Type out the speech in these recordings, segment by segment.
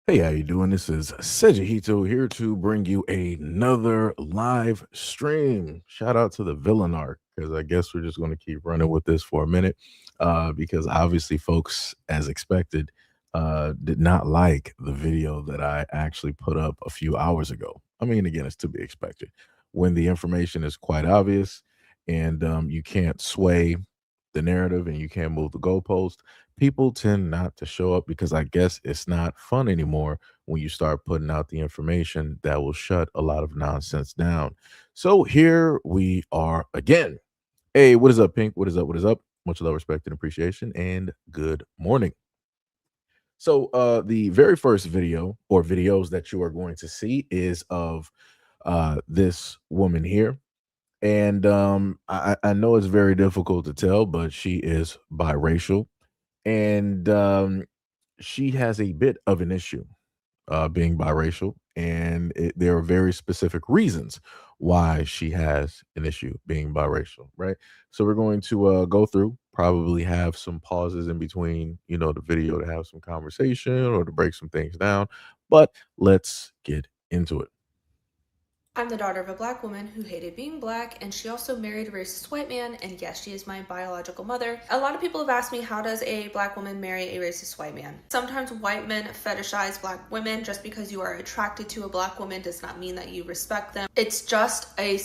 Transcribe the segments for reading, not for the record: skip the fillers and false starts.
Hey, how you doing? This is SEIJIHITO here to bring you another live stream. Shout out to the villain arc because I guess we're just going to keep running with this for a minute because obviously folks, as expected, did not like the video that I actually put up a few hours ago. I mean, again, it's to be expected when the information is quite obvious and you can't sway the narrative and you can't move the goalpost. People tend not to show up because I guess it's not fun anymore when you start putting out the information that will shut a lot of nonsense down. So here we are again. Hey, what is up, Pink? What is up? What is up? Much love, respect, and appreciation, and good morning. So, the very first video or videos that you are going to see is of this woman here. And I know it's very difficult to tell, but she is biracial. And she has a bit of an issue being biracial, and there are very specific reasons why she has an issue being biracial, right? So we're going to go through, probably have some pauses in between, the video to have some conversation or to break some things down, but let's get into it. I'm the daughter of a black woman who hated being black, and she also married a racist white man, and yes, she is my biological mother. A lot of people have asked me, how does a black woman marry a racist white man? Sometimes white men fetishize black women. Just because you are attracted to a black woman does not mean that you respect them. It's just a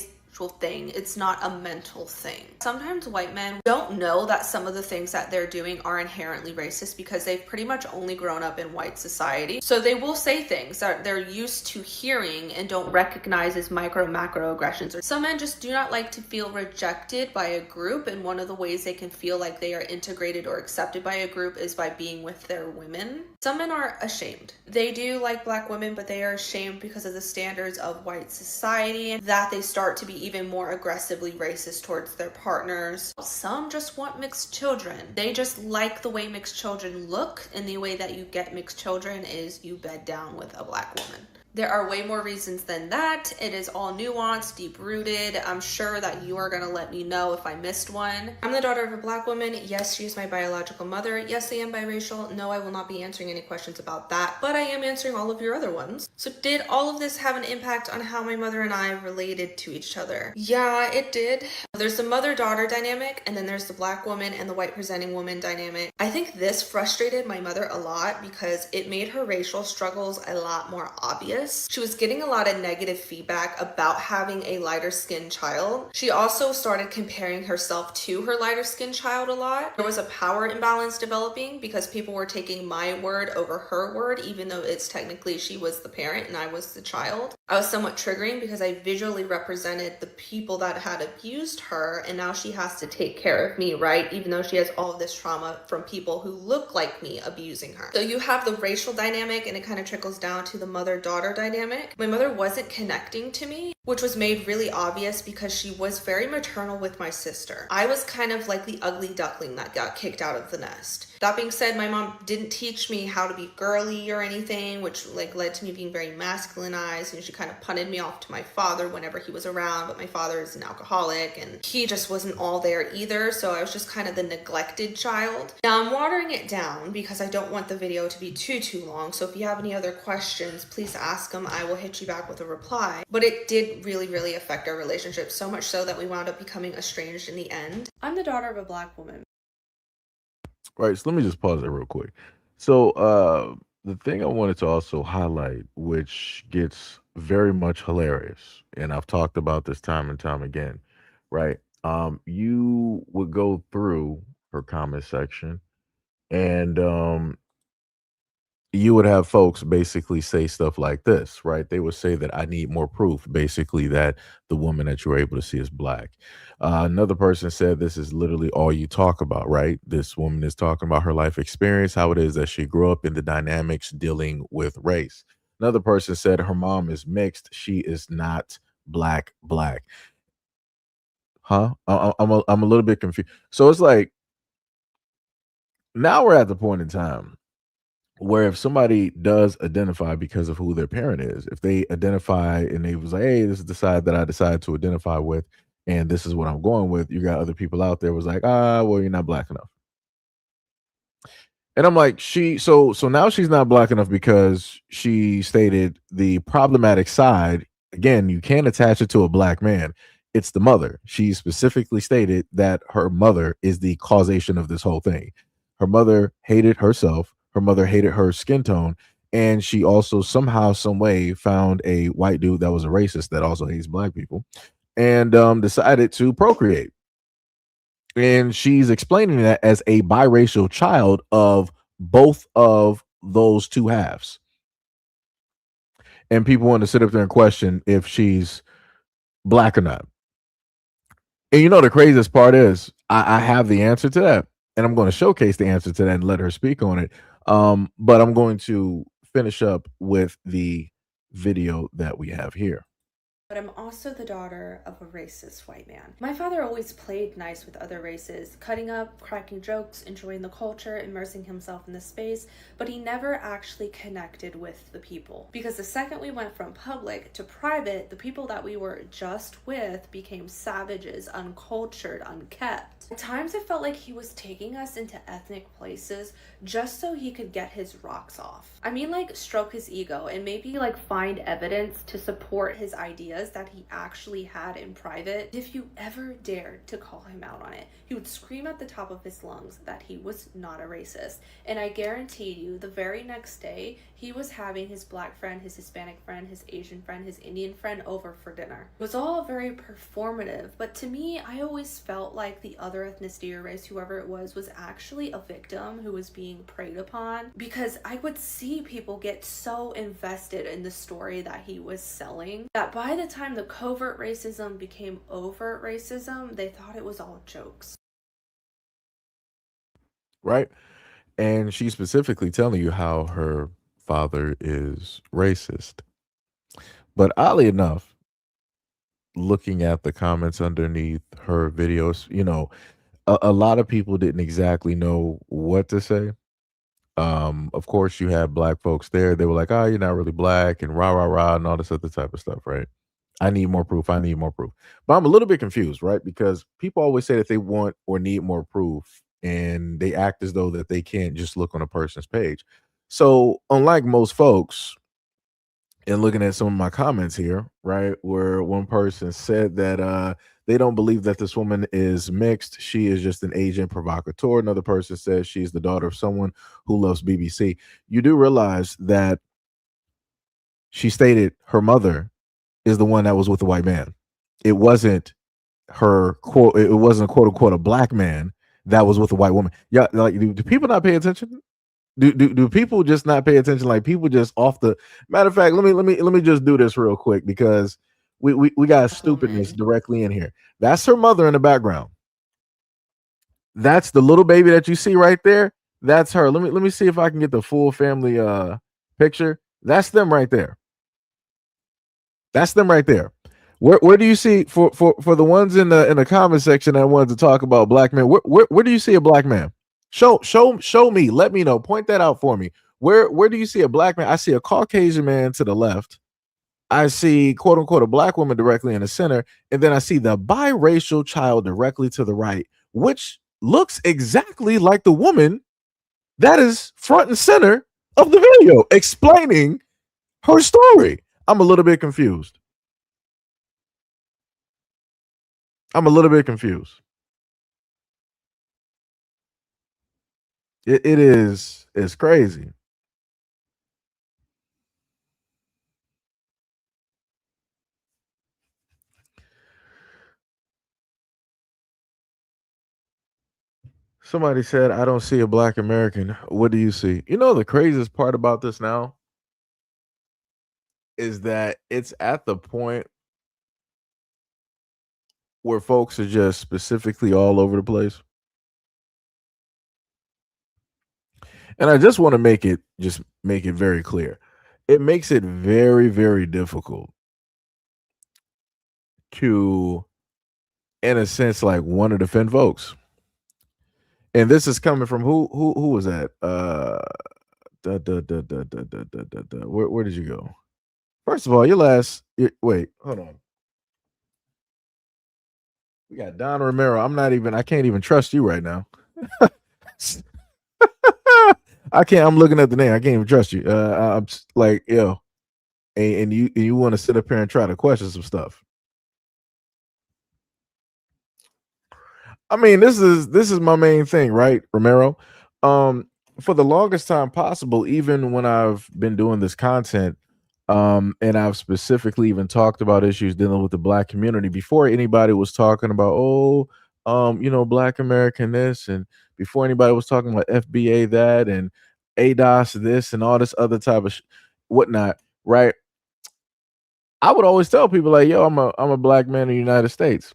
thing. It's not a mental thing. Sometimes white men don't know that some of the things that they're doing are inherently racist because they've pretty much only grown up in white society. So they will say things that they're used to hearing and don't recognize as macro aggressions. Some men just do not like to feel rejected by a group, and one of the ways they can feel like they are integrated or accepted by a group is by being with their women. Some men are ashamed. They do like black women, but they are ashamed because of the standards of white society, that they start to be even more aggressively racist towards their partners. Some just want mixed children. They just like the way mixed children look, and the way that you get mixed children is you bed down with a black woman. There are way more reasons than that. It is all nuanced, deep-rooted. I'm sure that you are going to let me know if I missed one. I'm the daughter of a black woman. Yes, she is my biological mother. Yes, I am biracial. No, I will not be answering any questions about that, but I am answering all of your other ones. So did all of this have an impact on how my mother and I related to each other? Yeah, it did. There's the mother-daughter dynamic, and then there's the black woman and the white presenting woman dynamic. I think this frustrated my mother a lot because it made her racial struggles a lot more obvious. She was getting a lot of negative feedback about having a lighter skinned child. She also started comparing herself to her lighter skinned child a lot. There was a power imbalance developing because people were taking my word over her word, even though it's technically she was the parent and I was the child. I was somewhat triggering because I visually represented the people that had abused her, and now she has to take care of me, right? Even though she has all of this trauma from people who look like me abusing her. So you have the racial dynamic, and it kind of trickles down to the mother-daughter dynamic. My mother wasn't connecting to me, which was made really obvious because she was very maternal with my sister. I was kind of like the ugly duckling that got kicked out of the nest. That being said, my mom didn't teach me how to be girly or anything, which led to me being very masculinized, and she kind of punted me off to my father whenever he was around, but my father is an alcoholic and he just wasn't all there either, so I was just kind of the neglected child. Now I'm watering it down because I don't want the video to be too long, so if you have any other questions, please ask them. I will hit you back with a reply. But it did really affect our relationship, so much so that we wound up becoming estranged in the end. I'm the daughter of a black woman. Right. So let me just pause there real quick. So the thing I wanted to also highlight, which gets very much hilarious, and I've talked about this time and time again, right? You would go through her comment section and you would have folks basically say stuff like this, right? They would say that I need more proof, basically, that the woman that you're able to see is black. Another person said this is literally all you talk about, right? This woman is talking about her life experience, how it is that she grew up in the dynamics dealing with race. Another person said her mom is mixed. She is not black. Huh? I'm a little bit confused. So it's like now we're at the point in time where if somebody does identify because of who their parent is, if they identify and they was like, hey, this is the side that I decided to identify with, and this is what I'm going with, you got other people out there was like, well, you're not black enough. And I'm like, so now she's not black enough because she stated the problematic side. Again, you can't attach it to a black man. It's the mother. She specifically stated that her mother is the causation of this whole thing. Her mother hated herself. Her mother hated her skin tone. And she also somehow, some way found a white dude that was a racist that also hates black people and decided to procreate. And she's explaining that as a biracial child of both of those two halves. And people want to sit up there and question if she's black or not. And you know, the craziest part is I have the answer to that. And I'm going to showcase the answer to that and let her speak on it. But I'm going to finish up with the video that we have here. But I'm also the daughter of a racist white man. My father always played nice with other races, cutting up, cracking jokes, enjoying the culture, immersing himself in the space, but he never actually connected with the people. Because the second we went from public to private, the people that we were just with became savages, uncultured, unkept. At times it felt like he was taking us into ethnic places just so he could get his rocks off. I mean, like, stroke his ego and maybe like find evidence to support his ideas that he actually had in private. If you ever dared to call him out on it, he would scream at the top of his lungs that he was not a racist. And I guarantee you, the very next day, he was having his black friend, his Hispanic friend, his Asian friend, his Indian friend over for dinner. It was all very performative, but to me, I always felt like the other ethnicity or race, whoever it was actually a victim who was being preyed upon, because I would see people get so invested in the story that he was selling that by the time the covert racism became overt racism, they thought it was all jokes. Right. And she's specifically telling you how her father is racist. But oddly enough, looking at the comments underneath her videos, you know, a lot of people didn't exactly know what to say. Of course, you have black folks there. They were like, "Oh, you're not really black," and rah rah rah, and all this other type of stuff, right? I need more proof. I need more proof. But I'm a little bit confused, right? Because people always say that they want or need more proof, and they act as though that they can't just look on a person's page. So, unlike most folks, and looking at some of my comments here, right, where one person said that they don't believe that this woman is mixed. She is just an agent provocateur. Another person says she's the daughter of someone who loves BBC. You do realize that she stated her mother is the one that was with the white man. It wasn't her quote. It wasn't quote unquote a black man that was with a white woman. Yeah, like do people not pay attention? Do people just not pay attention? Like people just off the matter of fact, let me just do this real quick because we got stupidness directly in here. That's her mother in the background. That's the little baby that you see right there. That's her. Let me see if I can get the full family picture. That's them right there. That's them right there. Where do you see for the ones in the comment section that wanted to talk about black men? Where do you see a black man? Show me. Let me know. Point that out for me. Where do you see a black man? I see a Caucasian man to the left. I see quote unquote a black woman directly in the center, and then I see the biracial child directly to the right, which looks exactly like the woman that is front and center of the video, explaining her story. I'm a little bit confused. I'm a little bit confused. It is it's crazy. Somebody said, I don't see a black American. What do you see? You know, the craziest part about this now is that it's at the point where folks are just specifically all over the place. And I just want to make it very clear. It makes it very, very difficult to, in a sense, like want to defend folks. And this is coming from who was that? Where did you go? First of all, wait, hold on. We got Don Romero. I can't even trust you right now. I can't. I'm looking at the name. I can't even trust you. I'm like, yo, and you want to sit up here and try to question some stuff. I mean, this is my main thing, right, Romero? Um, for the longest time possible, even when I've been doing this content, and I've specifically even talked about issues dealing with the black community before anybody was talking about, oh, black American this, and before anybody was talking about FBA that and ADOS this and all this other type of whatnot, right? I would always tell people like, yo, I'm a black man in the United States.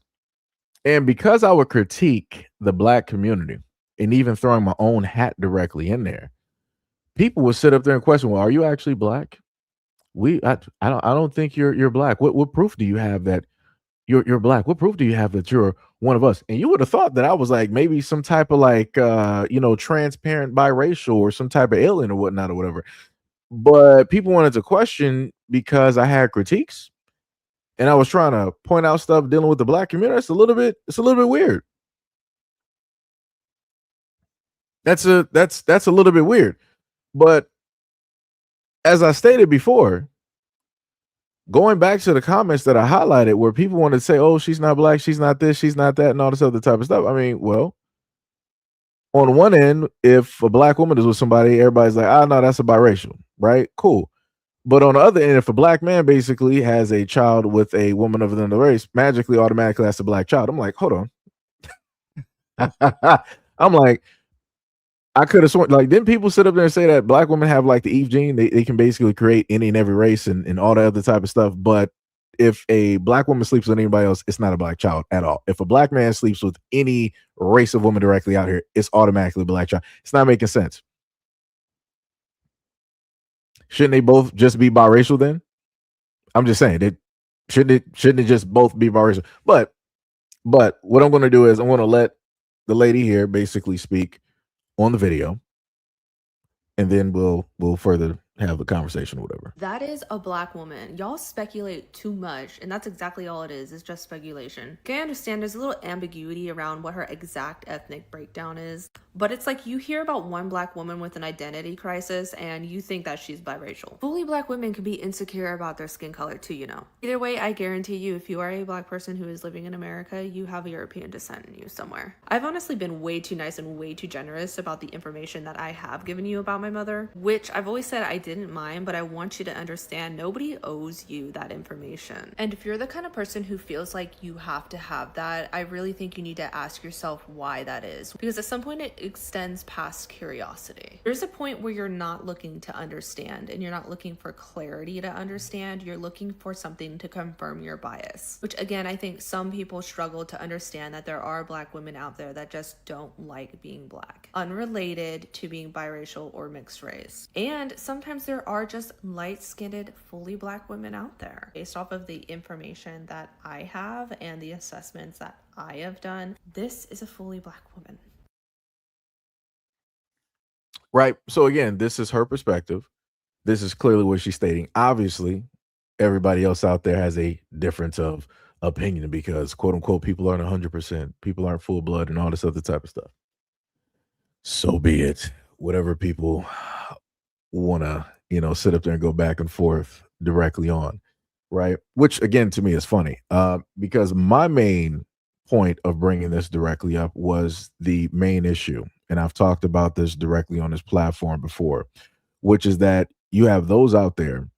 And because I would critique the black community and even throwing my own hat directly in there, people would sit up there and question, "Well, are you actually black? I don't think you're black. What proof do you have that you're black? What proof do you have that you're one of us?" And you would have thought that I was like maybe some type of like transparent biracial or some type of alien or whatnot or whatever. But people wanted to question because I had critiques and I was trying to point out stuff dealing with the black community. It's a little bit weird. That's a little bit weird. But as I stated before, going back to the comments that I highlighted where people wanted to say, "Oh, she's not black, she's not this, she's not that," and all this other type of stuff. I mean, well, on one end, if a black woman is with somebody, everybody's like, "Ah, no, that's a biracial," right? Cool. But on the other end, if a black man basically has a child with a woman of another race, magically, automatically, that's a black child. I'm like, hold on. I'm like, I could have sworn, like, didn't people sit up there and say that black women have like the Eve gene? They can basically create any and every race and all the other type of stuff. But if a black woman sleeps with anybody else, it's not a black child at all. If a black man sleeps with any race of woman directly out here, it's automatically a black child. It's not making sense. Shouldn't they both just be biracial then? I'm just saying that shouldn't it just both be biracial? But what I'm going to do is I'm going to let the lady here basically speak on the video, and then we'll further have a conversation or whatever. That is a black woman. Y'all speculate too much, and that's exactly all it is. It's just speculation. Okay, I understand there's a little ambiguity around what her exact ethnic breakdown is, but it's like you hear about one black woman with an identity crisis and you think that she's biracial. Fully black women can be insecure about their skin color too, you know. Either way, I guarantee you, if you are a black person who is living in America, you have European descent in you somewhere. I've honestly been way too nice and way too generous about the information that I have given you about my mother, which I've always said I didn't mind, but I want you to understand nobody owes you that information. And if you're the kind of person who feels like you have to have that, I really think you need to ask yourself why that is, because at some point it extends past curiosity. There's a point where you're not looking to understand and you're not looking for clarity to understand, you're looking for something to confirm your bias, which again, I think some people struggle to understand that there are black women out there that just don't like being black, unrelated to being biracial or mixed race. And sometimes there are just light-skinned, fully black women out there. Based off of the information that I have and the assessments that I have done, this is a fully black woman. Right. So again, this is her perspective. This is clearly what she's stating. Obviously, everybody else out there has a difference of opinion because quote unquote people aren't 100%, people aren't full blood and all this other type of stuff. So be it. Whatever people want to, sit up there and go back and forth directly on, right? Which again to me is funny, because my main point of bringing this directly up was the main issue, and I've talked about this directly on this platform before, which is that you have those out there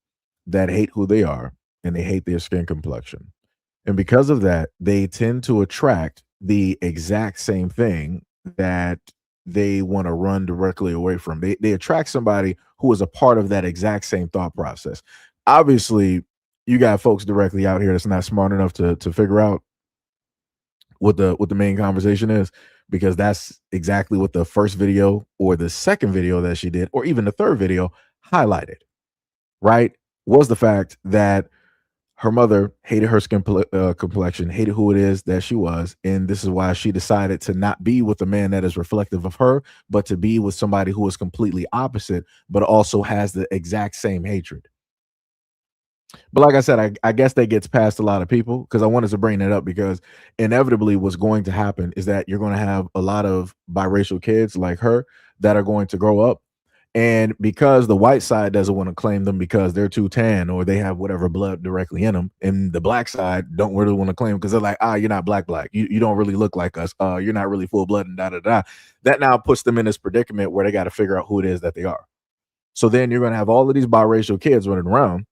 that hate who they are and they hate their skin complexion. And because of that, they tend to attract the exact same thing that they want to run directly away from. They attract somebody who is a part of that exact same thought process. Obviously, you got folks directly out here that's not smart enough to figure out what the main conversation is, because that's exactly what the first video or the second video that she did, or even the third video highlighted, right? Was the fact that her mother hated her skin complexion, hated who it is that she was, and this is why she decided to not be with a man that is reflective of her, but to be with somebody who is completely opposite, but also has the exact same hatred. But like I said, I guess that gets past a lot of people because I wanted to bring it up because inevitably what's going to happen is that you're going to have a lot of biracial kids like her that are going to grow up And because the white side doesn't want to claim them because they're too tan or they have whatever blood directly in them, and the black side don't really want to claim because they're like, you're not black. You don't really look like us. You're not really full blood and da da da. That now puts them in this predicament where they got to figure out who it is that they are. So then you're going to have all of these biracial kids running around,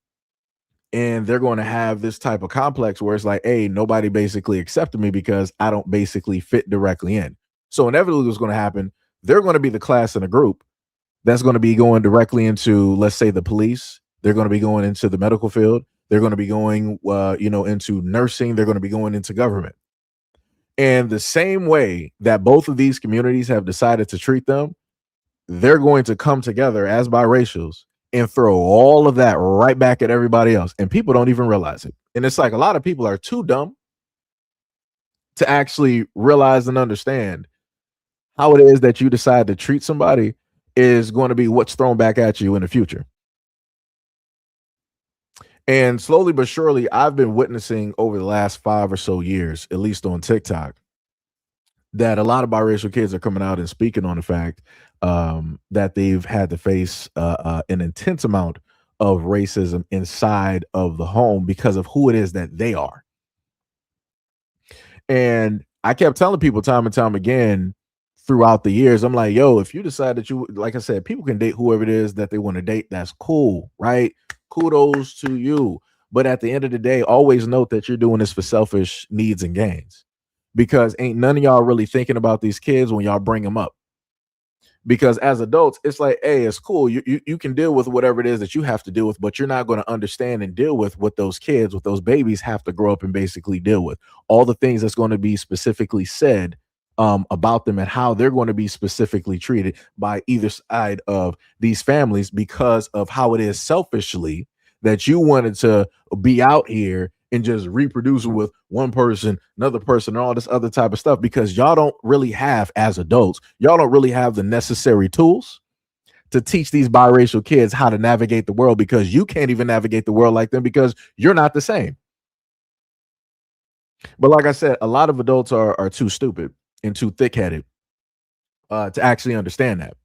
and they're going to have this type of complex where it's like, hey, nobody basically accepted me because I don't basically fit directly in. So inevitably what's going to happen, they're going to be the class in a group that's going to be going directly into, let's say, the police. They're going to be going into the medical field. They're going to be going, into nursing. They're going to be going into government. And the same way that both of these communities have decided to treat them, they're going to come together as biracials and throw all of that right back at everybody else. And people don't even realize it. And it's like a lot of people are too dumb to actually realize and understand how it is that you decide to treat somebody is going to be what's thrown back at you in the future. And slowly but surely, I've been witnessing over the last 5 or so years, at least on TikTok, that a lot of biracial kids are coming out and speaking on the fact that they've had to face an intense amount of racism inside of the home because of who it is that they are. And I kept telling people time and time again throughout the years, I'm like, yo, if you decide that you, like I said, people can date whoever it is that they want to date, that's cool, right? Kudos to you. But at the end of the day, always note that you're doing this for selfish needs and gains, because ain't none of y'all really thinking about these kids when y'all bring them up. Because as adults, it's like, hey, it's cool. You can deal with whatever it is that you have to deal with, but you're not going to understand and deal with what those kids, what those babies have to grow up and basically deal with. All the things that's going to be specifically said about them and how they're going to be specifically treated by either side of these families because of how it is selfishly that you wanted to be out here and just reproduce with one person, another person, and all this other type of stuff, because y'all don't really have, as adults, y'all don't really have the necessary tools to teach these biracial kids how to navigate the world, because you can't even navigate the world like them because you're not the same. But like I said, a lot of adults are too stupid and too thick-headed to actually understand that.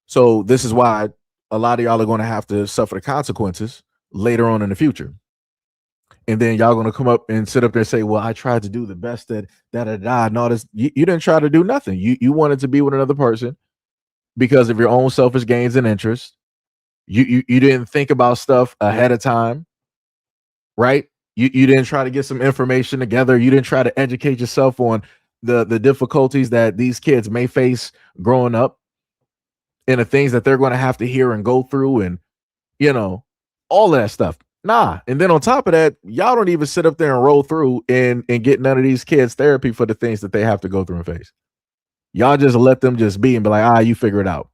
So this is why a lot of y'all are going to have to suffer the consequences later on in the future. And then y'all gonna come up and sit up there and say, well, I tried to do the best that and all this. You didn't try to do nothing. You wanted to be with another person because of your own selfish gains and interests. You didn't think about stuff ahead of time, right? You didn't try to get some information together. You didn't try to educate yourself on the difficulties that these kids may face growing up and the things that they're going to have to hear and go through, and you know, all that stuff. Nah. And then on top of that, y'all don't even sit up there and roll through and get none of these kids therapy for the things that they have to go through and face. Y'all just let them just be and be like, you figure it out.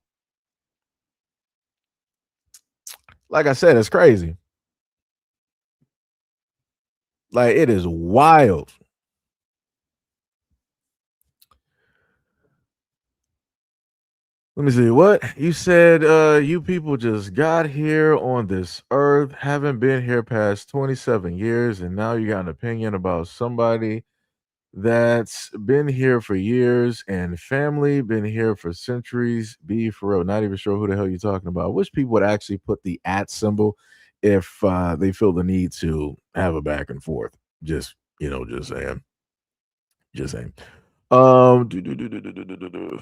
Like I said, it's crazy. Like, it is wild. Let me see. What you said, you people just got here on this earth, haven't been here past 27 years, and now you got an opinion about somebody that's been here for years and family been here for centuries. Be for real, not even sure who the hell you're talking about. I wish people would actually put the at symbol if they feel the need to have a back and forth. Just saying. Just saying. Do, do, do, do, do, do, do, do.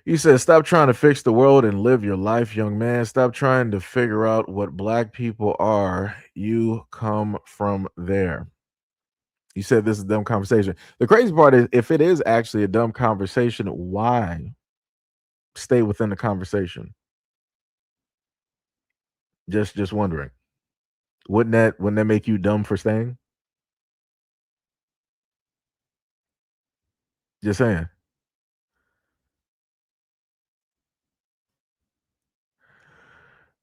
You said, stop trying to fix the world and live your life, young man. Stop trying to figure out what black people are. You come from there. You said this is a dumb conversation. The crazy part is, if it is actually a dumb conversation, why stay within the conversation? Just wondering. Wouldn't that make you dumb for staying? Just saying.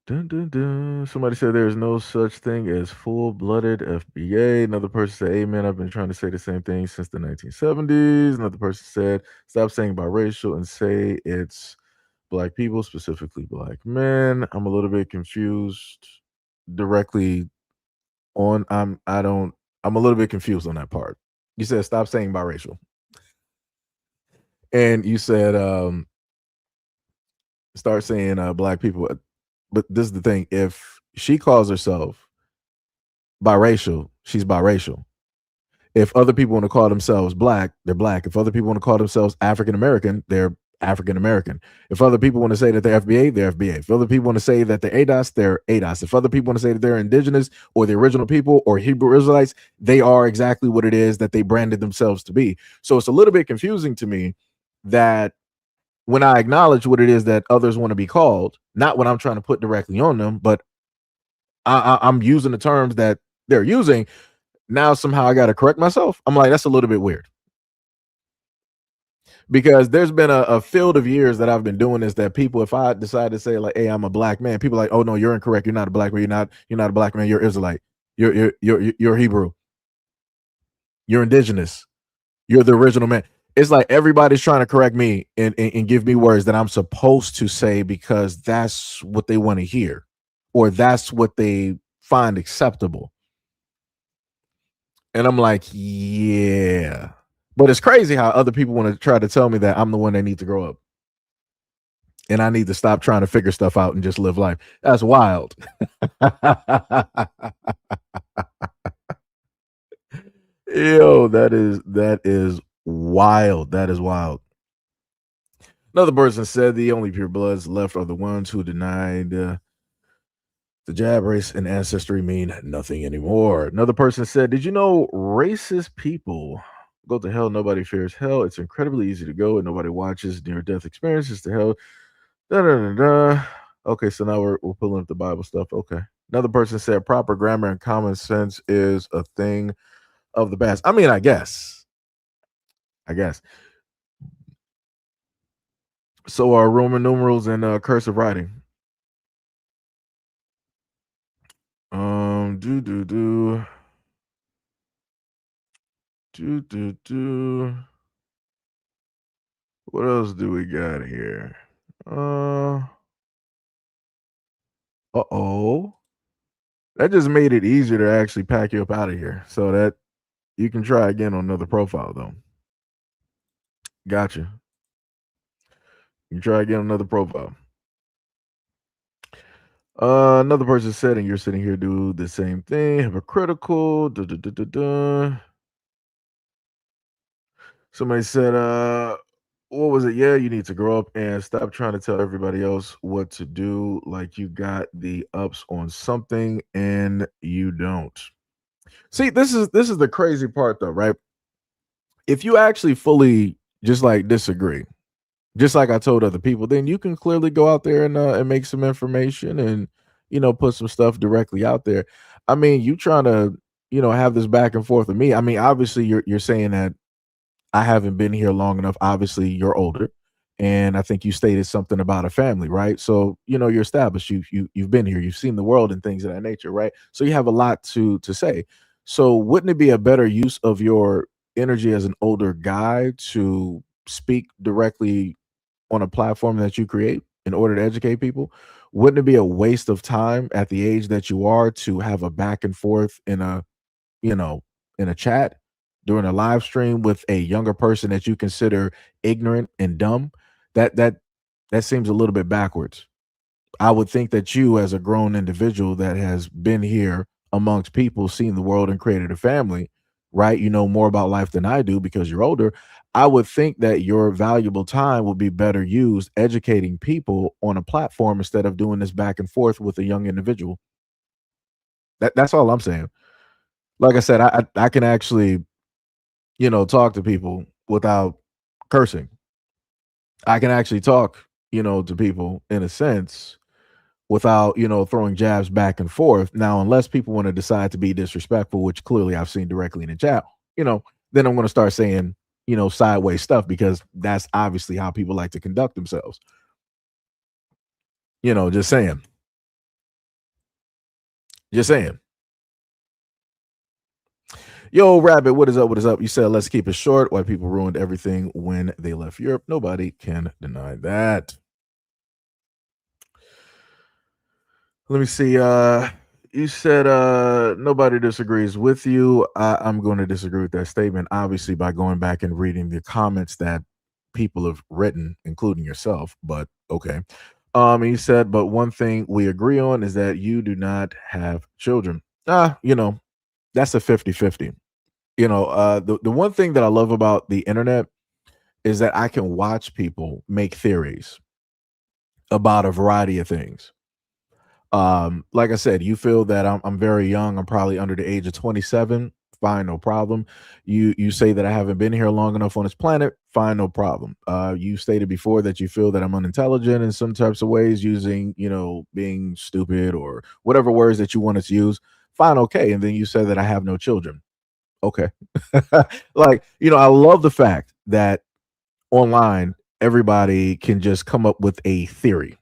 Dun, dun, dun. Somebody said there's no such thing as full-blooded FBA. Another person said, amen. I've been trying to say the same thing since the 1970s. Another person said, stop saying biracial and say it's black people, specifically black men. I'm a little bit confused directly on I'm a little bit confused on that part. You said stop saying biracial. And you said start saying black people, but this is the thing: if she calls herself biracial, she's biracial. If other people want to call themselves black, they're black. If other people want to call themselves African American, they're African American. If other people want to say that they're FBA, they're FBA. If other people want to say that they're ADOS, they're ADOS. If other people want to say that they're indigenous or the original people or Hebrew Israelites, they are exactly what it is that they branded themselves to be. So it's a little bit confusing to me that when I acknowledge what it is that others want to be called, not what I'm trying to put directly on them, but I'm using the terms that they're using. Now somehow I got to correct myself. I'm like, that's a little bit weird because there's been a field of years that I've been doing this. That people, if I decide to say like, "Hey, I'm a black man," people are like, "Oh no, you're incorrect. You're not a black man. You're not a black man. You're Israelite. You're Hebrew. You're indigenous. You're the original man." It's like everybody's trying to correct me and give me words that I'm supposed to say because that's what they want to hear or that's what they find acceptable. And I'm like, yeah. But it's crazy how other people want to try to tell me that I'm the one that need to grow up. And I need to stop trying to figure stuff out and just live life. That's wild. Yo, that is wild. That is wild. Another person said the only pure bloods left are the ones who denied the jab, race, and ancestry mean nothing anymore. Another person said, "Did you know racist people go to hell? Nobody fears hell. It's incredibly easy to go, and nobody watches near-death experiences to hell." Da, da, da, da. Okay, so now we're pulling up the Bible stuff. Okay. Another person said, "Proper grammar and common sense is a thing of the past." I mean, I guess. I guess. So are Roman numerals and cursive writing. Do do do do do do. What else do we got here? Uh-oh. That just made it easier to actually pack you up out of here. So that you can try again on another profile though. Gotcha. You try again on another profile. Another person said, and you're sitting here do the same thing. Hypocritical. Duh, duh, duh, duh, duh. Somebody said, what was it? Yeah, you need to grow up and stop trying to tell everybody else what to do like you got the ups on something and you don't. See, this is the crazy part though, right? If you actually fully just like disagree, just like I told other people, then you can clearly go out there and make some information and put some stuff directly out there. I mean, you trying to have this back and forth with me. I mean, obviously you're saying that I haven't been here long enough. Obviously, you're older, and I think you stated something about a family, right? So you're established. You've been here. You've seen the world and things of that nature, right? So you have a lot to say. So wouldn't it be a better use of your energy as an older guy to speak directly on a platform that you create in order to educate people? Wouldn't it be a waste of time at the age that you are to have a back and forth you know, in a chat during a live stream with a younger person that you consider ignorant and dumb? That seems a little bit backwards. I would think that you, as a grown individual that has been here amongst people, seen the world, and created a family, right? You know more about life than I do because you're older. I would think that your valuable time would be better used educating people on a platform instead of doing this back and forth with a young individual. That's all I'm saying. Like I said, I can actually talk to people without cursing. I can actually talk, to people in a sense without, throwing jabs back and forth. Now, unless people want to decide to be disrespectful, which clearly I've seen directly in the chat, then I'm going to start saying, sideways stuff because that's obviously how people like to conduct themselves. Just saying. Just saying. Yo, Rabbit, what is up? What is up? You said let's keep it short. White people ruined everything when they left Europe. Nobody can deny that. Let me see. You said nobody disagrees with you. I'm going to disagree with that statement, obviously, by going back and reading the comments that people have written, including yourself, but okay. He said, but one thing we agree on is that you do not have children. That's a 50-50. The one thing that I love about the internet is that I can watch people make theories about a variety of things. Like I said, you feel that I'm very young. I'm probably under the age of 27. Fine, no problem. You say that I haven't been here long enough on this planet. Fine, no problem. You stated before that you feel that I'm unintelligent in some types of ways, using being stupid or whatever words that you wanted to use. Fine, okay. And then you said that I have no children. Okay. I love the fact that online everybody can just come up with a theory,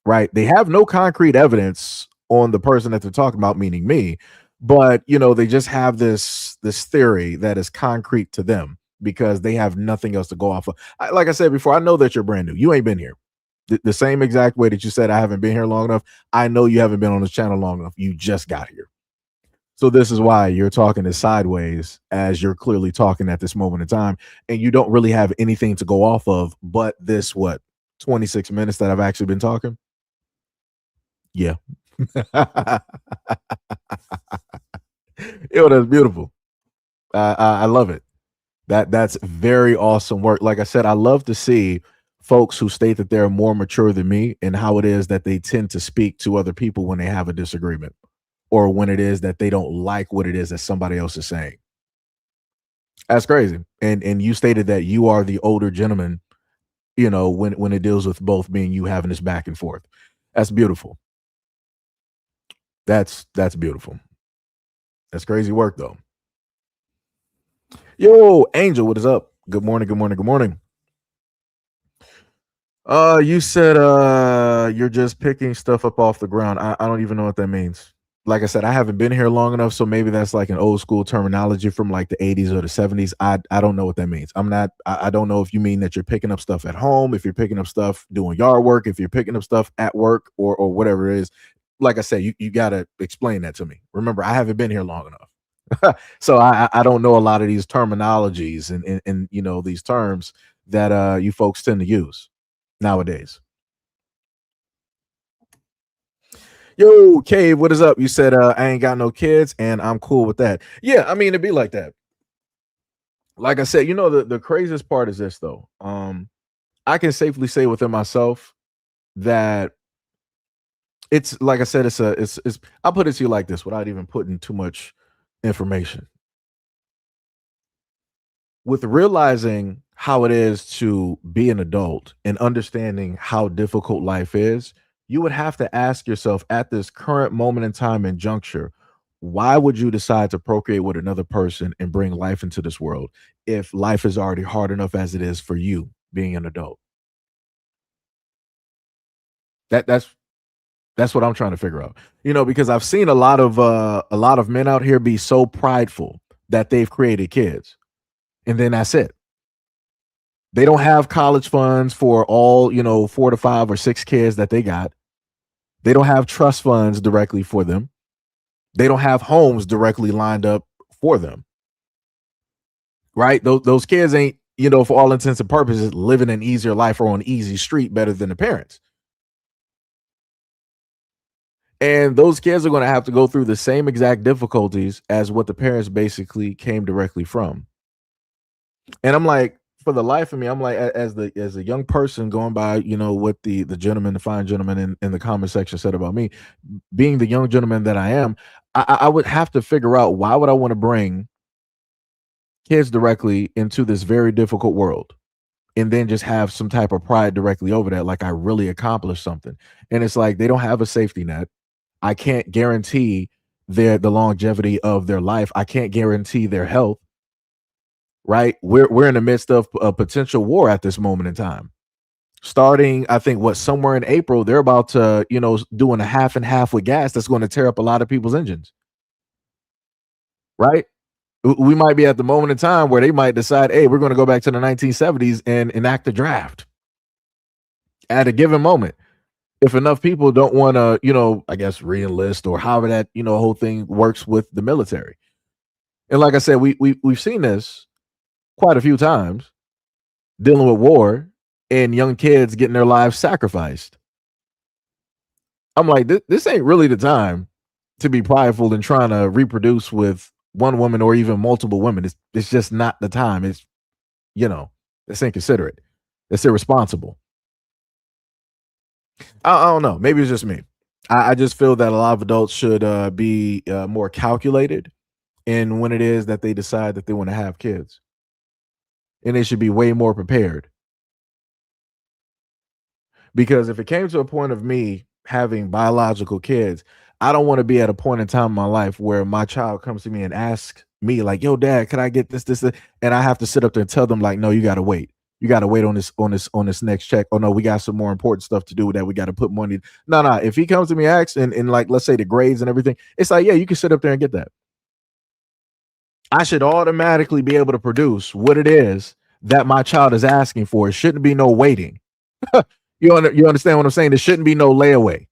right? They have no concrete evidence on the person that they're talking about, meaning me, but they just have this theory that is concrete to them because they have nothing else to go off of. Like I said before, I know that you're brand new. You ain't been here. The same exact way that you said I haven't been here long enough. I know you haven't been on this channel long enough. You just got here. So this is why you're talking this sideways, as you're clearly talking at this moment in time, and you don't really have anything to go off of but this 26 minutes that I've actually been talking. Yeah. That's beautiful. I love it. That's very awesome work. Like I said, I love to see folks who state that they're more mature than me and how it is that they tend to speak to other people when they have a disagreement or when it is that they don't like what it is that somebody else is saying. That's crazy. And you stated that you are the older gentleman, when it deals with both being you having this back and forth. That's beautiful. That's beautiful. That's crazy work though. Yo, Angel, what is up? Good morning, good morning, good morning. You said you're just picking stuff up off the ground. I don't even know what that means. Like I said, I haven't been here long enough, so maybe that's like an old school terminology from like the 80s or the 70s. I don't know what that means. I don't know if you mean that you're picking up stuff at home, if you're picking up stuff doing yard work, if you're picking up stuff at work or whatever it is. Like I said, you gotta explain that to me. Remember, I haven't been here long enough. So I don't know a lot of these terminologies and these terms that you folks tend to use nowadays. Yo, Cave, what is up? You said I ain't got no kids and I'm cool with that. Yeah, I mean it'd be like that. Like I said, the craziest part is this though. I can safely say within myself that it's like I said, it's I'll put it to you like this without even putting too much information. With realizing how it is to be an adult and understanding how difficult life is, you would have to ask yourself at this current moment in time and juncture, why would you decide to procreate with another person and bring life into this world if life is already hard enough as it is for you being an adult? That's what I'm trying to figure out. Because I've seen a lot of men out here be so prideful that they've created kids. And then that's it. They don't have college funds for all, 4 to 5 or 6 kids that they got. They don't have trust funds directly for them. They don't have homes directly lined up for them. Right? Those kids ain't, for all intents and purposes, living an easier life or on an easy street better than the parents. And those kids are going to have to go through the same exact difficulties as what the parents basically came directly from. And I'm like, for the life of me, I'm like, as a young person going by, what the gentleman, the fine gentleman in the comment section said about me, being the young gentleman that I am, I would have to figure out why would I want to bring kids directly into this very difficult world and then just have some type of pride directly over that, like I really accomplished something. And it's like they don't have a safety net. I can't guarantee the longevity of their life. I can't guarantee their health. Right? We're in the midst of a potential war at this moment in time. Starting, I think, somewhere in April, they're about to, doing a half and half with gas that's going to tear up a lot of people's engines. Right? We might be at the moment in time where they might decide, hey, we're going to go back to the 1970s and enact a draft at a given moment. If enough people don't want to, I guess, re-enlist or however that, whole thing works with the military. And like I said, we've seen this quite a few times. dealing with war and young kids getting their lives sacrificed. I'm like, this ain't really the time to be prideful and trying to reproduce with one woman or even multiple women. It's just not the time. It's, you know, it's inconsiderate. It's irresponsible. I don't know. Maybe it's just me. I just feel that a lot of adults should be more calculated in when it is that they decide that they want to have kids, and they should be way more prepared. Because if it came to a point of me having biological kids, I don't want to be at a point in time in my life where my child comes to me and asks me, like, "Yo, dad, can I get this?" And I have to sit up there and tell them, like, "No, you got to wait. You got to wait on this next check. Oh no, we got some more important stuff to do with that. We got to put money." No, no. If he comes to me, asks, and like, let's say the grades and everything, it's like, yeah, you can sit up there and get that. I should automatically be able to produce what it is that my child is asking for. It shouldn't be no waiting. You understand what I'm saying? There shouldn't be no layaway.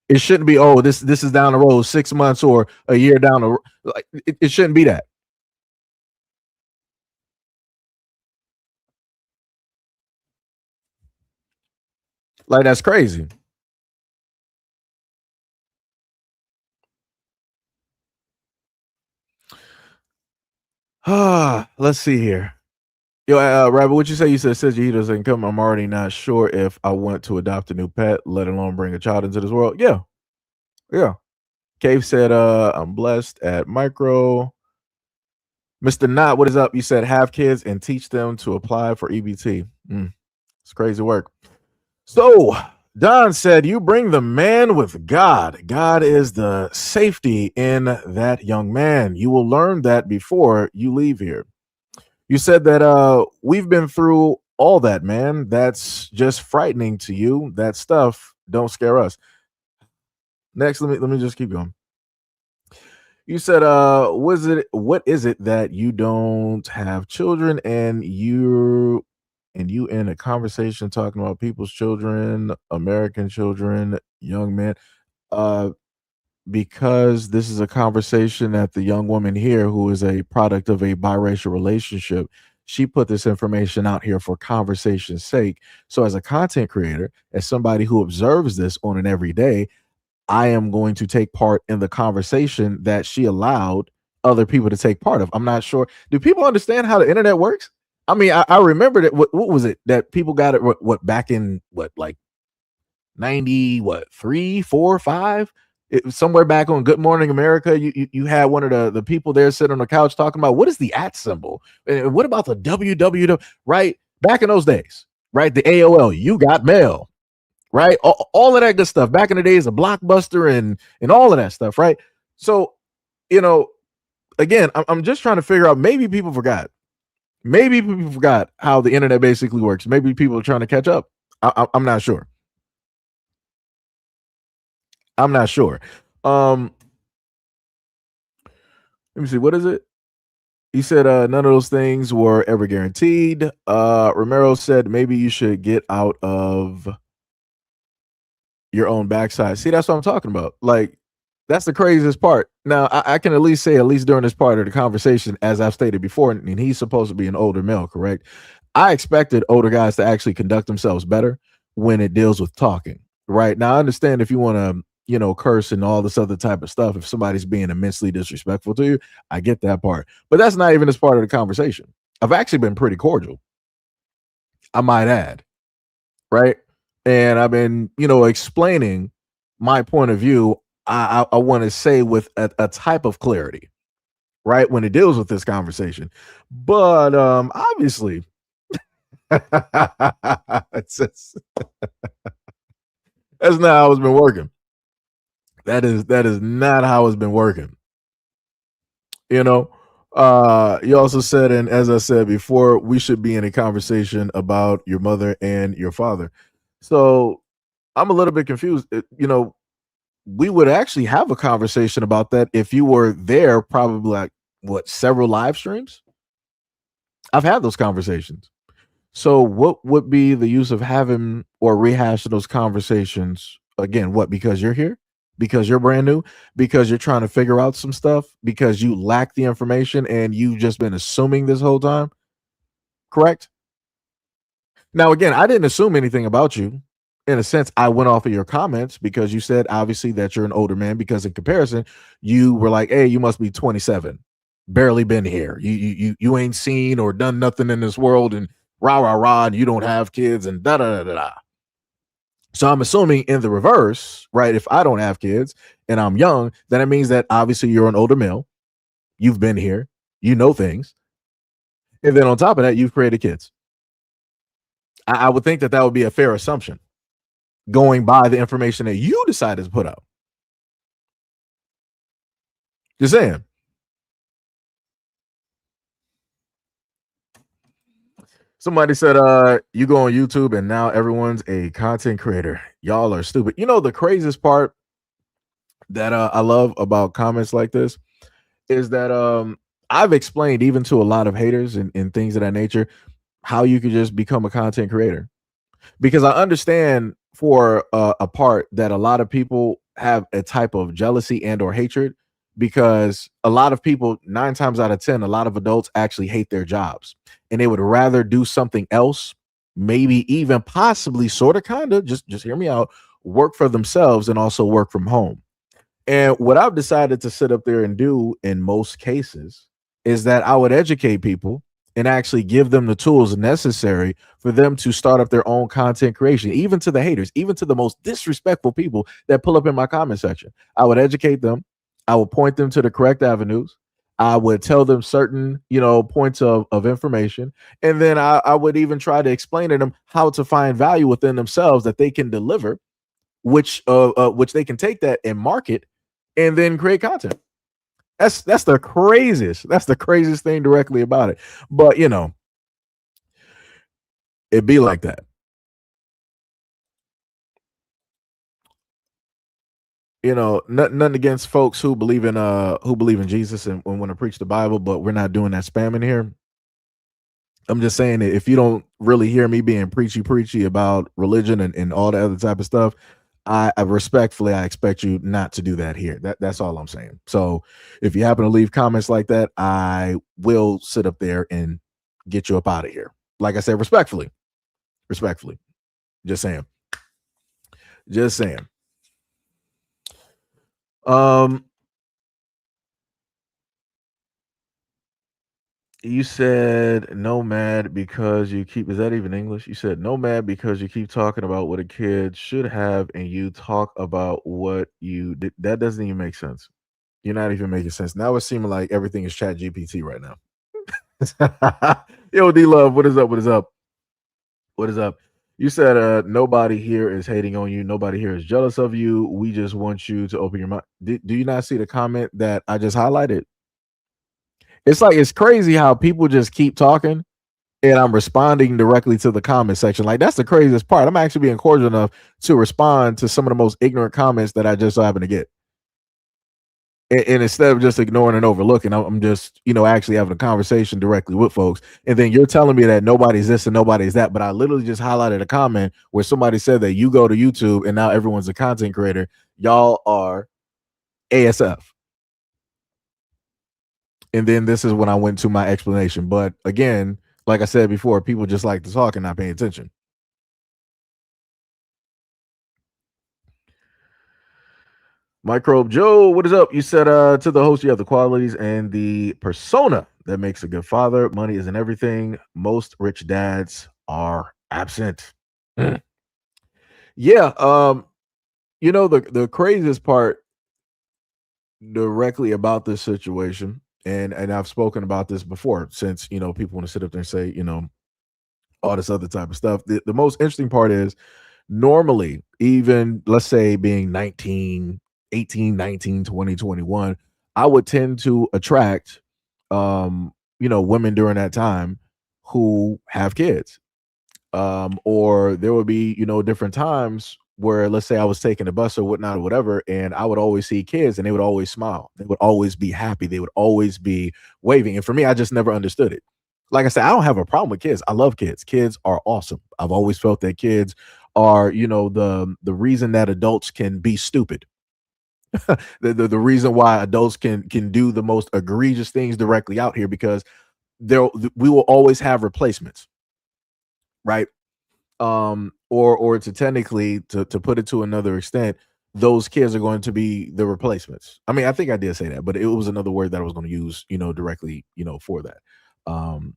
It shouldn't be, oh, this is down the road 6 months or a year down the road. Like, it shouldn't be that. Like, that's crazy. Let's see here. Yo, Rabbit, what you say? You said SEIJIHITO's income. I'm already not sure if I want to adopt a new pet, let alone bring a child into this world. Yeah, yeah. Cave said, I'm blessed at micro. Mr. Knott, what is up? You said have kids and teach them to apply for EBT. It's crazy work. So Don said, you bring the man with God. God is the safety in that young man. You will learn that before you leave here. You said that we've been through all that, man. That's just frightening to you. That stuff don't scare us. Next, let me just keep going. You said, what is it that you don't have children and you in a conversation talking about people's children, American children, young men? Uh because this is a conversation that the young woman here, who is a product of a biracial relationship, she put this information out here for conversation's sake. So as a content creator, as somebody who observes this on an everyday, I am going to take part in the conversation that she allowed other people to take part of. I'm not sure. Do people understand how the internet works? I mean, I remember that. What was it that people got it? What back in what, like 90, what, 3, 4, 5? It was somewhere back on Good Morning America. You had one of the people there sitting on the couch talking about, what is the at symbol? And what about the www, right? Back in those days, right? The AOL, you got mail, right? All of that good stuff. Back in the days of Blockbuster and all of that stuff, right? So, you know, again, I'm just trying to figure out, maybe people forgot. Maybe people forgot how the internet basically works. Maybe people are trying to catch up. I'm not sure. I'm not sure. Let me see. What is it? He said none of those things were ever guaranteed. Romero said maybe you should get out of your own backside. See, that's what I'm talking about. Like, that's the craziest part. Now, I can at least say, at least during this part of the conversation, as I've stated before, and he's supposed to be an older male, correct? I expected older guys to actually conduct themselves better when it deals with talking, right? Now, I understand if you want to, curse and all this other type of stuff, if somebody's being immensely disrespectful to you, I get that part. But that's not even as part of the conversation. I've actually been pretty cordial, I might add, right? And I've been, explaining my point of view. I want to say with a type of clarity, right, when it deals with this conversation. But obviously, that's not how it's been working. That is not how it's been working. You know, you also said, and as I said before, we should be in a conversation about your mother and your father. So I'm a little bit confused. We would actually have a conversation about that if you were there, probably like what, several live streams. I've had those conversations. So what would be the use of having or rehashing those conversations again? What, because you're here? Because you're brand new? Because you're trying to figure out some stuff? Because you lack the information and you've just been assuming this whole time? Correct? Now, again, I didn't assume anything about you. In a sense, I went off of your comments because you said obviously that you're an older man. Because in comparison, you were like, "Hey, you must be 27, barely been here. You ain't seen or done nothing in this world, and rah rah rah, and you don't have kids, and da da da da da." So I'm assuming in the reverse, right? If I don't have kids and I'm young, then it means that obviously you're an older male. You've been here, you know things, and then on top of that, you've created kids. I would think that that would be a fair assumption, going by the information that you decided to put out. Just saying. Somebody said, you go on YouTube and now everyone's a content creator. Y'all are stupid. You know, the craziest part that I love about comments like this is that I've explained even to a lot of haters and things of that nature how you could just become a content creator. Because I understand for a part that a lot of people have a type of jealousy and or hatred, because a lot of people, 9 times out of 10, a lot of adults actually hate their jobs and they would rather do something else, maybe even possibly sort of kind of just hear me out, work for themselves and also work from home. And what I've decided to sit up there and do in most cases is that I would educate people and actually give them the tools necessary for them to start up their own content creation, even to the haters, even to the most disrespectful people that pull up in my comment section. I would educate them. I would point them to the correct avenues. I would tell them certain, points of information. And then I would even try to explain to them how to find value within themselves that they can deliver, which they can take that and market and then create content. That's the craziest. That's the craziest thing directly about it. But it be like that. Nothing against folks who believe in Jesus and want to preach the Bible, but we're not doing that spamming here. I'm just saying that if you don't really hear me being preachy about religion and all the other type of stuff, I respectfully I expect you not to do that here. That's all I'm saying. So if you happen to leave comments like that, I will sit up there and get you up out of here. Like I said, respectfully. Respectfully. Just saying. Just saying. You said nomad because you keep, is that even English? You said nomad because you keep talking about what a kid should have and you talk about what you did. That doesn't even make sense. You're not even making sense. Now it's seeming like everything is chat GPT right now. Yo, D Love, what is up? What is up? What is up? You said nobody here is hating on you. Nobody here is jealous of you. We just want you to open your mind. Do you not see the comment that I just highlighted? It's like it's crazy how people just keep talking and I'm responding directly to the comment section. Like that's the craziest part. I'm actually being cordial enough to respond to some of the most ignorant comments that I just so happen to get. And instead of just ignoring and overlooking, I'm just, actually having a conversation directly with folks. And then you're telling me that nobody's this and nobody's that. But I literally just highlighted a comment where somebody said that you go to YouTube and now everyone's a content creator. Y'all are ASF. And then this is when I went to my explanation. But again, like I said before, people just like to talk and not pay attention. Microbe Joe, what is up? You said to the host, you have the qualities and the persona that makes a good father. Money isn't everything. Most rich dads are absent. Yeah. The craziest part directly about this situation, and I've spoken about this before, since people want to sit up there and say, all this other type of stuff. The most interesting part is normally, even let's say being 19, 18, 19, 20, 21, I would tend to attract women during that time who have kids. Or there would be, different times where let's say I was taking a bus or whatnot or whatever, and I would always see kids and they would always smile. They would always be happy. They would always be waving. And for me, I just never understood it. Like I said, I don't have a problem with kids. I love kids. Kids are awesome. I've always felt that kids are, the reason that adults can be stupid. The reason why adults can do the most egregious things directly out here, because we will always have replacements, right? Or to technically to put it to another extent, those kids are going to be the replacements. I mean, I think I did say that, but it was another word that I was going to use, directly, for that. Um,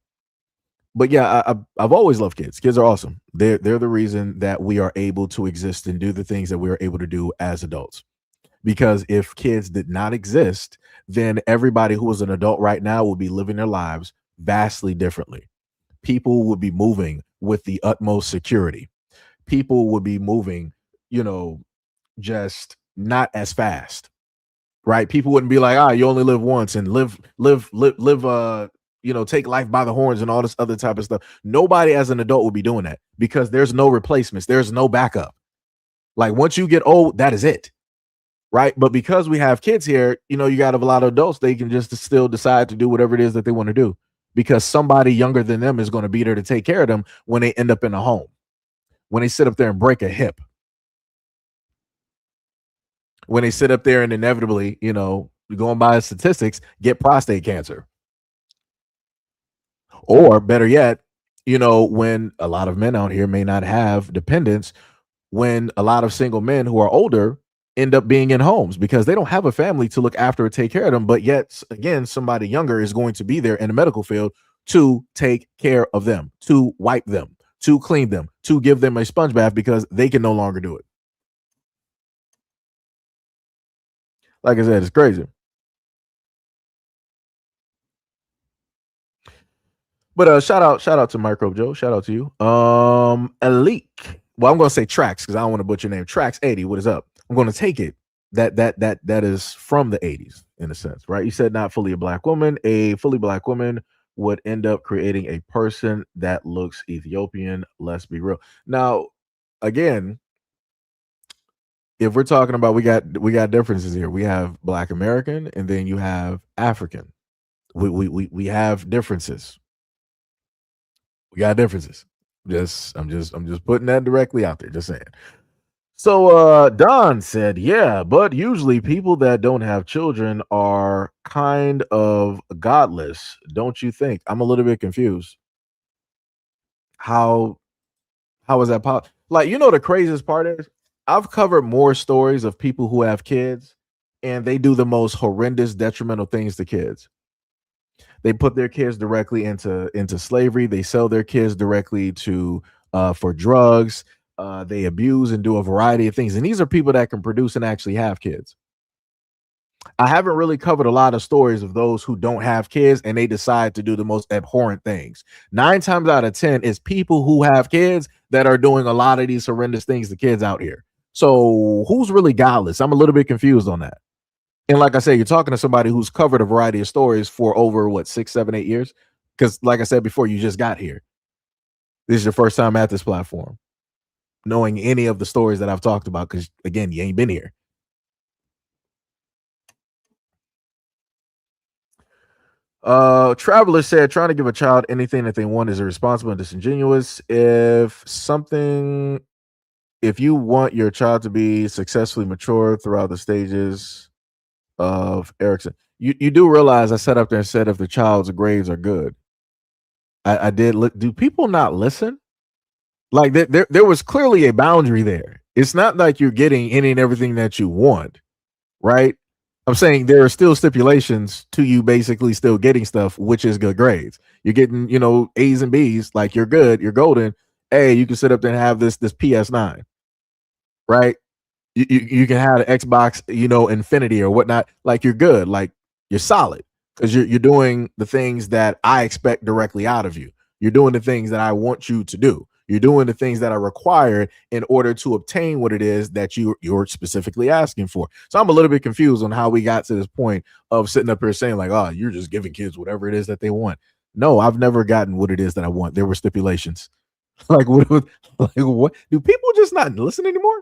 but yeah, I've always loved kids. Kids are awesome. They're the reason that we are able to exist and do the things that we are able to do as adults. Because if kids did not exist, then everybody who is an adult right now would be living their lives vastly differently. People would be moving with the utmost security. People would be moving, you know, just not as fast, right? People wouldn't be like, you only live once and live, take life by the horns and all this other type of stuff. Nobody as an adult would be doing that because there's no replacements, there's no backup. Like once you get old, that is it. Right. But because we have kids here, you got a lot of adults, they can just still decide to do whatever it is that they want to do because somebody younger than them is going to be there to take care of them when they end up in a home, when they sit up there and break a hip, when they sit up there and inevitably, going by statistics, get prostate cancer. Or better yet, when a lot of men out here may not have dependents, when a lot of single men who are older end up being in homes because they don't have a family to look after or take care of them. But yet, again, somebody younger is going to be there in the medical field to take care of them, to wipe them, to clean them, to give them a sponge bath because they can no longer do it. Like I said, it's crazy. But shout out to Microbe Joe. Shout out to you. Elite. Well, I'm gonna say Tracks because I don't want to butcher your name. Tracks 80. What is up? I'm gonna take it. That is from the 80s in a sense, right? You said not fully a black woman. A fully black woman would end up creating a person that looks Ethiopian. Let's be real. Now, again, if we're talking about we got differences here. We have Black American and then you have African. We have differences. We got differences. I'm just putting that directly out there. Just saying. So Don said, yeah, but usually people that don't have children are kind of godless, don't you think? I'm a little bit confused. How how is that possible? Like, the craziest part is I've covered more stories of people who have kids and they do the most horrendous detrimental things to kids. They put their kids directly into slavery. They sell their kids directly to for drugs. They abuse and do a variety of things. And these are people that can produce and actually have kids. I haven't really covered a lot of stories of those who don't have kids and they decide to do the most abhorrent things. 9 times out of 10 is people who have kids that are doing a lot of these horrendous things to kids out here. So who's really godless? I'm a little bit confused on that. And like I said, you're talking to somebody who's covered a variety of stories for over what 6, 7, 8 years. Because like I said before, you just got here. This is your first time at this platform, knowing any of the stories that I've talked about. Because again, you ain't been here. Traveler said trying to give a child anything that they want is irresponsible and disingenuous. If you want your child to be successfully mature throughout the stages of Erickson, you do realize I sat up there and said if the child's grades are good. I did. Do people not listen? Like there was clearly a boundary there. It's not like you're getting any and everything that you want, right? I'm saying there are still stipulations to you basically still getting stuff, which is good grades. You're getting, A's and B's, like you're good, you're golden. Hey, you can sit up there and have this PS9, right? You can have an Xbox, Infinity or whatnot. Like you're good, like you're solid because you're doing the things that I expect directly out of you. You're doing the things that I want you to do. You're doing the things that are required in order to obtain what it is that you're specifically asking for. So I'm a little bit confused on how we got to this point of sitting up here saying like, oh, you're just giving kids whatever it is that they want. No, I've never gotten what it is that I want. There were stipulations. Like what? Do people just not listen anymore?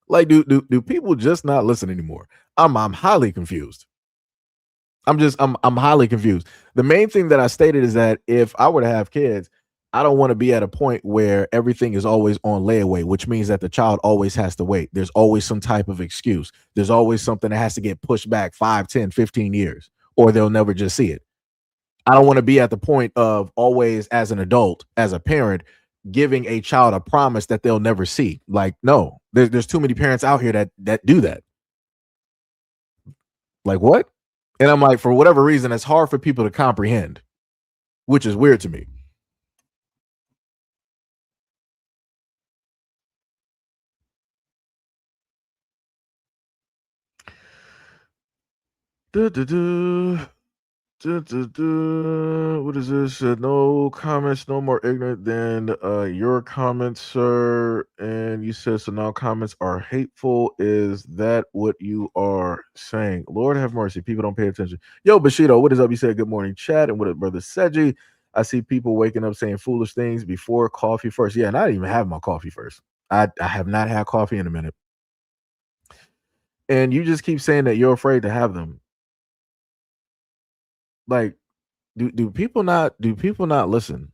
Like, do people just not listen anymore? I'm highly confused. I'm highly confused. The main thing that I stated is that if I were to have kids, I don't want to be at a point where everything is always on layaway, which means that the child always has to wait. There's always some type of excuse. There's always something that has to get pushed back 5, 10, 15 years, or they'll never just see it. I don't want to be at the point of always, as an adult, as a parent, giving a child a promise that they'll never see. Like, no, there's too many parents out here that do that. Like, what? And I'm like, for whatever reason, it's hard for people to comprehend, which is weird to me. What is this? No comments, no more ignorant than your comments, sir. And you said so now comments are hateful. Is that what you are saying? Lord have mercy. People don't pay attention. Yo, Bushido, what is up? You said good morning, chat. And what up, brother Seji? I see people waking up saying foolish things before coffee first. Yeah, and I didn't even have my coffee first. I have not had coffee in a minute. And you just keep saying that you're afraid to have them. Like, do people not listen?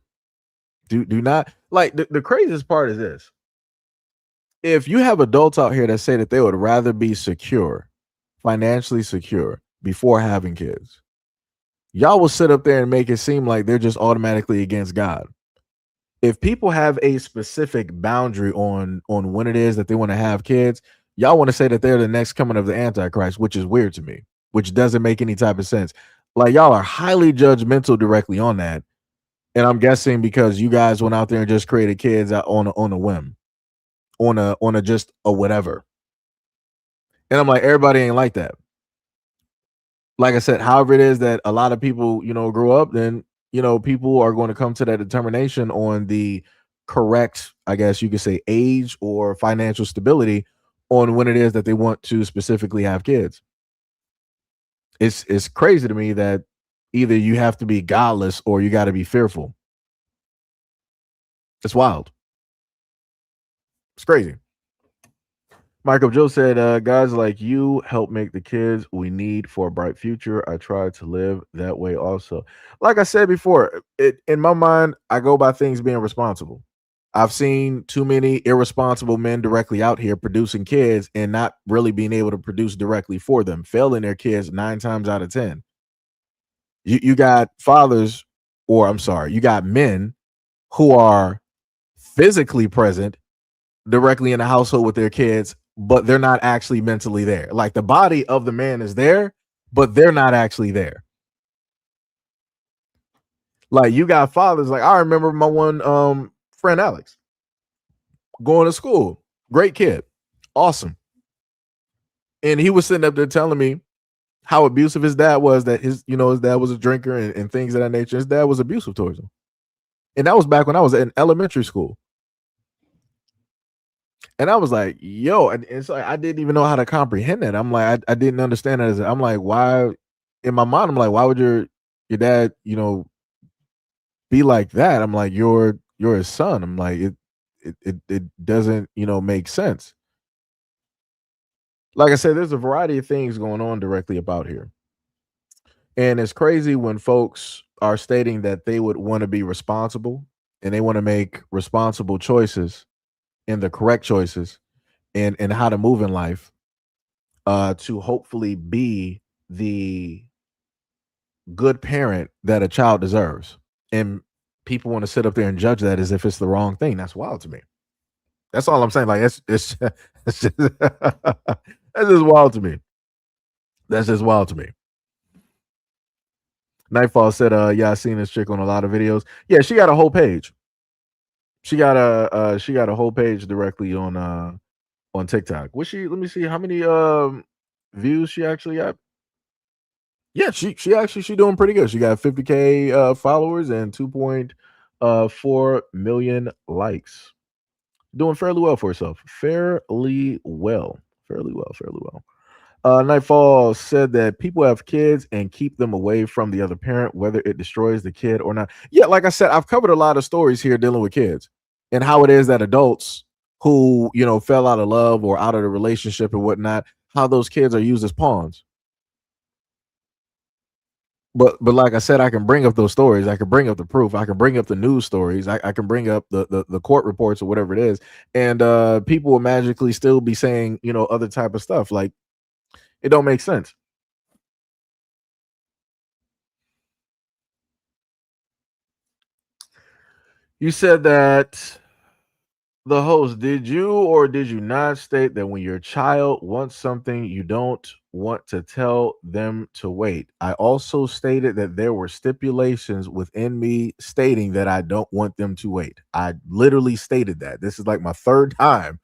Do not like the craziest part is this. If you have adults out here that say that they would rather be secure, financially secure before having kids, y'all will sit up there and make it seem like they're just automatically against God. If people have a specific boundary on when it is that they want to have kids, y'all want to say that they're the next coming of the Antichrist, which is weird to me, which doesn't make any type of sense. Like, y'all are highly judgmental directly on that. And I'm guessing because you guys went out there and just created kids on a whim, on a just a whatever. And I'm like, everybody ain't like that. Like I said, however it is that a lot of people, grow up, then, people are going to come to that determination on the correct, I guess you could say, age or financial stability on when it is that they want to specifically have kids. It's crazy to me that either you have to be godless or you got to be fearful. It's wild. It's crazy. Michael Joe said, guys like you help make the kids we need for a bright future. I try to live that way also. Like I said before, in my mind, I go by things being responsible. I've seen too many irresponsible men directly out here producing kids and not really being able to produce directly for them, failing their kids 9 times out of 10. You got fathers, or I'm sorry, you got men who are physically present directly in the household with their kids, but they're not actually mentally there. Like, the body of the man is there, but they're not actually there. Like, you got fathers, like I remember my one friend Alex going to school, great kid, awesome. And he was sitting up there telling me how abusive his dad was, that his dad was a drinker and things of that nature. His dad was abusive towards him. And that was back when I was in elementary school. And I was like, yo, and so I didn't even know how to comprehend that. I'm like, I didn't understand it. I'm like, why? In my mind, I'm like, why would your dad, be like that? I'm like, you're his son. I'm like, it doesn't, make sense. Like I said, there's a variety of things going on directly about here. And it's crazy when folks are stating that they would want to be responsible and they want to make responsible choices and the correct choices and how to move in life, to hopefully be the good parent that a child deserves. And people want to sit up there and judge that as if it's the wrong thing. That's wild to me. That's all I'm saying. Like, it's just, that's just wild to me. That's just wild to me. Nightfall said, yeah, I seen this chick on a lot of videos. Yeah, she got a whole page. She got a whole page directly on TikTok. Let me see how many views she actually got. Yeah, she doing pretty good. She got 50K followers and 2.4 million likes. Doing fairly well for herself. Fairly well. Nightfall said that people have kids and keep them away from the other parent, whether it destroys the kid or not. Yeah, like I said, I've covered a lot of stories here dealing with kids and how it is that adults who, fell out of love or out of the relationship and whatnot, how those kids are used as pawns. But like I said, I can bring up those stories. I can bring up the proof. I can bring up the news stories. I can bring up the court reports or whatever it is. And people will magically still be saying, other type of stuff. Like, it don't make sense. You said that The host, did you or did you not state that when your child wants something, you don't want to tell them to wait? I also stated that there were stipulations within me stating that I don't want them to wait. I literally stated that. This is like my third time.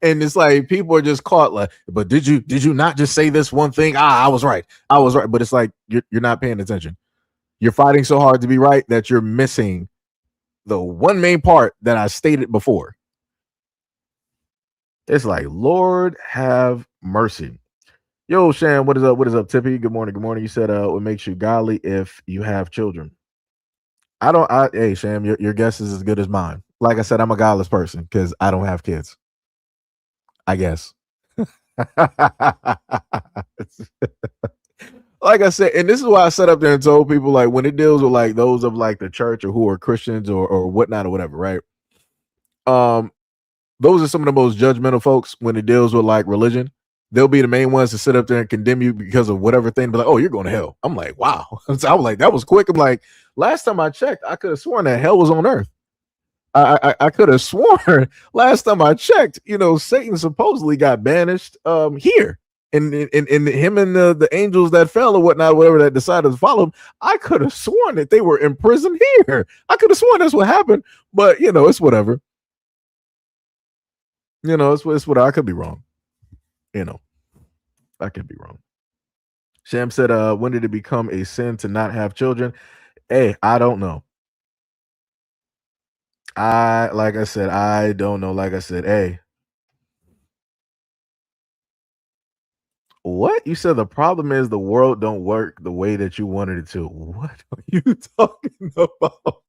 And it's like people are just caught like, but did you not just say this one thing? I was right. I was right. But it's like you're not paying attention. You're fighting so hard to be right that you're missing the one main part that I stated before. It's like, Lord have mercy. Yo, Shan, what is up? What is up, Tippy? Good morning. Good morning. You said what makes you godly if you have children? Hey, Sham, your guess is as good as mine. Like I said, I'm a godless person because I don't have kids. I guess. Like I said, and this is why I sat up there and told people, like, when it deals with like those of like the church or who are Christians or whatnot or whatever, right? Um, those are some of the most judgmental folks when it deals with like religion. They'll be the main ones to sit up there and condemn you because of whatever thing. But like, oh, you're going to hell. I'm like, wow. So I was like, that was quick. I'm like, last time I checked, I could have sworn that hell was on earth. I could have sworn last time I checked, Satan supposedly got banished here. And him and the angels that fell or whatnot, whatever that decided to follow him, I could have sworn that they were imprisoned here. I could have sworn that's what happened, but it's whatever. It's what I could be wrong. I could be wrong. Sham said, when did it become a sin to not have children? Hey, I don't know. Like I said, I don't know. Like I said, hey. What? You said the problem is the world don't work the way that you wanted it to. What are you talking about?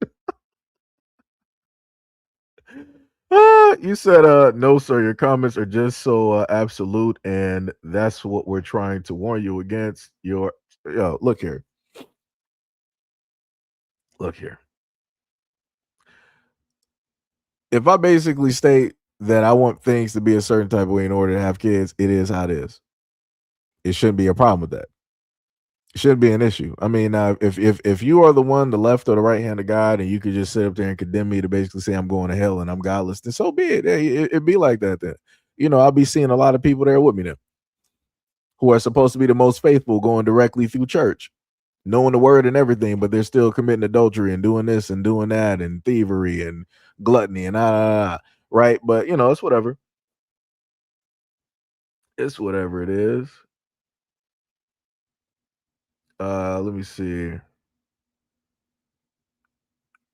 You said, no, sir. Your comments are just so absolute, and that's what we're trying to warn you against. Look here. Look here. If I basically state that I want things to be a certain type of way in order to have kids, it is how it is. It shouldn't be a problem with that. It shouldn't be an issue. I mean, if you are the one, the left or the right hand of God, and you could just sit up there and condemn me to basically say I'm going to hell and I'm godless, then so be it. It'd be like that then. I'll be seeing a lot of people there with me then who are supposed to be the most faithful going directly through church, knowing the word and everything, but they're still committing adultery and doing this and doing that and thievery and gluttony and right? But it's whatever. It's whatever it is. Let me see.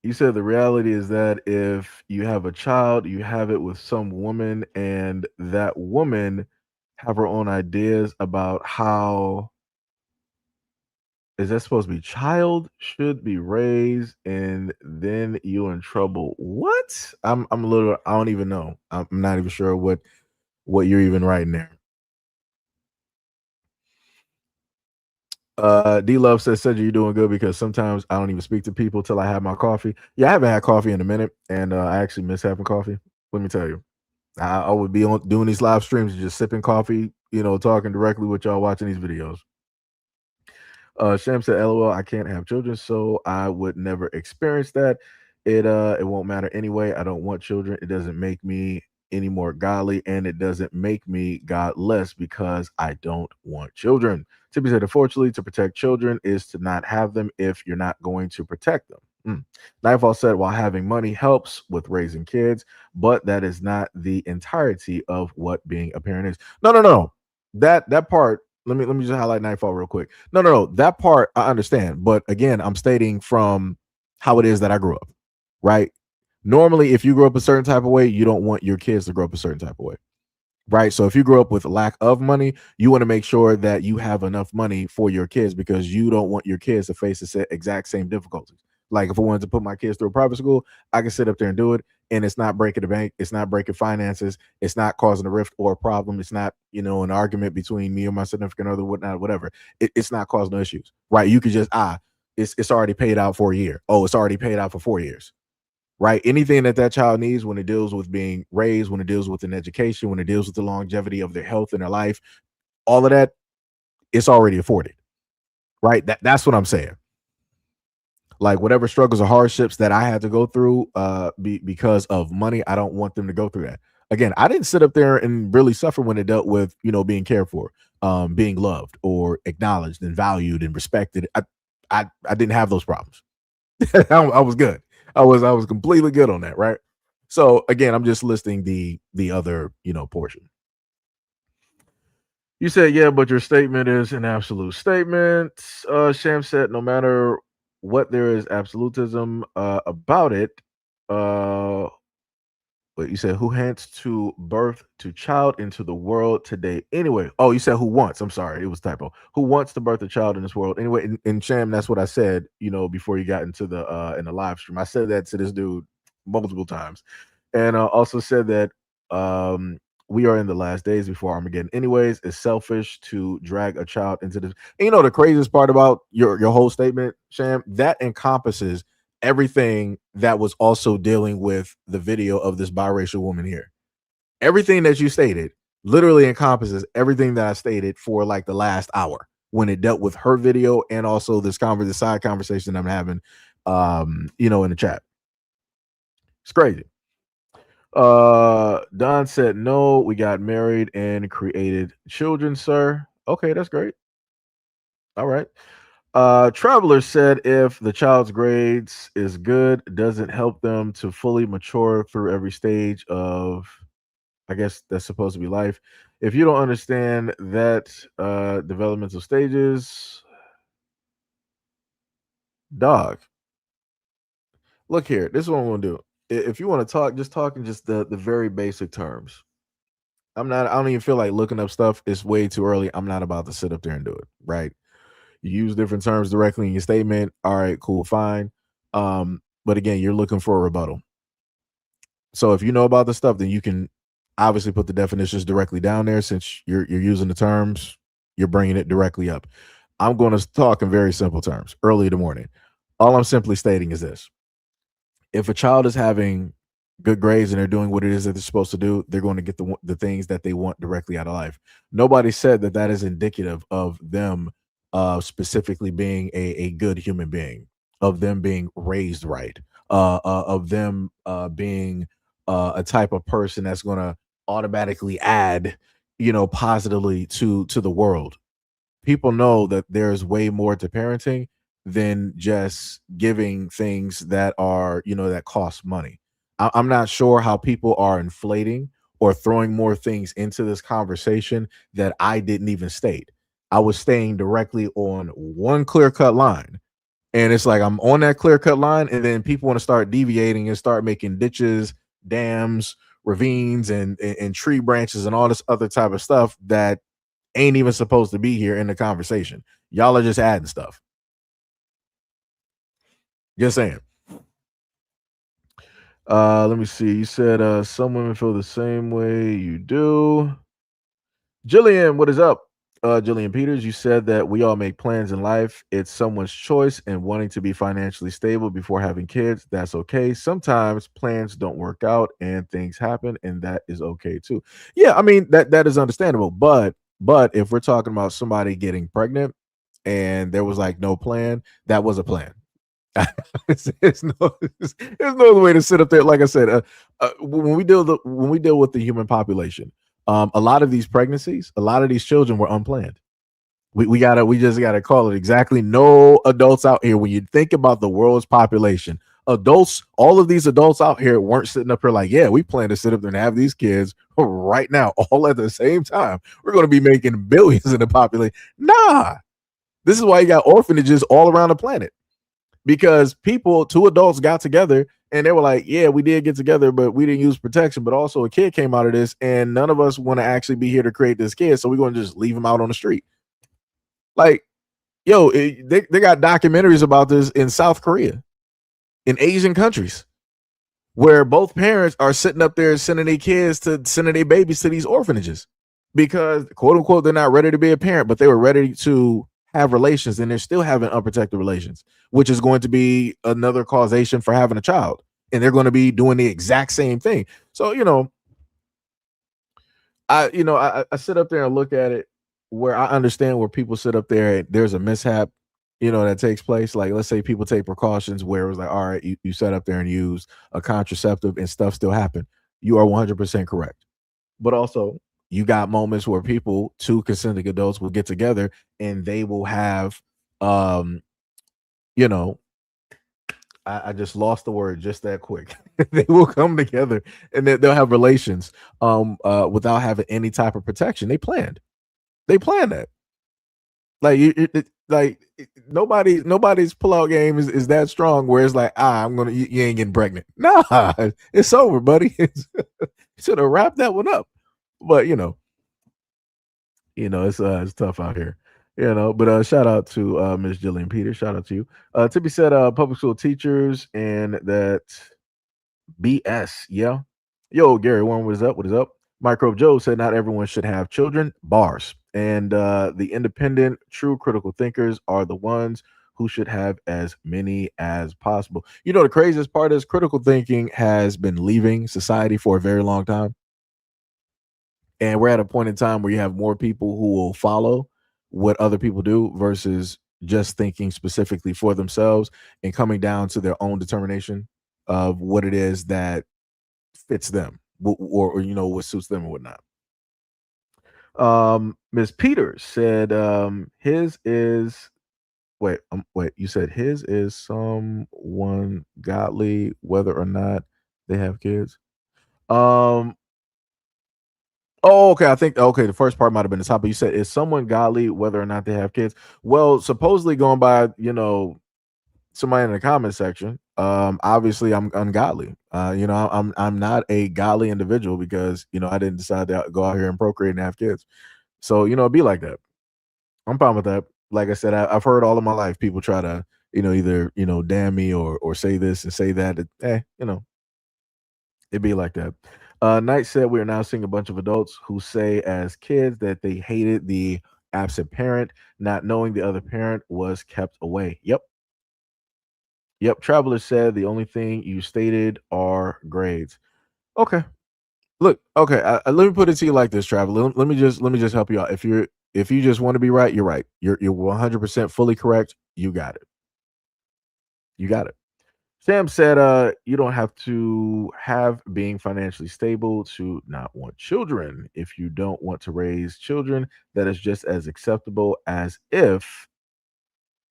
You said the reality is that if you have a child, you have it with some woman, and that woman have her own ideas about how is that supposed to be child should be raised, and then you're in trouble. What? I'm a little. I don't even know. I'm not even sure what you're even writing there. D Love says, Cedric, you're doing good because sometimes I don't even speak to people till I have my coffee. Yeah, I haven't had coffee in a minute, and I actually miss having coffee. Let me tell you, I would be on doing these live streams, just sipping coffee, talking directly with y'all watching these videos. Sham said, LOL, I can't have children, so I would never experience that. It won't matter anyway. I don't want children. It doesn't make me any more godly, and it doesn't make me godless because I don't want children. Tippy said, unfortunately, to protect children is to not have them if you're not going to protect them. Nightfall said, while having money helps with raising kids, but that is not the entirety of what being a parent is. No. That part, let me just highlight Nightfall real quick. No. That part I understand, but again, I'm stating from how it is that I grew up, right? Normally, if you grow up a certain type of way, you don't want your kids to grow up a certain type of way, right? So if you grow up with a lack of money, you want to make sure that you have enough money for your kids because you don't want your kids to face the exact same difficulties. Like if I wanted to put my kids through a private school, I can sit up there and do it, and it's not breaking the bank, it's not breaking finances, it's not causing a rift or a problem, it's not an argument between me or my significant other, whatnot, whatever. It's not causing no issues, right? You could just it's already paid out for a year. Oh, it's already paid out for 4 years. Right? Anything that child needs when it deals with being raised, when it deals with an education, when it deals with the longevity of their health and their life, all of that, it's already afforded. Right? That's what I'm saying. Like whatever struggles or hardships that I had to go through because of money, I don't want them to go through that. Again, I didn't sit up there and really suffer when it dealt with, being cared for, being loved or acknowledged and valued and respected. I didn't have those problems. I was good. I was completely good on that, right? So again, I'm just listing the other, portion. You said, yeah, but your statement is an absolute statement. Sham said, no matter what, there is absolutism about it. Uh, but you said, who hands to birth to child into the world today? Anyway, oh, you said who wants? I'm sorry, it was typo. Who wants to birth a child in this world? Anyway, in Sham, that's what I said. Before you got into the in the live stream, I said that to this dude multiple times, and also said that we are in the last days before Armageddon. Anyways, it's selfish to drag a child into this. And the craziest part about your whole statement, Sham, that encompasses everything that was also dealing with the video of this biracial woman here. Everything that you stated literally encompasses everything that I stated for like the last hour when it dealt with her video and also this side conversation I'm having, in the chat. It's crazy. Don said, no, we got married and created children, sir. Okay, that's great. All right. Traveler said if the child's grades is good, doesn't help them to fully mature through every stage of, I guess that's supposed to be life. If you don't understand that developmental stages, dog, look here. This is what I'm gonna do. If you want to talk, just talk in just the very basic terms. I don't even feel like looking up stuff. It's way too early. I'm not about to sit up there and do it. Right. You use different terms directly in your statement. All right, cool, fine. But again, you're looking for a rebuttal. So if you know about the stuff, then you can obviously put the definitions directly down there. Since you're using the terms, you're bringing it directly up. I'm going to talk in very simple terms. Early in the morning, all I'm simply stating is this: if a child is having good grades and they're doing what it is that they're supposed to do, they're going to get the things that they want directly out of life. Nobody said that that is indicative of them specifically being a good human being, of them being raised right, of them being a type of person that's going to automatically add, positively to the world. People know that there's way more to parenting than just giving things that are, that cost money. I'm not sure how people are inflating or throwing more things into this conversation that I didn't even state. I was staying directly on one clear cut line. And it's like I'm on that clear cut line, and then people want to start deviating and start making ditches, dams, ravines, and tree branches and all this other type of stuff that ain't even supposed to be here in the conversation. Y'all are just adding stuff. Just saying. Let me see. You said some women feel the same way you do. Jillian, what is up? Jillian Peters, you said that we all make plans in life. It's someone's choice and wanting to be financially stable before having kids. That's okay. Sometimes plans don't work out and things happen, and that is okay too. Yeah, I mean that is understandable. But if we're talking about somebody getting pregnant and there was like no plan, that was a plan. There's no other way to sit up there. Like I said, when we deal with the human population, a lot of these pregnancies, a lot of these children were unplanned. We just gotta call it exactly. No adults out here. When you think about the world's population, adults, all of these adults out here weren't sitting up here like, yeah, we plan to sit up there and have these kids right now, all at the same time. We're going to be making billions in the population. Nah, this is why you got orphanages all around the planet, because two adults got together and they were like, yeah, we did get together, but we didn't use protection. But also a kid came out of this, and none of us want to actually be here to create this kid. So we're going to just leave him out on the street. Like, yo, they got documentaries about this in South Korea, in Asian countries, where both parents are sitting up there sending their babies to these orphanages because, quote unquote, they're not ready to be a parent, but they were ready to have relations, and they're still having unprotected relations, which is going to be another causation for having a child. And they're going to be doing the exact same thing. So, I sit up there and look at it where I understand where people sit up there and there's a mishap. that takes place. Like, let's say people take precautions where it was like, all right, you sat up there and used a contraceptive and stuff still happened. You are 100% correct. But also, you got moments where people, two consenting adults, will get together and they will have, um, you know, I just lost the word just that quick. They will come together and they'll have relations without having any type of protection. They planned that. Like nobody's pullout game is that strong where it's like, you ain't getting pregnant. Nah, it's over, buddy. Should have wrapped that one up. But it's tough out here. But shout out to Miss Jillian Peters. Shout out to you. To be said, public school teachers and that BS. Yeah. Yo, Gary Warren, what is up? What is up? Microbe Joe said not everyone should have children. Bars. And the independent, true critical thinkers are the ones who should have as many as possible. The craziest part is critical thinking has been leaving society for a very long time. And we're at a point in time where you have more people who will follow what other people do versus just thinking specifically for themselves and coming down to their own determination of what it is that fits them or what suits them or whatnot. Ms. Peters said his is wait, you said his is someone godly whether or not they have kids. Oh, okay. I think the first part might have been the top, but you said is someone godly whether or not they have kids. Well, supposedly going by, somebody in the comment section, obviously I'm ungodly. I'm not a godly individual because, I didn't decide to go out here and procreate and have kids. So, it'd be like that. I'm fine with that. Like I said, I've heard all of my life people try to, either, damn me or say this and say that. It'd be like that. Knight said we are now seeing a bunch of adults who say as kids that they hated the absent parent, not knowing the other parent was kept away. Yep. Yep. Traveler said the only thing you stated are grades. Okay. Look, okay. Let me put it to you like this, Traveler. Let me just help you out. If you just want to be right, you're right. You're 100% fully correct. You got it. You got it. Sam said, you don't have to have being financially stable to not want children. If you don't want to raise children, that is just as acceptable as if,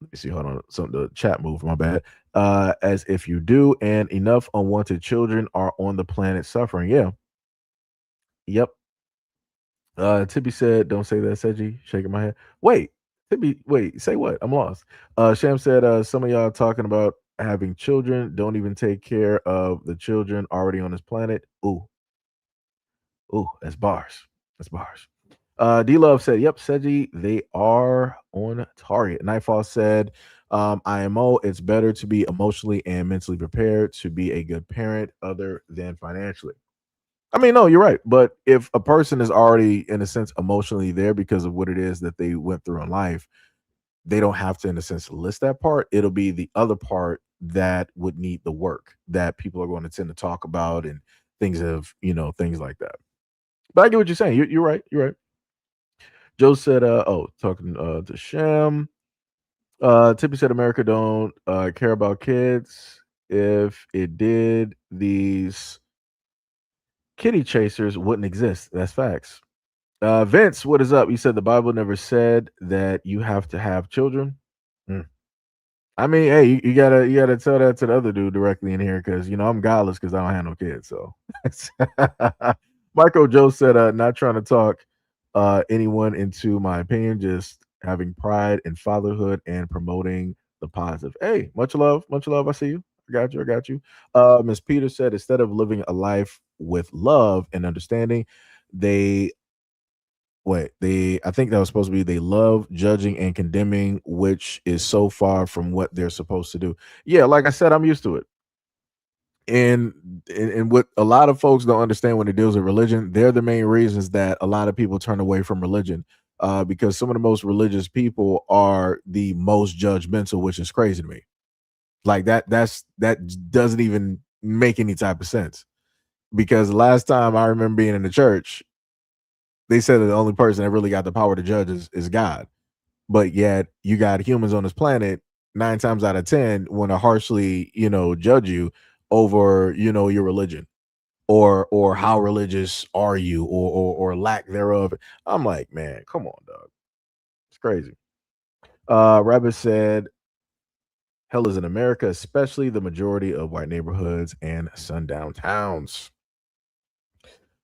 let me see, hold on, something, the chat moved, my bad. As if you do, and enough unwanted children are on the planet suffering. Yeah. Yep. Tibby said, "Don't say that." Seji shaking my head. Wait, Tibby. Wait, say what? I'm lost. Sham said, "Some of y'all talking about having children don't even take care of the children already on this planet." Ooh, ooh, that's bars. That's bars. D Love said, "Yep, Seji, they are on target." Nightfall said, "IMO, it's better to be emotionally and mentally prepared to be a good parent, other than financially." I mean, no, you're right. But if a person is already, in a sense, emotionally there because of what it is that they went through in life, they don't have to, in a sense, list that part. It'll be the other part that would need the work that people are going to tend to talk about and things like that. But I get what you're saying. You're right. You're right. Joe said, talking to Sham. Tippy said, America don't care about kids. If it did, these kitty chasers wouldn't exist. That's facts. Vince, what is up? You said the Bible never said that you have to have children. Mm. I mean, hey, you gotta tell that to the other dude directly in here because I'm godless because I don't have no kids. So, Michael Joe said, not trying to talk anyone into my opinion, just having pride in fatherhood and promoting the positive. Hey, much love, much love. I see you. I got you. I got you. Ms. Peter said, instead of living a life with love and understanding, they I think that was supposed to be they love judging and condemning, which is so far from what they're supposed to do. Yeah, like I said, I'm used to it. And what a lot of folks don't understand when it deals with religion, they're the main reasons that a lot of people turn away from religion. Because some of the most religious people are the most judgmental, which is crazy to me. Like that doesn't even make any type of sense. Because last time I remember being in the church, they said that the only person that really got the power to judge is God. but yet you got humans on this planet 9 times out of 10 want to harshly, judge you over, your religion or how religious are you or lack thereof. I'm like, man, come on, dog. It's crazy. Rabbit said, hell is in America, especially the majority of white neighborhoods and sundown towns.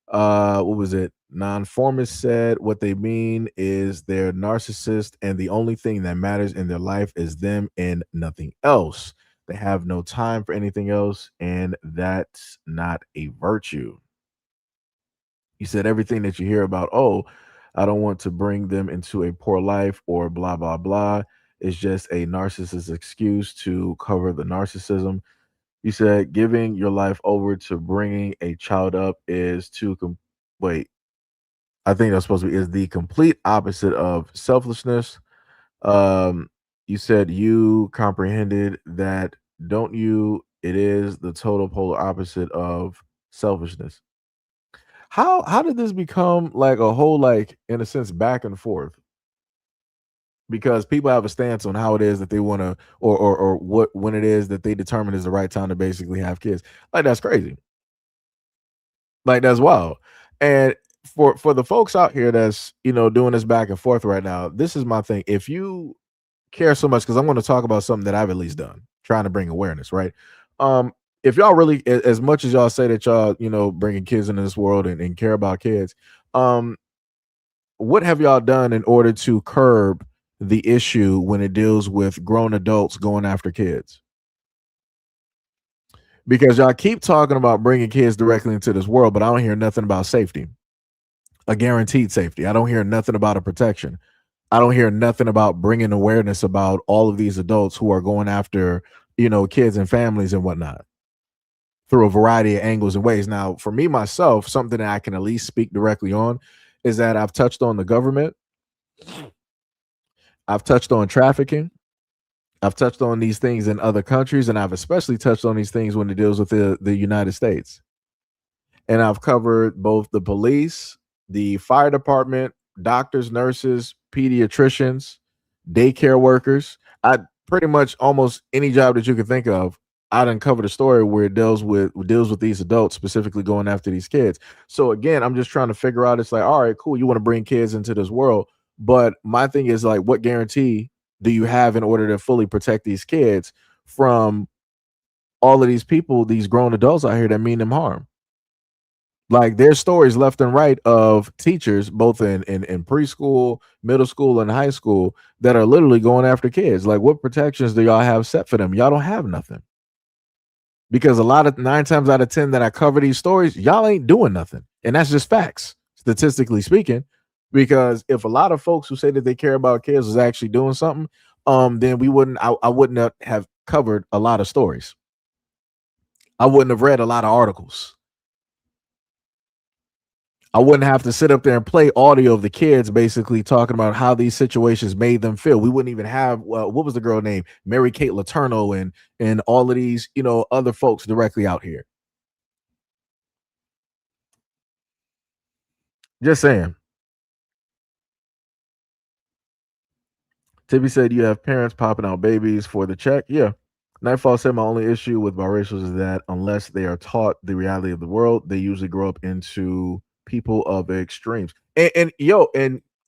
What was it? Nonformist said what they mean is they're narcissist and the only thing that matters in their life is them and nothing else. They have no time for anything else, and that's not a virtue. You said everything that you hear about, oh, I don't want to bring them into a poor life or blah blah blah, is just a narcissist's excuse to cover the narcissism. You said giving your life over to bringing a child up is wait, I think that's supposed to be is the complete opposite of selflessness. Um, you said you comprehended that, don't you? It is the total polar opposite of selfishness. How did this become like a whole, like, in a sense, back and forth? Because people have a stance on how it is that they want to, or what when it is that they determine is the right time to basically have kids. Like, that's crazy. Like, that's wild. And for the folks out here that's, doing this back and forth right now, this is my thing. If you care so much, because I'm going to talk about something that I've at least done, trying to bring awareness, right? Um, if y'all really, as much as y'all say that y'all, bringing kids into this world and care about kids, um, what have y'all done in order to curb the issue when it deals with grown adults going after kids? Because y'all keep talking about bringing kids directly into this world, but I don't hear nothing about safety, a guaranteed safety. I don't hear nothing about a protection. I don't hear nothing about bringing awareness about all of these adults who are going after, kids and families and whatnot through a variety of angles and ways. Now, for me, myself, something that I can at least speak directly on is that I've touched on the government. I've touched on trafficking. I've touched on these things in other countries, and I've especially touched on these things when it deals with the United States. And I've covered both the police, the fire department, doctors, nurses, pediatricians, daycare workers. I pretty much almost any job that you can think of. I done covered a story where it deals with these adults specifically going after these kids. So again, I'm just trying to figure out. It's like, all right, cool. You want to bring kids into this world, but my thing is like, what guarantee do you have in order to fully protect these kids from all of these people, these grown adults out here that mean them harm? Like, there's stories left and right of teachers, both in preschool, middle school, and high school, that are literally going after kids. Like, what protections do y'all have set for them? Y'all don't have nothing. Because a lot of 9 times out of 10 that I cover these stories, y'all ain't doing nothing. And that's just facts, statistically speaking. Because if a lot of folks who say that they care about kids is actually doing something, then I wouldn't have covered a lot of stories. I wouldn't have read a lot of articles. I wouldn't have to sit up there and play audio of the kids basically talking about how these situations made them feel. We wouldn't even have, what was the girl name? Mary Kate Letourneau and all of these, other folks directly out here. Just saying. Tippy said you have parents popping out babies for the check. Yeah. Nightfall said my only issue with biracials is that unless they are taught the reality of the world, they usually grow up into people of extremes. And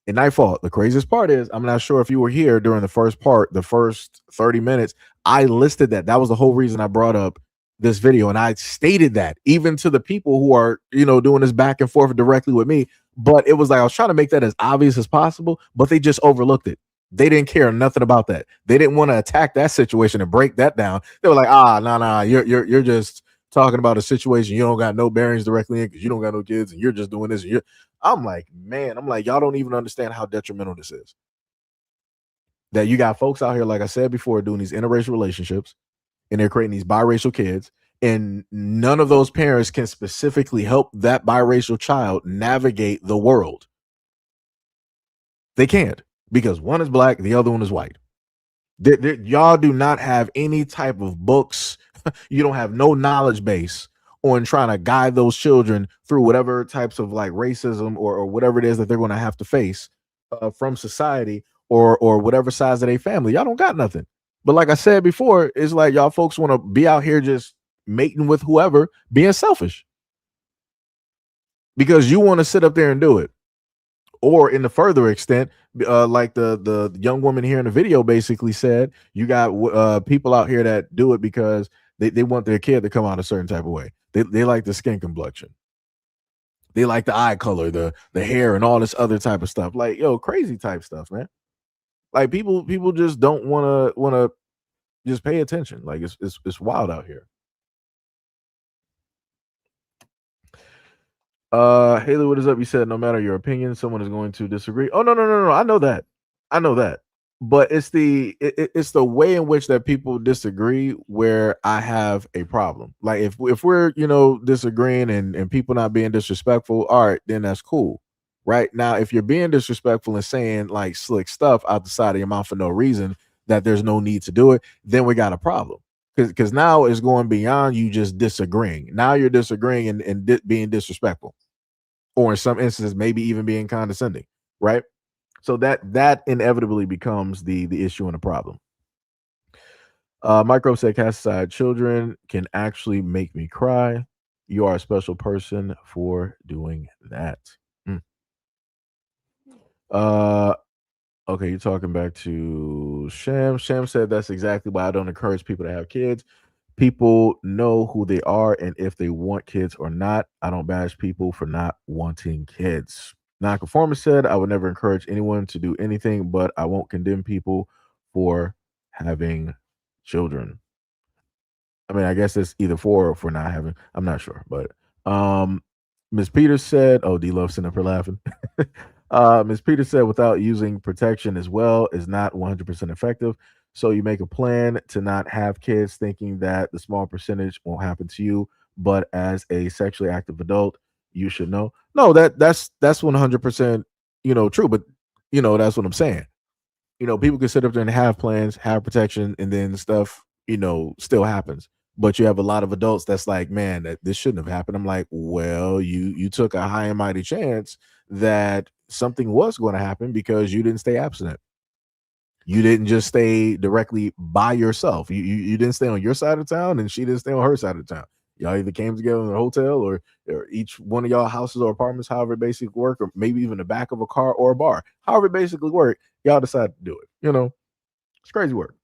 Nightfall, the craziest part is, I'm not sure if you were here during the first part, the first 30 minutes. I listed that. That was the whole reason I brought up this video. And I stated that even to the people who are, doing this back and forth directly with me. But it was like I was trying to make that as obvious as possible, but they just overlooked it. They didn't care nothing about that. They didn't want to attack that situation and break that down. They were like, nah, you're just talking about a situation you don't got no bearings directly in because you don't got no kids and you're just doing this. I'm like, man, y'all don't even understand how detrimental this is. That you got folks out here, like I said before, doing these interracial relationships and they're creating these biracial kids, and none of those parents can specifically help that biracial child navigate the world. They can't, because one is black, the other one is white. Y'all do not have any type of books. You don't have no knowledge base on trying to guide those children through whatever types of like racism or whatever it is that they're going to have to face from society, or whatever size of their family. Y'all don't got nothing. But like I said before, it's like y'all folks want to be out here just mating with whoever, being selfish because you want to sit up there and do it. Or in the further extent, like the young woman here in the video basically said, you got people out here that do it because they want their kid to come out a certain type of way. They like the skin complexion. They like the eye color, the hair, and all this other type of stuff. Like, yo, crazy type stuff, man. Like people just don't wanna just pay attention. Like it's wild out here. Haley, what is up? You said no matter your opinion, someone is going to disagree. Oh no. I know that. I know that. But it's the way in which that people disagree where I have a problem. Like if we're disagreeing and people not being disrespectful, all right, then that's cool. Right now, if you're being disrespectful and saying like slick stuff out the side of your mouth for no reason that there's no need to do it, then we got a problem. Because now it's going beyond you just disagreeing. Now you're disagreeing and being disrespectful, or in some instances, maybe even being condescending, right? So that inevitably becomes the issue and the problem. Micro said, cast aside, children can actually make me cry. You are a special person for doing that. Mm. Okay, you're talking back to Sham. Sham said that's exactly why I don't encourage people to have kids. People know who they are and if they want kids or not. I don't bash people for not wanting kids. Nonconformist said, I would never encourage anyone to do anything, but I won't condemn people for having children. I mean, I guess it's either for or for not having. I'm not sure, but Ms. Peters said, "Oh, D Love sitting up here laughing." Ms. Peters said, "Without using protection as well is not 100% effective. So you make a plan to not have kids, thinking that the small percentage won't happen to you, but as a sexually active adult, you should know." No, that's 100% true, but that's what I'm saying. People can sit up there and have plans, have protection, and then stuff still happens. But you have a lot of adults that's like, man, that this shouldn't have happened. I'm like, well, you took a high and mighty chance that something was going to happen because you didn't stay abstinent. You didn't just stay directly by yourself. You didn't stay on your side of town, and she didn't stay on her side of town. Y'all either came together in a hotel or each one of y'all houses or apartments, however it basically work, or maybe even the back of a car or a bar. However it basically work, y'all decide to do it. It's crazy work.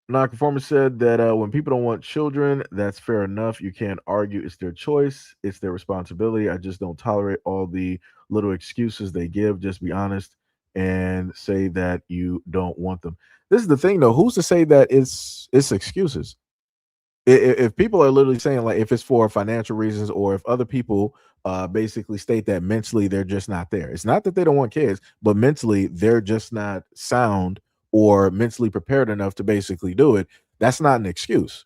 Nonconformist said that when people don't want children, that's fair enough. You can't argue. It's their choice. It's their responsibility. I just don't tolerate all the little excuses they give. Just be honest and say that you don't want them. This is the thing, though. Who's to say that it's excuses? If people are literally saying, like, if it's for financial reasons or if other people basically state that mentally they're just not there. It's not that they don't want kids, but mentally they're just not sound or mentally prepared enough to basically do it. That's not an excuse,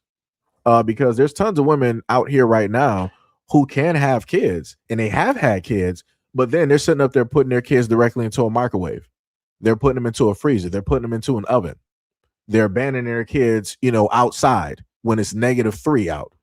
because there's tons of women out here right now who can have kids and they have had kids, but then they're sitting up there putting their kids directly into a microwave. They're putting them into a freezer. They're putting them into an oven. They're abandoning their kids, outside when it's -3 out.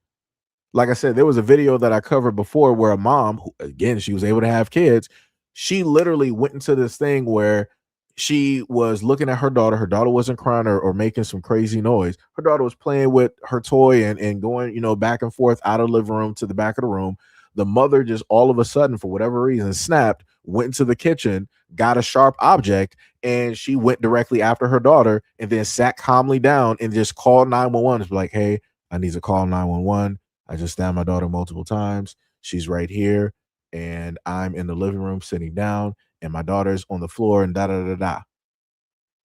Like I said, there was a video that I covered before where a mom, who, again, she was able to have kids. She literally went into this thing where she was looking at her daughter. Her daughter wasn't crying or making some crazy noise. Her daughter was playing with her toy and going, back and forth out of the living room to the back of the room. The mother just all of a sudden, for whatever reason, snapped, went into the kitchen, got a sharp object, and she went directly after her daughter and then sat calmly down and just called 911. It's like, hey, I need to call 911. I just stabbed my daughter multiple times. She's right here, and I'm in the living room sitting down, and my daughter's on the floor, and da da da da.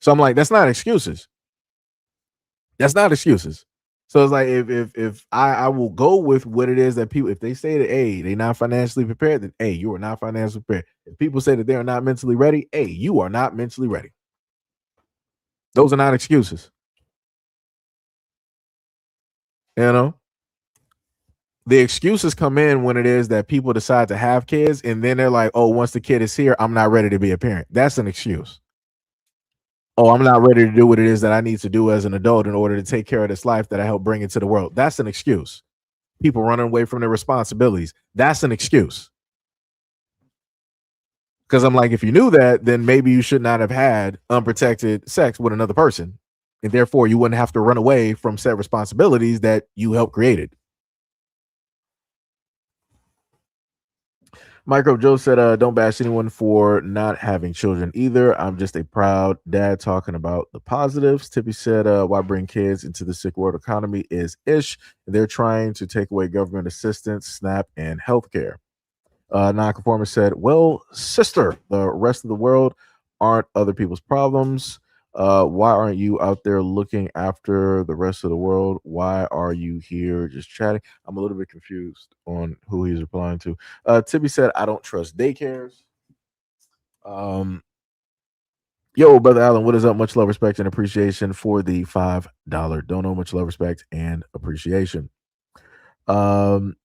So I'm like, that's not excuses. That's not excuses. So it's like if I will go with what it is that people, if they say that, hey, they're not financially prepared, then hey, you are not financially prepared. If people say that they're not mentally ready, hey, you are not mentally ready. Those are not excuses. The excuses come in when it is that people decide to have kids and then they're like, oh, once the kid is here, I'm not ready to be a parent. That's an excuse. Oh, I'm not ready to do what it is that I need to do as an adult in order to take care of this life that I helped bring into the world. That's an excuse. People running away from their responsibilities. That's an excuse. Because I'm like, if you knew that, then maybe you should not have had unprotected sex with another person. And therefore, you wouldn't have to run away from said responsibilities that you helped created. Micro Joe said, don't bash anyone for not having children either. I'm just a proud dad talking about the positives. Tippy said, why bring kids into the sick world economy is ish. They're trying to take away government assistance, SNAP, and healthcare. Nonconformist said, well, sister, the rest of the world aren't other people's problems. Why aren't you out there looking after the rest of the world? Why are you here just chatting? I'm a little bit confused on who he's replying to. Tibby said, I don't trust daycares. Um, Yo, brother Allen, what is up? Much love, respect, and appreciation for the $5 dono. Much love, respect, and appreciation. Um,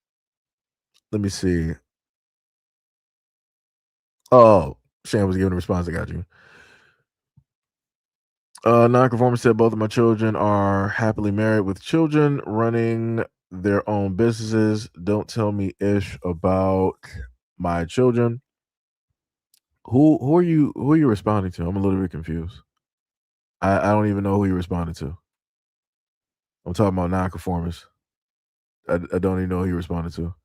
Let me see. Oh, Shan was giving a response. I got you. Nonconformist said both of my children are happily married with children running their own businesses. Don't tell me ish about my children. Who are you responding to? I'm a little bit confused. I don't even know who you responded to. I'm talking about nonconformists. I don't even know who you responded to.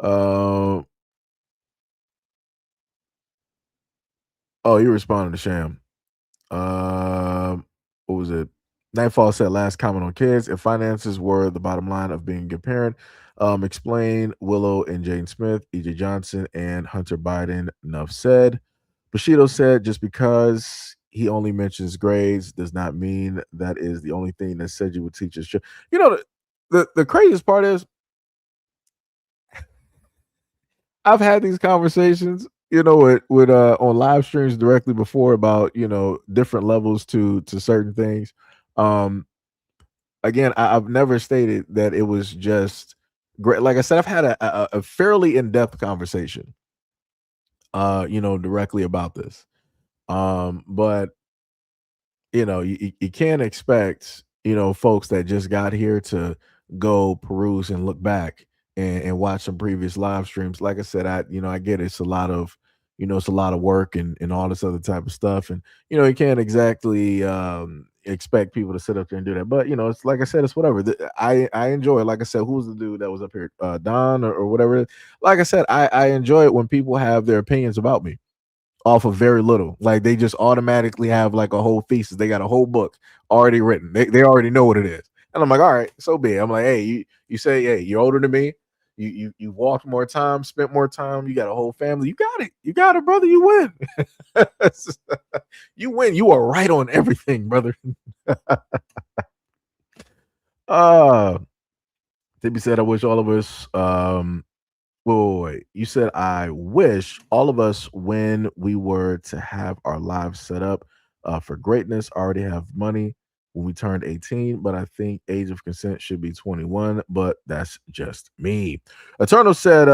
Uh, oh, you responded to Sham. What was it? Nightfall said last comment on kids. If finances were the bottom line of being a good parent, explain Willow and Jaden Smith, EJ Johnson, and Hunter Biden. Enough said. Bushido said just because he only mentions grades does not mean that is the only thing that said you would teach us. You know, the craziest part is I've had these conversations, with on live streams directly before about different levels to certain things. Um, Again, I've never stated that it was just great. Like I said, I've had a fairly in depth conversation, directly about this. But you can't expect folks that just got here to go peruse and look back and watch some previous live streams. Like I said, I get it's a lot of it's a lot of work and all this other type of stuff, and you can't exactly expect people to sit up there and do that. But it's like I said, it's whatever. I enjoy it. Like I said, who's the dude that was up here, Don or whatever. Like I said, I enjoy it when people have their opinions about me off of very little. Like they just automatically have like a whole thesis. They got a whole book already written. They already know what it is. And I'm like, all right, so be it. I'm like, hey, you say, hey, you're older than me. You walked more time, spent more time. You got a whole family. You got it. You got it, brother. You win. You win. You are right on everything, brother. uh Tibby said, I wish all of us wait. You said I wish all of us when we were to have our lives set up for greatness already have money when we turned 18, but I think age of consent should be 21, but that's just me. Eternal said,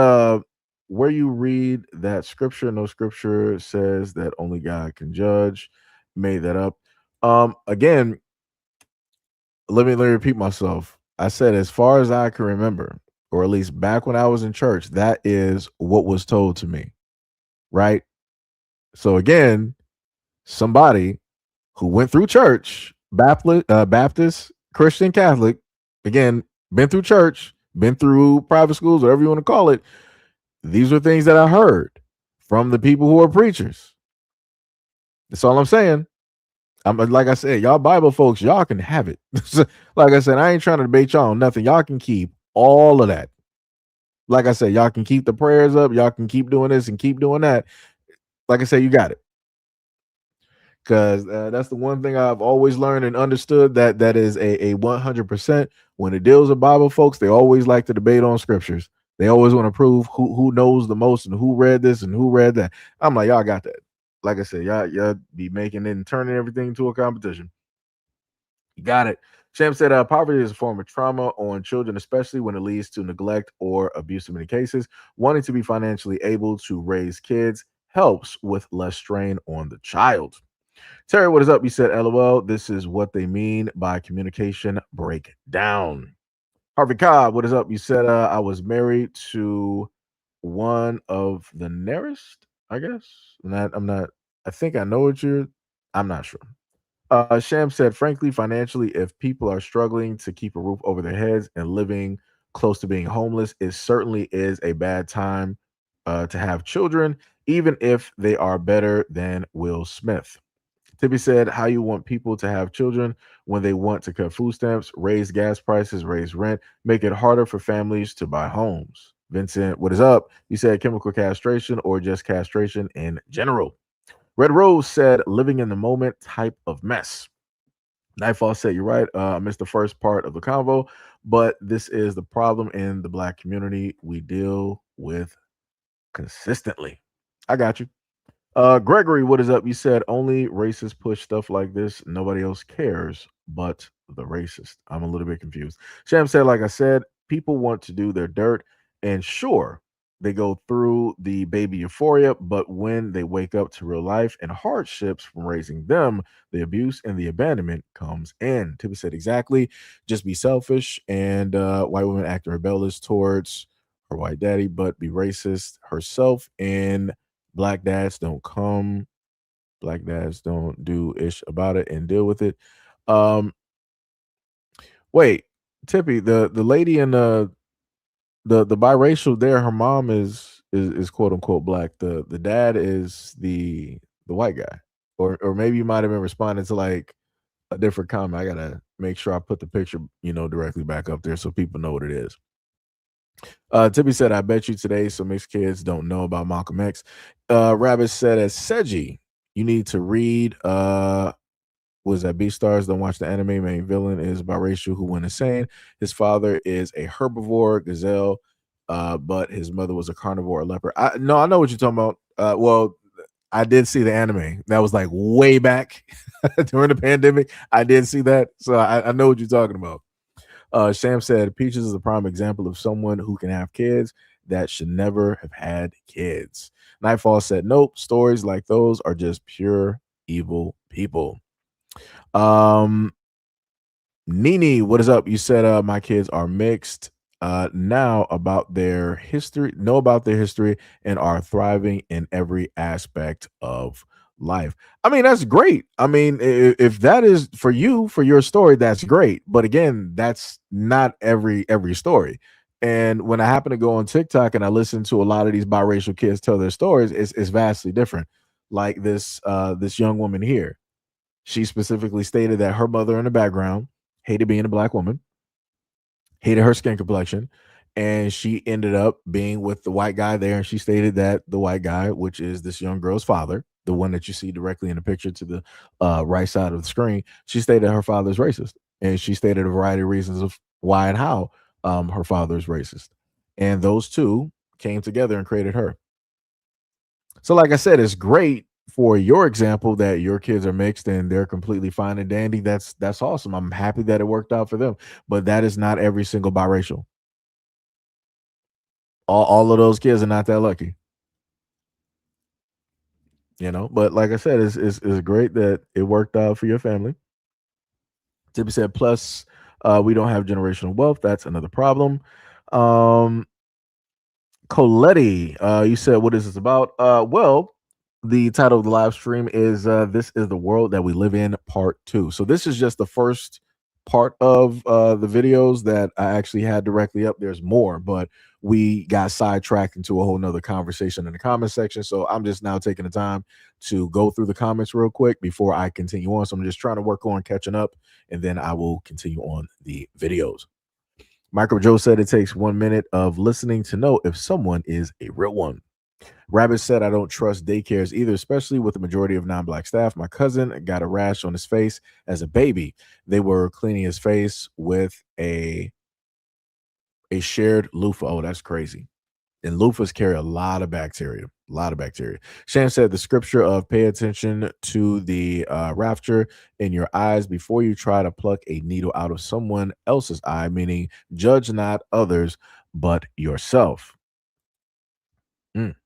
where you read that scripture, no scripture says that only God can judge. Made that up. Again, let me repeat myself. I said, as far as I can remember, or at least back when I was in church, that is what was told to me. Right. So again, somebody who went through church, Baptist, Christian, Catholic, again, been through church, been through private schools, whatever you want to call it. These are things that I heard from the people who are preachers. That's all I'm saying. I'm like I said, y'all Bible folks, y'all can have it. Like I said, I ain't trying to debate y'all on nothing. Y'all can keep all of that. Like I said, y'all can keep the prayers up. Y'all can keep doing this and keep doing that. Like I said, you got it. Because that's the one thing I've always learned and understood that is a 100%. When it deals with Bible folks, they always like to debate on scriptures. They always want to prove who knows the most and who read this and who read that. I'm like, y'all got that. Like I said, y'all be making it and turning everything into a competition. You got it. Sham said, poverty is a form of trauma on children, especially when it leads to neglect or abuse in many cases. Wanting to be financially able to raise kids helps with less strain on the child. Terry, what is up? You said, LOL. This is what they mean by communication breakdown. Harvey Cobb, what is up? You said, I was married to one of the nearest. I guess. I'm not. I think I know what you're. I'm not sure. Sham said, frankly, financially, if people are struggling to keep a roof over their heads and living close to being homeless, it certainly is a bad time to have children, even if they are better than Will Smith. Tibby said, how you want people to have children when they want to cut food stamps, raise gas prices, raise rent, make it harder for families to buy homes. Vincent, what is up? You said chemical castration or just castration in general. Red Rose said, living in the moment type of mess. Nightfall said, you're right. I missed the first part of the convo, but this is the problem in the black community we deal with consistently. I got you. Gregory, what is up? You said only racists push stuff like this. Nobody else cares but the racist. I'm a little bit confused. Sham said, like I said, people want to do their dirt, and sure, they go through the baby euphoria, but when they wake up to real life and hardships from raising them, the abuse and the abandonment comes in. Tippy said, exactly. Just be selfish, and white women acting rebellious towards her white daddy, but be racist herself, and black dads don't come, black dads don't do ish about it and deal with it. Um, wait, Tippy, the lady in the biracial there, her mom is quote unquote black. The dad is the white guy, or maybe you might have been responding to like a different comment. I gotta make sure I put the picture directly back up there so people know what it is. Tippy said, I bet you today some mixed kids don't know about Malcolm X. Rabbit said, as Seji, you need to read was that Beastars don't watch the anime. Main villain is biracial who went insane. His father is a herbivore gazelle, but his mother was a carnivore leopard. No, I know what you're talking about. Well, I did see the anime. That was like way back during the pandemic. I did see that, so I know what you're talking about. Sham said, Peaches is a prime example of someone who can have kids that should never have had kids. Nightfall said, nope, stories like those are just pure evil people. Um, Nini, what is up? You said my kids are mixed now about their history, know about their history, and are thriving in every aspect of life. I mean, that's great. I mean, if that is for you, for your story, that's great. But again, that's not every story. And when I happen to go on TikTok and I listen to a lot of these biracial kids tell their stories, it's vastly different. Like this young woman here, she specifically stated that her mother in the background hated being a black woman, hated her skin complexion, and she ended up being with the white guy there. And she stated that the white guy, which is this young girl's father, the one that you see directly in the picture to the right side of the screen, she stated her father is racist. And she stated a variety of reasons of why and how her father is racist. And those two came together and created her. So, like I said, it's great for your example that your kids are mixed and they're completely fine and dandy. That's awesome. I'm happy that it worked out for them. But that is not every single biracial. All of those kids are not that lucky, you know. But like I said, it's great that it worked out for your family. Tippy said, plus, we don't have generational wealth. That's another problem. Um, Coletti, you said, what is this about? Well, the title of the live stream is This is the World That We Live In, Part 2. So, this is just the first part of the videos that I actually had directly up. There's more, but we got sidetracked into a whole nother conversation in the comment section. So, I'm just now taking the time to go through the comments real quick before I continue on. So, I'm just trying to work on catching up and then I will continue on the videos. Michael Joe said it takes 1 minute of listening to know if someone is a real one. Rabbit said, I don't trust daycares either, especially with the majority of non black staff. My cousin got a rash on his face as a baby. They were cleaning his face with a shared loofah. Oh, that's crazy. And loofahs carry a lot of bacteria. A lot of bacteria. Shan said the scripture of pay attention to the rapture in your eyes before you try to pluck a needle out of someone else's eye, meaning judge not others but yourself. Mm.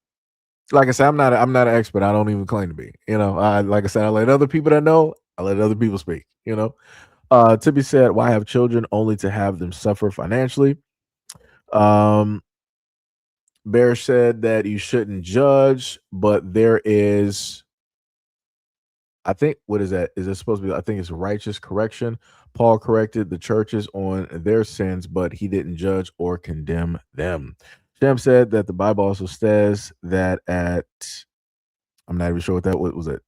Like I said, I'm not an expert. I don't even claim to be. Like I said, I let other people that know. I let other people speak. Tippy said, "Why have children only to have them suffer financially?" Um, Bear said that you shouldn't judge, but there is, I think, what is that? Is it supposed to be? I think it's righteous correction. Paul corrected the churches on their sins, but he didn't judge or condemn them. Shem said that the Bible also says that at, I'm not even sure what was it,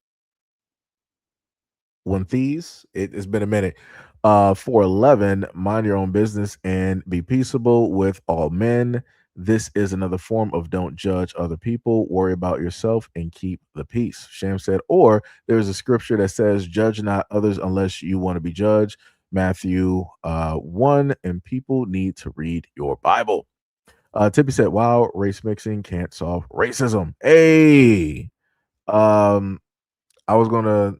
one thieves. It's been a minute. 411, mind your own business and be peaceable with all men. This is another form of don't judge other people, worry about yourself and keep the peace. Sham said, or there's a scripture that says, judge not others unless you want to be judged. Matthew 1, and people need to read your Bible. Tippy said, wow, race mixing can't solve racism. Hey, um, I was going to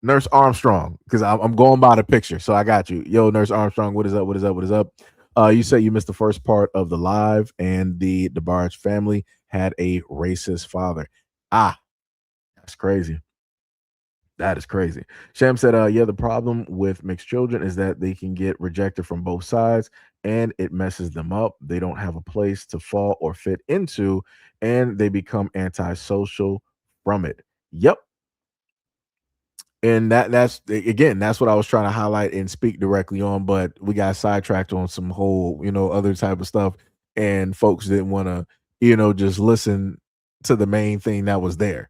Nurse Armstrong, because I'm going by the picture. So I got you. Yo, Nurse Armstrong, what is up? What is up? What is up? You said you missed the first part of the live, and the DeBarge family had a racist father. Ah, that's crazy. That is crazy. Sham said, yeah, the problem with mixed children is that they can get rejected from both sides and it messes them up. They don't have a place to fall or fit into, and they become antisocial from it. Yep, and that's what I was trying to highlight and speak directly on, but we got sidetracked on some whole, other type of stuff, and folks didn't want to, just listen to the main thing that was there.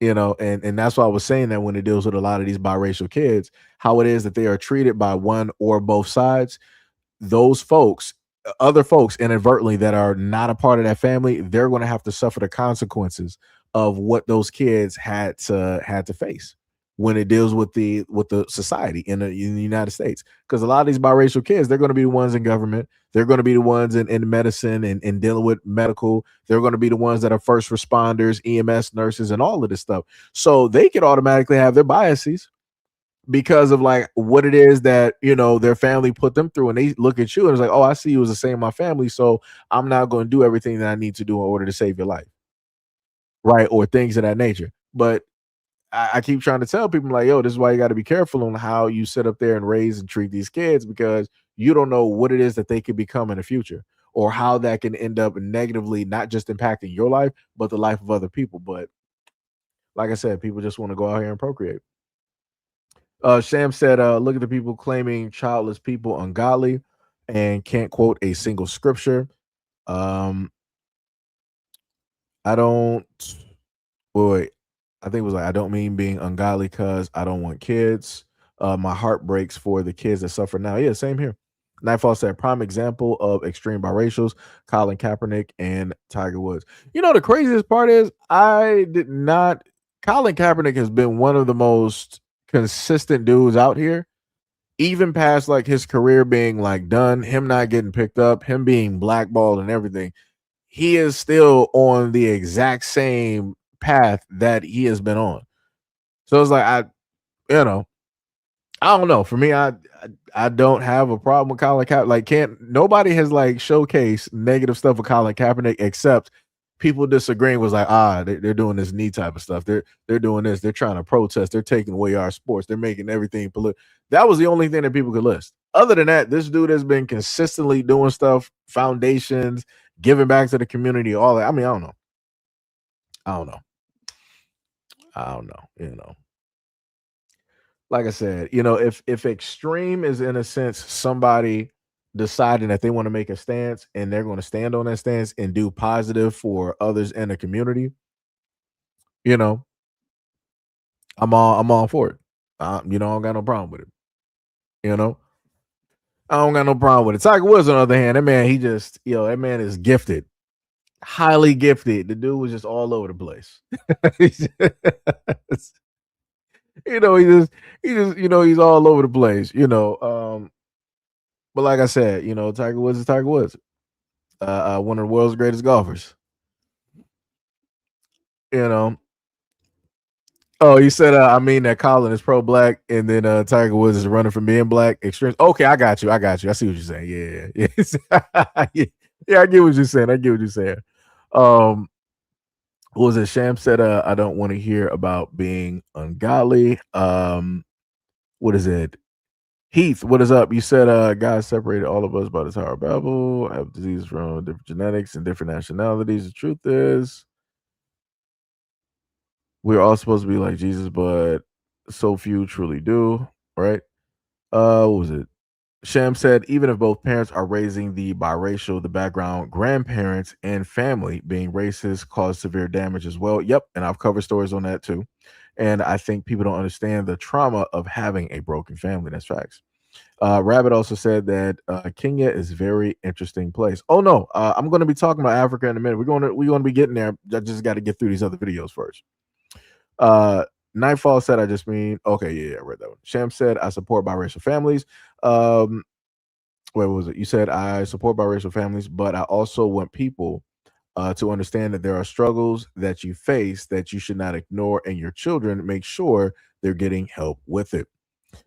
And that's why I was saying that when it deals with a lot of these biracial kids, how it is that they are treated by one or both sides, those folks, other folks inadvertently that are not a part of that family, they're going to have to suffer the consequences of what those kids had to face when it deals with the society in the United States. Because a lot of these biracial kids, they're going to be the ones in government, they're going to be the ones in medicine and dealing with medical, they're going to be the ones that are first responders, EMS nurses, and all of this stuff. So they could automatically have their biases because of like what it is that their family put them through, and they look at you and it's like, oh, I see you as the same my family, so I'm not going to do everything that I need to do in order to save your life, right? Or things of that nature. But I keep trying to tell people like, yo, this is why you got to be careful on how you sit up there and raise and treat these kids, because you don't know what it is that they could become in the future, or how that can end up negatively not just impacting your life but the life of other people. But like I said, people just want to go out here and procreate. Sham said, look at the people claiming childless people ungodly and can't quote a single scripture. Um, I don't, wait, I think it was like, I don't mean being ungodly because I don't want kids. My heart breaks for the kids that suffer now. Yeah, same here. Nightfall said, prime example of extreme biracials, Colin Kaepernick and Tiger Woods. The craziest part is I did not, Colin Kaepernick has been one of the most consistent dudes out here, even past like his career being like done, him not getting picked up, him being blackballed and everything. He is still on the exact same path that he has been on. So it's like you know, I don't know. For me, I don't have a problem with Colin Kaepernick. Like, can't nobody has like showcased negative stuff with Colin Kaepernick except people disagreeing. Was like, they're doing this knee type of stuff. They're doing this. They're trying to protest. They're taking away our sports. They're making everything political. That was the only thing that people could list. Other than that, this dude has been consistently doing stuff, foundations, giving back to the community, all that. I mean, I don't know. I don't know. I don't know. Like I said, if extreme is in a sense somebody deciding that they want to make a stance and they're going to stand on that stance and do positive for others in the community, you know, I'm all for it. I don't got no problem with it. You know, I don't got no problem with it. Tiger Woods, on the other hand, that man, he just, that man is gifted, highly gifted. The dude was just all over the place. He's just- he's all over the place. But like I said, Tiger Woods is Tiger Woods, one of the world's greatest golfers. You know. Oh, you said I mean that Colin is pro black, and then Tiger Woods is running from being black. Extreme. Okay, I got you. I see what you're saying. Yeah, yeah, yeah. I get what you're saying. Um, what was it? Sham said, I don't want to hear about being ungodly. What is it? Heath, what is up? You said God separated all of us by the Tower of Babel, have diseases from different genetics and different nationalities. The truth is, we're all supposed to be like Jesus, but so few truly do, right? What was it? Sham said, even if both parents are raising the biracial, the background, grandparents and family being racist cause severe damage as well. Yep. And I've covered stories on that too. And I think people don't understand the trauma of having a broken family. That's facts. Rabbit also said that Kenya is a very interesting place. Oh no, I'm going to be talking about Africa in a minute. We're going to be getting there. I just got to get through these other videos first. Uh, Nightfall said, I just mean okay, yeah, I read that one. Sham said, I support biracial families. Um, what was it? You said I support biracial families, but I also want people to understand that there are struggles that you face that you should not ignore, and your children make sure they're getting help with it.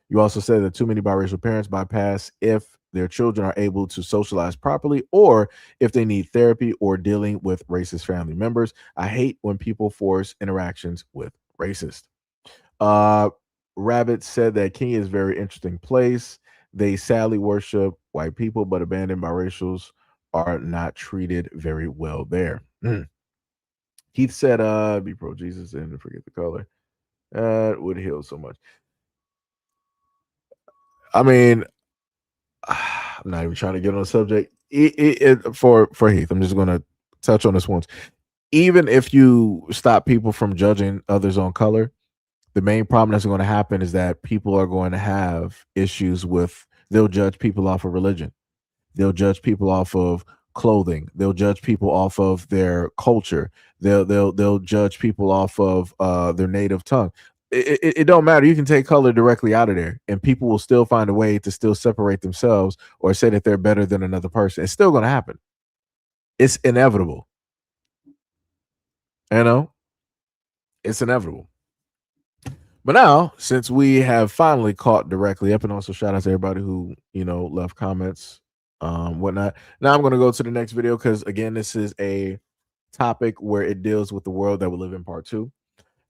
You also said that too many biracial parents bypass if their children are able to socialize properly or if they need therapy or dealing with racist family members. I hate when people force interactions with racists. Uh, Rabbit said that Kenya is a very interesting place. They sadly worship white people, but abandoned biracials are not treated very well there. Keith said, be pro Jesus and forget the color. Would heal so much. I mean, I'm not even trying to get on the subject. For Heath, I'm just going to touch on this once. Even if you stop people from judging others on color, the main problem that's going to happen is that people are going to have issues with. They'll judge people off of religion. They'll judge people off of clothing. They'll judge people off of their culture. They'll judge people off of their native tongue. It don't matter. You can take color directly out of there, and people will still find a way to still separate themselves or say that they're better than another person. It's still going to happen. It's inevitable. You know, it's inevitable. But now, since we have finally caught directly up, and also shout out to everybody who left comments, whatnot. Now I'm going to go to the next video because again, this is a topic where it deals with the world that we live in, part two.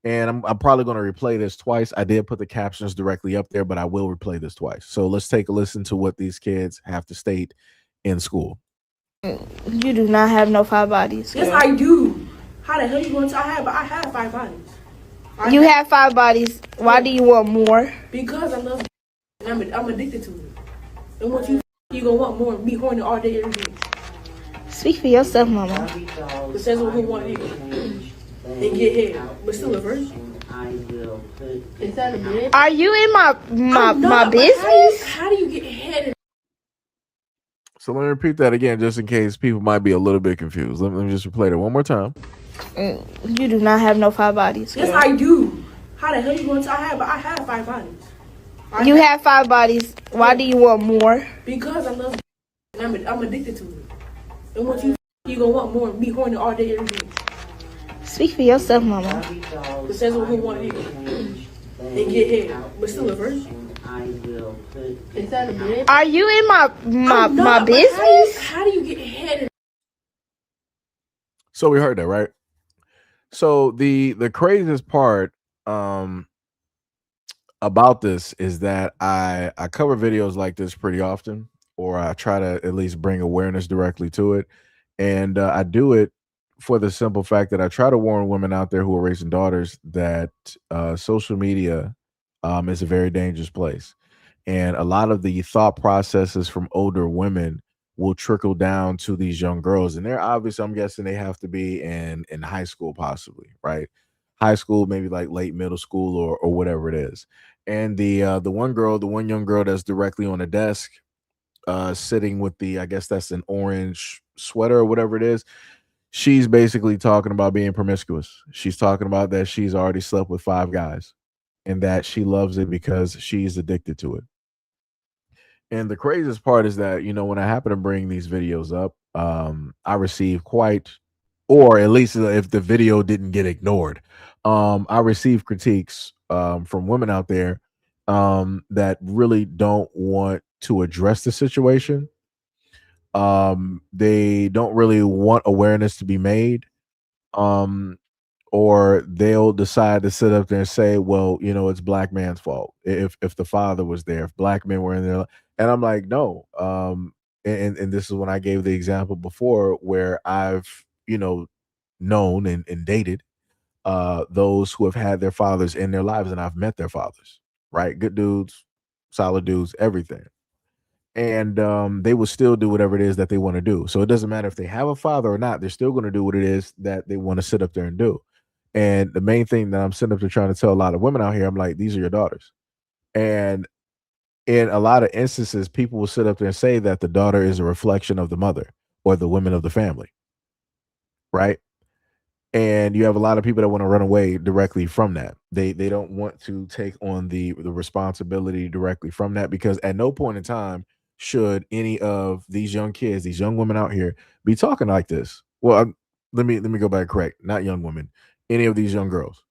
And I'm probably going to replay this twice. I did put the captions directly up there, but I will replay this twice. So let's take a listen to what these kids have to state in school. You do not have no 5 bodies. Yes, I do. How the hell you going to? I have 5 bodies. You have 5 bodies. Why do you want more? Because I love and I'm addicted to it. And once you gonna want more and be horny all day, every day. Speak for yourself, mama. It says what we want here. And get head. But still a virgin. Is that a man? Are you in my business? How do you get head? So let me repeat that again, just in case people might be a little bit confused. Let me just replay that one more time. You do not have no 5 bodies. Yes, I do. How the hell you going to? I have 5 bodies. You have 5 bodies. Why do you want more? Because I love and I'm addicted to it. And once you gonna want more and be horny all day, every day. Speak for yourself, mama. It says what we want here. And get head. But still a virgin. Is that a man? Are you in my business? How do you get head? So we heard that, right? So the craziest part about this is that I cover videos like this pretty often, or I try to at least bring awareness directly to it, and I do it for the simple fact that I try to warn women out there who are raising daughters that social media is a very dangerous place, and a lot of the thought processes from older women will trickle down to these young girls, and they're obviously, I'm guessing they have to be in high school, possibly, right? High school, maybe like late middle school or whatever it is. And the one young girl that's directly on the desk, sitting with the, I guess that's an orange sweater or whatever it is. She's basically talking about being promiscuous. She's talking about that she's already slept with 5 guys and that she loves it because she's addicted to it. And the craziest part is that, when I happen to bring these videos up, I receive quite, or at least if the video didn't get ignored, I receive critiques from women out there that really don't want to address the situation. They don't really want awareness to be made. or they'll decide to sit up there and say, well, it's black man's fault if the father was there, if black men were in there. And I'm like, no. And this is when I gave the example before where I've, known and dated those who have had their fathers in their lives, and I've met their fathers, right? Good dudes, solid dudes, everything. And they will still do whatever it is that they want to do. So it doesn't matter if they have a father or not, they're still going to do what it is that they want to sit up there and do. And the main thing that I'm sitting up there trying to tell a lot of women out here, I'm like, these are your daughters. And in a lot of instances, people will sit up there and say that the daughter is a reflection of the mother or the women of the family, right? And you have a lot of people that want to run away directly from that. They don't want to take on the responsibility directly from that, because at no point in time should any of these young kids, these young women out here, be talking like this. Well, let me go back, correct, not young women, any of these young girls,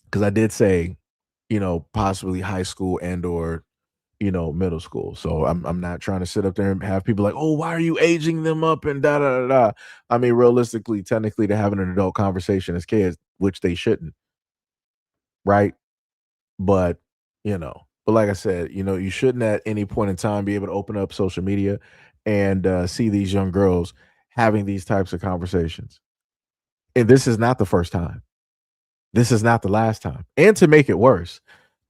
because I did say, possibly high school and or middle school. So I'm not trying to sit up there and have people like, oh, why are you aging them up and da da da da. I mean, realistically, technically, they're having an adult conversation as kids, which they shouldn't, right? But but like I said, you shouldn't at any point in time be able to open up social media and see these young girls having these types of conversations. And this is not the first time. This is not the last time. And to make it worse,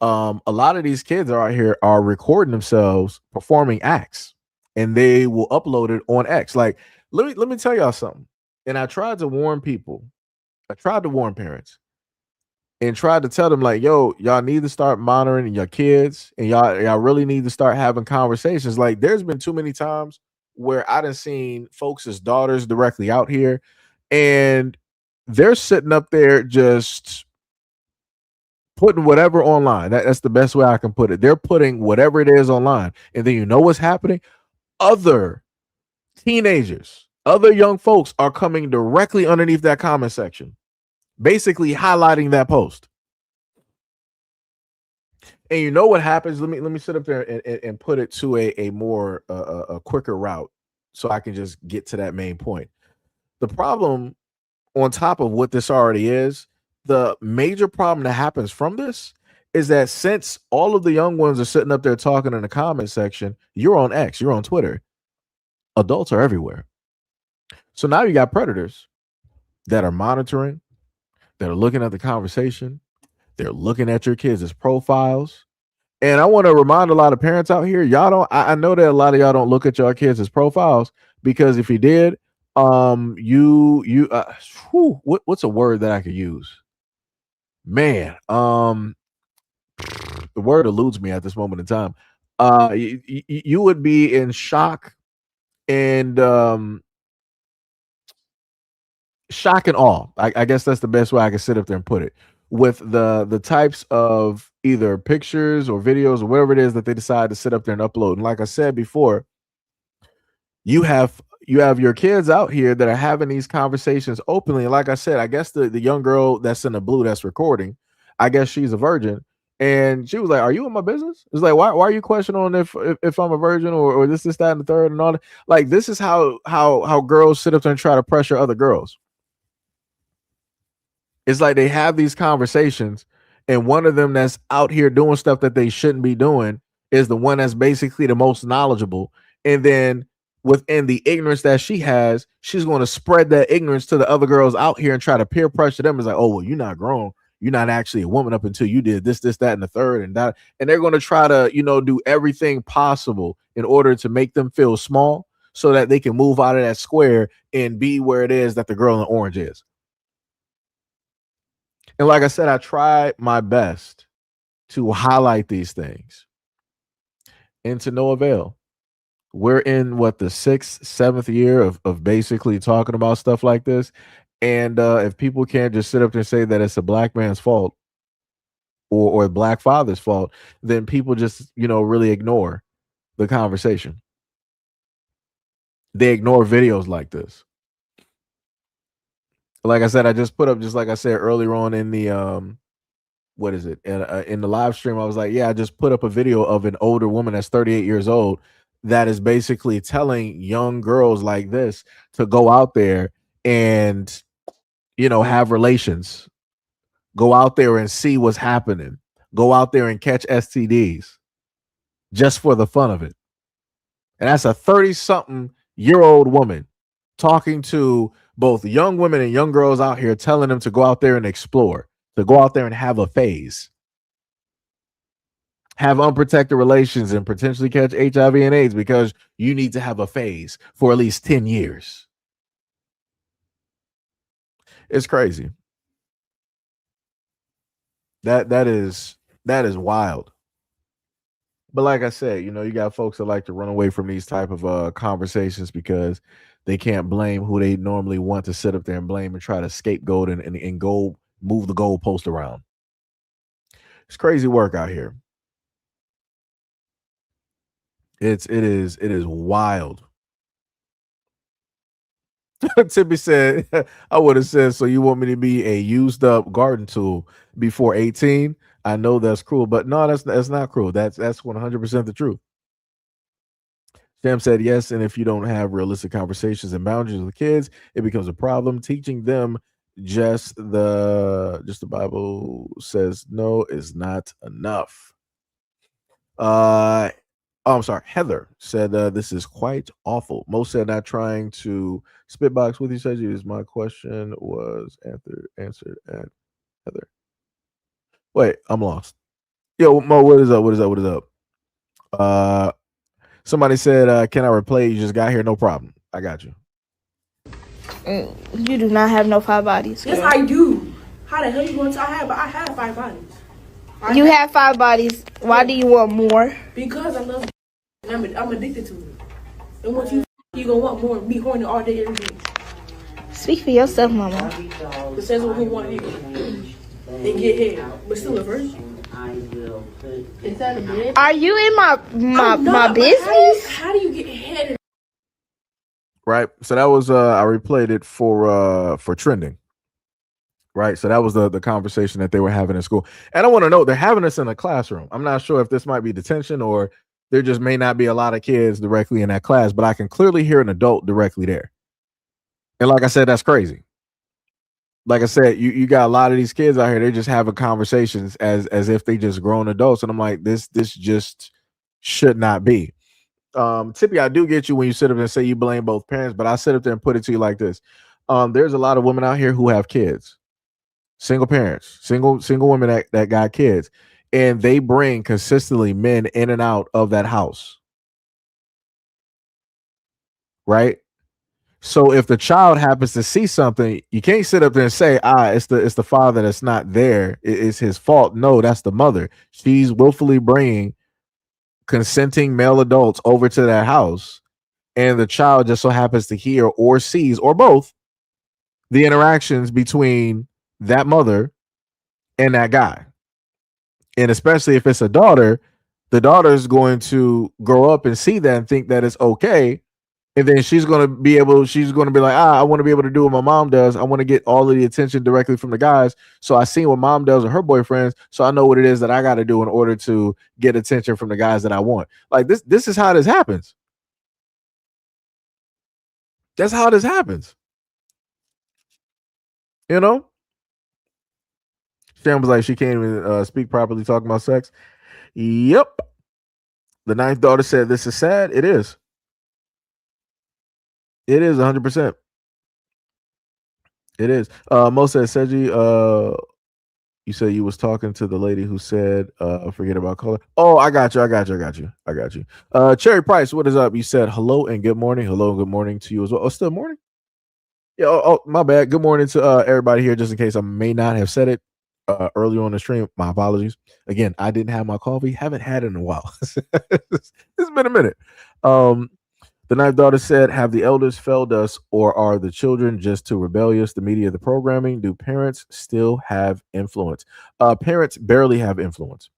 a lot of these kids are out here are recording themselves performing acts, and they will upload it on X. Like, let me tell y'all something. And I tried to warn people. I tried to warn parents and tried to tell them, like, yo, y'all need to start monitoring your kids, and y'all really need to start having conversations. Like, there's been too many times where I done seen folks' daughters directly out here, and they're sitting up there just putting whatever online. That's the best way I can put it. They're putting whatever it is online. And then what's happening? Other teenagers, other young folks are coming directly underneath that comment section, basically highlighting that post. And you know what happens? Let me sit up there and put it to a more a quicker route so I can just get to that main point. The problem, on top of what this already is, the major problem that happens from this is that since all of the young ones are sitting up there talking in the comment section, you're on X, you're on Twitter. Adults are everywhere. So now you got predators that are monitoring, that are looking at the conversation, they're looking at your kids' profiles. And I want to remind a lot of parents out here, y'all don't, I know that a lot of y'all don't look at your kids' profiles, because if you did, what's a word that I could use? Man, the word eludes me at this moment in time. You would be in shock and shock and awe. I guess that's the best way I can sit up there and put it, with the types of either pictures or videos or whatever it is that they decide to sit up there and upload. And like I said before, you have your kids out here that are having these conversations openly. And like I said, I guess the young girl that's in the blue that's recording, I guess she's a virgin. And she was like, are you in my business? It's like, why are you questioning if I'm a virgin or this, that, and the third and all that? Like, this is how girls sit up there and try to pressure other girls. It's like they have these conversations, and one of them that's out here doing stuff that they shouldn't be doing is the one that's basically the most knowledgeable. And then within the ignorance that she has, she's going to spread that ignorance to the other girls out here and try to peer pressure them. It's like, oh, well, you're not grown. You're not actually a woman up until you did this, that, and the third, and that. And they're going to try to, do everything possible in order to make them feel small so that they can move out of that square and be where it is that the girl in orange is. And like I said, I tried my best to highlight these things, and to no avail. We're in the 6th, 7th year of basically talking about stuff like this. And if people can't just sit up there and say that it's a black man's fault or a black father's fault, then people just, really ignore the conversation. They ignore videos like this. Like I said, I just put up, just like I said earlier on in the what is it? In the live stream, I was like, yeah, I just put up a video of an older woman that's 38 years old that is basically telling young girls like this to go out there and, have relations, go out there and see what's happening, go out there and catch STDs just for the fun of it. And that's a 30-something-year-old woman talking to both young women and young girls out here, telling them to go out there and explore, to go out there and have a phase, have unprotected relations, and potentially catch HIV and AIDS because you need to have a phase for at least 10 years. It's crazy. That is wild. But like I said, you got folks that like to run away from these type of conversations because they can't blame who they normally want to sit up there and blame and try to scapegoat and go move the goalpost around. It's crazy work out here. It is wild. Tippy said, I would have said, so you want me to be a used up garden tool before 18? I know that's cruel, but no, that's not cruel. That's 100% the truth. Sam said yes, and if you don't have realistic conversations and boundaries with kids, it becomes a problem. Teaching them just the Bible says no is not enough. I'm sorry. Heather said this is quite awful. Mo said not trying to spitbox with you. Said my question was answered at Heather. Wait, I'm lost. Yo, Mo, what is up? Somebody said, can I replay? You just got here. No problem. I got you. You do not have no 5 bodies. Yes, I do. How the hell you going to? I have 5 bodies. You have 5 bodies. Why do you want more? Because I love it. I'm addicted to it. And once you gonna want more, be horny all day, every day. Speak for yourself, mama. It says who want you and get head, but still a virgin. Is that a bed? Are you in my business? How do you get head? Right. So that was I replayed it for trending. Right. So that was the conversation that they were having in school. And I want to know, they're having this in a classroom. I'm not sure if this might be detention or there just may not be a lot of kids directly in that class, but I can clearly hear an adult directly there. And like I said, that's crazy. Like I said, you got a lot of these kids out here, they're just having conversations as if they just grown adults. And I'm like, this just should not be. Tippy, I do get you when you sit up and say you blame both parents, but I sit up there and put it to you like this. There's a lot of women out here who have kids, single parents, single women that got kids, and they bring consistently men in and out of that house. Right? So if the child happens to see something, you can't sit up there and say, it's the father that's not there. It's his fault. No, that's the mother. She's willfully bringing consenting male adults over to that house, and the child just so happens to hear or sees or both the interactions between that mother and that guy. And especially if it's a daughter, the daughter is going to grow up and see that and think that it's okay. And then she's going to be like, I want to be able to do what my mom does. I want to get all of the attention directly from the guys. So I seen what mom does with her boyfriends. So I know what it is that I got to do in order to get attention from the guys that I want. Like this is how this happens. That's how this happens. You know? Sharon was like, she can't even speak properly talking about sex. Yep. The 9th daughter said, this is sad. It is. It is 100%. It is. Mo said, Seji, you said you was talking to the lady who said, forget about color. Oh, I got you. Cherry Price, what is up? You said hello and good morning. Hello and good morning to you as well. Oh, still morning? Yeah. Oh, my bad. Good morning to everybody here, just in case I may not have said it earlier on the stream. My apologies. Again, I didn't have my coffee. Haven't had it in a while. It's been a minute. The 9th daughter said, have the elders failed us, or are the children just too rebellious? The media, the programming, do parents still have influence? Parents barely have influence.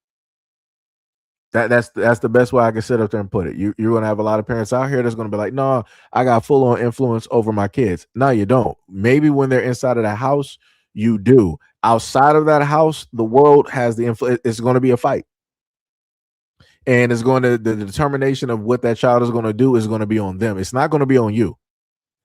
That's the best way I can sit up there and put it. You're going to have a lot of parents out here that's going to be like, no, I got full on influence over my kids. No, you don't. Maybe when they're inside of the house, you do. Outside of that house, the world has the influence. It's going to be a fight. And the determination of what that child is going to do is going to be on them. It's not going to be on you.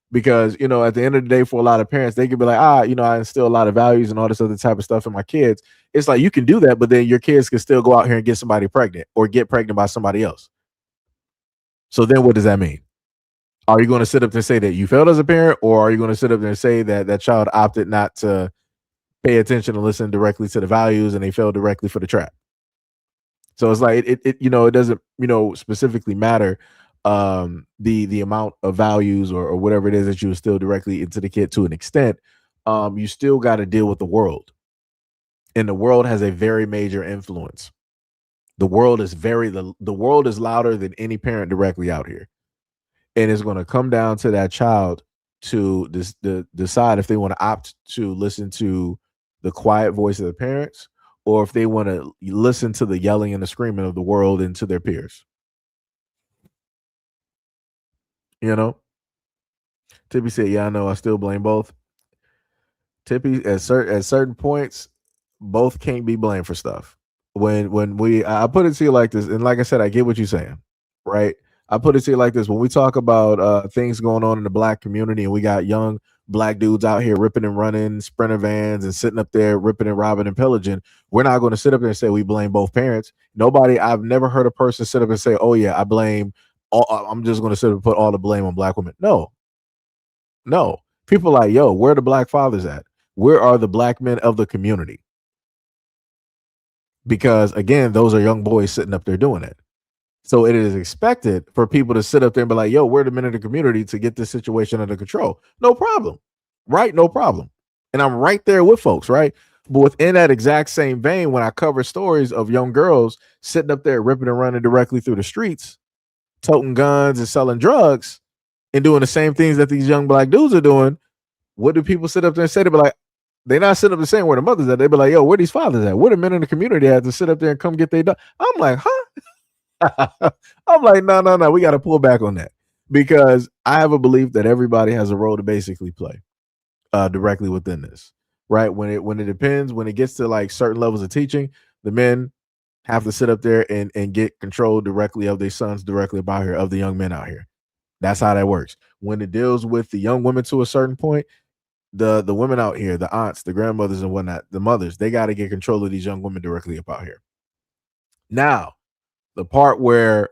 Because, you know, at the end of the day, for a lot of parents, they could be like, you know, I instill a lot of values and all this other type of stuff in my kids. It's like you can do that, but then your kids can still go out here and get somebody pregnant or get pregnant by somebody else. So then what does that mean? Are you going to sit up there and say that you failed as a parent, or are you going to sit up there and say that that child opted not to pay attention and listen directly to the values and they fell directly for the trap? So it's like it you know, it doesn't, you know, specifically matter the amount of values or whatever it is that you instill directly into the kid to an extent. You still got to deal with the world. And the world has a very major influence. The world is the world is louder than any parent directly out here. And it's going to come down to that child to decide if they want to opt to listen to the quiet voice of the parents, or if they want to listen to the yelling and the screaming of the world and to their peers. You know, Tippy said, "Yeah, I know. I still blame both." Tippy, at certain points, both can't be blamed for stuff. I put it to you like this, and like I said, I get what you're saying, right? I put it to you like this: when we talk about things going on in the black community, and we got young black dudes out here ripping and running sprinter vans and sitting up there ripping and robbing and pillaging, we're not going to sit up there and say we blame both parents. I've never heard a person sit up and say, "Oh yeah, I blame." I'm just going to sit up and put all the blame on black women. No. People like, yo, where are the black fathers at? Where are the black men of the community? Because again, those are young boys sitting up there doing it. So it is expected for people to sit up there and be like, yo, we're the men of the community to get this situation under control. No problem. Right? No problem. And I'm right there with folks, right? But within that exact same vein, when I cover stories of young girls sitting up there ripping and running directly through the streets, toting guns and selling drugs and doing the same things that these young black dudes are doing, what do people sit up there and say? They be like, they're not sitting up there saying where the mothers at. They be like, yo, where these fathers at? Where the men in the community at to sit up there and come get their done? I'm like, huh? I'm like, no. We got to pull back on that, because I have a belief that everybody has a role to basically play directly within this, right? When it depends, when it gets to like certain levels of teaching, the men have to sit up there and get control directly of their sons directly about here, of the young men out here. That's how that works. When it deals with the young women to a certain point, the women out here, the aunts, the grandmothers and whatnot, the mothers, they got to get control of these young women directly up out here. Now, the part where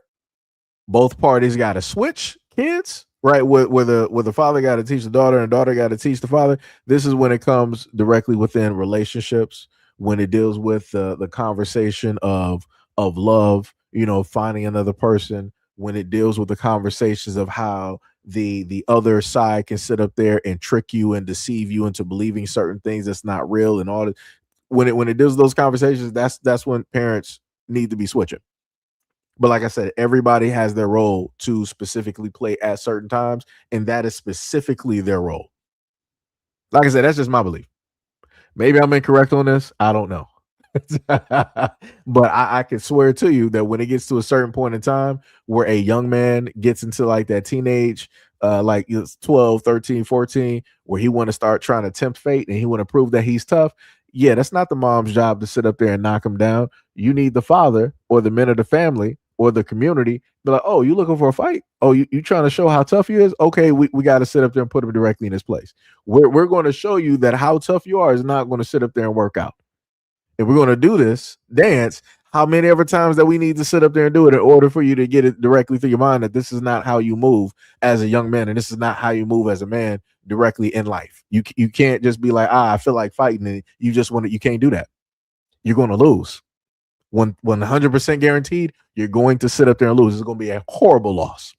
both parties got to switch kids, right? Where the father got to teach the daughter and daughter got to teach the father. This is when it comes directly within relationships, when it deals with the conversation of love, you know, finding another person, when it deals with the conversations of how the other side can sit up there and trick you and deceive you into believing certain things that's not real and all that. When it deals with those conversations, that's when parents need to be switching. But like I said, everybody has their role to specifically play at certain times, and that is specifically their role. Like I said, that's just my belief. Maybe I'm incorrect on this. I don't know. But I can swear to you that when it gets to a certain point in time where a young man gets into like that teenage, like it's 12, 13, 14, where he want to start trying to tempt fate and he want to prove that he's tough. Yeah, that's not the mom's job to sit up there and knock him down. You need the father or the men of the family or the community be like, oh, you looking for a fight? Oh, you trying to show how tough you is? Okay, we got to sit up there and put him directly in his place. We're going to show you that how tough you are is not going to sit up there and work out. If we're going to do this dance, how many ever times that we need to sit up there and do it in order for you to get it directly through your mind that this is not how you move as a young man, and this is not how you move as a man directly in life. You can't just be like, I feel like fighting, and you just want to. You can't do that. You're going to lose. When 100% guaranteed, you're going to sit up there and lose. It's going to be a horrible loss.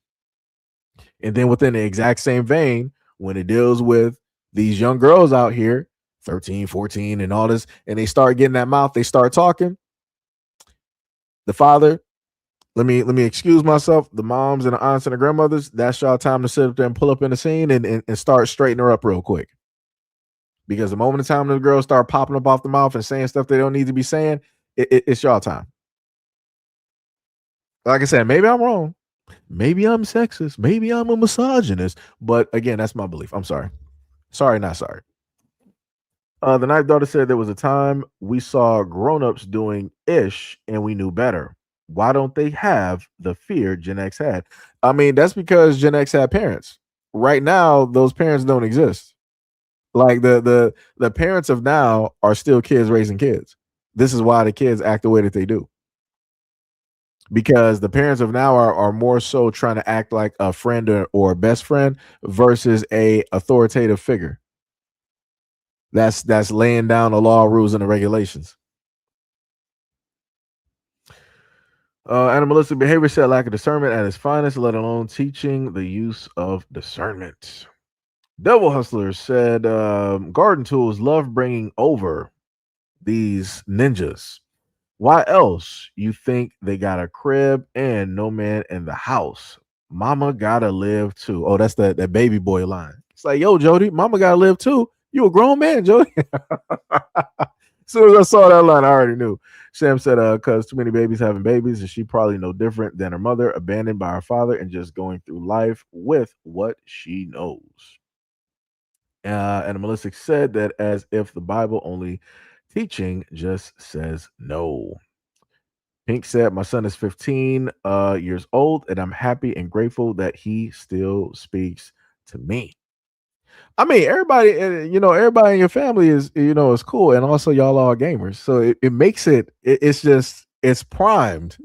And then within the exact same vein, when it deals with these young girls out here, 13, 14, and all this, and they start getting that mouth, they start talking. The father, let me excuse myself. The moms and the aunts and the grandmothers, that's y'all time to sit up there and pull up in the scene and start straightening her up real quick. Because the moment of time the girls start popping up off the mouth and saying stuff they don't need to be saying, it's y'all time. Like I said, maybe I'm wrong. Maybe I'm sexist. Maybe I'm a misogynist. But again, that's my belief. I'm sorry. Sorry, not sorry. The ninth daughter said there was a time we saw grown-ups doing ish and we knew better. Why don't they have the fear Gen X had? I mean, that's because Gen X had parents. right now those parents don't exist. Like the parents of now are still kids raising kids. This is why the kids act the way that they do. Because the parents of now are more so trying to act like a friend or a best friend versus a authoritative figure. That's laying down the law, rules, and the regulations. Animalistic behavior said lack of discernment at its finest, let alone teaching the use of discernment. Devil Hustler said garden tools love bringing over these ninjas. Why else you think they got a crib and no man in the house? Mama gotta live too. Oh, that's that baby boy line. It's like, yo, Jody, mama gotta live too. You a grown man, Jody. As soon as I saw that line, I already knew. Sam said, cause too many babies having babies, and she probably no different than her mother, abandoned by her father and just going through life with what she knows. And Melissa said that as if the Bible only teaching just says no. Pink said, my son is 15 years old, and I'm happy and grateful that he still speaks to me. I mean, everybody, everybody in your family is cool, and also y'all are gamers, so it makes it's just it's primed.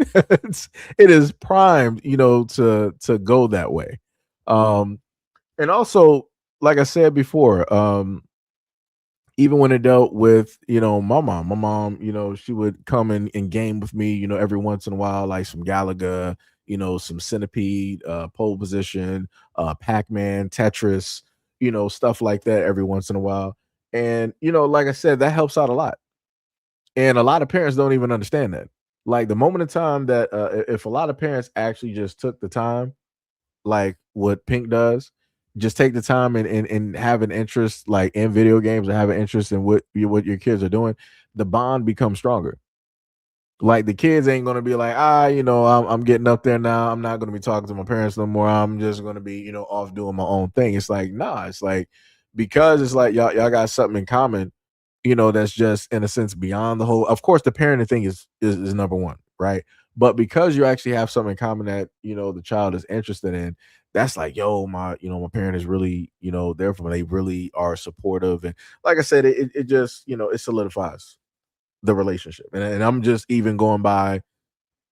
It is primed, to go that way. And also, like I said before, even when it dealt with my mom, she would come and game with me, every once in a while, like some Galaga, some Centipede, pole position, Pac-Man, Tetris, stuff like that every once in a while. And like I said, that helps out a lot. And a lot of parents don't even understand that. Like the moment in time that if a lot of parents actually just took the time, like what Pink does, just take the time and have an interest like in video games or have an interest in what your kids are doing, the bond becomes stronger. Like the kids ain't gonna be like, I'm getting up there now. I'm not gonna be talking to my parents no more. I'm just gonna be, off doing my own thing. It's like, nah, it's like because it's like y'all got something in common, that's just in a sense beyond the whole. Of course, the parenting thing is number one, right? But because you actually have something in common that the child is interested in, that's like, yo, my parent is really, there for me. They really are supportive, and like I said, it just it solidifies the relationship. And I'm just even going by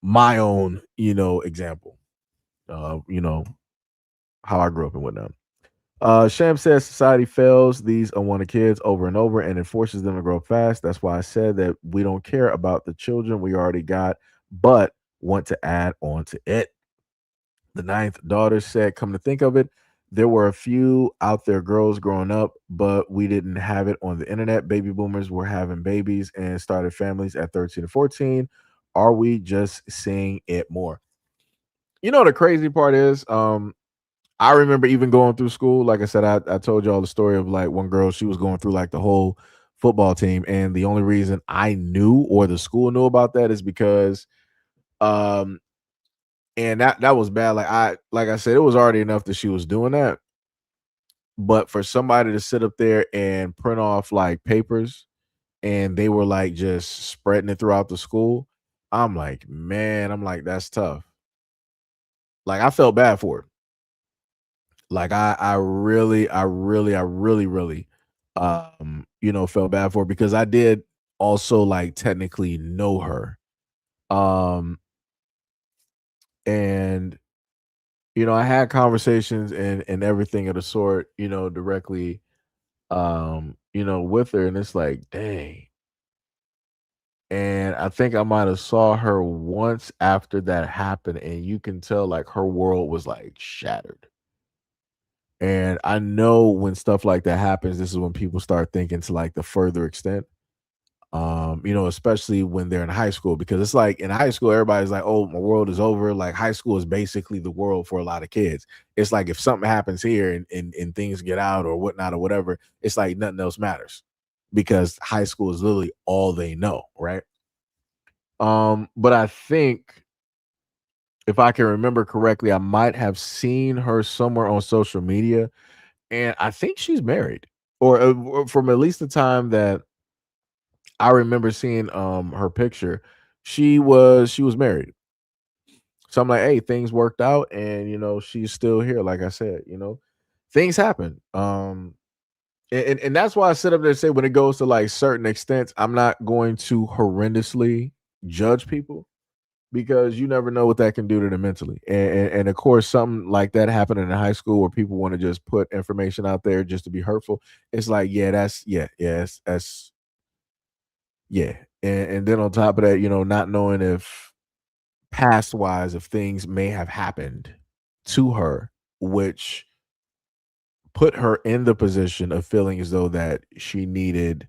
my own, example, how I grew up and whatnot. Sham says society fails these unwanted kids over and over and it forces them to grow fast. That's why I said that we don't care about the children we already got, but want to add on to it. The ninth daughter said, come to think of it, there were a few out there girls growing up, but we didn't have it on the internet. Baby boomers were having babies and started families at 13 and 14. Are we just seeing it more? The crazy part is, I remember even going through school. Like I said, I told y'all the story of like one girl, she was going through like the whole football team. And the only reason I knew or the school knew about that is because um and that was bad. Like I said, it was already enough that she was doing that. But for somebody to sit up there and print off like papers and they were like just spreading it throughout the school, I'm like, man, that's tough. Like I felt bad for her. Like I really, felt bad for her because I did also like technically know her. Um and I had conversations and everything of the sort, directly with her, and it's like, dang. And I think I might have saw her once after that happened, and you can tell like her world was like shattered. And I know when stuff like that happens, this is when people start thinking to like the further extent. Especially when they're in high school, because it's like in high school, everybody's like, oh, my world is over. Like high school is basically the world for a lot of kids. It's like if something happens here and things get out or whatnot or whatever, it's like nothing else matters because high school is literally all they know, right? But I think if I can remember correctly, I might have seen her somewhere on social media, and I think she's married, or from at least the time that I remember seeing her picture, she was married. So I'm like, hey, things worked out, and she's still here, like I said. things happen. And that's why I sit up there and say when it goes to like certain extents, I'm not going to horrendously judge people because you never know what that can do to them mentally. And of course, something like that happened in high school where people want to just put information out there just to be hurtful. It's like, yeah, that's yeah. And then on top of that, not knowing if past wise, if things may have happened to her, which put her in the position of feeling as though that she needed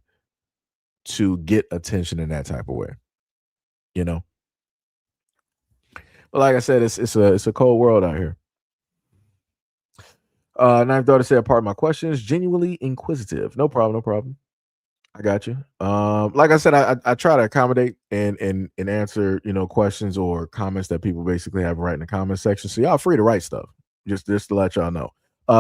to get attention in that type of way, you know. But like I said, it's a cold world out here. Ninth daughter said, part of my questions, genuinely inquisitive. No problem, no problem. I got you. Like I said, I try to accommodate and answer, questions or comments that people basically have right in the comment section. So y'all free to write stuff. Just to let y'all know.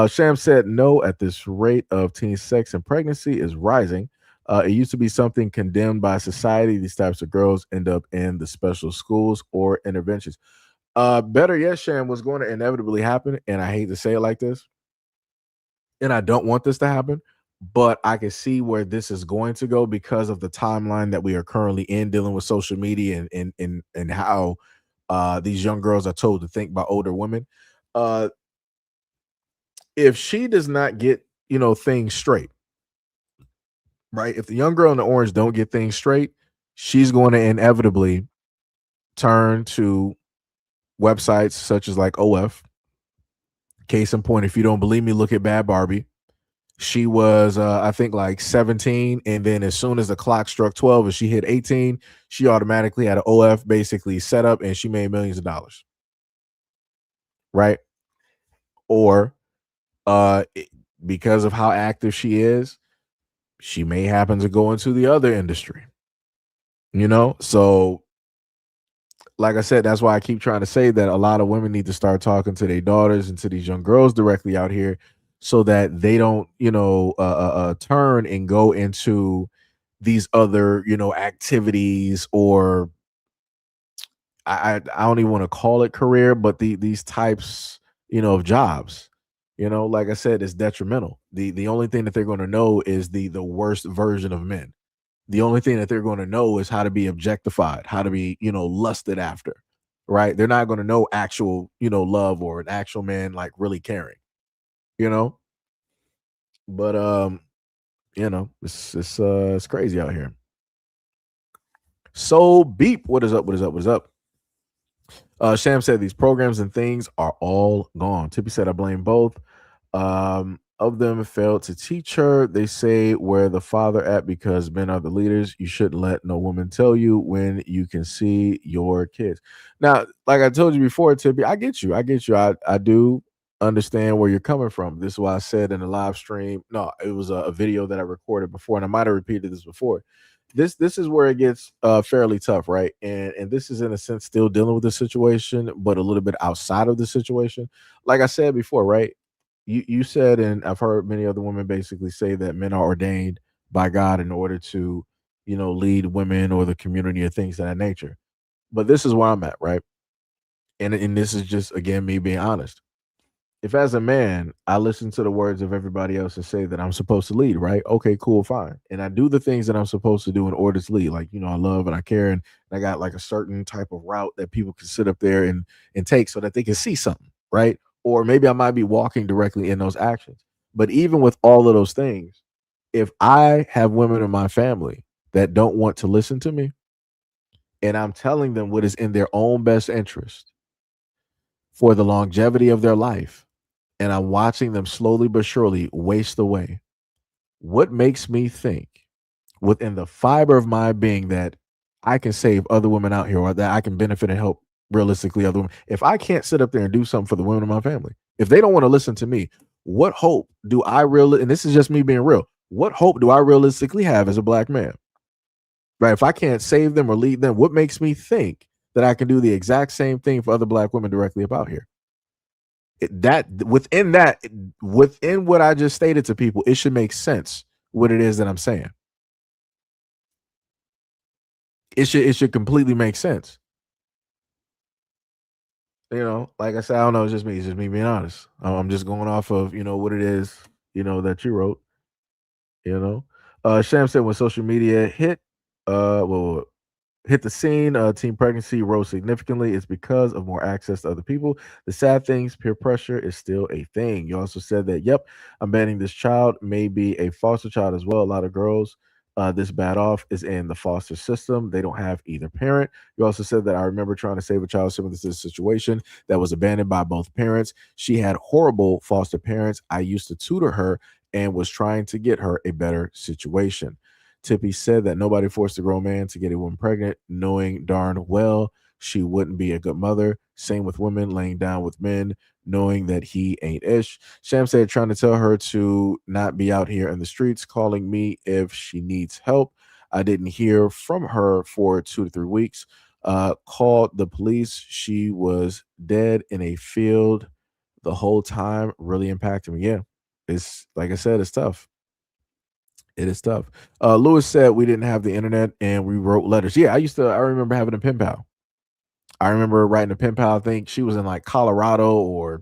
Sham said no, at this rate of teen sex and pregnancy is rising. It used to be something condemned by society. These types of girls end up in the special schools or interventions. Better yet, Sham, what's going to inevitably happen, and I hate to say it like this, and I don't want this to happen, but I can see where this is going to go because of the timeline that we are currently in, dealing with social media and how these young girls are told to think by older women. If she does not get things straight, right? If the young girl in the orange don't get things straight, she's going to inevitably turn to websites such as like OF. Case in point, if you don't believe me, look at Bad Barbie. She was, I think, like 17, and then as soon as the clock struck 12 and she hit 18, she automatically had an OF basically set up, and she made millions of dollars, right? Or because of how active she is, she may happen to go into the other industry, So, like I said, that's why I keep trying to say that a lot of women need to start talking to their daughters and to these young girls directly out here, so that they don't, turn and go into these other, activities, or I don't even want to call it career, but these types, of jobs. Like I said, it's detrimental. The only thing that they're going to know is the worst version of men. The only thing that they're going to know is how to be objectified, how to be, lusted after, right? They're not going to know actual, love, or an actual man like really caring, you know. But it's crazy out here. So beep, what is up? What is up? What is up? Sham said these programs and things are all gone. Tippy said I blame both. Of them failed to teach her. They say where the father at because men are the leaders. You shouldn't let no woman tell you when you can see your kids. Now, like I told you before, Tippy, I get you. I do understand where you're coming from. This is why I said in the live stream. No, it was a video that I recorded before, and I might have repeated this before. This is where it gets fairly tough, right? And this is in a sense still dealing with the situation, but a little bit outside of the situation. Like I said before, right? You said, and I've heard many other women basically say that men are ordained by God in order to, lead women or the community or things of that nature. But this is where I'm at, right? And this is just again me being honest. If as a man I listen to the words of everybody else and say that I'm supposed to lead, right? Okay, cool, fine. And I do the things that I'm supposed to do in order to lead. Like, I love and I care, and I got like a certain type of route that people can sit up there and take so that they can see something, right? Or maybe I might be walking directly in those actions. But even with all of those things, if I have women in my family that don't want to listen to me, and I'm telling them what is in their own best interest for the longevity of their life, and I'm watching them slowly but surely waste away, what makes me think within the fiber of my being that I can save other women out here, or that I can benefit and help realistically other women? If I can't sit up there and do something for the women in my family, if they don't want to listen to me, what hope do I really, and this is just me being real, what hope do I realistically have as a black man? Right? If I can't save them or lead them, what makes me think that I can do the exact same thing for other black women directly about here? Within what I just stated to people, it should make sense what it is that I'm saying. It should completely make sense. Like I said, I don't know. It's just me. It's just me being honest. I'm just going off of what it is that you wrote. Sham said when social media hit the scene, teen pregnancy rose significantly. It's because of more access to other people. The sad things, peer pressure is still a thing. You also said that, yep, I'm betting this child may be a foster child as well. A lot of girls this bad off is in the foster system. They don't have either parent. You also said that I remember trying to save a child similar to this situation that was abandoned by both parents. She had horrible foster parents. I used to tutor her and was trying to get her a better situation. Tippy said that nobody forced a grown man to get a woman pregnant, knowing darn well she wouldn't be a good mother. Same with women laying down with men, knowing that he ain't ish. Sham said, trying to tell her to not be out here in the streets, calling me if she needs help. I didn't hear from her for 2 to 3 weeks. Called the police. She was dead in a field the whole time. Really impacted me. Yeah, it's like I said, it's tough. It is tough. Lewis said we didn't have the internet and we wrote letters. Yeah, I remember having a pen pal. I remember writing a pen pal. I think she was in like Colorado or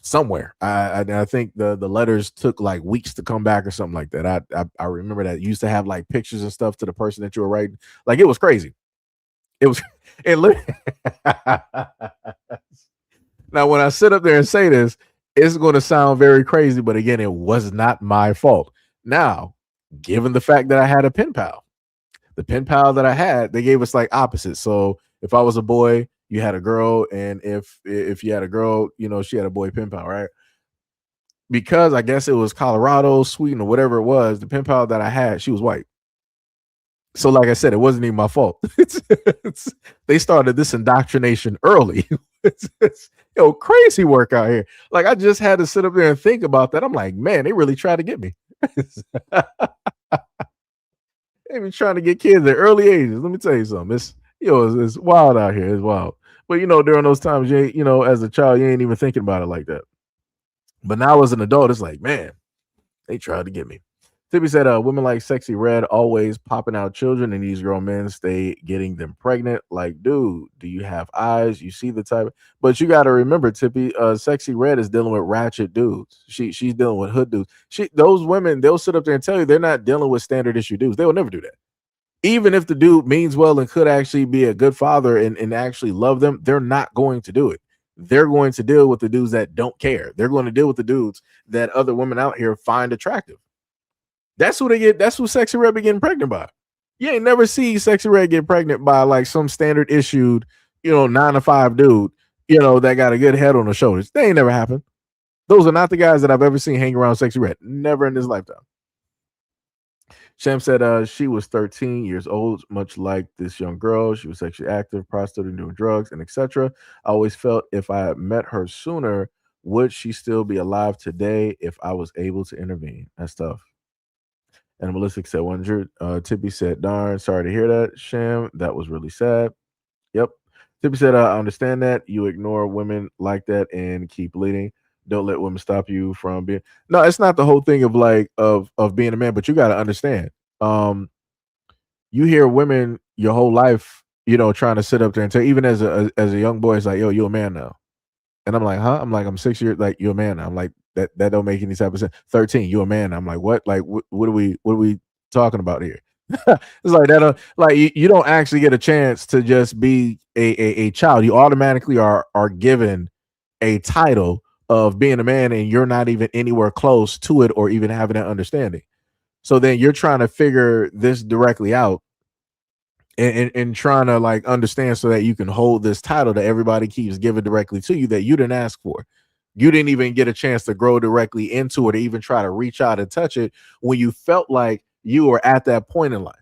somewhere. I think the letters took like weeks to come back or something like that. I remember that. You used to have like pictures and stuff to the person that you were writing. Like it was crazy. It was it lit- Now when I sit up there and say this, it's going to sound very crazy, but again, it was not my fault. Now, given the fact that I had a pen pal, the pen pal that I had, they gave us like opposites. So if I was a boy, you had a girl, and if you had a girl, she had a boy pen pal, right? Because I guess it was Colorado, Sweden, or whatever it was, the pen pal that I had, she was white. So, like I said, it wasn't even my fault. They started this indoctrination early. Crazy work out here. Like I just had to sit up there and think about that. I'm like, man, they really tried to get me. They be trying to get kids at early ages. Let me tell you something. It's wild out here. It's wild. But during those times, as a child, you ain't even thinking about it like that. But now as an adult, it's like, man, they tried to get me. Tippy said, women like Sexy Red always popping out children, and these grown men stay getting them pregnant. Like, dude, do you have eyes? You see the type. But you got to remember, Tippy, Sexy Red is dealing with ratchet dudes. She's dealing with hood dudes. Those women, they'll sit up there and tell you they're not dealing with standard issue dudes. They will never do that. Even if the dude means well and could actually be a good father and actually love them, they're not going to do it. They're going to deal with the dudes that don't care. They're going to deal with the dudes that other women out here find attractive. That's who they get. That's who Sexy Red be getting pregnant by. You ain't never see Sexy Red get pregnant by like some standard issued, 9 to 5 dude, that got a good head on the shoulders. They ain't never happened. Those are not the guys that I've ever seen hang around Sexy Red. Never in his lifetime. Sham said she was 13 years old, much like this young girl. She was sexually active, prostituting, doing drugs, and etc. I always felt if I had met her sooner, would she still be alive today if I was able to intervene? That's tough. Animalistic said 100. Tippy said, darn, sorry to hear that, Sham. That was really sad. Yep. Tippy said, I understand that. You ignore women like that and keep leading. Don't let women stop you from being. No, it's not the whole thing of like of being a man, but you got to understand. You hear women your whole life, trying to sit up there and tell, even as a young boy, it's like, yo, you a man now. And I'm like, huh? I'm like, I'm 6 years, like, you're a man now. I'm like, that don't make any type of sense. 13, you a man. I'm like, what? Like, what are we talking about here? It's like that. Like you don't actually get a chance to just be a child. You automatically are given a title of being a man, and you're not even anywhere close to it or even having that understanding. So then you're trying to figure this directly out and trying to like understand so that you can hold this title that everybody keeps giving directly to you that you didn't ask for. You didn't even get a chance to grow directly into it or even try to reach out and touch it when you felt like you were at that point in life.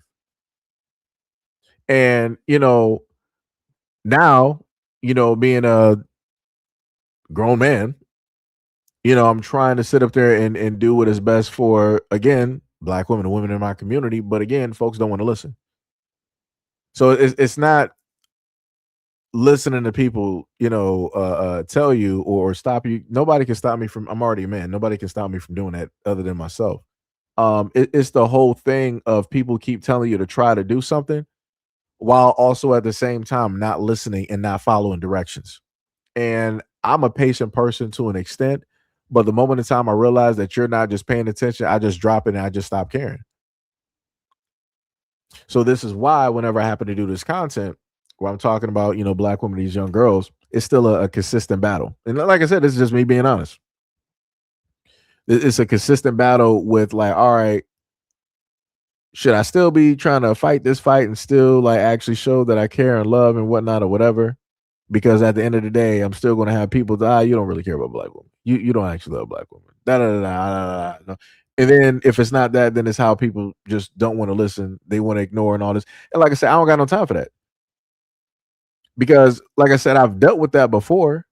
And, now, being a grown man, I'm trying to sit up there and do what is best for, again, Black women and women in my community. But again, folks don't want to listen. So it's not listening to people, tell you or stop you. Nobody can stop me from, I'm already a man. Nobody can stop me from doing that other than myself. It's the whole thing of people keep telling you to try to do something while also at the same time not listening and not following directions. And I'm a patient person to an extent, but the moment in time I realize that you're not just paying attention, I just drop it and I just stop caring. So this is why whenever I happen to do this content where I'm talking about, black women, these young girls, it's still a consistent battle. And like I said, this is just me being honest. It's a consistent battle with like, all right, should I still be trying to fight this fight and still like actually show that I care and love and whatnot or whatever? Because at the end of the day, I'm still going to have people die. You don't really care about black women. You don't actually love black women. No. And then if it's not that, then it's how people just don't want to listen. They want to ignore and all this. And like I said, I don't got no time for that. Because like I said, I've dealt with that before,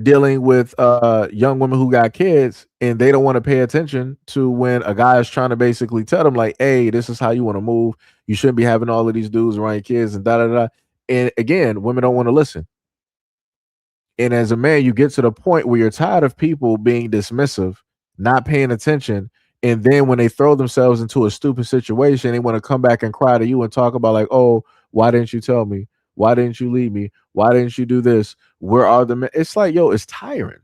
dealing with young women who got kids and they don't want to pay attention to when a guy is trying to basically tell them like, hey, this is how you want to move. You shouldn't be having all of these dudes around your kids and da. And again, women don't want to listen. And as a man, you get to the point where you're tired of people being dismissive, not paying attention. And then when they throw themselves into a stupid situation, they want to come back and cry to you and talk about like, oh, why didn't you tell me? Why didn't you leave me? Why didn't you do this? Where are the men? It's like, yo, it's tiring.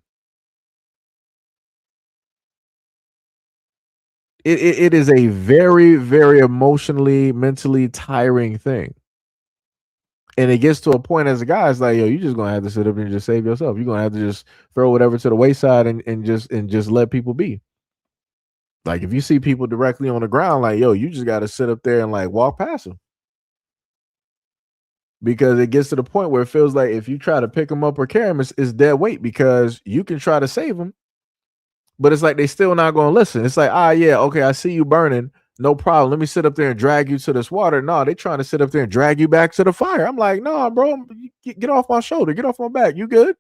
It is a very, very emotionally, mentally tiring thing. And it gets to a point as a guy, it's like, yo, you're just gonna have to sit up and just save yourself. You're gonna have to just throw whatever to the wayside and just let people be. Like if you see people directly on the ground, like, yo, you just gotta sit up there and like walk past them. Because it gets to the point where it feels like if you try to pick them up or carry them, it's dead weight because you can try to save them, but it's like they still not gonna listen. It's like, yeah, okay, I see you burning. No problem. Let me sit up there and drag you to this water. No, they trying to sit up there and drag you back to the fire. I'm like, no, bro, get off my shoulder. Get off my back. You good?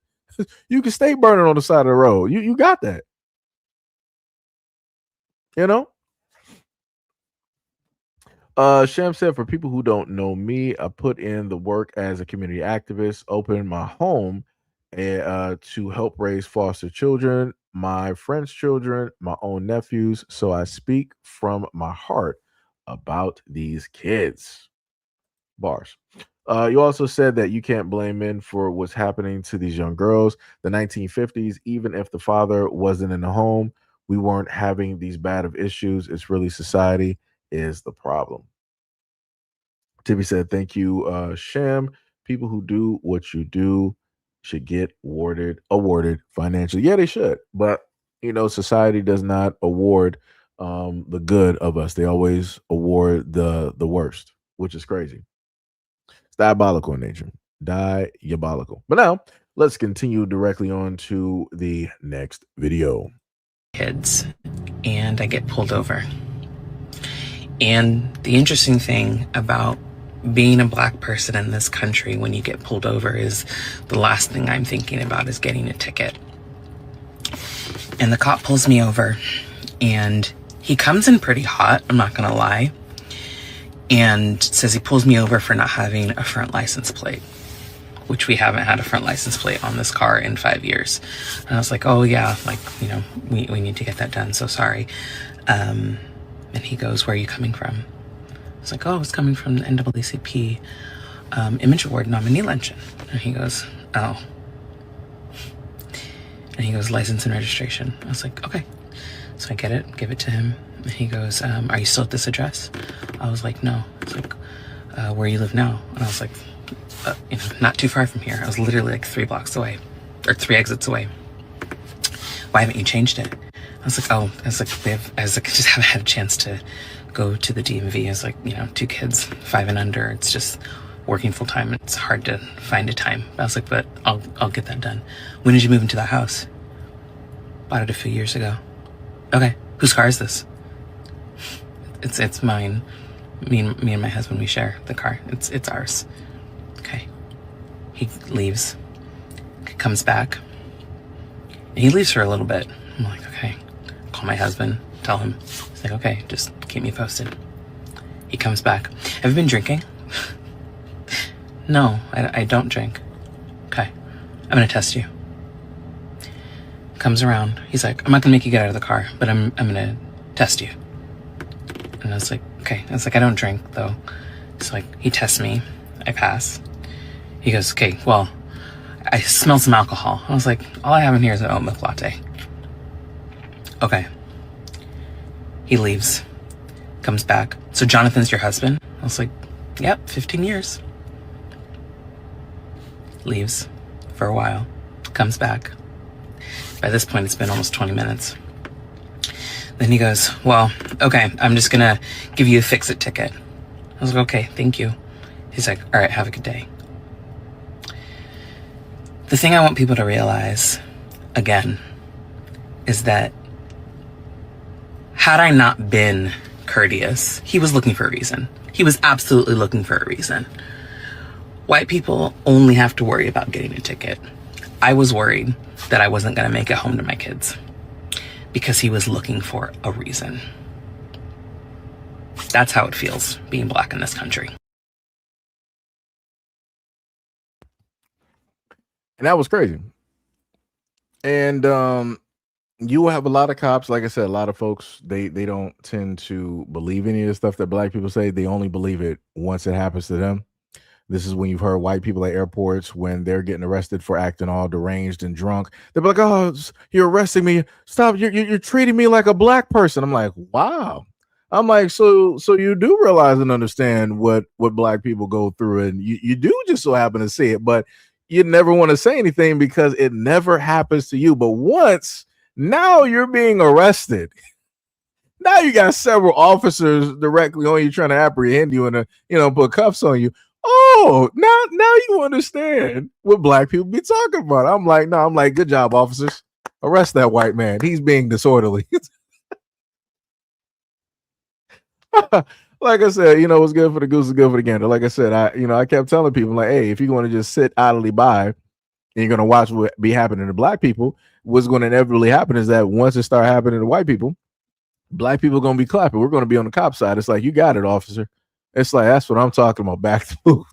You can stay burning on the side of the road. You got that. Shem said, for people who don't know me, I put in the work as a community activist, opened my home to help raise foster children, my friends' children, my own nephews. So I speak from my heart about these kids. Bars. You also said that you can't blame men for what's happening to these young girls. The 1950s, even if the father wasn't in the home, we weren't having these bad of issues. It's really society is the problem. Tippy said, thank you, Shem. People who do what you do should get awarded financially. Yeah, they should. But, society does not award the good of us. They always award the worst, which is crazy. It's diabolical in nature. Diabolical. But now, let's continue directly on to the next video. Kids, and I get pulled over. And the interesting thing about being a black person in this country when you get pulled over is the last thing I'm thinking about is getting a ticket. And the cop pulls me over and he comes in pretty hot, I'm not gonna lie, and says he pulls me over for not having a front license plate, which we haven't had a front license plate on this car in 5 years. And I was like, oh yeah, like, we need to get that done, so sorry. And he goes, where are you coming from? I was like, oh, I was coming from the NAACP Image Award nominee luncheon. And he goes, oh. And he goes, license and registration. I was like, okay. So I get it, give it to him. And he goes, are you still at this address? I was like, no. It's like, where you live now? And I was like, not too far from here. I was literally like 3 blocks away, or 3 exits away. Why haven't you changed it? I was like, I just haven't had a chance to go to the DMV. I was like, 2 kids, 5 and under. It's just working full time. It's hard to find a time. I was like, but I'll get that done. When did you move into that house? Bought it a few years ago. Okay, whose car is this? It's mine. Me and my husband, we share the car. It's ours. Okay. He leaves. Comes back. And he leaves for a little bit. I'm like, okay. Call my husband, tell him. He's like, okay, just keep me posted. He comes back. Have you been drinking? No, I don't drink. Okay, I'm gonna test you. Comes around. He's like, I'm not gonna make you get out of the car, but I'm gonna test you. And I was like, okay. I was like, I don't drink though. He's like, he tests me. I pass. He goes, okay, well, I smelled some alcohol. I was like, all I have in here is an oat milk latte. Okay. He leaves, comes back. So Jonathan's your husband? I was like, yep, 15 years. Leaves for a while, comes back. By this point, it's been almost 20 minutes. Then he goes, well, okay, I'm just gonna give you a fix-it ticket. I was like, okay, thank you. He's like, all right, have a good day. The thing I want people to realize, again, is that had I not been courteous, he was looking for a reason. He was absolutely looking for a reason. White people only have to worry about getting a ticket. I was worried that I wasn't going to make it home to my kids because he was looking for a reason. That's how it feels being Black in this country. And that was crazy. And you will have a lot of cops, like I said, a lot of folks, they don't tend to believe any of the stuff that Black people say. They only believe it once it happens to them. This is when you've heard white people at airports, when they're getting arrested for acting all deranged and drunk, they're like, oh, you're arresting me. Stop. You're treating me like a Black person. I'm like, wow. I'm like, so you do realize and understand what Black people go through, and you do just so happen to see it, but you never want to say anything because it never happens to you. But once, now you're being arrested. Now you got several officers directly on you trying to apprehend you and put cuffs on you. Oh, now you understand what Black people be talking about. I'm like, good job, officers. Arrest that white man. He's being disorderly. Like I said, what's good for the goose is good for the gander. Like I said, I kept telling people, like, hey, if you're going to just sit idly by and you're going to watch what be happening to Black people, what's going to inevitably happen is that once it start happening to white people, Black people are going to be clapping. We're going to be on the cop side. It's like, you got it, officer. It's like, that's what I'm talking about. Back to blue.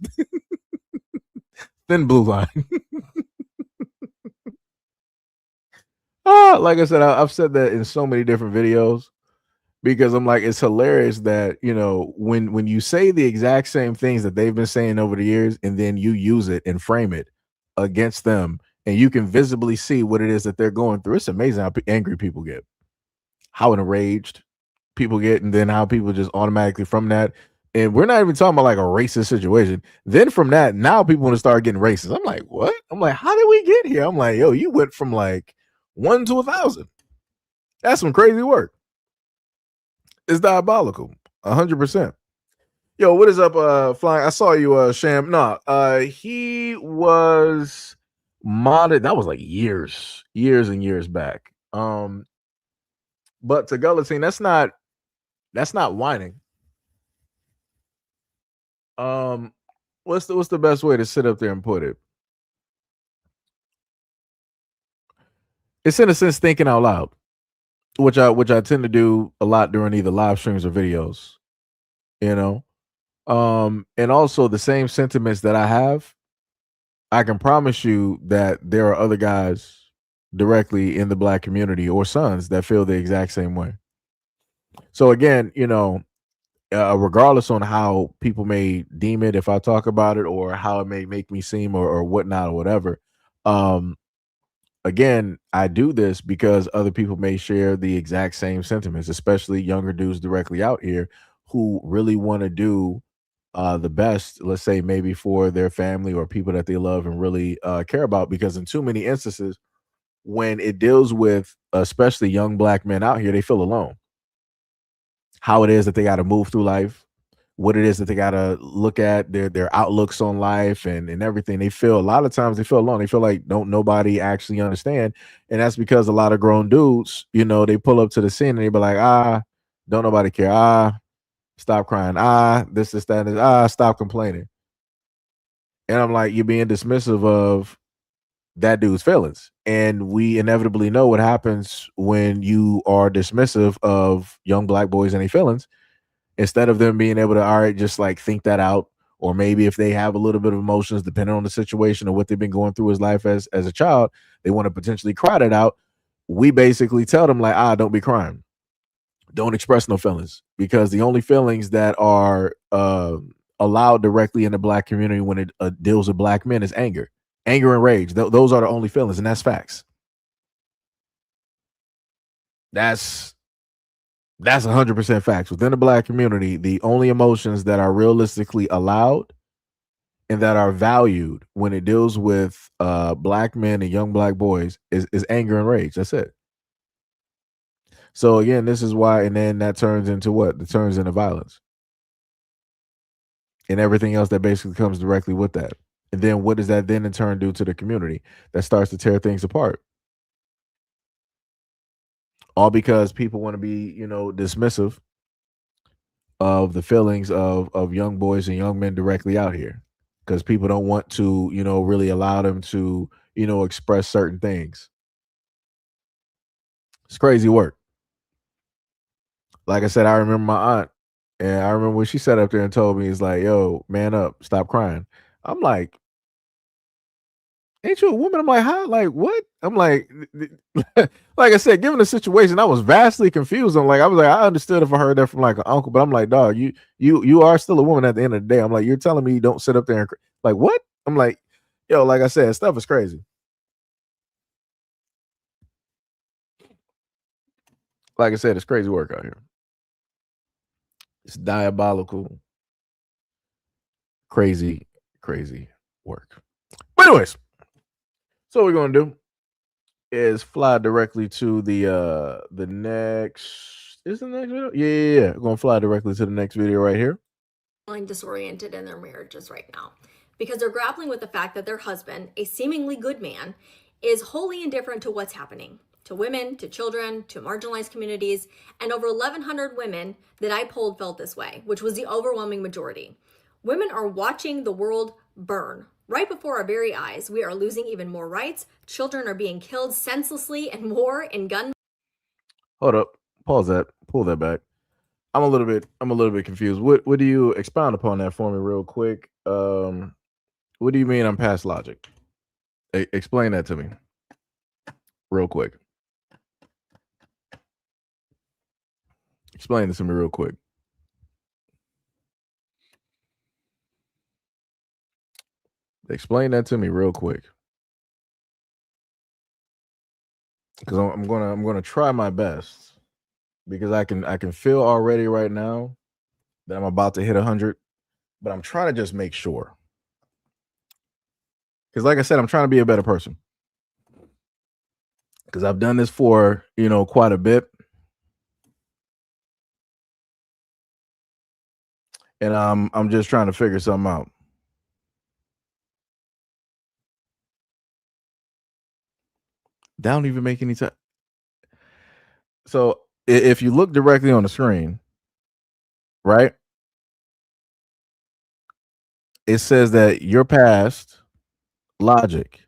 Thin blue line. Like I said, I've said that in so many different videos because I'm like, it's hilarious that, when you say the exact same things that they've been saying over the years, and then you use it and frame it against them, and you can visibly see what it is that they're going through. It's amazing how angry people get, how enraged people get, and then how people just automatically from that. And we're not even talking about like a racist situation. Then from that, now people want to start getting racist. I'm like, what? I'm like, how did we get here? I'm like, yo, you went from like 1 to 1,000. That's some crazy work. It's diabolical. 100%. Yo, what is up, Flying? I saw you, Sham. No, he was modded. That was like years and years back. But to Guillotine, that's not whining. What's the best way to sit up there and put it? It's in a sense thinking out loud, which I tend to do a lot during either live streams or videos, and also the same sentiments that I have, I can promise you that there are other guys directly in the Black community or sons that feel the exact same way. So again, regardless on how people may deem it, if I talk about it, or how it may make me seem or whatnot or whatever, again, I do this because other people may share the exact same sentiments, especially younger dudes directly out here who really want to do the best, let's say maybe for their family or people that they love and really care about, because in too many instances, when it deals with especially young Black men out here, they feel alone. How it is that they got to move through life, what it is that they got to look at, their outlooks on life and everything. They feel, a lot of times they feel alone. They feel like don't nobody actually understand. And that's because a lot of grown dudes, they pull up to the scene and they be like, don't nobody care. Stop crying. This, that, stop complaining. And I'm like, you're being dismissive of that dude's feelings. And we inevitably know what happens when you are dismissive of young Black boys and their feelings, instead of them being able to, all right, just like think that out. Or maybe if they have a little bit of emotions, depending on the situation or what they've been going through his life as a child, they want to potentially cry that out. We basically tell them like, don't be crying. Don't express no feelings, because the only feelings that are allowed directly in the Black community when it deals with Black men is anger. Anger and rage. Those are the only feelings, and that's facts. That's 100% facts. Within the Black community, the only emotions that are realistically allowed and that are valued when it deals with Black men and young Black boys is anger and rage. That's it. So again, this is why, and then that turns into what? It turns into violence. And everything else that basically comes directly with that. And then what does that then in turn do to the community? That starts to tear things apart. All because people want to be, dismissive of the feelings of young boys and young men directly out here. Because people don't want to, really allow them to, express certain things. It's crazy work. Like I said, I remember my aunt, and I remember when she sat up there and told me, it's like, yo, man up, stop crying. I'm like, ain't you a woman? I'm like, how? Like, what? I'm like, like I said, given the situation, I was vastly confused. I was like, I understood if I heard that from like an uncle, but I'm like, dog, you are still a woman at the end of the day. I'm like, you're telling me you don't sit up there and like, what? I'm like, yo, like I said, stuff is crazy. Like I said, it's crazy work out here. It's diabolical, crazy work. But anyways, so what we're gonna do is fly directly to the next. Is the next video? Yeah. We're gonna fly directly to the next video right here. Feeling disoriented in their marriages right now because they're grappling with the fact that their husband, a seemingly good man, is wholly indifferent to what's happening to women, to children, to marginalized communities, and over 1,100 women that I polled felt this way, which was the overwhelming majority. Women are watching the world burn right before our very eyes. We are losing even more rights. Children are being killed senselessly and more in gun. Hold up, pause that, pull that back. I'm a little bit confused. What do you expound upon that for me real quick? What do you mean I'm past logic? Explain that to me real quick. Explain this to me real quick. Explain that to me real quick. Because I'm gonna try my best, because I can feel already right now that I'm about to hit 100, but I'm trying to just make sure. Because like I said, I'm trying to be a better person. Because I've done this for quite a bit. And I'm just trying to figure something out. That don't even make any sense. So if you look directly on the screen, right, it says that you're past logic,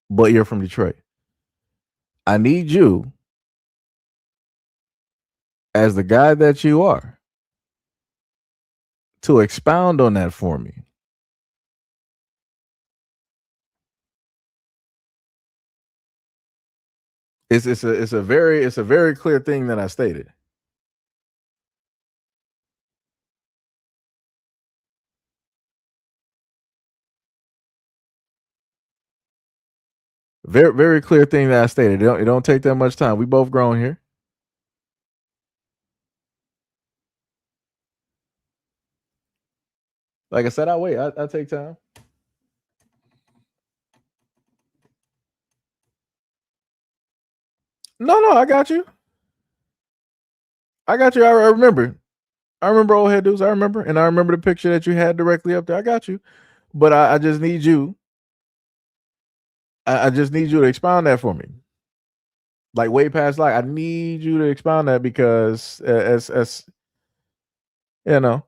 but you're from Detroit. I need you, as the guy that you are, to expound on that for me. It's a very clear thing that I stated. Very, very clear thing that I stated. It don't take that much time. We both grown here. Like I said, I wait. I take time. No, I got you. I remember. I remember old head dudes. I remember. And I remember the picture that you had directly up there. I got you. But I just need you. I just need you to expound that for me. Like way past like, I need you to expound that, because as you know.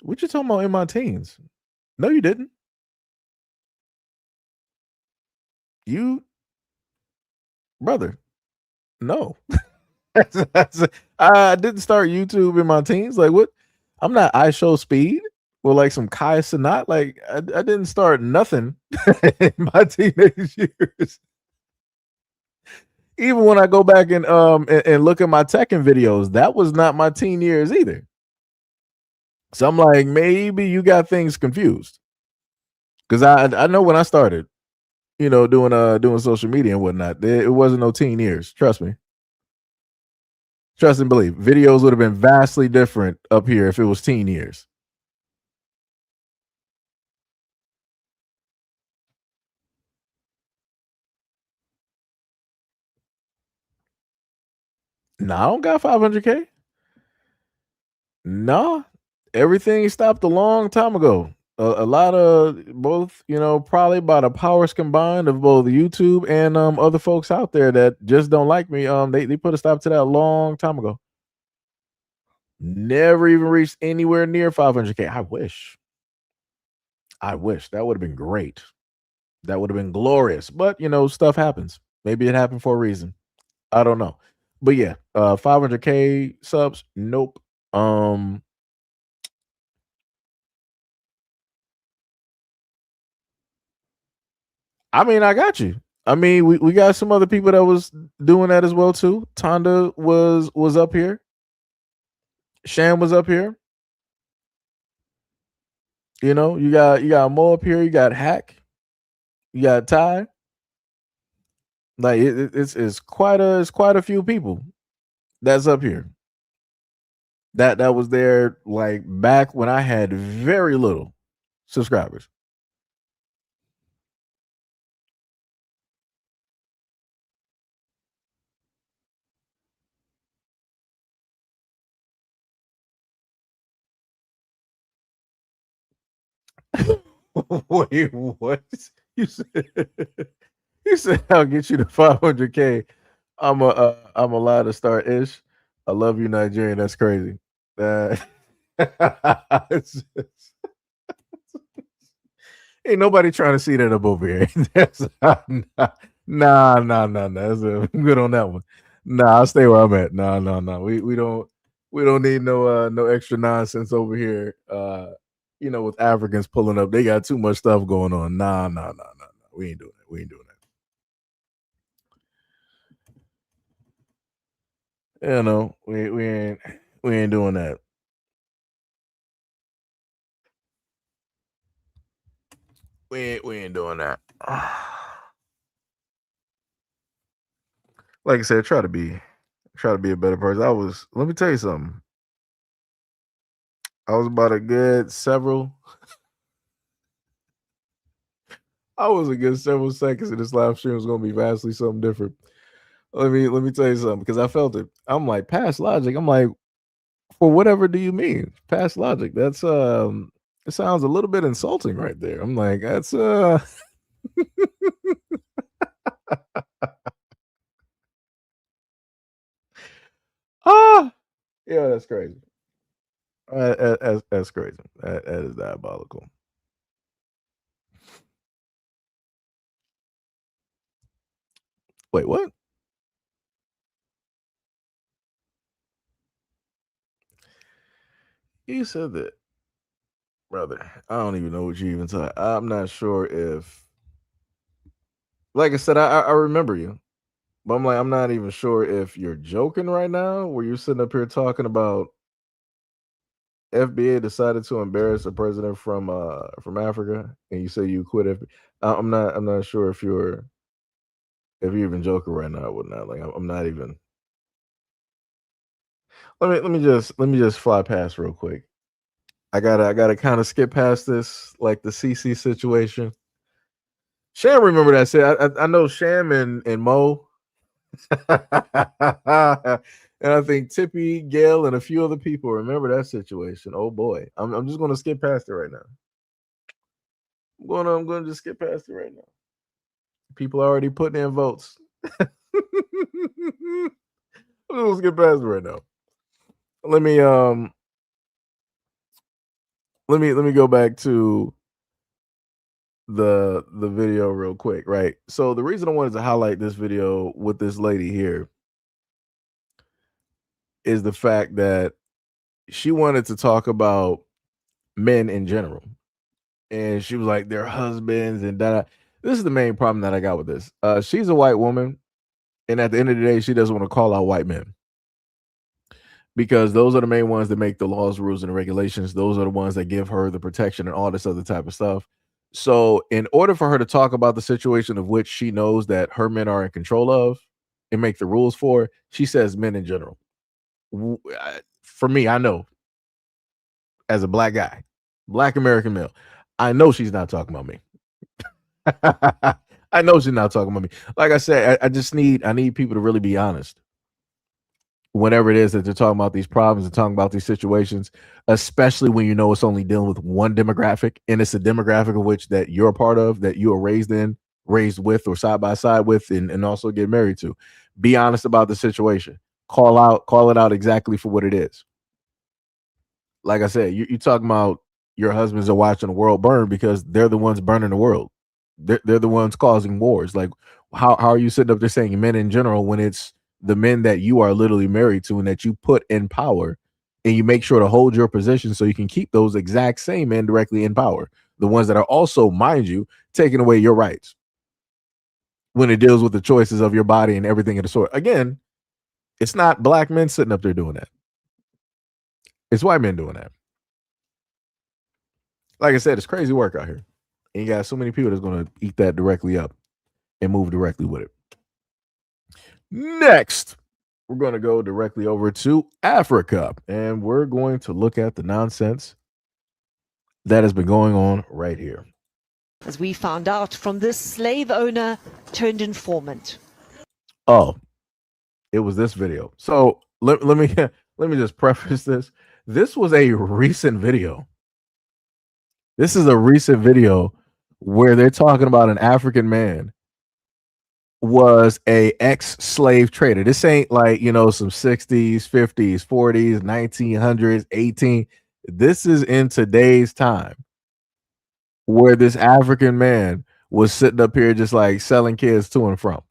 What you talking about in my teens? No, you didn't. You, brother, no. I didn't start YouTube in my teens. Like what? I'm not I Show Speed or like some Kai Cenat. Like I didn't start nothing in my teenage years. even when I go back and look at my Tekken videos, that was not my teen years either. So I'm like, maybe you got things confused. Because I know when I started, doing social media and whatnot, it wasn't no teen years. Trust me. Trust and believe. Videos would have been vastly different up here if it was teen years. No, I don't got 500K. No, everything stopped a long time ago. A lot of both, probably by the powers combined of both YouTube and other folks out there that just don't like me. They put a stop to that a long time ago. Never even reached anywhere near 500K. I wish that would have been great. That would have been glorious. But stuff happens. Maybe it happened for a reason. I don't know. But yeah, 500K subs. Nope. I mean, I got you. I mean, we got some other people that was doing that as well too. Tonda was up here. Sham was up here. You got Mo up here. You got Hack. You got Ty. Like it's quite a few people that's up here. That was there like back when I had very little subscribers. Wait, what? You said you said I'll get you to 500K. I'm allowed to start ish. I love you, Nigerian. That's crazy. It's just- ain't nobody trying to see that up over here. Nah. That's good on that one. Nah, I'll stay where I'm at. Nah. We don't need no extra nonsense over here. With Africans pulling up, they got too much stuff going on. Nah. We ain't doing that. We ain't doing that. We ain't doing that. We ain't doing that. Like I said, try to be a better person. Let me tell you something. I was about a good several seconds in this live stream was gonna be vastly something different. Let me tell you something, because I felt it. I'm like, past logic. I'm like, for whatever do you mean? Past logic. That's it sounds a little bit insulting right there. I'm like, that's yeah, that's crazy. That's crazy. That is diabolical. Wait, what? You said that, brother. I don't even know what you even said. I'm not sure if, like I said, I remember you, but I'm like, I'm not even sure if you're joking right now. Where you're sitting up here talking about FBA decided to embarrass a president from Africa, and you say you quit FBA. I'm not sure if you're even joking right now or whatnot. Like I'm not even. Let me just fly past real quick. I gotta kind of skip past this, like the CC situation. Sham, remember that? Say I know Sham and Mo, and I think Tippy, Gail, and a few other people remember that situation. Oh boy, I'm just gonna skip past it right now. I'm gonna just skip past it right now. People are already putting in votes. I'm gonna skip past it right now. Let me go back to the video real quick, right? So the reason I wanted to highlight this video with this lady here is the fact that she wanted to talk about men in general. And she was like, their husbands and that. This is the main problem that I got with this. She's a white woman. And at the end of the day, she doesn't want to call out white men because those are the main ones that make the laws, rules, and regulations. Those are the ones that give her the protection and all this other type of stuff. So in order for her to talk about the situation of which she knows that her men are in control of and make the rules for, she says men in general. For me, I know as a black guy, black American male, I know she's not talking about me. I know she's not talking about me. Like I said, I need people to really be honest whenever it is that they're talking about these problems and talking about these situations, especially when you know it's only dealing with one demographic, and it's a demographic of which that you're a part of, that you are raised in, raised with, or side by side with, and also get married to. Be honest about the situation. Call it out exactly for what it is. Like I said, you're talking about your husbands are watching the world burn because they're the ones burning the world. They're the ones causing wars. Like, how are you sitting up there saying men in general when it's the men that you are literally married to and that you put in power, and you make sure to hold your position so you can keep those exact same men directly in power, the ones that are also, mind you, taking away your rights when it deals with the choices of your body and everything of the sort. Again, it's not black men sitting up there doing that. It's white men doing that. Like I said, it's crazy work out here. And you got so many people that's going to eat that directly up and move directly with it. Next, we're going to go directly over to Africa, and we're going to look at the nonsense that has been going on right here. As we found out from this slave owner turned informant. Oh, it was this video. So let me just preface this. This was a recent video. This is a recent video where they're talking about an African man was a ex-slave trader. This ain't like, some 60s, 50s, 40s, 1900s, 18. This is in today's time where this African man was sitting up here just like selling kids to and from.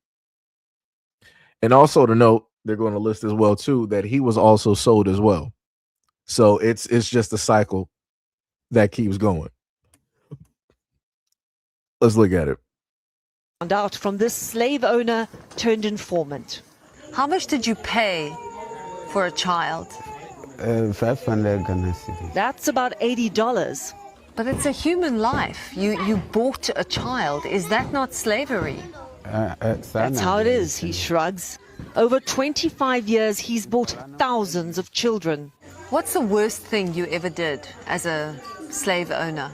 And also to note, they're going to list as well too that he was also sold as well. So it's just a cycle that keeps going. Let's look at it. Found out from this slave owner turned informant. How much did you pay for a child? 500 Ghana cedis. That's about $80. But it's a human life. You bought a child. Is that not slavery? That's how it is, he shrugs. Over 25 years, he's bought thousands of children. What's the worst thing you ever did as a slave owner?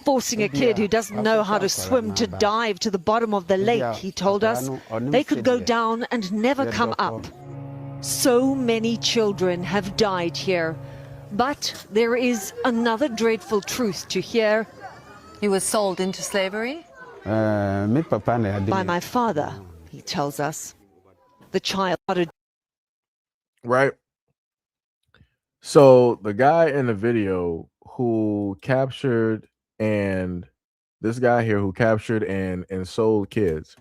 Forcing a kid who doesn't know how to swim to dive to the bottom of the lake, he told us. They could go down and never come up. So many children have died here. But there is another dreadful truth to hear. He was sold into slavery? By my father, he tells us. The child... Right? So the guy in the video who captured, and this guy here who captured and sold kids,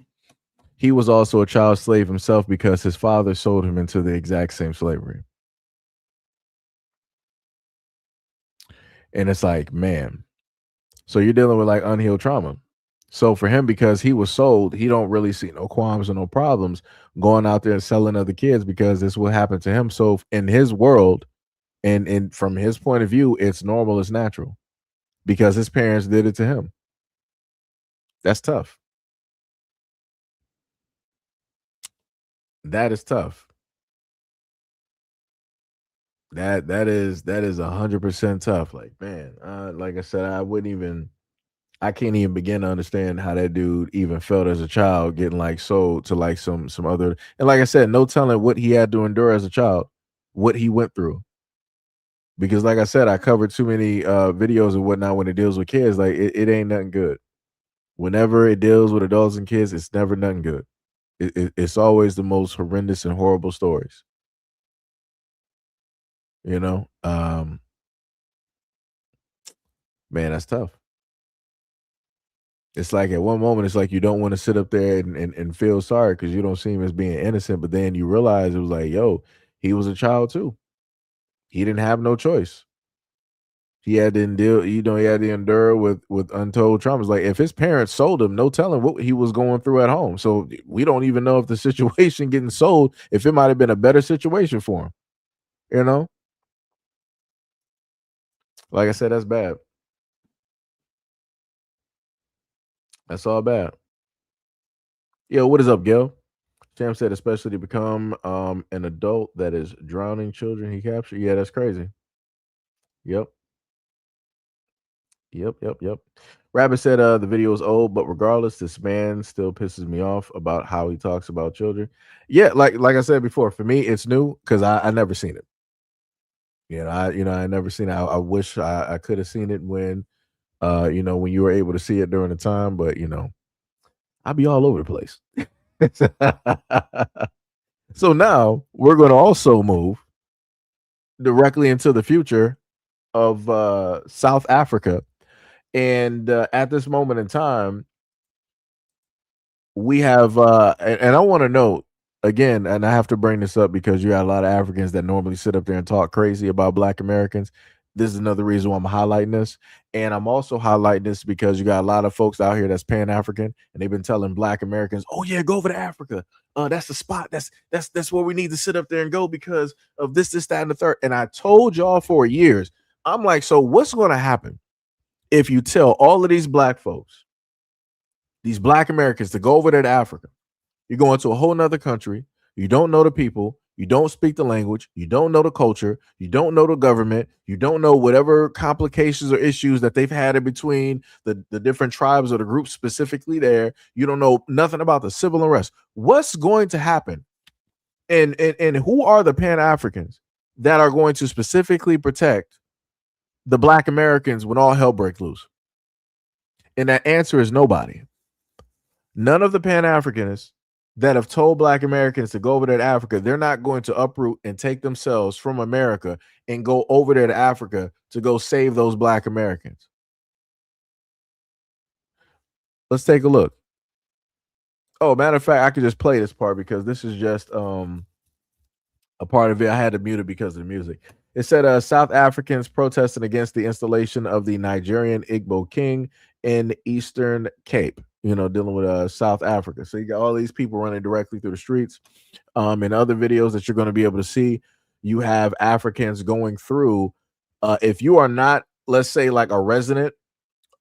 he was also a child slave himself because his father sold him into the exact same slavery. And it's like, man, so you're dealing with like unhealed trauma. So for him, because he was sold, he don't really see no qualms or no problems going out there and selling other kids because this will happen to him. So in his world, and from his point of view, it's normal, it's natural because his parents did it to him. That's tough. That is tough. That is 100% tough. Like, man, like I said, I can't even begin to understand how that dude even felt as a child getting like sold to like some other. And like I said, no telling what he had to endure as a child, what he went through. Because like I said, I covered too many videos and whatnot when it deals with kids. Like it ain't nothing good. Whenever it deals with adults and kids, it's never nothing good. It's always the most horrendous and horrible stories. Man, that's tough. It's like at one moment, it's like you don't want to sit up there and feel sorry because you don't see him as being innocent. But then you realize it was like, yo, he was a child too. He didn't have no choice. he had to endure, he had to endure with untold traumas. Like if his parents sold him, no telling what he was going through at home. So we don't even know if the situation getting sold, if it might have been a better situation for him. You know, like I said, that's bad. That's all bad. Yo, what is up, Gil? Sam said, especially to become an adult that is drowning children he captured. Yeah, that's crazy. Yep. Yep. Rabbit said the video is old, but regardless, this man still pisses me off about how he talks about children. Yeah, like I said before, for me, it's new because I never seen it. I never seen it. I wish I could have seen it when when you were able to see it during the time, but I'd be all over the place. So now we're going to also move directly into the future of South Africa. And at this moment in time, we have, and I want to note again, and I have to bring this up because you got a lot of Africans that normally sit up there and talk crazy about Black Americans. This is another reason why I'm highlighting this. And I'm also highlighting this because you got a lot of folks out here that's Pan-African, and they've been telling Black Americans, "Oh yeah, go over to Africa. That's the spot. That's where we need to sit up there and go because of this, that, and the third." And I told y'all for years, I'm like, so what's going to happen if you tell all of these Black folks, these Black Americans, to go over there to Africa? You're going to a whole nother country. You don't know the people. You don't speak the language. You don't know the culture. You don't know the government. You don't know whatever complications or issues that they've had in between the different tribes or the groups specifically there. You don't know nothing about the civil unrest. What's going to happen? And who are the Pan-Africans that are going to specifically protect the Black Americans when all hell breaks loose? And that answer is nobody. None of the Pan-Africanists that have told Black Americans to go over there to Africa, they're not going to uproot and take themselves from America and go over there to Africa to go save those Black Americans. Let's take a look. Oh, matter of fact, I could just play this part because this is just a part of it. I had to mute it because of the music. It said South Africans protesting against the installation of the Nigerian Igbo king in Eastern Cape, dealing with South Africa. So you got all these people running directly through the streets. In other videos that you're going to be able to see, you have Africans going through. If you are not, let's say, like a resident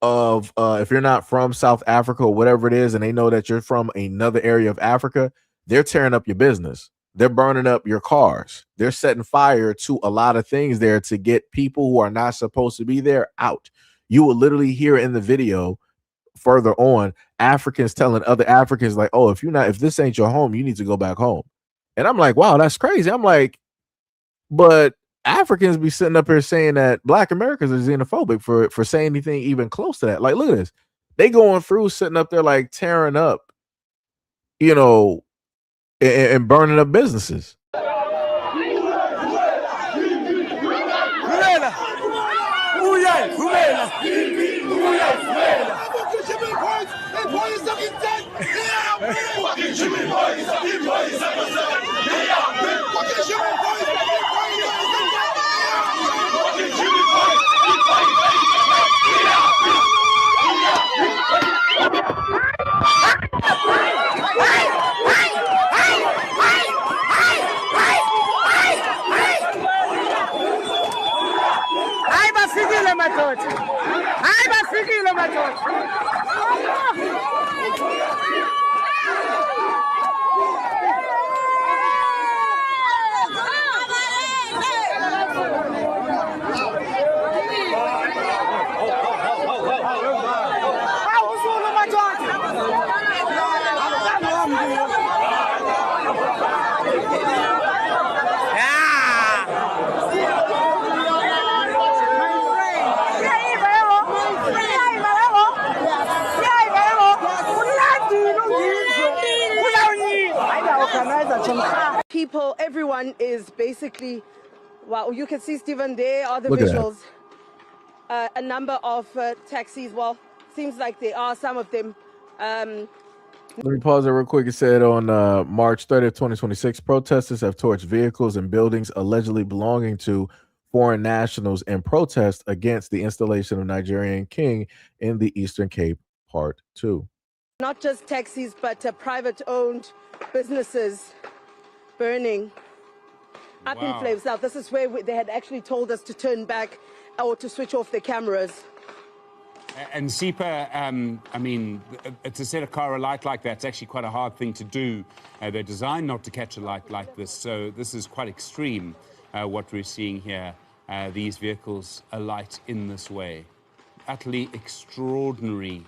of, if you're not from South Africa or whatever it is, and they know that you're from another area of Africa, they're tearing up your business. They're burning up your cars. They're setting fire to a lot of things there to get people who are not supposed to be there out. You will literally hear in the video further on Africans telling other Africans like, "Oh, if this ain't your home, you need to go back home." And I'm like, wow, that's crazy. I'm like, but Africans be sitting up here saying that Black Americans are xenophobic for saying anything even close to that. Like, look at this. They going through sitting up there like tearing up, and burning up businesses. People, everyone is basically, well, you can see, Stephen, there are the Look at visuals. A number of taxis, well, seems like there are some of them. Let me pause it real quick. It said on March 30th, 2026, protesters have torched vehicles and buildings allegedly belonging to foreign nationals in protest against the installation of Nigerian king in the Eastern Cape, Part 2. Not just taxis, but private-owned businesses burning up in flames. Now, this is where they had actually told us to turn back or to switch off their cameras. And SEPA, I mean, to set a car alight like that's actually quite a hard thing to do. They're designed not to catch a light like this, so this is quite extreme, what we're seeing here. These vehicles alight in this way. Utterly extraordinary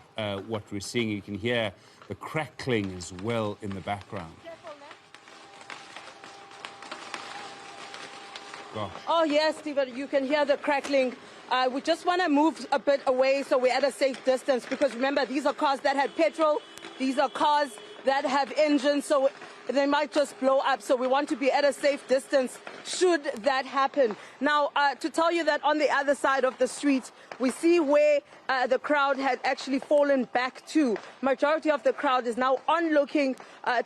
what we're seeing. You can hear the crackling as well in the background. Gosh. Oh, yes, Stephen, you can hear the crackling. We just want to move a bit away so we're at a safe distance, because remember, these are cars that had petrol. These are cars that have engines, so they might just blow up. So we want to be at a safe distance should that happen. Now, to tell you that on the other side of the street, we see where the crowd had actually fallen back to. Majority of the crowd is now onlooking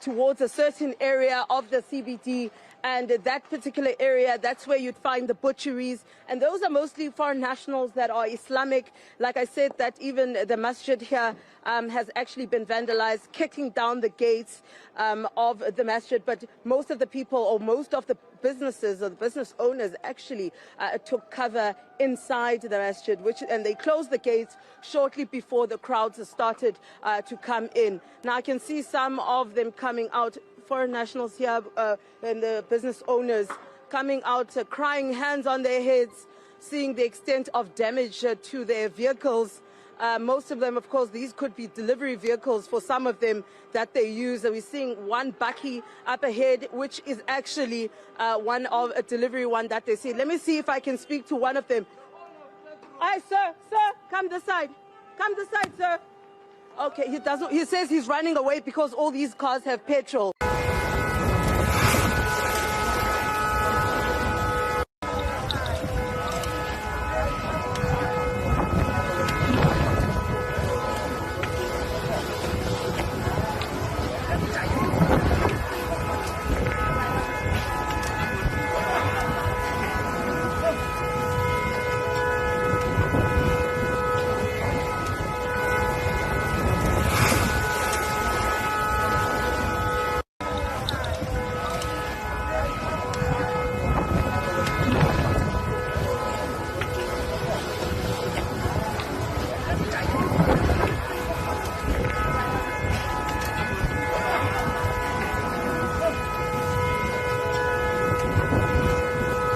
towards a certain area of the CBD. And that particular area, that's where you'd find the butcheries. And those are mostly foreign nationals that are Islamic. Like I said, that even the masjid here has actually been vandalized, kicking down the gates of the masjid. But most of the people, or most of the businesses or the business owners actually took cover inside the masjid, and they closed the gates shortly before the crowds started to come in. Now I can see some of them coming out, foreign nationals here and the business owners coming out crying, hands on their heads, seeing the extent of damage to their vehicles. Most of them, of course, these could be delivery vehicles for some of them that they use. And we're seeing one bakkie up ahead, which is actually one of a delivery one that they see. Let me see if I can speak to one of them. Hi, sir, come this side. Come this side, sir. Okay, he says he's running away because all these cars have petrol.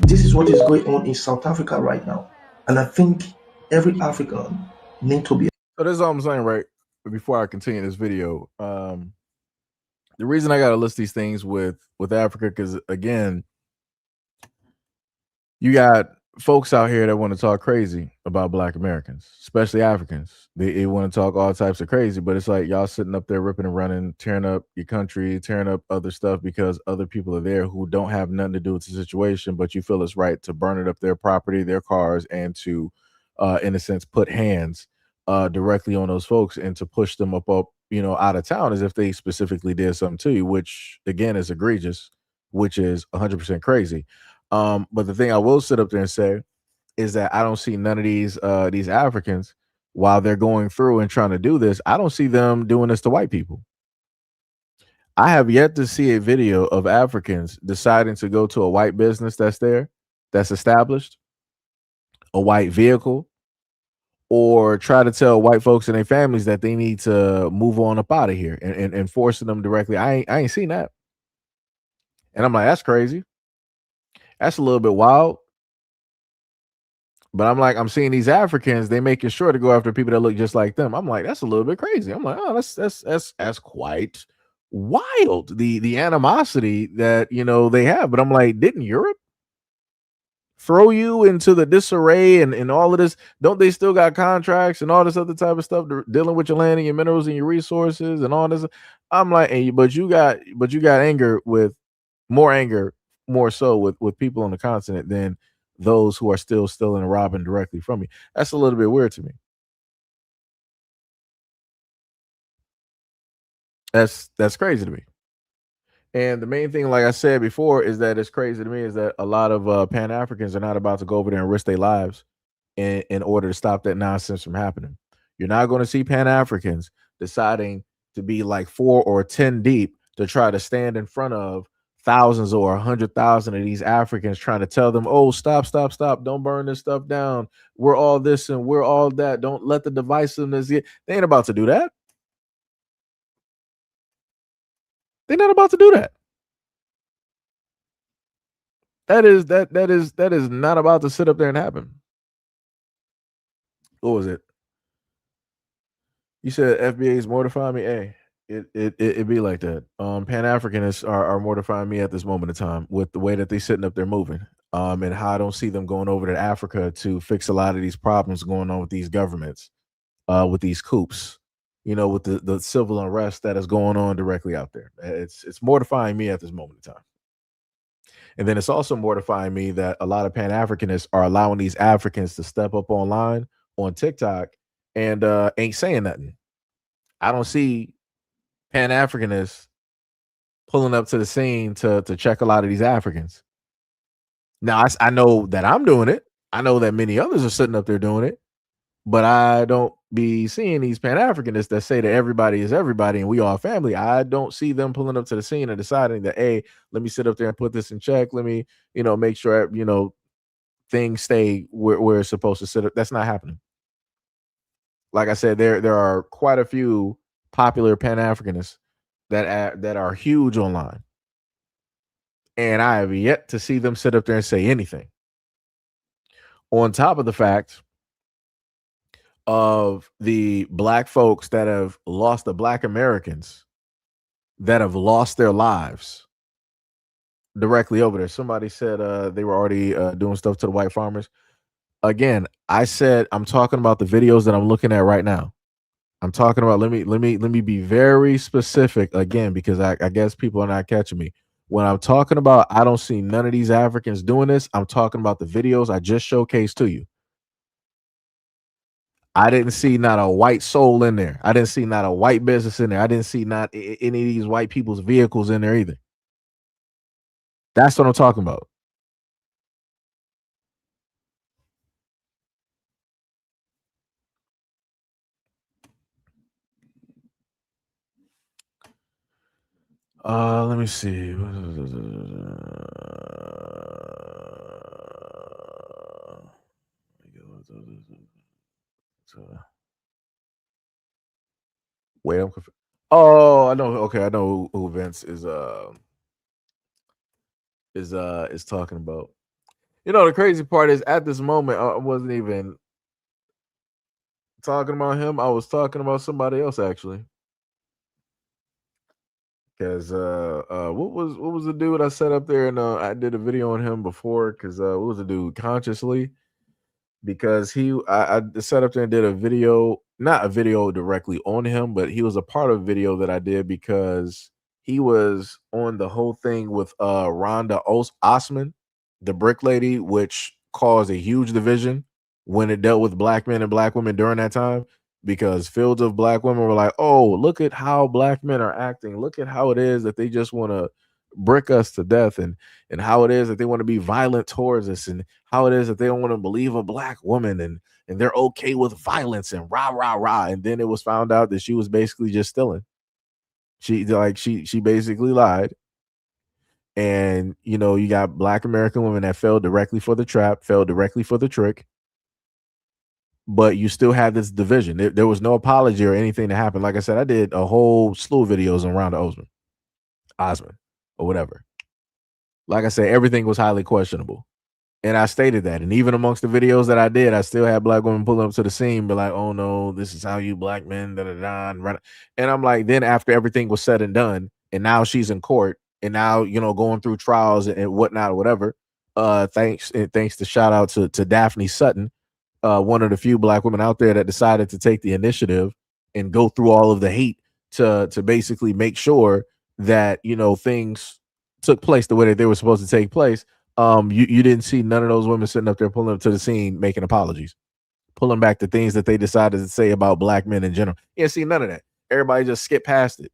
This is what is going on in South Africa right now. And I think every African need to be. So this is all I'm saying, right? Before I continue this video, the reason I got to list these things with Africa, because again, you got folks out here that want to talk crazy about Black Americans, especially Africans. They want to talk all types of crazy, but it's like y'all sitting up there ripping and running, tearing up your country, tearing up other stuff because other people are there who don't have nothing to do with the situation, but you feel it's right to burn it up, their property, their cars, and to, in a sense, put hands directly on those folks and to push them up, out of town as if they specifically did something to you, which again is egregious, which is 100% crazy. But the thing I will sit up there and say is that I don't see none of these Africans, while they're going through and trying to do this, I don't see them doing this to white people. I have yet to see a video of Africans deciding to go to a white business that's established, a white vehicle, or try to tell white folks and their families that they need to move on up out of here and forcing them directly. I ain't seen that. And I'm like, that's crazy. That's a little bit wild. But I'm like, I'm seeing these Africans, they making sure to go after people that look just like them. I'm like, that's a little bit crazy. I'm like, oh, that's quite wild. The animosity that they have. But I'm like, didn't Europe throw you into the disarray and all of this? Don't they still got contracts and all this other type of stuff dealing with your land and your minerals and your resources and all this? I'm like, hey, but you got anger, more so with people on the continent than those who are still and robbing directly from me. That's a little bit weird to me. That's crazy to me. And the main thing, like I said before, is that it's crazy to me is that a lot of Pan-Africans are not about to go over there and risk their lives in order to stop that nonsense from happening. You're not going to see Pan-Africans deciding to be like 4 or 10 deep to try to stand in front of thousands or 100,000 of these Africans trying to tell them, oh, stop, don't burn this stuff down. We're all this and we're all that. Don't let the divisiveness get. They ain't about to do that. They're not about to do that. That is not about to sit up there and happen. What was it? You said FBA is mortifying me. Hey, it be like that. Pan-Africanists are mortifying me at this moment in time with the way that they sitting up there moving. And how I don't see them going over to Africa to fix a lot of these problems going on with these governments, with these coups, with the civil unrest that is going on directly out there. It's mortifying me at this moment in time. And then it's also mortifying me that a lot of Pan-Africanists are allowing these Africans to step up online on TikTok and ain't saying nothing. I don't see Pan-Africanists pulling up to the scene to check a lot of these Africans. Now, I know that I'm doing it. I know that many others are sitting up there doing it, but I don't be seeing these Pan-Africanists that say that everybody is everybody and we all family. I don't see them pulling up to the scene and deciding that, hey, let me sit up there and put this in check. Let me, make sure, things stay where it's supposed to sit up. That's not happening. Like I said, there are quite a few popular Pan-Africanists that are huge online, and I have yet to see them sit up there and say anything. On top of the fact of the black folks that have lost, the black Americans that have lost their lives directly over there. Somebody said they were already doing stuff to the white farmers. Again, I said I'm talking about the videos that I'm looking at right now. I'm talking about, let me be very specific again, because I guess people are not catching me. When I'm talking about I don't see none of these Africans doing this, I'm talking about the videos I just showcased to you. I didn't see not a white soul in there. I didn't see not a white business in there. I didn't see not any of these white people's vehicles in there either. That's what I'm talking about. Let me see. Wait, I'm confused. Oh, I know. Okay, I know who Vince is talking about. The crazy part is at this moment I wasn't even talking about him. I was talking about somebody else actually. Because what was the dude I set up there and I did a video on him before? Because what was the dude? Consciously, because I set up there and did a video, not a video directly on him, but he was a part of a video that I did because he was on the whole thing with Rhonda Osman, the brick lady, which caused a huge division when it dealt with black men and black women during that time, because fields of black women were like, oh, look at how black men are acting. Look at how it is that they just want to brick us to death, and how it is that they want to be violent towards us, and how it is that they don't want to believe a black woman, and they're okay with violence and rah rah rah. And then it was found out that she was basically just stealing. She basically lied. And you got black American women that fell directly for the trap, fell directly for the trick. But you still have this division. There was no apology or anything that happened. Like I said, I did a whole slew of videos on Rhonda Osman or whatever. Like I said, everything was highly questionable. And I stated that. And even amongst the videos that I did, I still had black women pull up to the scene, be like, oh no, this is how you black men, da da da. And I'm like, then after everything was said and done, and now she's in court, and now, going through trials and whatnot, or whatever. Thanks to shout out to Daphne Sutton, one of the few black women out there that decided to take the initiative and go through all of the hate to basically make sure that, things took place the way that they were supposed to take place. You didn't see none of those women sitting up there pulling up to the scene making apologies, pulling back the things that they decided to say about black men in general. You didn't see none of that. Everybody just skipped past it.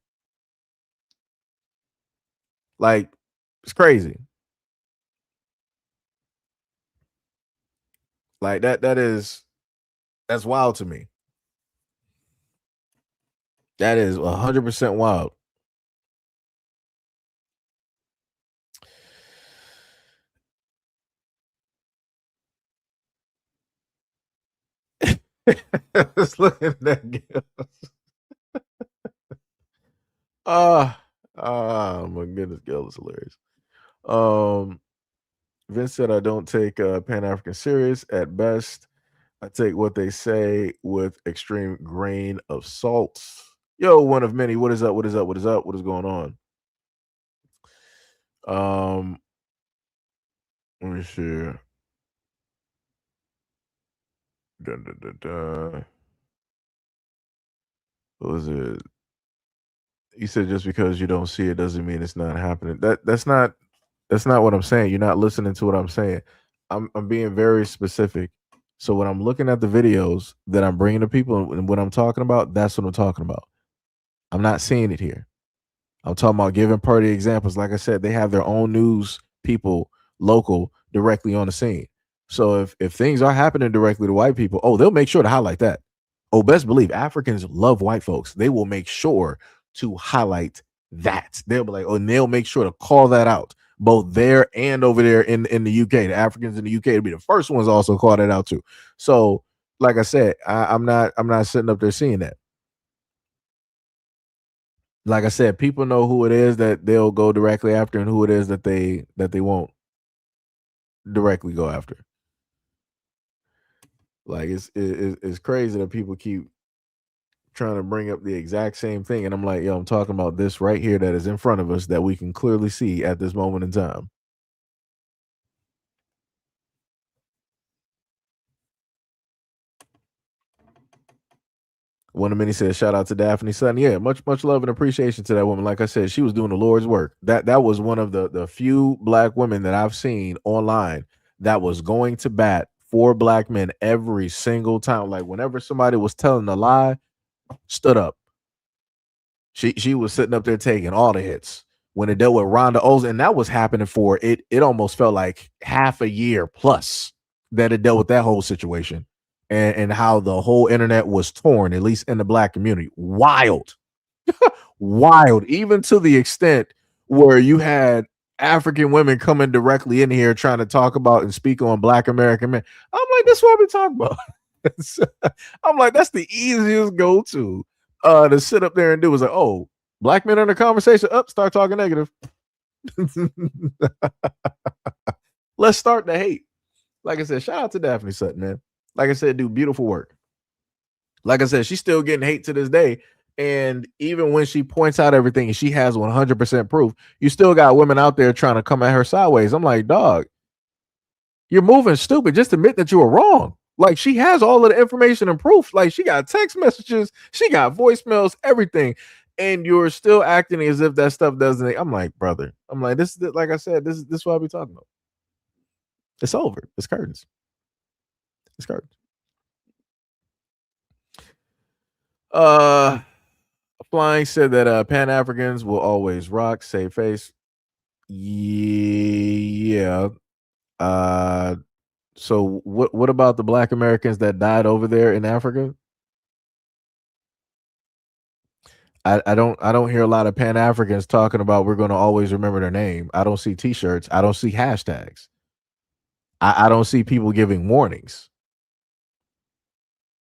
Like, it's crazy. Like that's wild to me. That is 100% wild. Let's look at that girl. My goodness, Gail is hilarious. Vince said I don't take Pan-African serious. At best, I take what they say with extreme grain of salt. Yo, one of many. What is up? What is up? What is up? What is going on? Let me see. Dun, dun, dun, dun. What was it? You said just because you don't see it doesn't mean it's not happening. That's not what I'm saying. You're not listening to what I'm saying. I'm being very specific. So when I'm looking at the videos that I'm bringing to people and what I'm talking about, that's what I'm talking about. I'm not seeing it here. I'm talking about giving party examples. Like I said, they have their own news people local directly on the scene. So if things are happening directly to white people, oh, they'll make sure to highlight that. Oh, best believe Africans love white folks. They will make sure to highlight that. They'll be like, oh, and they'll make sure to call that out, both there and over there in the UK. The Africans in the UK will be the first ones also call that out too. So, like I said, I'm not sitting up there seeing that. Like I said, people know who it is that they'll go directly after and who it is that they won't directly go after. Like it's crazy that people keep trying to bring up the exact same thing, and I'm like, yo, I'm talking about this right here that is in front of us that we can clearly see at this moment in time. One of many says, shout out to Daphne Sutton. Yeah, much love and appreciation to that woman. Like I said, she was doing the Lord's work. That was one of the few black women that I've seen online that was going to bat for black men every single time. Like whenever somebody was telling a lie, stood up. She was sitting up there taking all the hits. When it dealt with Rhonda Olsen, and that was happening for it almost felt like half a year plus that it dealt with that whole situation. And how the whole internet was torn, at least in the black community. Wild. Wild. Even to the extent where you had African women coming directly in here trying to talk about and speak on black American men. I'm like, that's what we talk about. I'm like, that's the easiest go-to to sit up there and do. Is like, oh, black men in a conversation, start talking negative. Let's start the hate. Like I said, shout out to Daphne Sutton, man. Like I said, do beautiful work. Like I said, she's still getting hate to this day. And even when she points out everything and she has 100% proof, you still got women out there trying to come at her sideways. I'm like, dog, you're moving stupid. Just admit that you were wrong. Like, she has all of the information and proof. Like, she got text messages, she got voicemails, everything. And you're still acting as if that stuff doesn't. I'm like, brother. I'm like, this is, like I said, this is what I'll be talking about. It's over. It's curtains. It's curtains. Flying said that Pan-Africans will always rock, save face. Yeah. So what about the black Americans that died over there in Africa? I don't hear a lot of Pan-Africans talking about we're going to always remember their name. I don't see t-shirts. I don't see hashtags. I don't see people giving warnings.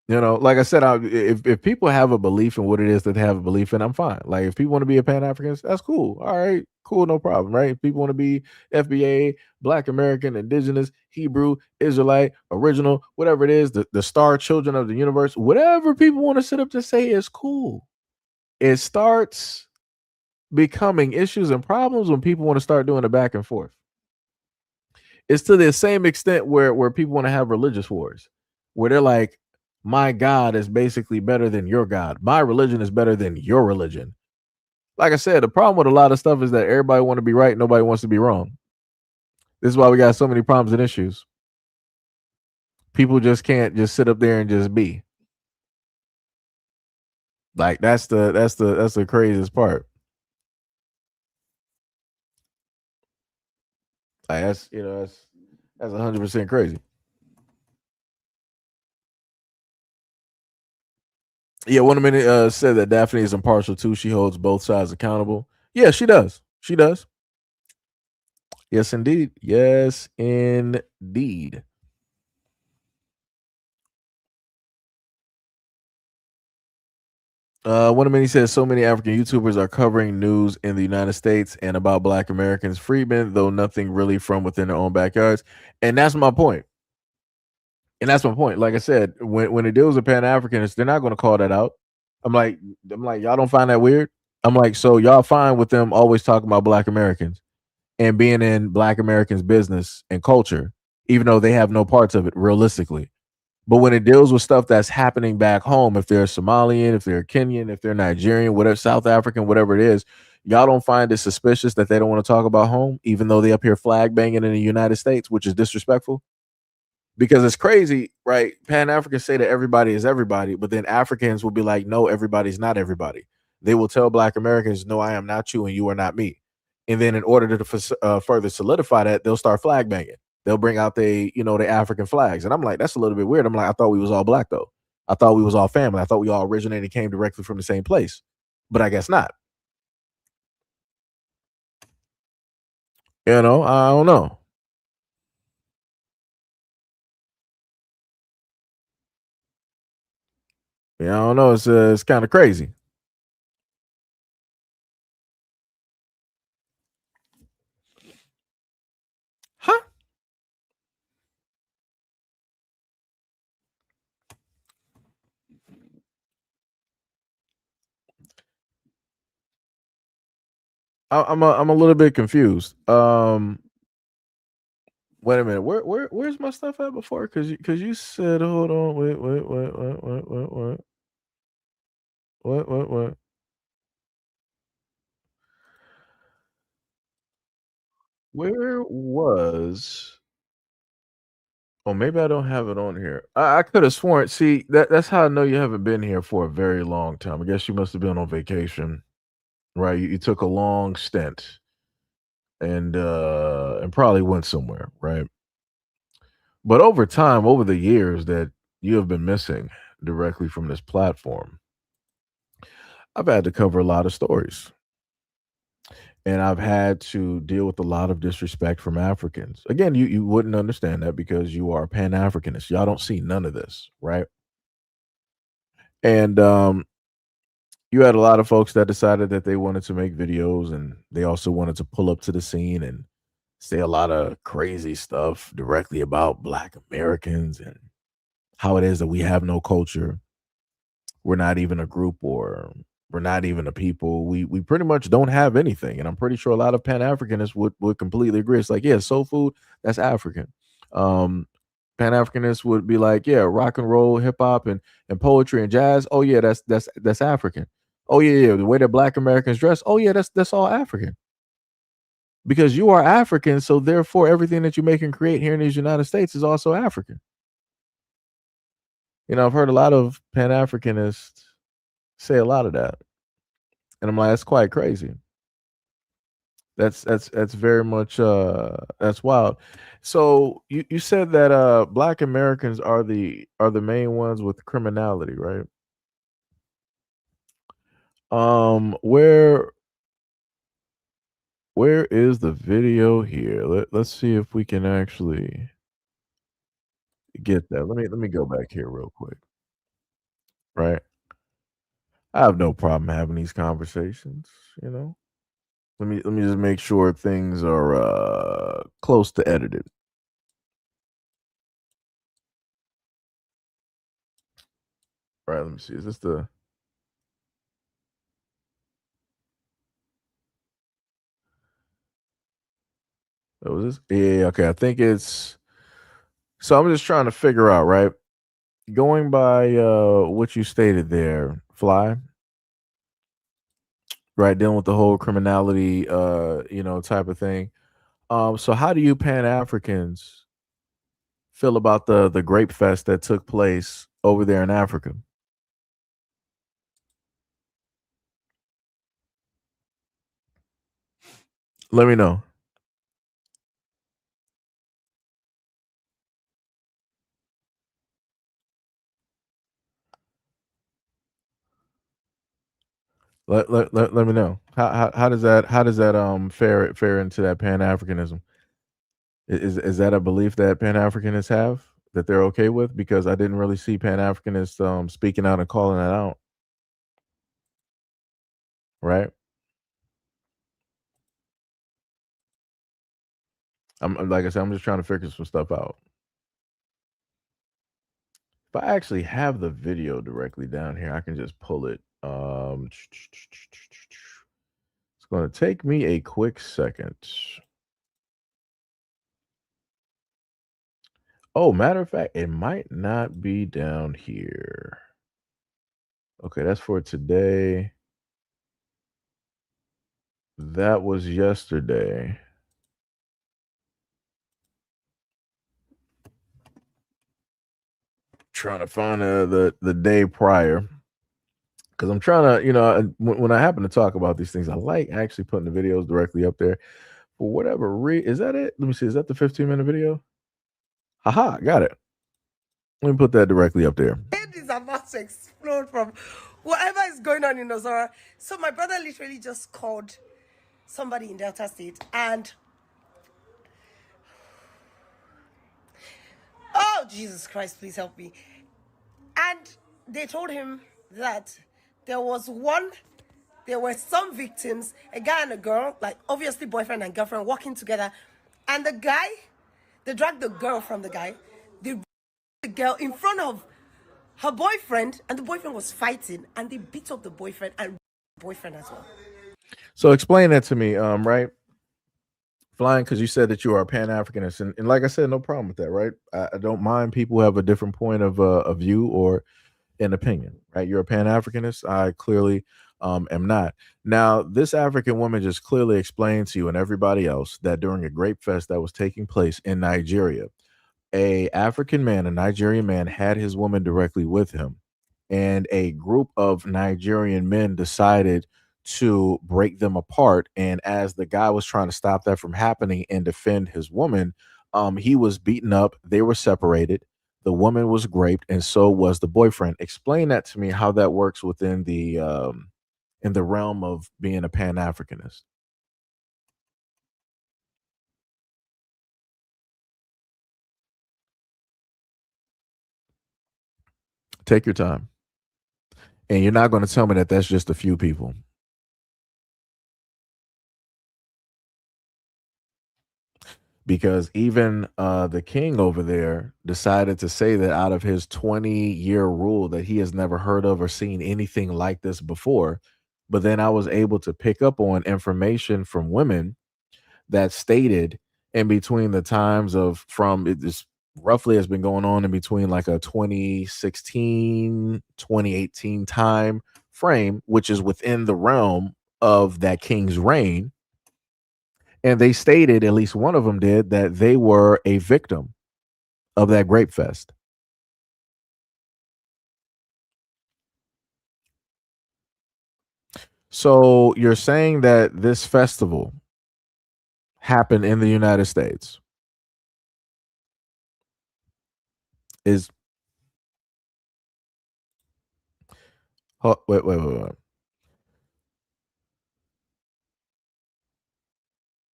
You know, like I said, if people have a belief in what it is that they have a belief in, I'm fine. Like if people want to be a Pan-African, that's cool. All right, cool, no problem, right? If people want to be FBA, Black American, Indigenous, Hebrew, Israelite, original, whatever it is, the star children of the universe, whatever people want to sit up to say is cool. It starts becoming issues and problems when people want to start doing the back and forth. It's to the same extent where people want to have religious wars, where they're like, my God is basically better than your God. My religion is better than your religion. Like I said, the problem with a lot of stuff is that everybody want to be right. Nobody wants to be wrong. This is why we got so many problems and issues. People just can't just sit up there and just be. Like that's the craziest part. That's that's 100% crazy. Yeah, one minute said that Daphne is impartial too. She holds both sides accountable. Yeah, she does. She does. Yes, indeed. Yes, indeed. One minute says so many African YouTubers are covering news in the United States and about Black Americans freedmen, though nothing really from within their own backyards. And that's my point. And that's my point. Like I said, when it deals with Pan Africanists, they're not going to call that out. I'm like, y'all don't find that weird. I'm like, so y'all fine with them always talking about Black Americans and being in Black Americans' business and culture, even though they have no parts of it realistically. But when it deals with stuff that's happening back home, if they're Somalian, if they're Kenyan, if they're Nigerian, whatever, South African, whatever it is, y'all don't find it suspicious that they don't want to talk about home, even though they up here flag banging in the United States, which is disrespectful. Because it's crazy, right? Pan Africans say that everybody is everybody, but then Africans will be like, no, everybody's not everybody. They will tell Black Americans, no, I am not you and you are not me. And then in order to further solidify that, they'll start flag banging. They'll bring out the African flags. And I'm like, that's a little bit weird. I'm like, I thought we was all Black though. I thought we was all family. I thought we all originated and came directly from the same place. But I guess not. I don't know. I don't know. It's kind of crazy. Huh? I'm a little bit confused. Wait a minute. Where's my stuff at before? Because you said, hold on, what? Where was? Oh, maybe I don't have it on here. I could have sworn. See, that's how I know you haven't been here for a very long time. I guess you must have been on vacation, right? You took a long stint and probably went somewhere, right? But over time, over the years that you have been missing directly from this platform, I've had to cover a lot of stories. And I've had to deal with a lot of disrespect from Africans. Again, you wouldn't understand that because you are Pan Africanist. Y'all don't see none of this, right? And you had a lot of folks that decided that they wanted to make videos and they also wanted to pull up to the scene and say a lot of crazy stuff directly about Black Americans and how it is that we have no culture. We're not even a group or we're not even a people. We pretty much don't have anything. And I'm pretty sure a lot of Pan-Africanists would completely agree. It's like, yeah, soul food, that's African. Um Pan-Africanists would be like, yeah, rock and roll, hip hop and poetry and jazz. Oh yeah, that's African. Oh yeah, the way that Black Americans dress. Oh yeah, that's all African. Because you are African, so therefore everything that you make and create here in these United States is also African. I've heard a lot of Pan-Africanists say a lot of that. And I'm like, that's quite crazy. That's very much that's wild. So you said that Black Americans are the main ones with criminality, right? Where is the video here? Let's see if we can actually get that. Let me go back here real quick. Right? I have no problem having these conversations, you know. Let me just make sure things are close to edited. Right, let me see. Is this the Oh, was this? Yeah, okay. I think it's so I'm just trying to figure out, right? Going by what you stated there, Fly, right? Dealing with the whole criminality type of thing. So how do you Pan Africans feel about the grape fest that took place over there in Africa? Let me know. Let me know. How does that fare into that Pan-Africanism? Is that a belief that Pan-Africanists have that they're okay with? Because I didn't really see Pan-Africanists speaking out and calling that out. Right? I'm like I said, I'm just trying to figure some stuff out. If I actually have the video directly down here, I can just pull it. It's going to take me a quick second. Oh, matter of fact, it might not be down here. Okay, that's for today. That was yesterday. Trying to find the day prior, because I'm trying to, when I happen to talk about these things, I like actually putting the videos directly up there. For whatever reason, is that it? Let me see. Is that the 15-minute video? Haha, got it. Let me put that directly up there. Head is about to explode from whatever is going on in Ozora. So my brother literally just called somebody in Delta State and oh Jesus Christ, please help me. And they told him that there were some victims, a guy and a girl, like obviously boyfriend and girlfriend walking together, and they dragged the girl from the guy, they the girl in front of her boyfriend, and the boyfriend was fighting, and they beat up the boyfriend and boyfriend as well. So explain that to me, right? Flying, because you said that you are a Pan-Africanist, and like I said, no problem with that, right? I don't mind people who have a different point of view or an opinion, right? You're a Pan-Africanist. I clearly am not. Now, this African woman just clearly explained to you and everybody else that during a grape fest that was taking place in Nigeria, a Nigerian man had his woman directly with him, and a group of Nigerian men decided to break them apart. And as the guy was trying to stop that from happening and defend his woman, he was beaten up. They were separated. The woman was raped, and so was the boyfriend. Explain that to me, how that works within the in the realm of being a Pan-Africanist. Take your time. And you're not going to tell me that that's just a few people. Because even the king over there decided to say that out of his 20-year rule that he has never heard of or seen anything like this before. But then I was able to pick up on information from women that stated in between the times of this roughly has been going on in between like a 2016, 2018 time frame, which is within the realm of that king's reign. And they stated, at least one of them did, that they were a victim of that grape fest. So you're saying that this festival happened in the United States? Wait.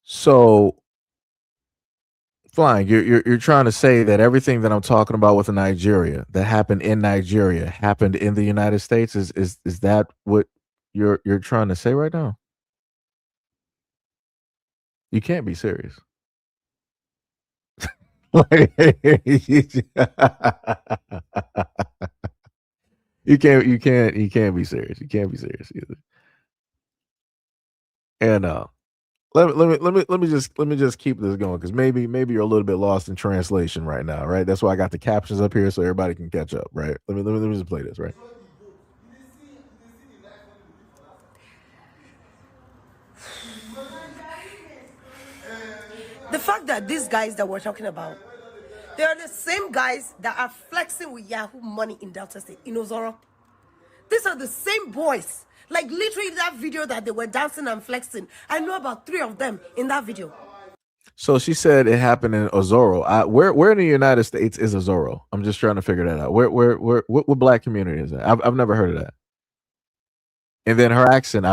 So, Flying, you're trying to say that everything that I'm talking about with Nigeria that happened in Nigeria happened in the United States? Is that what you're trying to say right now? You can't be serious. You can't be serious. You can't be serious either. And let me just keep this going, because maybe you're a little bit lost in translation right now, right? That's why I got the captions up here so everybody can catch up, right? Let me just play this, right? The fact that these guys that we're talking about, they are the same guys that are flexing with Yahoo money in Delta State, in Ozora. These are the same boys. Like literally that video that they were dancing and flexing, I know about 3 of them in that video. So she said it happened in Ozoro. Where in the United States is Ozoro? I'm just trying to figure that out. What black community is that? I've never heard of that. And then her accent,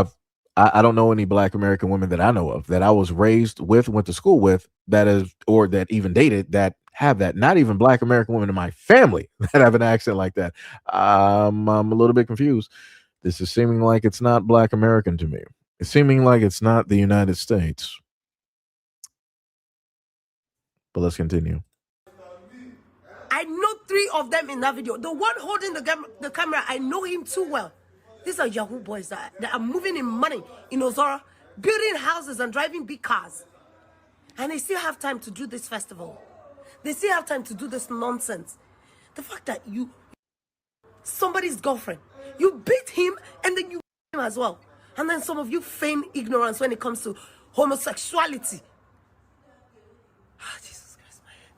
I don't know any Black American women that I know of that I was raised with, went to school with, that is, or that even dated, that have that. Not even Black American women in my family that have an accent like that. I'm a little bit confused. This is seeming like it's not Black American to me. It's seeming like it's not the United States. But let's continue. I know 3 of them in that video. The one holding the camera, I know him too well. These are Yahoo boys that are moving in money in Ozora, building houses and driving big cars. And they still have time to do this festival. They still have time to do this nonsense. The fact that somebody's girlfriend, you beat him and then you beat him as well. And then some of you feign ignorance when it comes to homosexuality. Jesus Christ, my head.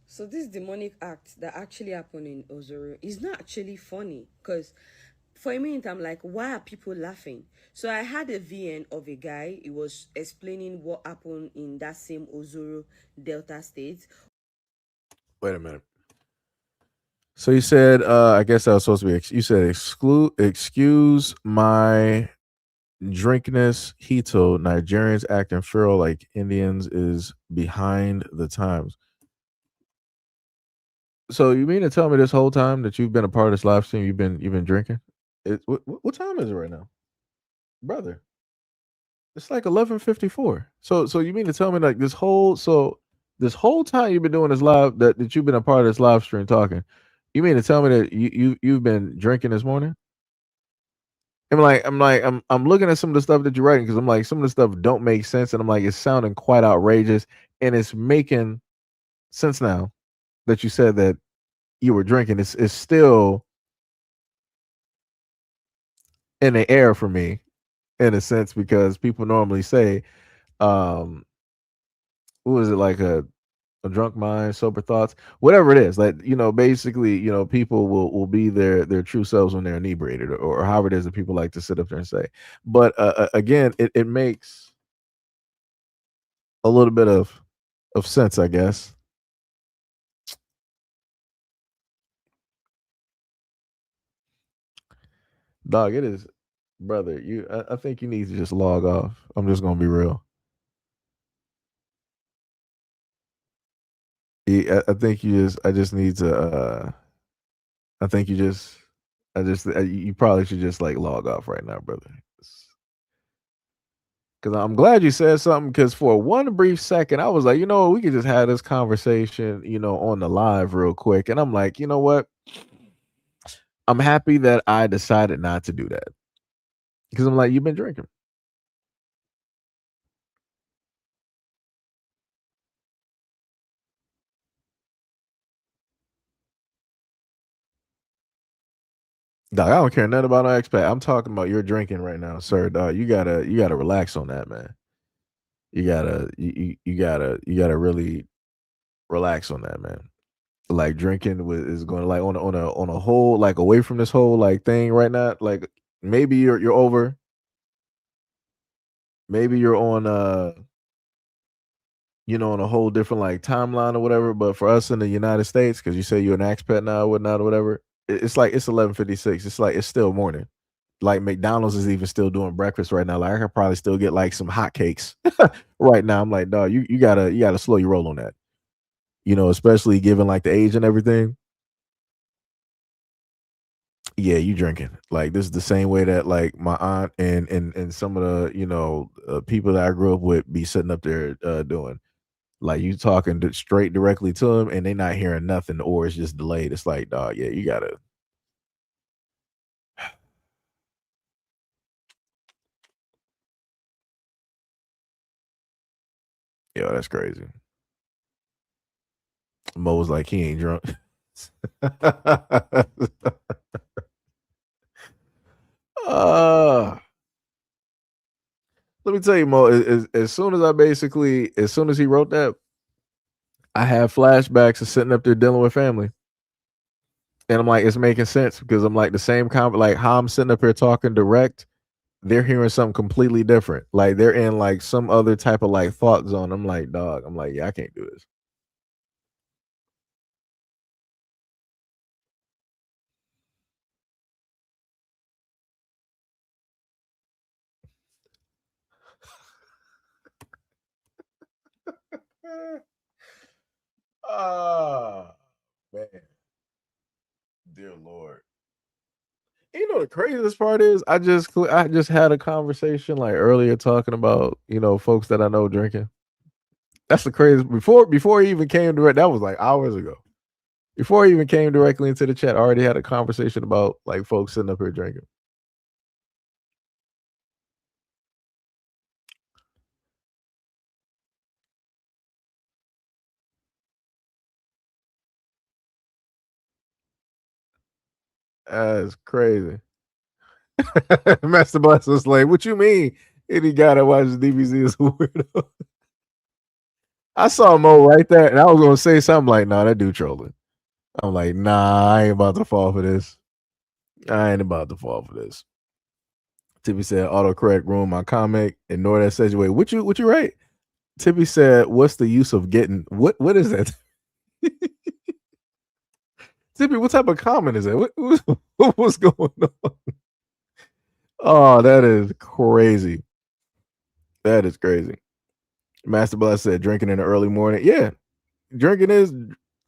So this demonic act that actually happened in Ozoro is not actually funny, because for a minute I'm like, why are people laughing? So I had a VN of a guy. He was explaining what happened in that same Ozoro Delta state. Wait a minute. So you said, I guess that was supposed to be, you said, excuse my drinkiness, Hito, Nigerians acting feral like Indians is behind the times. So you mean to tell me this whole time that you've been a part of this live stream, you've been drinking? What time is it right now, brother? It's like 11:54. So you mean to tell me like this whole time you've been doing this live, that you've been a part of this live stream talking? You mean to tell me that you've been drinking this morning? I'm looking at some of the stuff that you're writing, because I'm like, some of the stuff don't make sense, and I'm like, it's sounding quite outrageous, and it's making sense now that you said that you were drinking. It's still in the air for me, in a sense, because people normally say, what was it, like a drunk mind, sober thoughts, whatever it is, like, basically, people will be their true selves when they're inebriated, or however it is that people like to sit up there and say. But again, it makes a little bit of sense, I guess. Dog, it is, brother. I think you need to just log off. I'm just gonna be real. I think I just need to. I think you probably should just like log off right now, brother. Because I'm glad you said something. Because for one brief second, I was like, we could just have this conversation, on the live real quick. And I'm like, you know what? I'm happy that I decided not to do that. Because I'm like, you've been drinking. Dog, I don't care nothing about no expat. I'm talking about your drinking right now, sir. Dog, you gotta relax on that, man. You gotta really relax on that, man. Like, drinking is going to, like, on a whole, like, away from this whole like thing right now. Like, maybe you're over. Maybe you're on on a whole different like timeline or whatever. But for us in the United States, because you say you're an expat now, or whatnot, or whatever, it's like it's 11:56. It's like it's still morning. Like, McDonald's is even still doing breakfast right now. Like, I could probably still get like some hotcakes right now. I'm like, dog, you gotta slow your roll on that. Especially given like the age and everything. Yeah, you drinking. Like, this is the same way that like my aunt and some of the people that I grew up with be sitting up there doing. Like, you talking straight directly to them, and they not hearing nothing, or it's just delayed. It's like, dog, yeah, you gotta. Yo, that's crazy. Mo was like, he ain't drunk. Let me tell you, Mo, as soon as he wrote that, I have flashbacks of sitting up there dealing with family. And I'm like, it's making sense, because I'm like, the same like how I'm sitting up here talking direct, they're hearing something completely different. Like, they're in like some other type of like thought zone. I'm like, dog, yeah, I can't do this. Ah, man. Dear Lord. You know the craziest part is I just had a conversation like earlier talking about, folks that I know drinking. That's the craziest before he even came direct, that was like hours ago. Before he even came directly into the chat, I already had a conversation about like folks sitting up here drinking. That's crazy. Master Blast was like, "What you mean? Any guy that watches DBZ is a weirdo." I saw Mo right there, and I was gonna say something like, "Nah, that dude trolling." I'm like, "Nah, I ain't about to fall for this. I ain't about to fall for this." Tippy said, "Autocorrect ruined my comment. Ignore that Sedgway. What you write?" Tippy said, "What's the use of getting what is that?" Tippy, what type of comment is that? What's going on? Oh, that is crazy. That is crazy. Master Blast said drinking in the early morning. Yeah, drinking is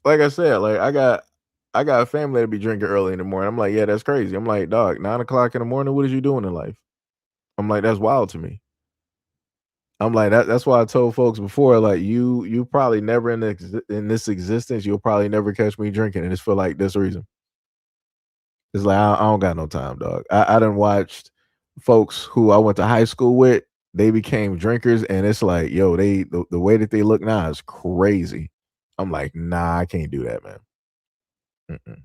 like I said. Like I got a family that be drinking early in the morning. I'm like, yeah, that's crazy. I'm like, dog, 9 o'clock in the morning. What is you doing in life? I'm like, that's wild to me. I'm like that's why I told folks before, like you probably never in this existence, you'll probably never catch me drinking, and it's for like this reason. It's like I don't got no time, dog. I done watched folks who I went to high school with. They became drinkers, and it's like, yo, the way that they look now is crazy. I'm like, nah, I can't do that, man. Mm-mm.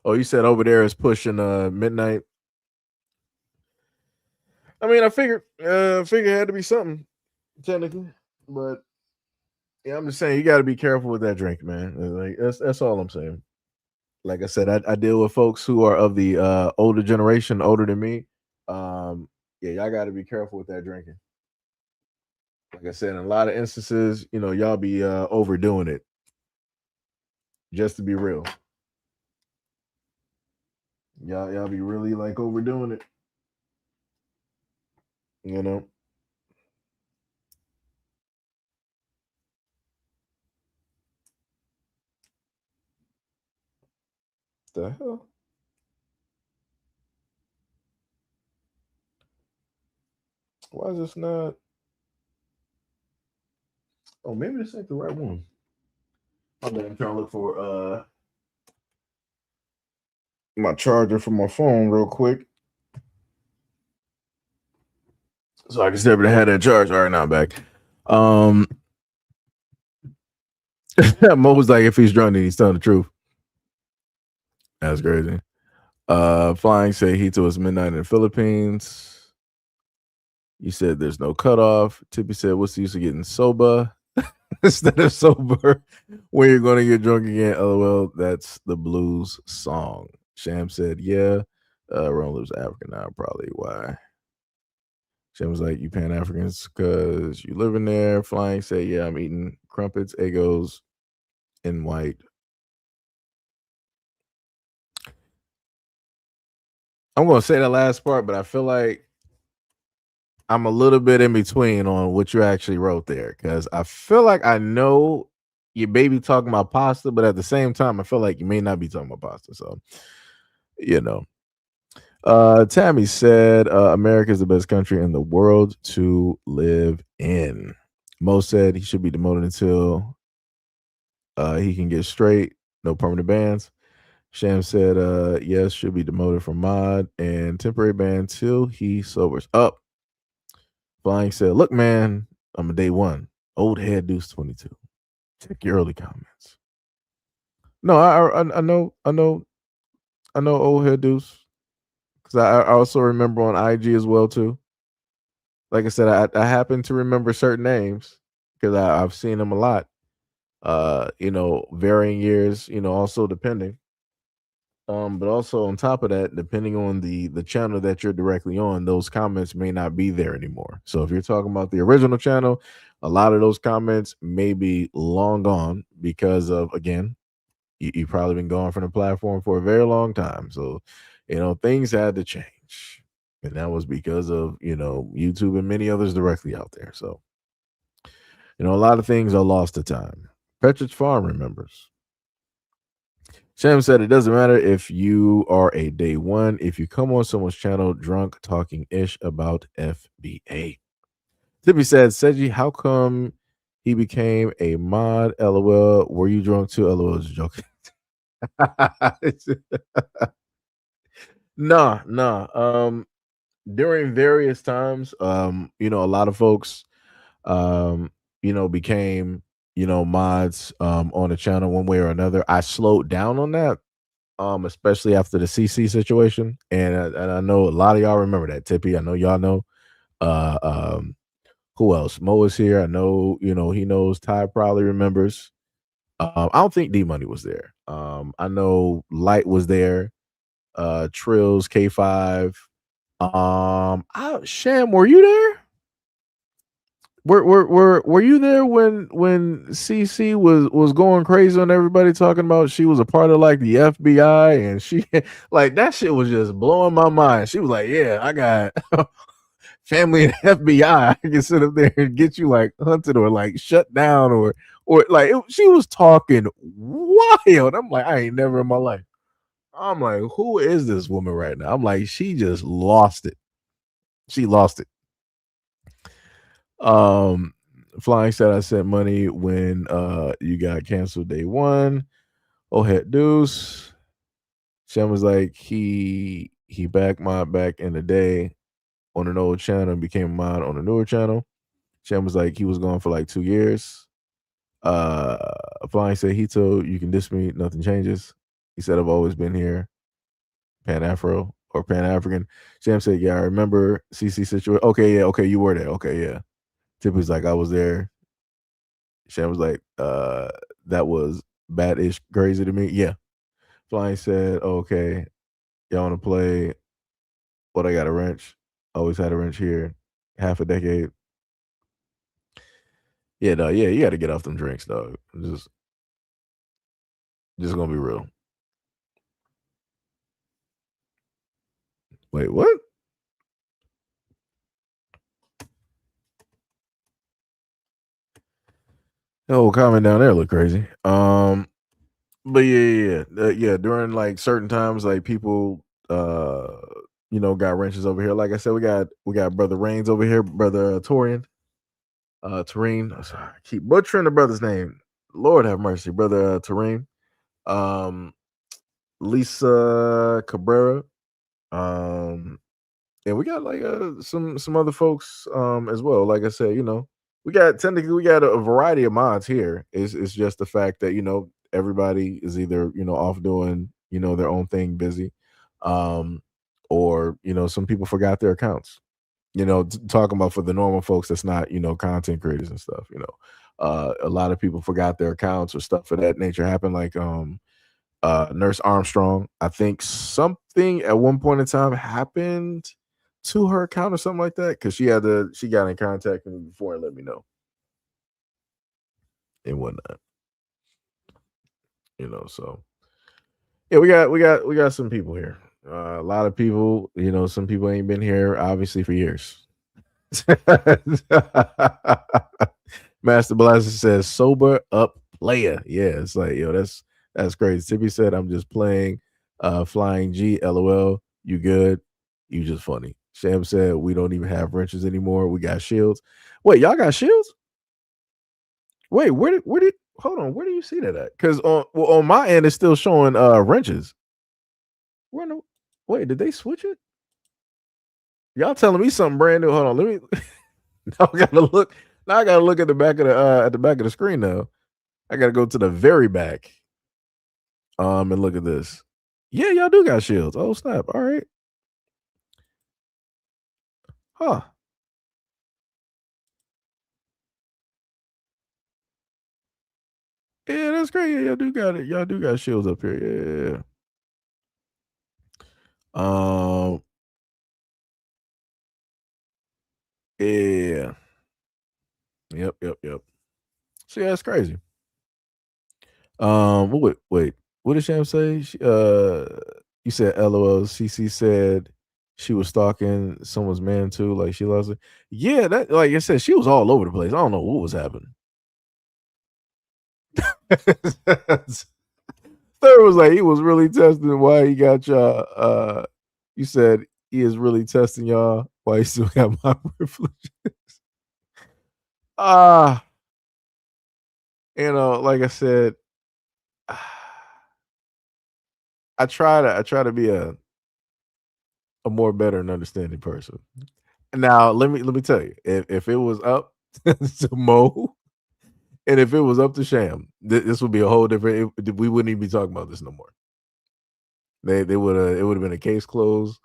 Oh, you said over there is pushing midnight. I mean, I figured it had to be something technically, but yeah, I'm just saying you got to be careful with that drink, man. Like that's all I'm saying. Like I said, I deal with folks who are of the older generation, older than me. Yeah, y'all got to be careful with that drinking. Like I said, in a lot of instances, y'all be overdoing it. Just to be real, y'all be really like overdoing it. You know. The hell? Why is this not? Oh, maybe this ain't the right one. I'm trying to look for my charger for my phone real quick, so I can stay able to have that charge. All right, now I'm back. Mo was like, if he's drunk, then he's telling the truth. That's crazy. Flying SEIJIHITO is midnight in the Philippines. You said there's no cutoff. Tippy said, what's the use of getting sober instead of sober when you're going to get drunk again? LOL, that's the blues song. Sham said, yeah. Ron lives in Africa now, probably why. Sham was like, you Pan-Africans because you live in there. Flying said, yeah, I'm eating crumpets, egos, and white. I'm going to say the last part, but I feel like I'm a little bit in between on what you actually wrote there, because I feel like I know your baby talking about pasta, but at the same time, I feel like you may not be talking about pasta. So, Tammy said, America is the best country in the world to live in. Mo said he should be demoted until he can get straight, no permanent bans. Sham said, yes, should be demoted from mod and temporary ban till he sobers up. Flying said, look, man, I'm a day one. Old head deuce 22. Check your early comments. No, I know old head deuce, because I also remember on IG as well too. Like I said, I happen to remember certain names because I've seen them a lot. Varying years, also depending. But also on top of that, depending on the channel that you're directly on, those comments may not be there anymore. So if you're talking about the original channel, a lot of those comments may be long gone because of, again, you've probably been gone from the platform for a very long time. So, things had to change. And that was because of, YouTube and many others directly out there. So, You know, a lot of things are lost to time. Petridge Farm remembers. Sham said it doesn't matter if you are a day one. If you come on someone's channel drunk talking ish about FBA. Tippy said, Seji, how come he became a mod? LOL. Were you drunk too? LOL. Just joking. Nah. During various times, you know, a lot of folks, you know, became, you know, mods on the channel one way or another. I slowed down on that, especially after the CC situation, and I know a lot of y'all remember that. Tippy, I know y'all know. Who else? Mo is here. I know, you know, he knows. Ty probably remembers. I don't think D Money was there. I know Light was there. Trills, K5. Sham, were you there? Were you there when CC was going crazy on everybody, talking about she was a part of like the FBI, and she like that shit was just blowing my mind. She was like, yeah, I got family in the FBI. I can sit up there and get you like hunted or like shut down or like she was talking wild. I'm like, I ain't never in my life. I'm like, who is this woman right now? I'm like, she just lost it. She lost it. Flying said I sent money when you got canceled day one. Oh head deuce. Shem was like, he back in the day on an old channel and became mine on a newer channel. Shem was like, he was gone for like 2 years. Flying said, he told you can diss me, nothing changes. He said, I've always been here. Pan-Afro or Pan-African. Sham said, yeah, I remember CC situation. Okay, yeah, okay, you were there. Okay, yeah. Tippy's like, I was there. Sham was like, that was bad-ish crazy to me. Yeah. Flying said, okay, y'all want to play what I got a wrench. Always had a wrench here. Half a decade. Yeah, dog. Yeah, you got to get off them drinks, dog. Just gonna be real. Wait, what? Oh, comment down there look crazy. But yeah. During like certain times, like people, you know, got wrenches over here. Like I said, we got brother Reigns over here, brother Torian, Tareen. I keep butchering the brother's name. Lord have mercy, brother Tareen. Lisa Cabrera. And we got like some other folks as well. Like I said, you know, we got a variety of mods here. It's just the fact that, you know, everybody is either, you know, off doing, you know, their own thing, busy, or, you know, some people forgot their accounts. You know, talking about for the normal folks that's not, you know, content creators and stuff, you know. A lot of people forgot their accounts or stuff of that nature happened, like Nurse Armstrong. I think something at one point in time happened to her account or something like that, because she got in contact with me before and let me know and whatnot. You know, so yeah, we got some people here. A lot of people, you know, some people ain't been here obviously for years. Master Blaster says sober up player. Yeah, it's like, yo, that's crazy. Tippy said, I'm just playing Flying G, LOL. You good? You just funny. Sham said, we don't even have wrenches anymore. We got shields. Wait, y'all got shields? Wait, where did hold on, where do you see that at? Because on my end it's still showing wrenches. Wait, did they switch it? Y'all telling me something brand new. Hold on, let me I gotta look. Now I gotta look at the back of the screen now. I gotta go to the very back. And look at this. Yeah, y'all do got shields. Oh snap. All right. Huh. Yeah, that's great. Yeah, y'all do got it. Y'all do got shields up here. Yeah. Yeah. Yep. So yeah, that's crazy. Wait. What did Sham say? You said LOL. CC said she was stalking someone's man too, like she loves it. Yeah, that, like I said, she was all over the place. I don't know what was happening. Third was like he was really testing why he got y'all. You said he is really testing y'all why he still got my privileges. Like I said, I try to be a more better and understanding person. Now let me tell you, if it was up to Mo, and if it was up to Sham, this would be a whole different. We wouldn't even be talking about this no more. They would have, it would have been a case closed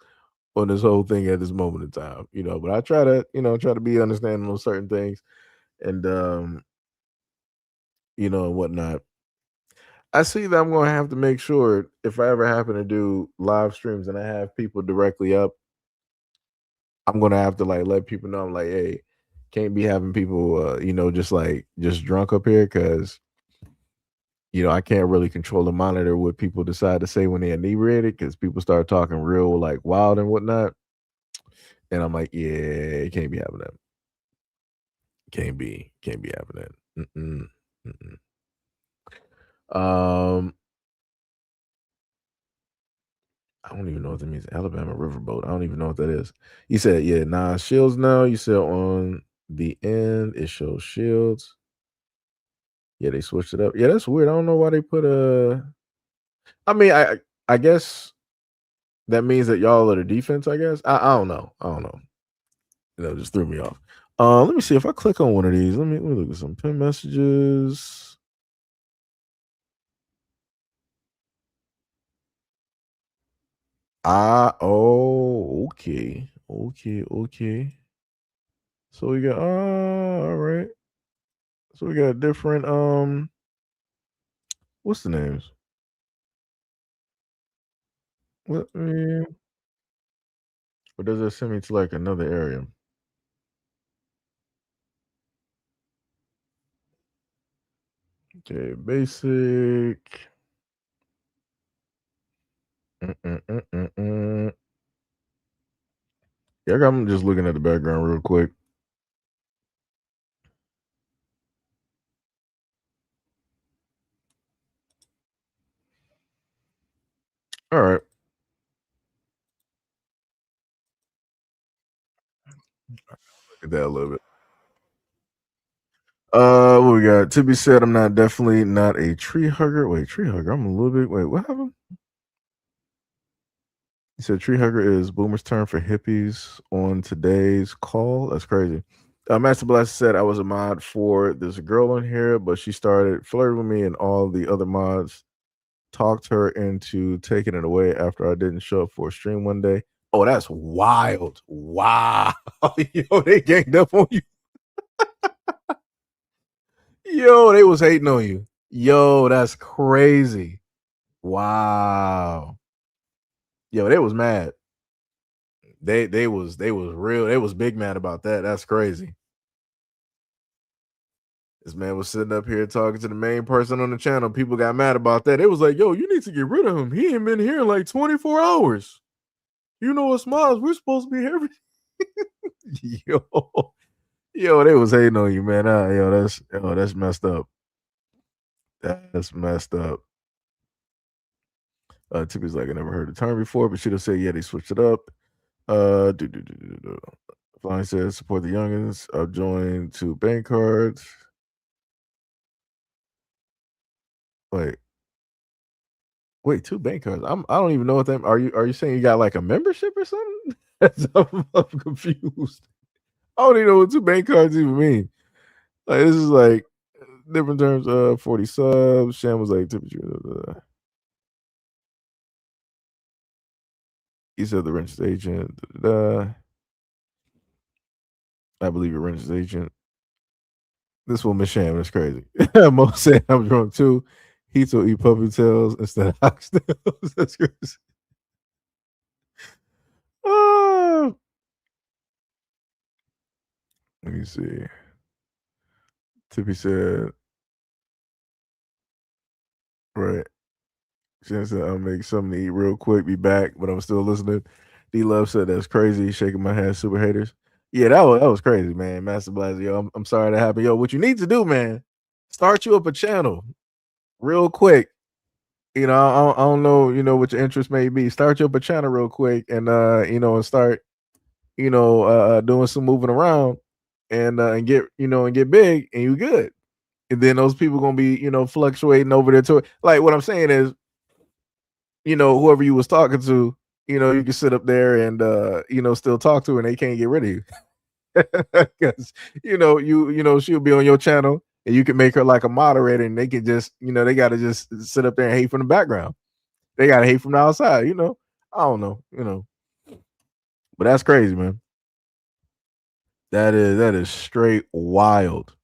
on this whole thing at this moment in time, But I try to be understanding on certain things, and and whatnot. I see that I'm going to have to make sure if I ever happen to do live streams and I have people directly up, I'm going to have to like let people know. I'm like, hey, can't be having people, just drunk up here because I can't really control and monitor what people decide to say when they're inebriated because people start talking real like wild and whatnot. And I'm like, yeah, can't be having that. Can't be having that. Mm-mm, mm-mm. I don't even know what that means. Alabama Riverboat. I don't even know what that is. You said, yeah, nah, shields now. You said on the end, it shows shields. Yeah, they switched it up. Yeah, that's weird. I don't know why they put I mean, I guess that means that y'all are the defense, I guess. I don't know. Just threw me off. Let me see if I click on one of these. Let me look at some pin messages. Okay. So we got all right. So we got different what's the names? Or does that send me to like another area? Okay, basic. Yeah, I'm just looking at the background real quick. All right. Look at that a little bit. What we got? To be said, I'm definitely not a tree hugger. Wait, tree hugger. I'm a little bit. Wait, what happened? He said tree hugger is boomer's term for hippies on today's call. That's crazy. Master Blast said I was a mod for this girl on here, but she started flirting with me, and all the other mods talked her into taking it away after I didn't show up for a stream one day. Oh, that's wild. Wow. Yo, they ganged up on you. Yo, they was hating on you. Yo, that's crazy. Wow. Yo, they was mad. They was real. They was big mad about that. That's crazy. This man was sitting up here talking to the main person on the channel. People got mad about that. It was like, yo, you need to get rid of him. He ain't been here in like 24 hours. You know us mods, we're supposed to be here. Yo, they was hating on you, man. That's messed up. That's messed up. Tippy's like, I never heard the term before, but she'd have said, yeah, they switched it up. Flying says, support the youngins. I've joined 2 bank cards. Wait, 2 bank cards. I don't even know what that. Are you saying you got like a membership or something? I'm confused. I don't even know what 2 bank cards even mean. Like this is like different terms. 40 subs. Sham was like temperature. He said the rent's agent. I believe your rent's agent. This one, Miss Sham, is crazy. Mo said I'm drunk too. He will eat puppy tails instead of oxtails. That's crazy. Let me see. Tippy said, right. Shan said, I'll make something to eat real quick, be back, but I'm still listening. D Love said, that's crazy. Shaking my head, super haters. Yeah, that was crazy, man. Master Blast, yo, I'm sorry that happened. Yo, what you need to do, man, start you up a channel. real quick. You know, I don't know, you know, what your interest may be. Start you up a channel real quick and you know, and start, you know, doing some moving around and get, you know, and get big and you good. And then those people gonna be, you know, fluctuating over there to it. Like what I'm saying is, you know, whoever you was talking to, you know, you can sit up there and you know, still talk to her and they can't get rid of you. Because you know, she'll be on your channel and you can make her like a moderator and they can just, you know, they gotta just sit up there and hate from the background. They gotta hate from the outside, you know. I don't know, you know. But that's crazy, man. That is straight wild.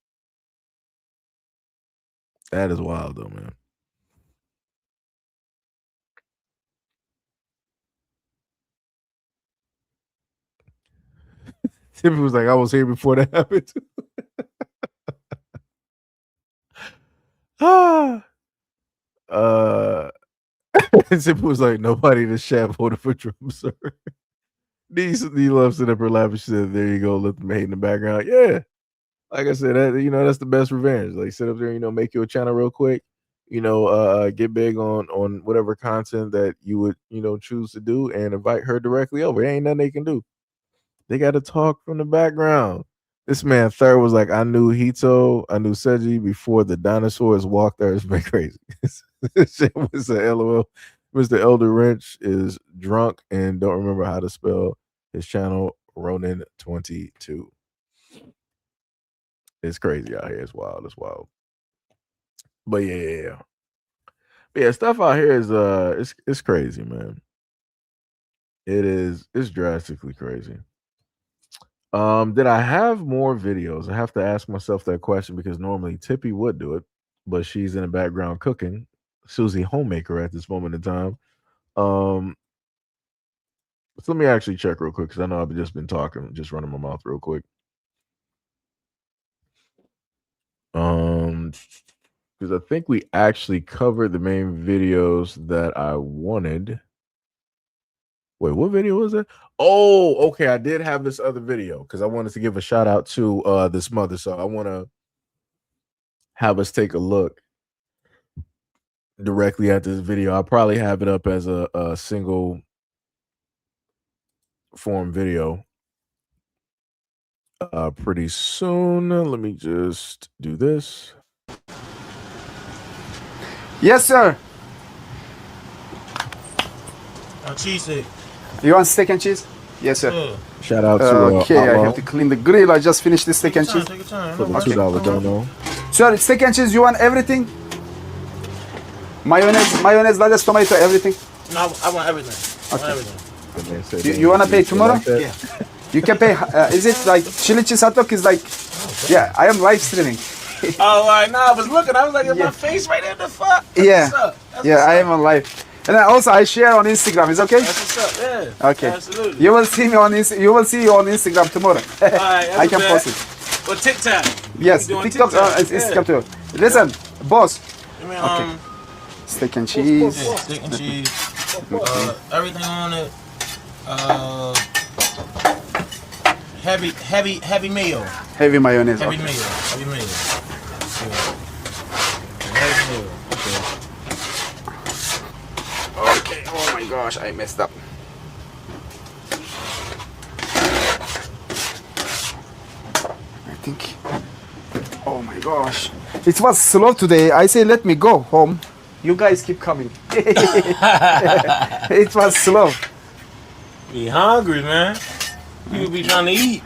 That is wild though, man. Tippy was like, I was here before that happened. Tippy was like, nobody in the chat voted for Trump, sir. D loves sitting up her laughing. She said, there you go, let them hate in the background. Yeah. Like I said, that, you know, that's the best revenge. Like sit up there, you know, make your channel real quick, you know, get big on whatever content that you would, you know, choose to do and invite her directly over. There ain't nothing they can do. They got to talk from the background. This man Third was like, I knew Hito, I knew Seji before the dinosaurs walked there. It's been crazy. This shit was a LOL. Mr. Elder Wrench is drunk and don't remember how to spell his channel, Ronin22. It's crazy out here. It's wild. It's wild. But yeah. But yeah, stuff out here is it's crazy, man. It's drastically crazy. Did I have more videos? I have to ask myself that question because normally Tippy would do it, but she's in the background cooking. Susie Homemaker at this moment in time. So let me actually check real quick because I know I've just been talking, just running my mouth real quick. Because I think we actually covered the main videos that I wanted. Wait, what video was it? Oh, okay. I did have this other video because I wanted to give a shout out to this mother. So I want to have us take a look directly at this video. I'll probably have it up as a single form video pretty soon. Let me just do this. Yes, sir. Cheese stick. You want steak and cheese? Yes, sir. Yeah. Shout out to okay, I have to clean the grill. I just finished the steak and cheese. Take your time. For the $2 dono. Sir, steak and cheese, you want everything? Mayonnaise, lettuce, tomato, everything? No, I want everything. I want everything. You want to pay tomorrow? Like yeah. You can pay. Is it like chili cheese hot dog? Is like, yeah, I am live streaming. Oh, all right. No, I was looking. I was like, my face right there. The fuck? Yeah. I am on live. And then also I share on Instagram. Is okay? That's what's up. Yeah. Okay. Absolutely. You will see me on you will see you on Instagram tomorrow. All right, I can post it. Or TikTok. Yes, TikTok. Instagram too. Listen, boss. Okay. Steak and cheese. Yeah, steak and cheese. Everything on it. Heavy mayo. Heavy mayonnaise. Heavy Okay. mayo. Heavy mayo. Yeah. Heavy mayo. Okay. Oh my gosh, I messed up. I think. Oh my gosh. It was slow today. I say let me go home. You guys keep coming. It was slow. Be hungry, man. You be trying to eat.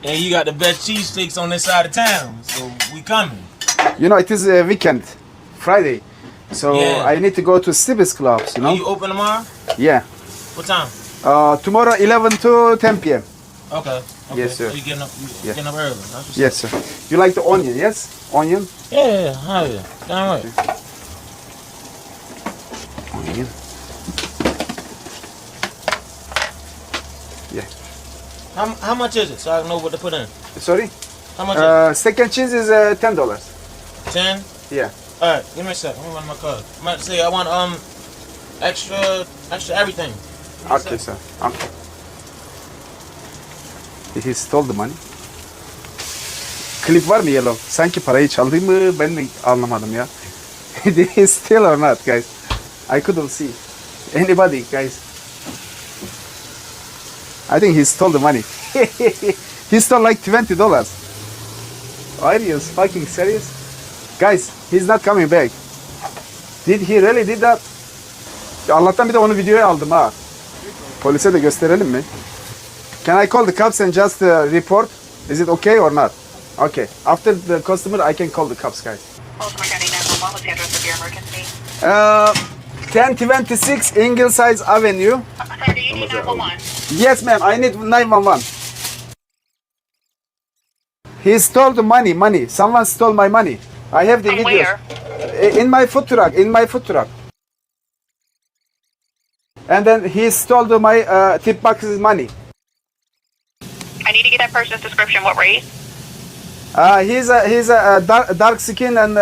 And you got the best cheesesteaks on this side of town. So we coming. You know, it is a weekend. Friday. So Yeah. I need to go to Stevens clubs, you know? Are you open tomorrow? Yeah. What time? Tomorrow 11 to 10 p.m. Okay. Yes, sir. So you getting up early. That's what's Yes, sir. You like the onion, yes? Onion? Yeah, hell yeah. Damn right. Onion. Yeah. How much is it so I know what to put in? Sorry? How much is Steak and cheese is $10. it? 10? Yeah. Alright, give me a sec. Let me run my card. I'm about to say I want extra everything. Okay, sir. Okay. He stole the money. Klip var mı Yellow? Sanki parayı çaldı mı ben mi anlamadım ya. Did he steal or not, guys? I couldn't see. Anybody, guys? I think he stole the money. He stole like $20. Are you fucking serious? Guys, he's not coming back. Did he really did that? Allah'tan bir de onu videoya aldım ha. Polise de gösterelim mi? Can I call the cops and just report? Is it okay or not? Okay. After the customer, I can call the cops, guys. Baltimore County 911, what's the address of your emergency? 1026 Ingleside Avenue. Sir, do you need 911? Yes, ma'am. I need 911. He stole the money. Someone stole my money. I have the video. Where? In my food truck. And then he stole my tip box's money. I need to get that person's description. What race? He's a dark skin and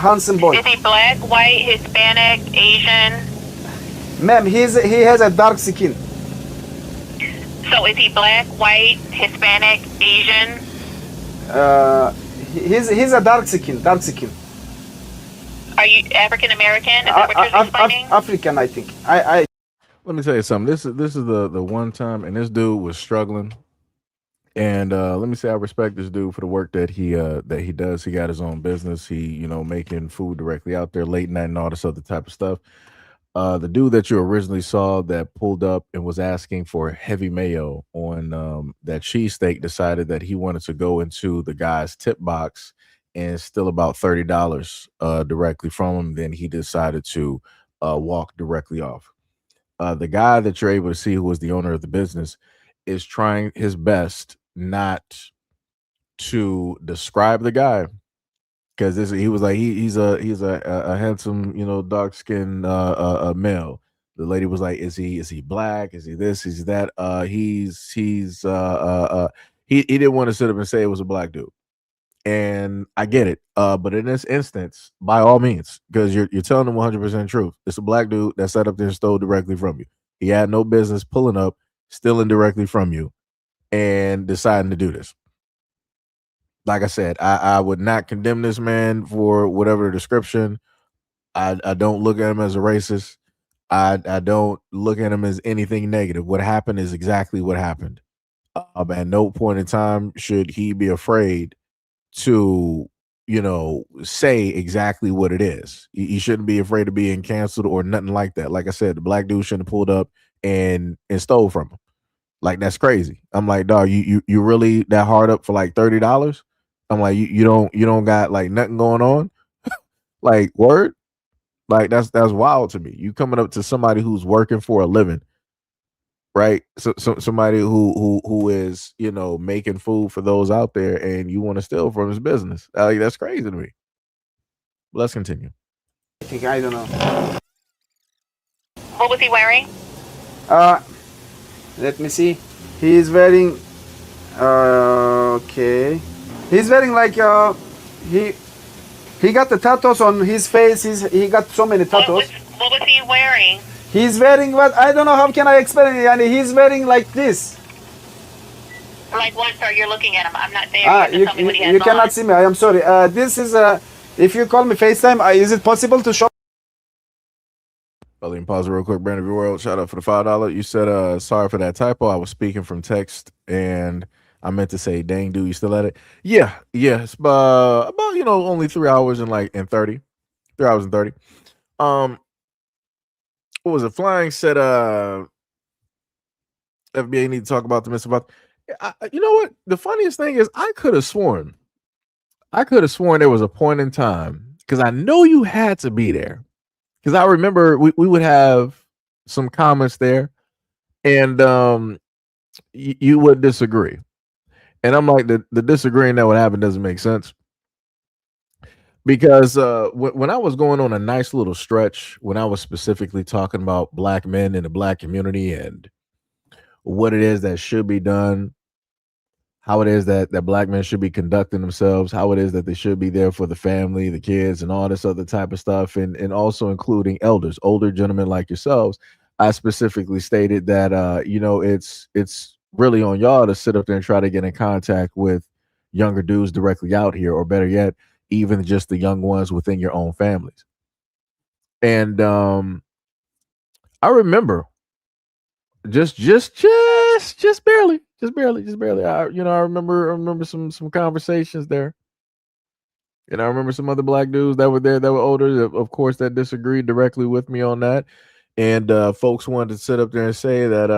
handsome boy. Is he black, white, Hispanic, Asian? Ma'am, he has a dark skin. So is he black, white, Hispanic, Asian? He's a dark skin. Are you African American? Is that what you're explaining? African, I think. Let me tell you something. This is the one time, and this dude was struggling. And let me say, I respect this dude for the work that he does. He got his own business. He making food directly out there, late night and all this other type of stuff. The dude that you originally saw that pulled up and was asking for heavy mayo on that cheesesteak decided that he wanted to go into the guy's tip box and steal about $30 directly from him. Then he decided to walk directly off. The guy that you're able to see, who was the owner of the business, is trying his best not to describe the guy, because he was like he's a handsome, dark skinned male. The lady was like, is he black? Is he this? Is he that? He didn't want to sit up and say it was a black dude. And I get it. But in this instance, by all means, because you're telling them 100% truth. It's a black dude that sat up there and stole directly from you. He had no business pulling up, stealing directly from you, and deciding to do this. Like I said, I would not condemn this man for whatever the description. I don't look at him as a racist. I don't look at him as anything negative. What happened is exactly what happened. At no point in time should he be afraid to, say exactly what it is. He shouldn't be afraid of being canceled or nothing like that. Like I said, the black dude shouldn't have pulled up and stole from him. Like, that's crazy. I'm like, dog, you really that hard up for like $30? I'm like, you don't got like nothing going on? Like, word? Like, that's wild to me. You coming up to somebody who's working for a living, right? So somebody who is, making food for those out there, and you want to steal from his business. Like, that's crazy to me. Let's continue. I don't know. What was he wearing? Let me see. He's wearing okay. He's wearing like he got the tattoos on his face. He got so many tattoos. What was he wearing? He's wearing what? I don't know, how can I explain it. And he's wearing like this. Like what, sir? You're looking at him. I'm not there. You have to tell me what he has you cannot on. see me. I am sorry. This is if you call me FaceTime, is it possible to show? Let me pause real quick. Brandon, of your world, shout out for the $5. You said sorry for that typo. I was speaking from text and I meant to say, dang, dude, you still at it? Yeah. It's about only 3 hours and 30. 3 hours and 30. What was it? Flying said FBA need to talk about the missing about. You know what? The funniest thing is I could have sworn there was a point in time, because I know you had to be there. Because I remember we would have some comments there, and you would disagree. And I'm like, the disagreeing that would happen doesn't make sense. Because when I was going on a nice little stretch, when I was specifically talking about black men in the black community and what it is that should be done, how it is that black men should be conducting themselves, how it is that they should be there for the family, the kids, and all this other type of stuff, and also including elders, older gentlemen like yourselves, I specifically stated that it's really on y'all to sit up there and try to get in contact with younger dudes directly out here, or better yet, even just the young ones within your own families. And I remember just barely. I remember some conversations there. And I remember some other black dudes that were there that were older, of course, that disagreed directly with me on that. And folks wanted to sit up there and say that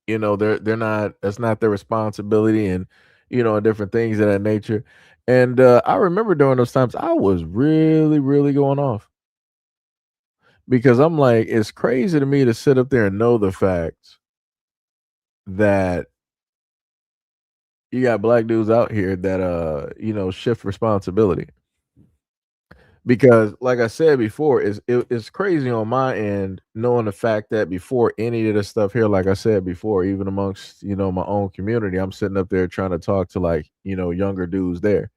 they're not, that's not their responsibility, and different things of that nature. And I remember during those times I was really, really going off, because I'm like, it's crazy to me to sit up there and know the fact that you got black dudes out here that shift responsibility. Because like I said before, it's crazy on my end, knowing the fact that before any of this stuff here, like I said before, even amongst my own community, I'm sitting up there trying to talk to, like, younger dudes there,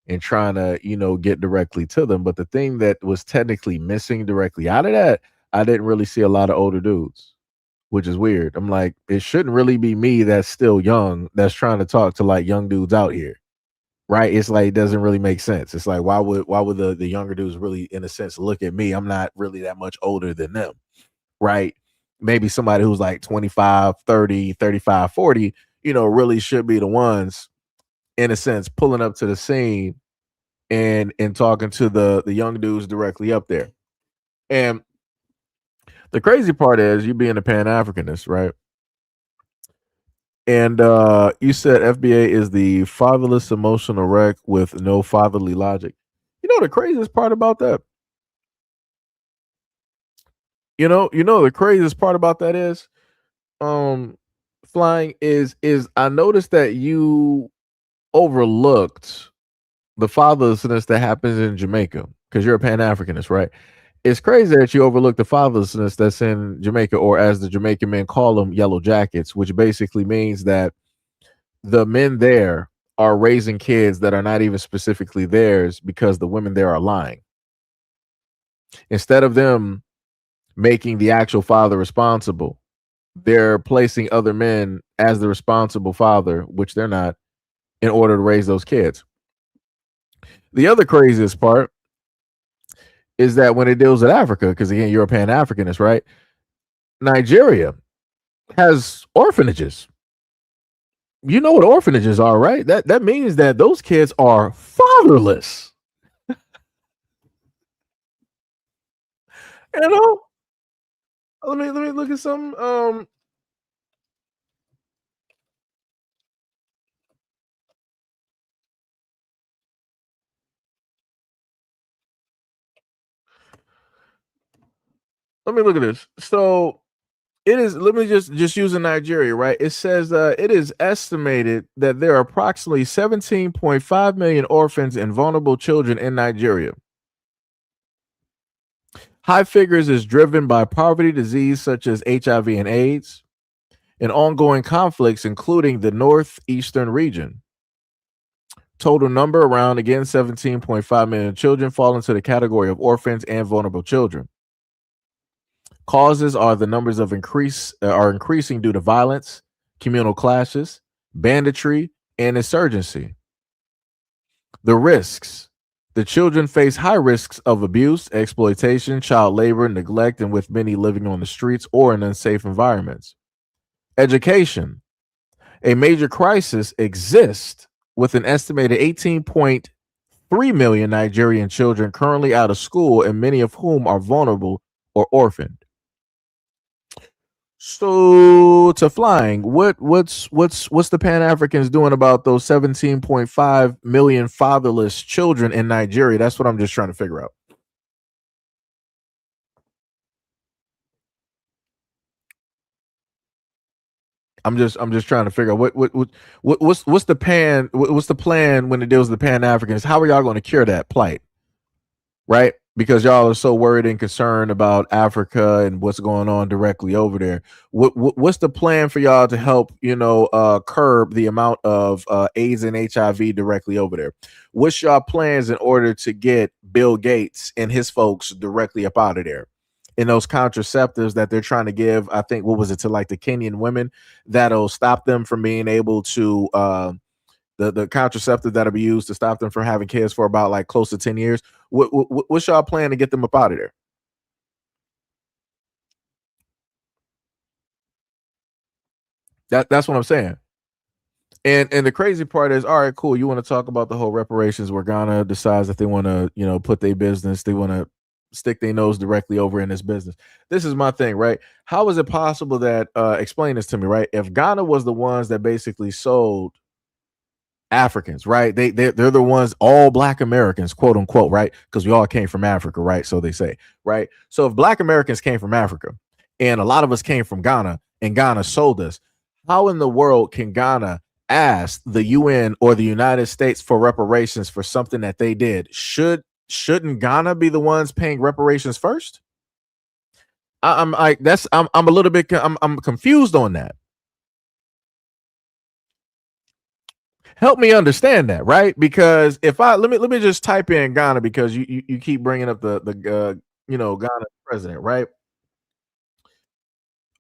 and trying to get directly to them. But the thing that was technically missing directly out of that, I didn't really see a lot of older dudes, which is weird. I'm like, it shouldn't really be me that's still young that's trying to talk to like young dudes out here. Right? It's like, it doesn't really make sense. It's like, why would the younger dudes really, in a sense, look at me? I'm not really that much older than them. Right? Maybe somebody who's like 25, 30, 35, 40, really should be the ones, in a sense, pulling up to the scene and talking to the young dudes directly up there. And the crazy part is, you being a Pan-Africanist, right? And you said FBA is the fatherless emotional wreck with no fatherly logic. The craziest part about that? The craziest part about that is, flying, is I noticed that you overlooked the fatherlessness that happens in Jamaica, because you're a Pan-Africanist, right? It's crazy that you overlook the fatherlessness that's in Jamaica, or as the Jamaican men call them, yellow jackets, which basically means that the men there are raising kids that are not even specifically theirs, because the women there are lying. Instead of them making the actual father responsible, they're placing other men as the responsible father, which they're not, in order to raise those kids. The other craziest part is that when it deals with Africa, because again, you're a Pan-Africanist, right? Nigeria has orphanages. You know what orphanages are, right? That means that those kids are fatherless. Let me look at some. Let me look at this. So it is. Let me just use in Nigeria, right? It says it is estimated that there are approximately 17.5 million orphans and vulnerable children in Nigeria. High figures is driven by poverty, disease such as HIV and AIDS, and ongoing conflicts, including the northeastern region. Total number around, again, 17.5 million children fall into the category of orphans and vulnerable children. Causes are the numbers of increasing due to violence, communal clashes, banditry, and insurgency. The risks. The children face high risks of abuse, exploitation, child labor, neglect, and with many living on the streets or in unsafe environments. Education. A major crisis exists with an estimated 18.3 million Nigerian children currently out of school, and many of whom are vulnerable or orphaned. So, to flying, what's the Pan-Africans doing about those 17.5 million fatherless children in Nigeria? That's what I'm just trying to figure out. I'm just trying to figure out what's the plan when it deals with the Pan-Africans? How are y'all going to cure that plight? Right? Because y'all are so worried and concerned about Africa and what's going on directly over there. What's the plan for y'all to help, curb the amount of AIDS and HIV directly over there? What's y'all plans in order to get Bill Gates and his folks directly up out of there? And those contraceptives that they're trying to give, I think, what was it, to like the Kenyan women, that'll stop them from being able to the contraceptive that'll be used to stop them from having kids for about like close to 10 years. What's y'all plan to get them up out of there? That's what I'm saying. And the crazy part is, all right, cool. You want to talk about the whole reparations where Ghana decides that they want to, put their business, they want to stick their nose directly over in this business. This is my thing, right? How is it possible that explain this to me, right? If Ghana was the ones that basically sold Africans, right? They're the ones, all Black Americans, quote unquote, right? Because we all came from Africa, right? So they say, right? So if Black Americans came from Africa and a lot of us came from Ghana and Ghana sold us, how in the world can Ghana ask the UN or the United States for reparations for something that they did? Shouldn't Ghana be the ones paying reparations first? I'm like, I'm a little bit I'm confused on that. Help me understand that, right? Because if I let me just type in Ghana, because you keep bringing up the Ghana president, right?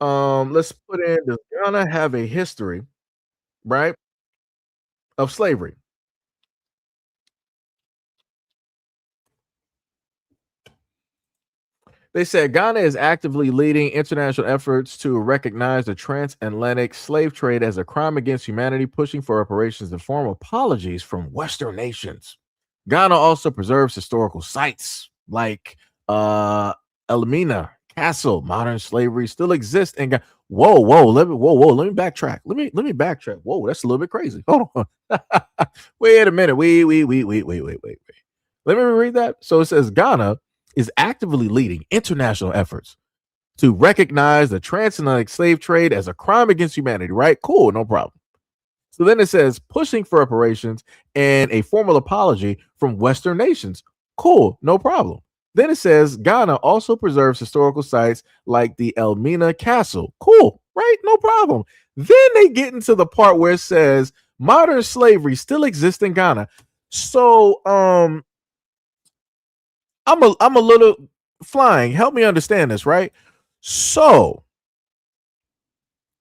Let's put in, does Ghana have a history, right, of slavery? They said Ghana is actively leading international efforts to recognize the transatlantic slave trade as a crime against humanity, pushing for reparations and formal apologies from Western nations. Ghana also preserves historical sites like Elmina Castle. Modern slavery still exists in Ghana. Whoa, let me backtrack. Let me backtrack. Whoa, that's a little bit crazy. Hold on. Wait a minute. Wait. Let me read that. So it says Ghana is actively leading international efforts to recognize the transatlantic slave trade as a crime against humanity, right? Cool, no problem. So then it says pushing for reparations and a formal apology from Western nations. Cool, no problem. Then it says Ghana also preserves historical sites like the Elmina Castle. Cool, right? No problem. Then they get into the part where it says modern slavery still exists in Ghana. So I'm a little flying. Help me understand this, right? So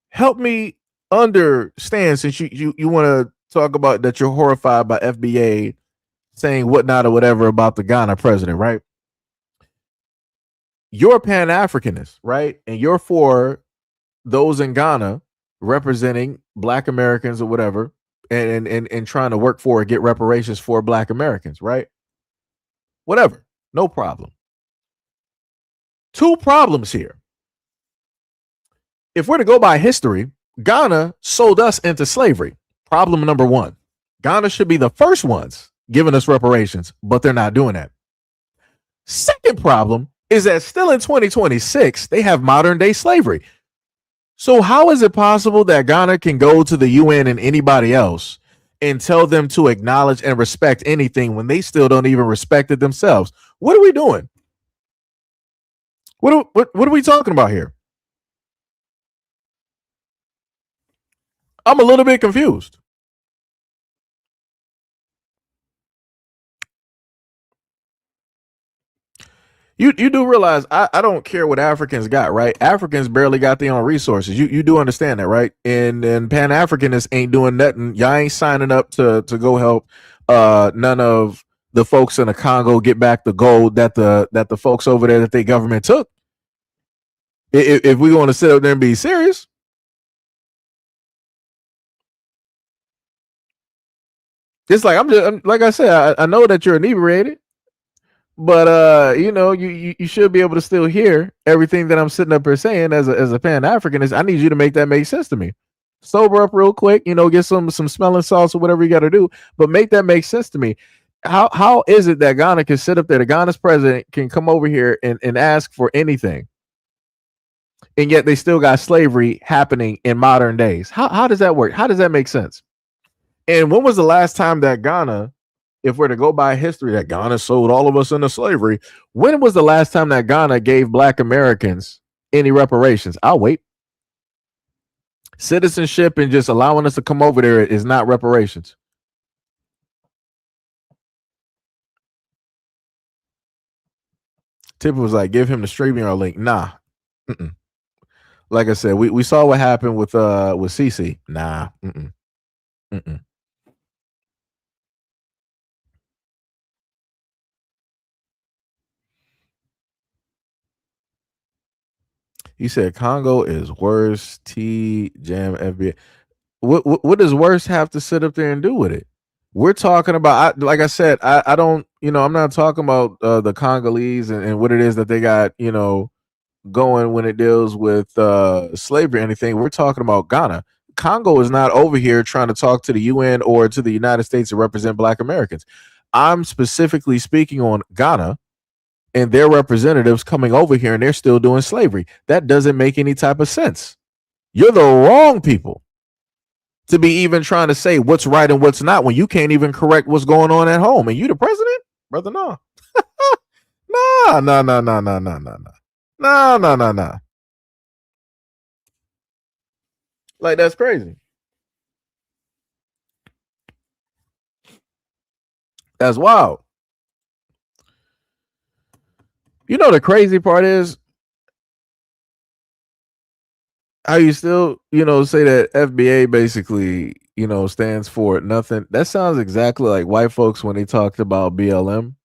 help me understand, since you want to talk about that you're horrified by FBA saying whatnot or whatever about the Ghana president, right? You're a Pan-Africanist, right? And you're for those in Ghana representing Black Americans or whatever, and trying to work for or get reparations for Black Americans, right? Whatever. No problem. Two problems here. If we're to go by history, Ghana sold us into slavery. Problem number one. Ghana should be the first ones giving us reparations, but they're not doing that. Second problem is that still in 2026, they have modern day slavery. So how is it possible that Ghana can go to the UN and anybody else and tell them to acknowledge and respect anything when they still don't even respect it themselves? What are we doing? What are we talking about here? I'm a little bit confused. You do realize I don't care what Africans got, right? Africans barely got their own resources. You do understand that, right? And Pan-Africanists ain't doing nothing. Y'all ain't signing up to go help none of the folks in the Congo get back the gold that the folks over there that their government took. If we want to sit up there and be serious. It's like I'm like I said, I know that you're inebriated, but you should be able to still hear everything that I'm sitting up here saying as a Pan-Africanist. I need you to make that make sense to me. Sober up real quick, get some smelling salts or whatever you got to do, but make that make sense to me. How is it that Ghana can sit up there, the Ghana's president can come over here and ask for anything, and yet they still got slavery happening in modern days? How does that work? How does that make sense? And when was the last time that Ghana, if we're to go by history, that Ghana sold all of us into slavery? When was the last time that Ghana gave Black Americans any reparations? I'll wait. Citizenship and just allowing us to come over there is not reparations. Tip was like, give him the StreamYard link. Nah. Mm-mm. Like I said, we saw what happened with CC. Nah. Mm-mm. He said Congo is worse. T Jam FBA. What does worse have to sit up there and do with it? We're talking about, like I said, I don't, I'm not talking about the Congolese and what it is that they got, going when it deals with slavery or anything. We're talking about Ghana. Congo is not over here trying to talk to the UN or to the United States to represent Black Americans. I'm specifically speaking on Ghana and their representatives coming over here and they're still doing slavery. That doesn't make any type of sense. You're the wrong people to be even trying to say what's right and what's not when you can't even correct what's going on at home. And you the president? Brother, no. No. Like, that's crazy. That's wild. The crazy part is how you still, say that FBA basically, stands for nothing. That sounds exactly like white folks when they talked about BLM.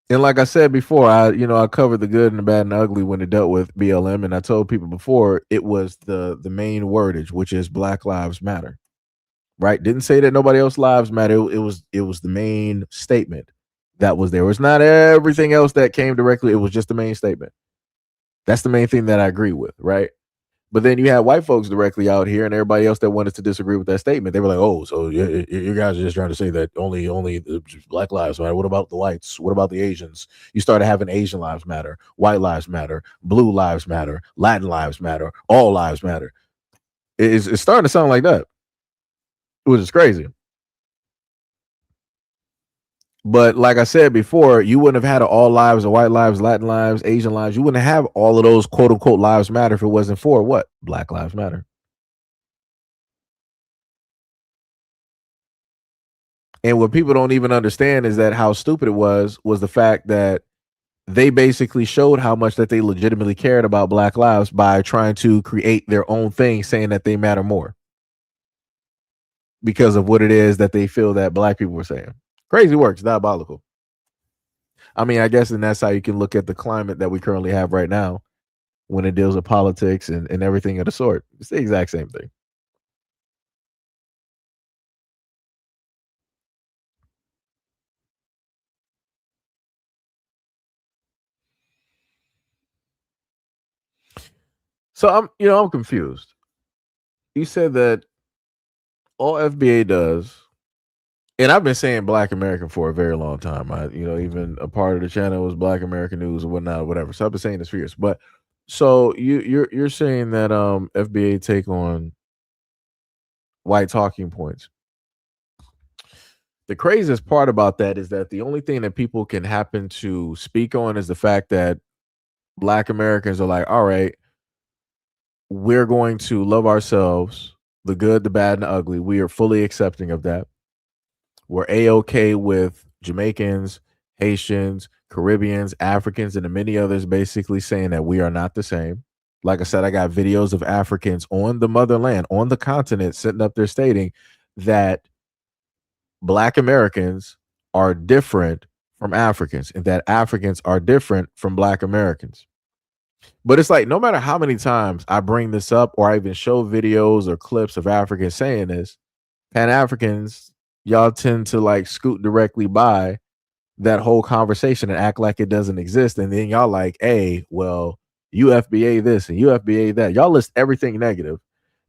And like I said before, I covered the good and the bad and the ugly when it dealt with BLM, and I told people before it was the main wordage, which is Black Lives Matter. Right? Didn't say that nobody else lives matter. It was the main statement that was there. It's not everything else that came directly. It was just the main statement. That's the main thing that I agree with, right? But then you had white folks directly out here and everybody else that wanted to disagree with that statement. They were like, oh, so you guys are just trying to say that only Black lives matter. What about the whites? What about the Asians? You started having Asian lives matter, white lives matter, blue lives matter, Latin lives matter, all lives matter. It's starting to sound like that, which is crazy. But like I said before, you wouldn't have had all lives, or white lives, Latin lives, Asian lives. You wouldn't have all of those quote unquote lives matter if it wasn't for what? Black Lives Matter. And what people don't even understand is that how stupid it was the fact that they basically showed how much that they legitimately cared about Black lives by trying to create their own thing, saying that they matter more because of what it is that they feel that Black people were saying. Crazy works, diabolical. I mean, I guess, and that's how you can look at the climate that we currently have right now when it deals with politics and everything of the sort. It's the exact same thing. So I'm confused. You said that all FBA does, and I've been saying Black American for a very long time. Even a part of the channel was Black American News or whatnot, or whatever. So I've been saying this for years. But so you're saying that FBA take on white talking points. The craziest part about that is that the only thing that people can happen to speak on is the fact that Black Americans are like, all right, we're going to love ourselves, the good, the bad, and the ugly. We are fully accepting of that. We're A-okay with Jamaicans, Haitians, Caribbeans, Africans, and the many others basically saying that we are not the same. Like I said, I got videos of Africans on the motherland, on the continent, sitting up there stating that Black Americans are different from Africans and that Africans are different from Black Americans. But it's like, no matter how many times I bring this up or I even show videos or clips of Africans saying this, Pan-Africans, y'all tend to like scoot directly by that whole conversation and act like it doesn't exist. And then y'all like, hey, well, you FBA this and you FBA that. Y'all list everything negative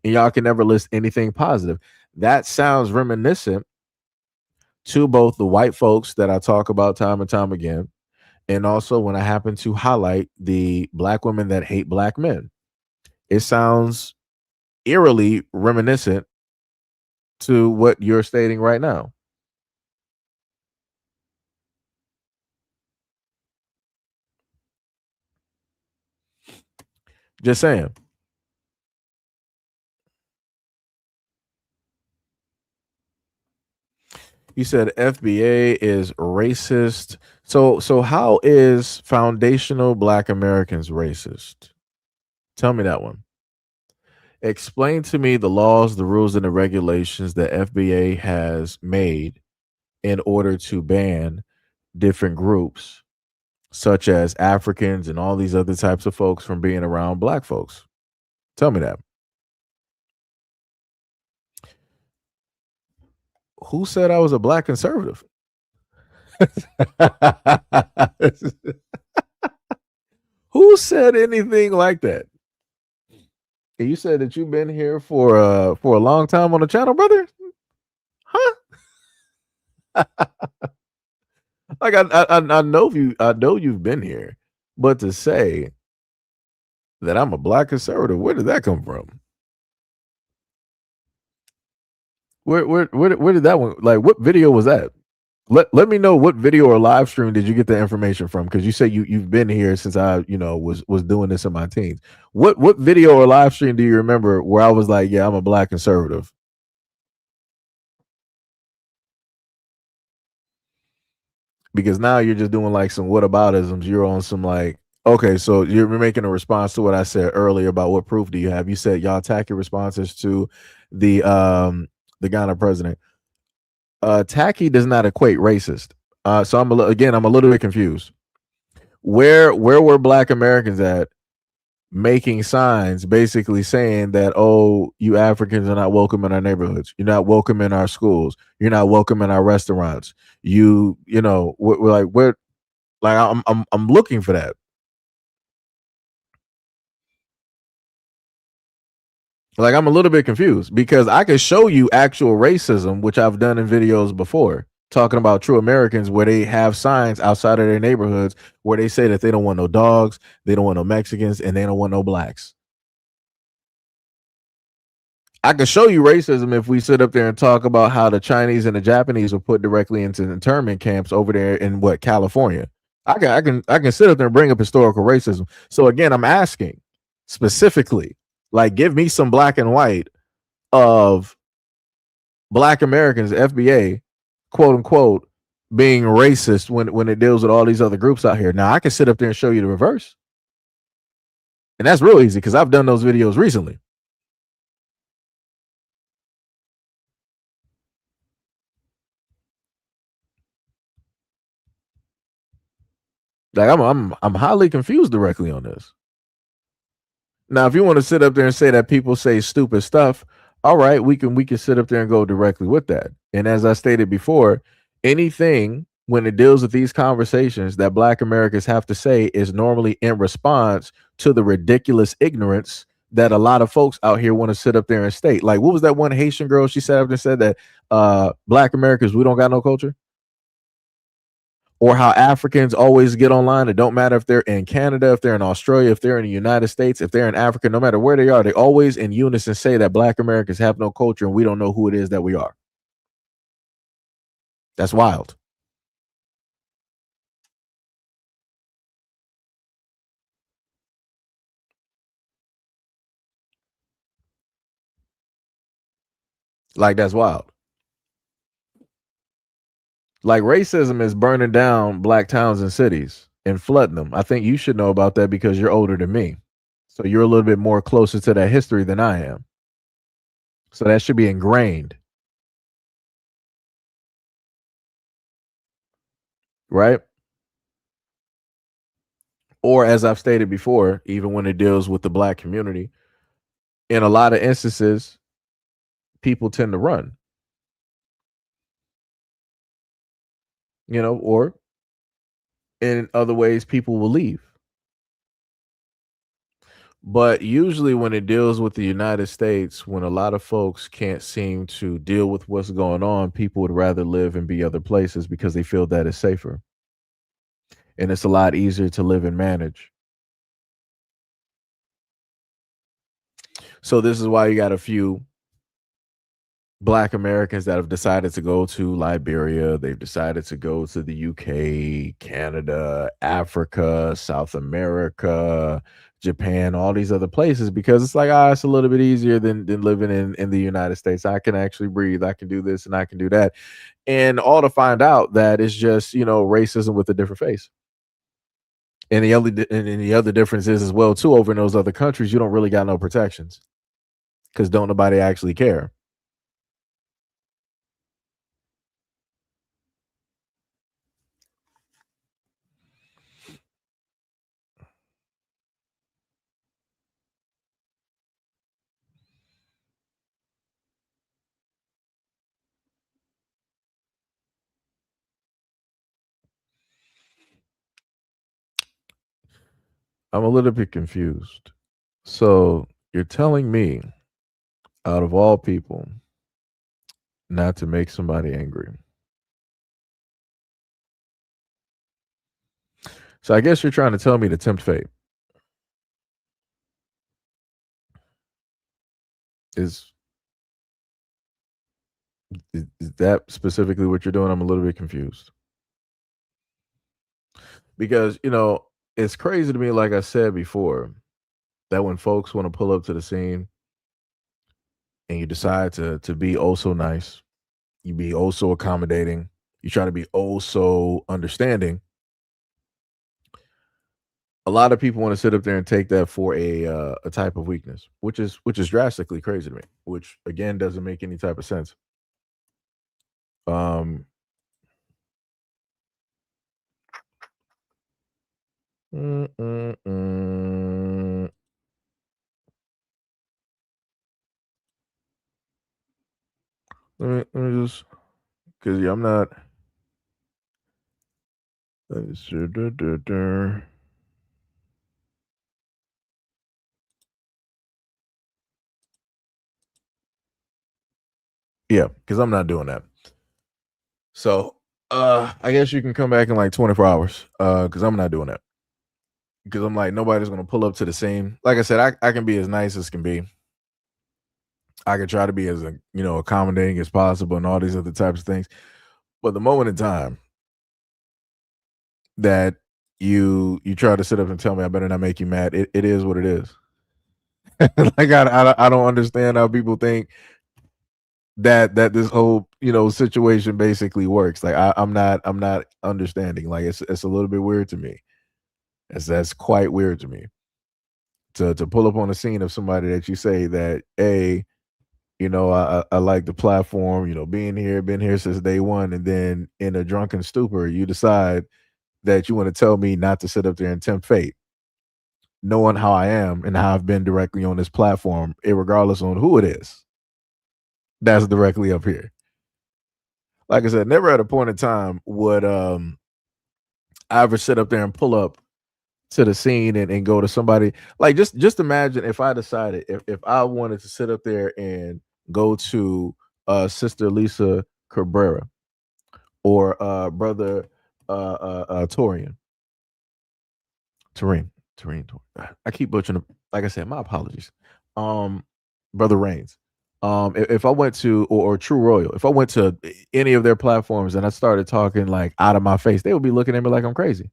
and y'all can never list anything positive. That sounds reminiscent to both the white folks that I talk about time and time again, and also when I happen to highlight the Black women that hate Black men. It sounds eerily reminiscent to what you're stating right now. Just saying. You said FBA is racist. So how is foundational Black Americans racist? Tell me that one. Explain to me the laws, the rules, and the regulations that FBA has made in order to ban different groups such as Africans and all these other types of folks from being around black folks? Tell me that. Who said I was a black conservative? Who said anything like that? You said that you've been here for a long time on the channel, brother? Huh? Like I know you've been here, but to say that I'm a black conservative, where did that come from? Where did that one, like, what video was that? Let me know what video or live stream did you get the information from? Because you say you've been here since I was doing this in my teens. What video or live stream do you remember where I was like, yeah, I'm a black conservative? Because now you're just doing like some whataboutisms. You're on some like, okay, so you're making a response to what I said earlier about what proof do you have? You said y'all attack your responses to the Ghana president. Tacky does not equate racist. So I'm a little bit confused. Where were black Americans at making signs basically saying that, oh, you Africans are not welcome in our neighborhoods, you're not welcome in our schools, you're not welcome in our restaurants, we're like I'm looking for that. Like, I'm a little bit confused because I could show you actual racism, which I've done in videos before, talking about true Americans where they have signs outside of their neighborhoods where they say that they don't want no dogs, they don't want no Mexicans, and they don't want no blacks. I could show you racism if we sit up there and talk about how the Chinese and the Japanese were put directly into internment camps over there in California. I can sit up there and bring up historical racism. So again, I'm asking specifically, like, give me some black and white of black Americans, FBA, quote unquote, being racist when it deals with all these other groups out here. Now I can sit up there and show you the reverse. And that's real easy because I've done those videos recently. Like, I'm highly confused directly on this. Now, if you want to sit up there and say that people say stupid stuff, all right, we can sit up there and go directly with that. And as I stated before, anything when it deals with these conversations that black Americans have to say is normally in response to the ridiculous ignorance that a lot of folks out here want to sit up there and state. Like, what was that one Haitian girl? She sat up and said that black Americans, we don't got no culture. Or how Africans always get online. It don't matter if they're in Canada, if they're in Australia, if they're in the United States, if they're in Africa, no matter where they are, they always in unison say that black Americans have no culture and we don't know who it is that we are. That's wild. Like, that's wild. Like, racism is burning down black towns and cities and flooding them. I think you should know about that because you're older than me. So you're a little bit more closer to that history than I am. So that should be ingrained. Right? Or as I've stated before, even when it deals with the black community, in a lot of instances, people tend to run. Or in other ways, people will leave. But usually when it deals with the United States, when a lot of folks can't seem to deal with what's going on, people would rather live and be other places because they feel that it's safer. And it's a lot easier to live and manage. So this is why you got a few black Americans that have decided to go to Liberia. They've decided to go to the UK, Canada, Africa, South America, Japan, all these other places, because it's like, it's a little bit easier than living in the United States. I can actually breathe. I can do this and I can do that. And all to find out that it's just, racism with a different face. And the other difference is as well, too, over in those other countries, you don't really got no protections because don't nobody actually care. I'm a little bit confused. So you're telling me, out of all people, not to make somebody angry. So I guess you're trying to tell me to tempt fate. Is that specifically what you're doing? I'm a little bit confused. Because, it's crazy to me, like I said before, that when folks want to pull up to the scene and you decide to be oh so nice, you be oh so accommodating, you try to be oh so understanding. A lot of people want to sit up there and take that for a type of weakness, which is drastically crazy to me, which again doesn't make any type of sense. Um mm, mm, mm. Let me just, because yeah, I'm not. Let me see. Yeah, because I'm not doing that. So, I guess you can come back in like 24 hours. Because I'm not doing that. Because I'm like, nobody's gonna pull up to the same. Like I said, I can be as nice as can be. I can try to be as accommodating as possible and all these other types of things. But the moment in time that you try to sit up and tell me I better not make you mad, it is what it is. Like I don't understand how people think that this whole situation basically works. Like I'm not understanding. Like it's a little bit weird to me. That's quite weird to me to pull up on the scene of somebody that you say that I like the platform, being here, been here since day one, and then in a drunken stupor you decide that you want to tell me not to sit up there and tempt fate, knowing how I am and how I've been directly on this platform, regardless on who it is that's directly up here. Like I said, never at a point in time would I ever sit up there and pull up to the scene and go to somebody. Like just imagine if I decided if I wanted to sit up there and go to Sister Lisa Cabrera or brother Torian. Tareen. Tareen. I keep butchering them. Like I said, my apologies. Um Brother Reigns. If I went to or True Royal, if I went to any of their platforms and I started talking like out of my face, they would be looking at me like I'm crazy.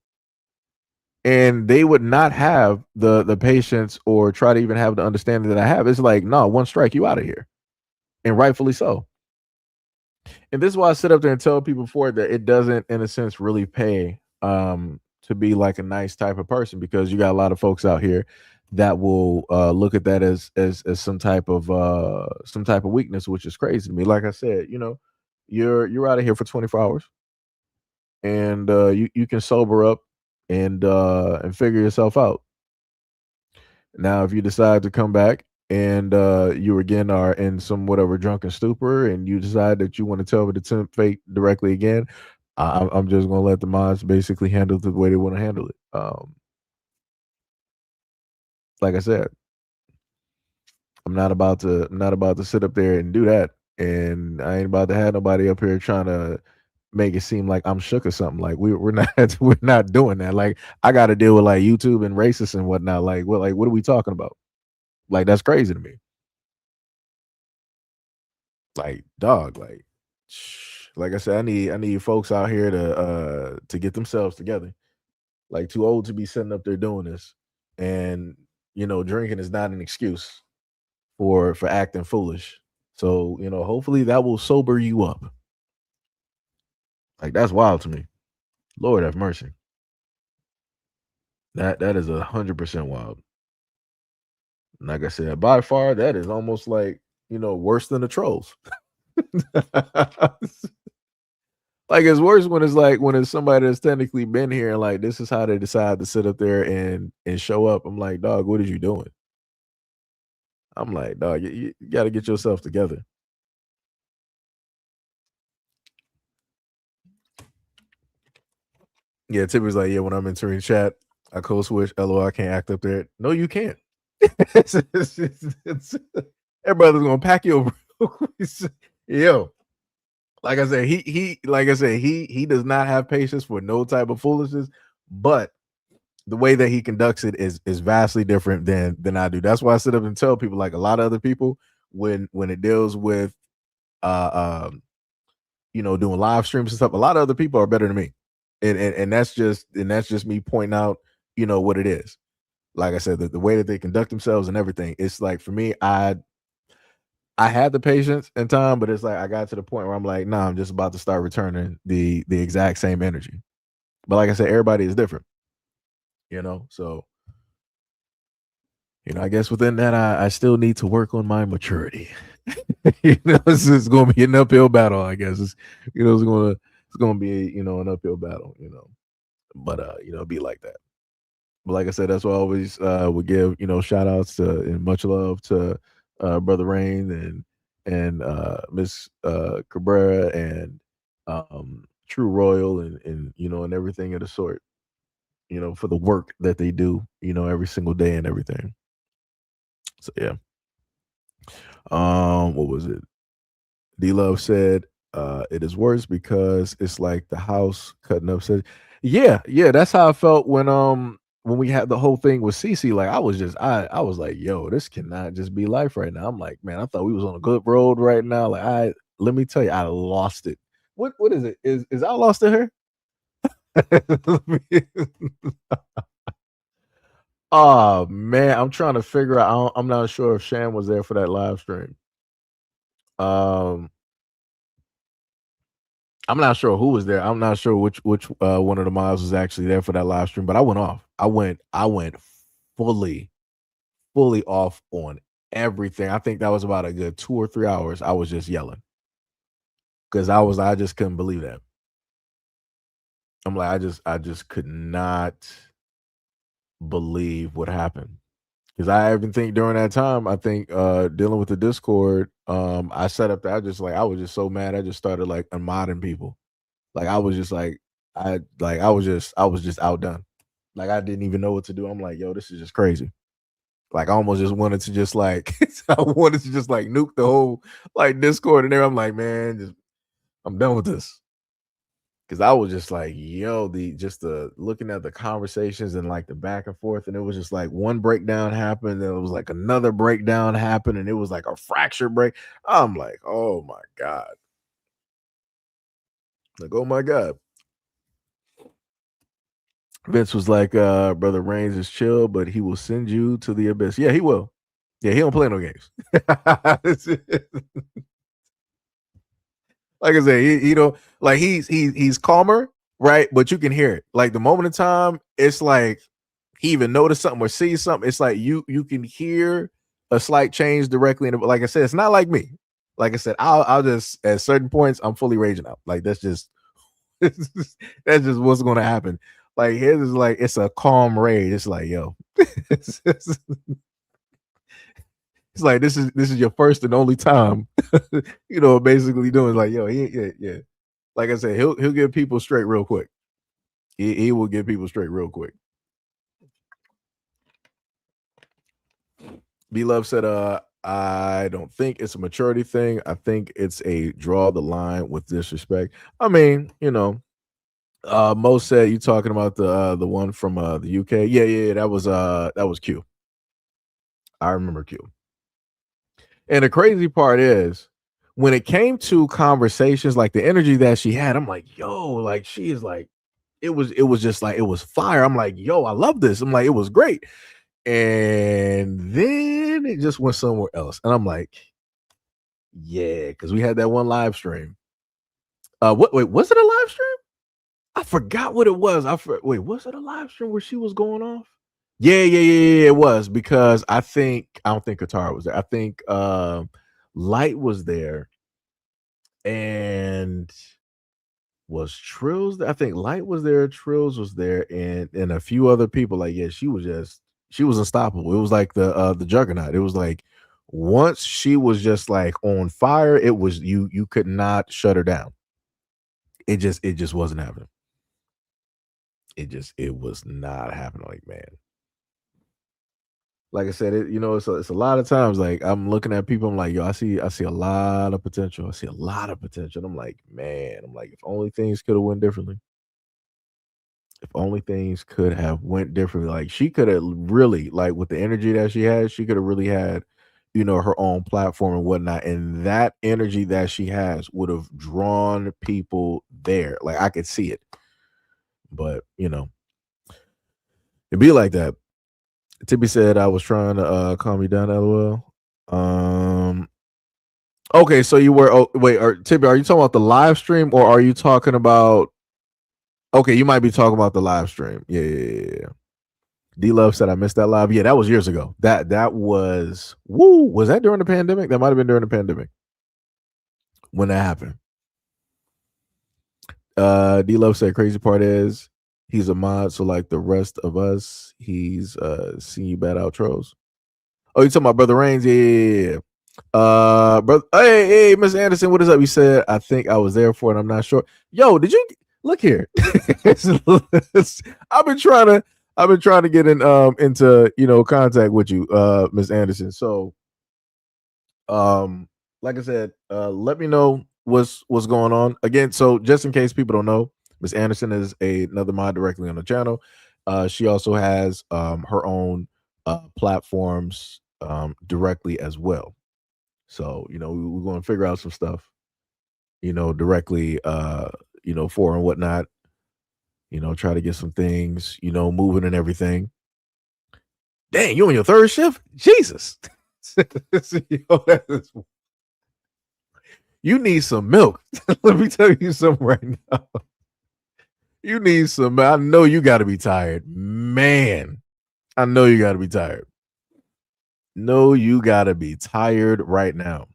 And they would not have the patience or try to even have the understanding that I have. It's like, no, one strike, you out of here. And rightfully so. And this is why I sit up there and tell people before that it doesn't, in a sense, really pay to be like a nice type of person, because you got a lot of folks out here that will look at that as some type of weakness, which is crazy to me. Like I said, you're out of here for 24 hours, and you can sober up and figure yourself out. Now, if you decide to come back and you again are in some whatever drunken stupor, and you decide that you want to tell me to tempt fate directly again, I'm just gonna let the mods basically handle it the way they want to handle it. Like I said, I'm not about to sit up there and do that, and I ain't about to have nobody up here trying to make it seem like I'm shook or something. Like we're not we're not doing that. Like I got to deal with like YouTube and racists and whatnot. Like what are we talking about? Like that's crazy to me. Like dog, like I said, I need folks out here to get themselves together. Like too old to be sitting up there doing this, and drinking is not an excuse for acting foolish. So hopefully that will sober you up. Like that's wild to me. Lord have mercy. That is 100% wild. Like I said, by far that is almost like worse than the trolls. Like it's worse when it's like when it's somebody that's technically been here and like this is how they decide to sit up there and show up. I'm like, dog, what are you doing? I'm like, dog, you got to get yourself together. Yeah, Tippy's like, yeah, when I'm entering chat, I code switch. LOL, I can't act up there. No, you can't. Everybody's gonna pack you over. Yo, like I said, he does not have patience for no type of foolishness, but the way that he conducts it is vastly different than I do. That's why I sit up and tell people, like a lot of other people, when it deals with doing live streams and stuff, a lot of other people are better than me. And that's just me pointing out, what it is. Like I said, the way that they conduct themselves and everything, it's like, for me, I had the patience and time, but it's like I got to the point where I'm like, nah, I'm just about to start returning the exact same energy. But like I said, everybody is different, so I guess within that, I still need to work on my maturity. It's going to be an uphill battle, I guess. It's going to be an uphill battle, but it'll be like that. But like I said, that's why I always would give shout outs to and much love to Brother Rain and Miss Cabrera and True Royal and and everything of the sort, for the work that they do, every single day and everything. So yeah. What was it? D Love said, it is worse because it's like the house cutting up. Said, yeah, that's how I felt when we had the whole thing with Cece. Like I was like, yo, this cannot just be life right now. I'm like, man, I thought we was on a good road right now. Like let me tell you, I lost it. What is it? Is I lost to her? Oh man, I'm trying to figure out. I'm not sure if Shan was there for that live stream. I'm not sure who was there. I'm not sure which one of the mods was actually there for that live stream, but I went off. I went fully off on everything. I think that was about a good 2 or 3 hours. I was just yelling because I just couldn't believe that. I'm like, I just could not believe what happened. Because I even think during that time, I think dealing with the Discord, I set up that I was just so mad. I just started like unmodding people. Like I was just like I was just outdone. Like I didn't even know what to do. I'm like, yo, this is just crazy. Like I almost just wanted to just like nuke the whole like Discord and there. I'm like, man, I'm done with this. Cause I was just like, yo, the looking at the conversations and like the back and forth, and it was just like one breakdown happened, then it was like another breakdown happened, and it was like a fracture break. I'm like, oh my God. Like, oh my God. Vince was like, Brother Reigns is chill, but he will send you to the abyss. Yeah, he will. Yeah, he don't play no games. Like I said, he don't like he's calmer, right? But you can hear it. Like the moment in time, it's like he even noticed something or sees something. It's like you can hear a slight change directly in it. Like I said, it's not like me. Like I said, I'll just at certain points I'm fully raging out. Like that's just that's just what's gonna happen. Like his is like it's a calm rage. It's like, yo. It's like this is your first and only time, basically doing like, yo, yeah. Like I said, he'll get people straight real quick. He will get people straight real quick. B Love said, I don't think it's a maturity thing. I think it's a draw the line with disrespect. I mean, Mo said you talking about the one from the UK. Yeah, that was Q. I remember Q. And the crazy part is when it came to conversations, like the energy that she had, I'm like, yo, like she is like, it was just like, it was fire. I'm like, yo, I love this. I'm like, it was great. And then it just went somewhere else. And I'm like, yeah, because we had that one live stream. Wait, was it a live stream? I forgot what it was. Wait, was it a live stream where she was going off? Yeah, it was because I don't think Qatar was there. I think Light was there, and was Trills there? I think Light was there, Trills was there, and a few other people. Like, yeah, she was unstoppable. It was like the juggernaut. It was like once she was just like on fire, it was you could not shut her down. It just wasn't happening. it was not happening. Like, man, like I said, it's a lot of times like I'm looking at people, I'm like, yo, I see a lot of potential. I see a lot of potential. And I'm like, man, if only things could have went differently. If only things could have went differently. Like she could have really, like with the energy that she had, she could have really had, her own platform and whatnot. And that energy that she has would have drawn people there. Like I could see it. But, it'd be like that. Tippy said I was trying to calm you down, LOL. Okay, so you were Tippy, are you talking about the live stream or are you talking about okay, you might be talking about the live stream. Yeah. D Love said I missed that live. Yeah, that was years ago. That was was that during the pandemic? That might have been during the pandemic when that happened. D Love said crazy part is he's a mod, so like the rest of us, he's seen you bad outros. Oh, you talking about Brother Reigns? Yeah. Brother, hey, Miss Anderson, what is up? You said I think I was there for it. I'm not sure. Yo, did you look here? I've been trying to get into contact with you, Miss Anderson. So, like I said, let me know what's going on again. So, just in case people don't know, Miss Anderson is another mod directly on the channel. She also has her own platforms directly as well. So, we're going to figure out some stuff, directly, for and whatnot, try to get some things, moving and everything. Dang, you on your third shift? Jesus. You need some milk. Let me tell you something right now. You need some. I know you got to be tired, man. I know you got to be tired. No, you got to be tired right now.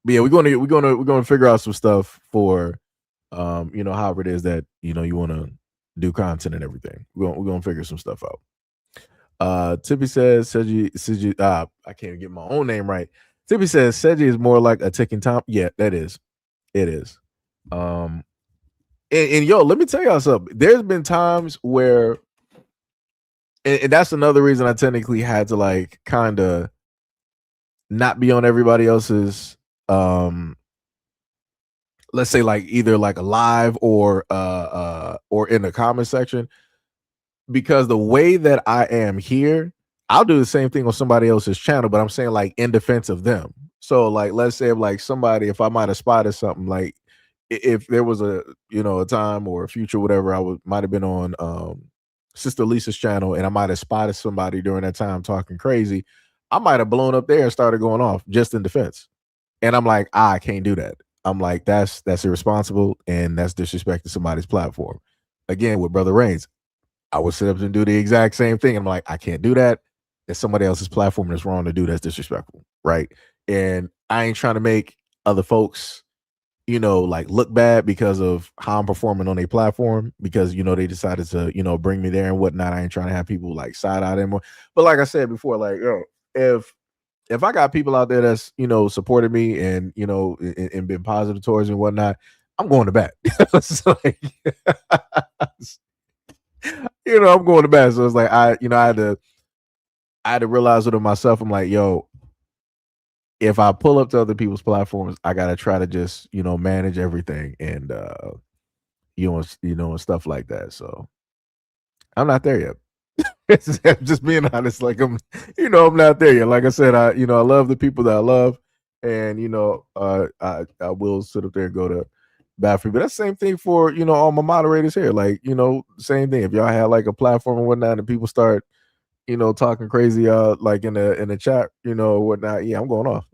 But yeah, we're gonna figure out some stuff for, however it is that you want to do content and everything. We're gonna figure some stuff out. Tippy says Seji. I can't even get my own name right. Tippy says Seji is more like a ticking time. Yeah, that is. It is. And yo, let me tell y'all something. There's been times where, and that's another reason I technically had to like kind of not be on everybody else's let's say like either like a live or in the comment section, because the way that I am here, I'll do the same thing on somebody else's channel, but I'm saying like in defense of them. So like let's say if I might have spotted something, like if there was a time or a future whatever, I might have been on Sister Lisa's channel and I might have spotted somebody during that time talking crazy, I might have blown up there and started going off just in defense. And I'm like, I can't do that. I'm like, that's irresponsible and that's disrespecting somebody's platform. Again, with Brother Reigns, I would sit up and do the exact same thing. I'm like, I can't do that. That's somebody else's platform. That's wrong to do. That's disrespectful, right? And I ain't trying to make other folks, like look bad because of how I'm performing on a platform, because they decided to bring me there and whatnot. I ain't trying to have people like side eye anymore. But like I said before, like if I got people out there that's supported me and and been positive towards me and whatnot, I'm going to bat. It's like, I'm going to bat. So it's like I had to realize it of myself. I'm like, yo, if I pull up to other people's platforms, I gotta try to just manage everything and and stuff like that. So I'm not there yet. Just being honest, like I'm not there yet. Like I said, I love the people that I love, and I will sit up there and go to bat for you. But that's the same thing for all my moderators here. Like same thing. If y'all had like a platform and whatnot, and people start talking crazy like in the chat or whatnot, yeah, I'm going off.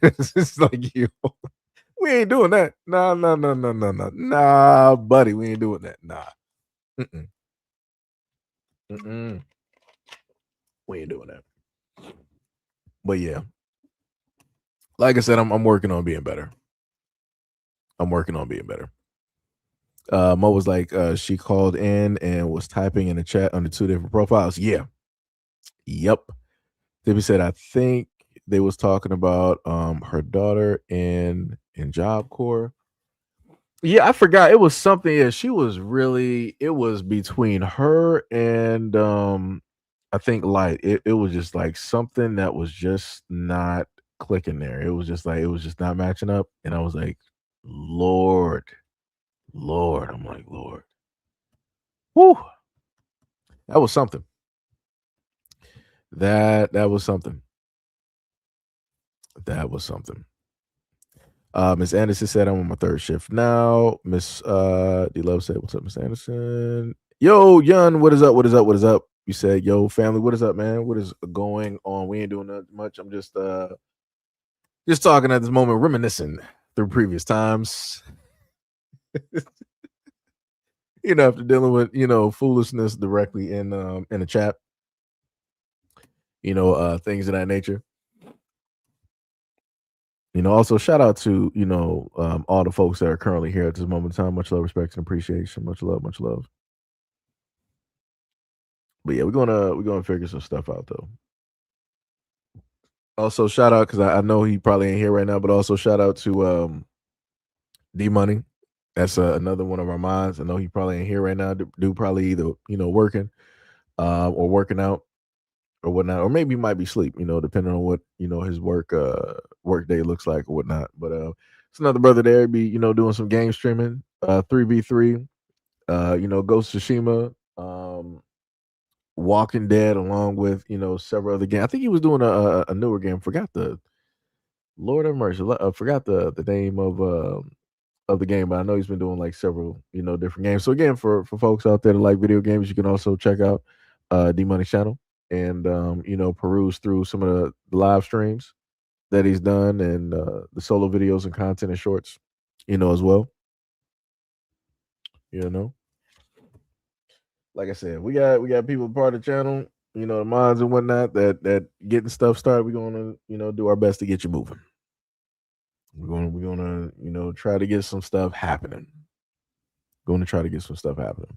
It's just like we ain't doing that. Nah, buddy, we ain't doing that. Nah. We ain't doing that. But yeah, like I said, I'm working on being better. Mo was like, she called in and was typing in the chat under 2 different profiles. Yeah. Yep. Debbie said, I think they was talking about her daughter in Job Corps. Yeah, I forgot. It was something. Yeah, she was really. It was between her and I think Light. It was just like something that was just not clicking there. It was just like it was just not matching up, and I was like, Lord, Lord. I'm like, Lord. Whew. That was something. That was something. That was something. Miss Anderson said I'm on my third shift now. Miss D Love said, "What's up, Miss Anderson?" Yo, Yun, what is up? What is up? What is up? You said, "Yo, family, what is up, man? What is going on?" We ain't doing that much. I'm just talking at this moment, reminiscing through previous times. After dealing with foolishness directly in the chat, things of that nature. Also shout out to all the folks that are currently here at this moment in time. Much love, respect, and appreciation. Much love, much love. But yeah, we're gonna figure some stuff out though. Also, shout out because I know he probably ain't here right now, but also shout out to D Money. That's another one of our minds. I know he probably ain't here right now. Dude probably either working or working out or whatnot, or maybe he might be asleep. Depending on what his work day looks like or whatnot. But it's another brother there. Be doing some game streaming, 3v3. Ghost of Tsushima, Walking Dead, along with several other games. I think he was doing a newer game. Forgot the Lord have mercy. Forgot the name of the game, but I know he's been doing like several different games. So again, for folks out there that like video games, you can also check out D Money channel and peruse through some of the live streams that he's done and the solo videos and content and shorts, as well. Like I said, we got people part of the channel, the mods and whatnot that getting stuff started. We're gonna do our best to get you moving. We're gonna try to get some stuff happening. Going to try to get some stuff happening.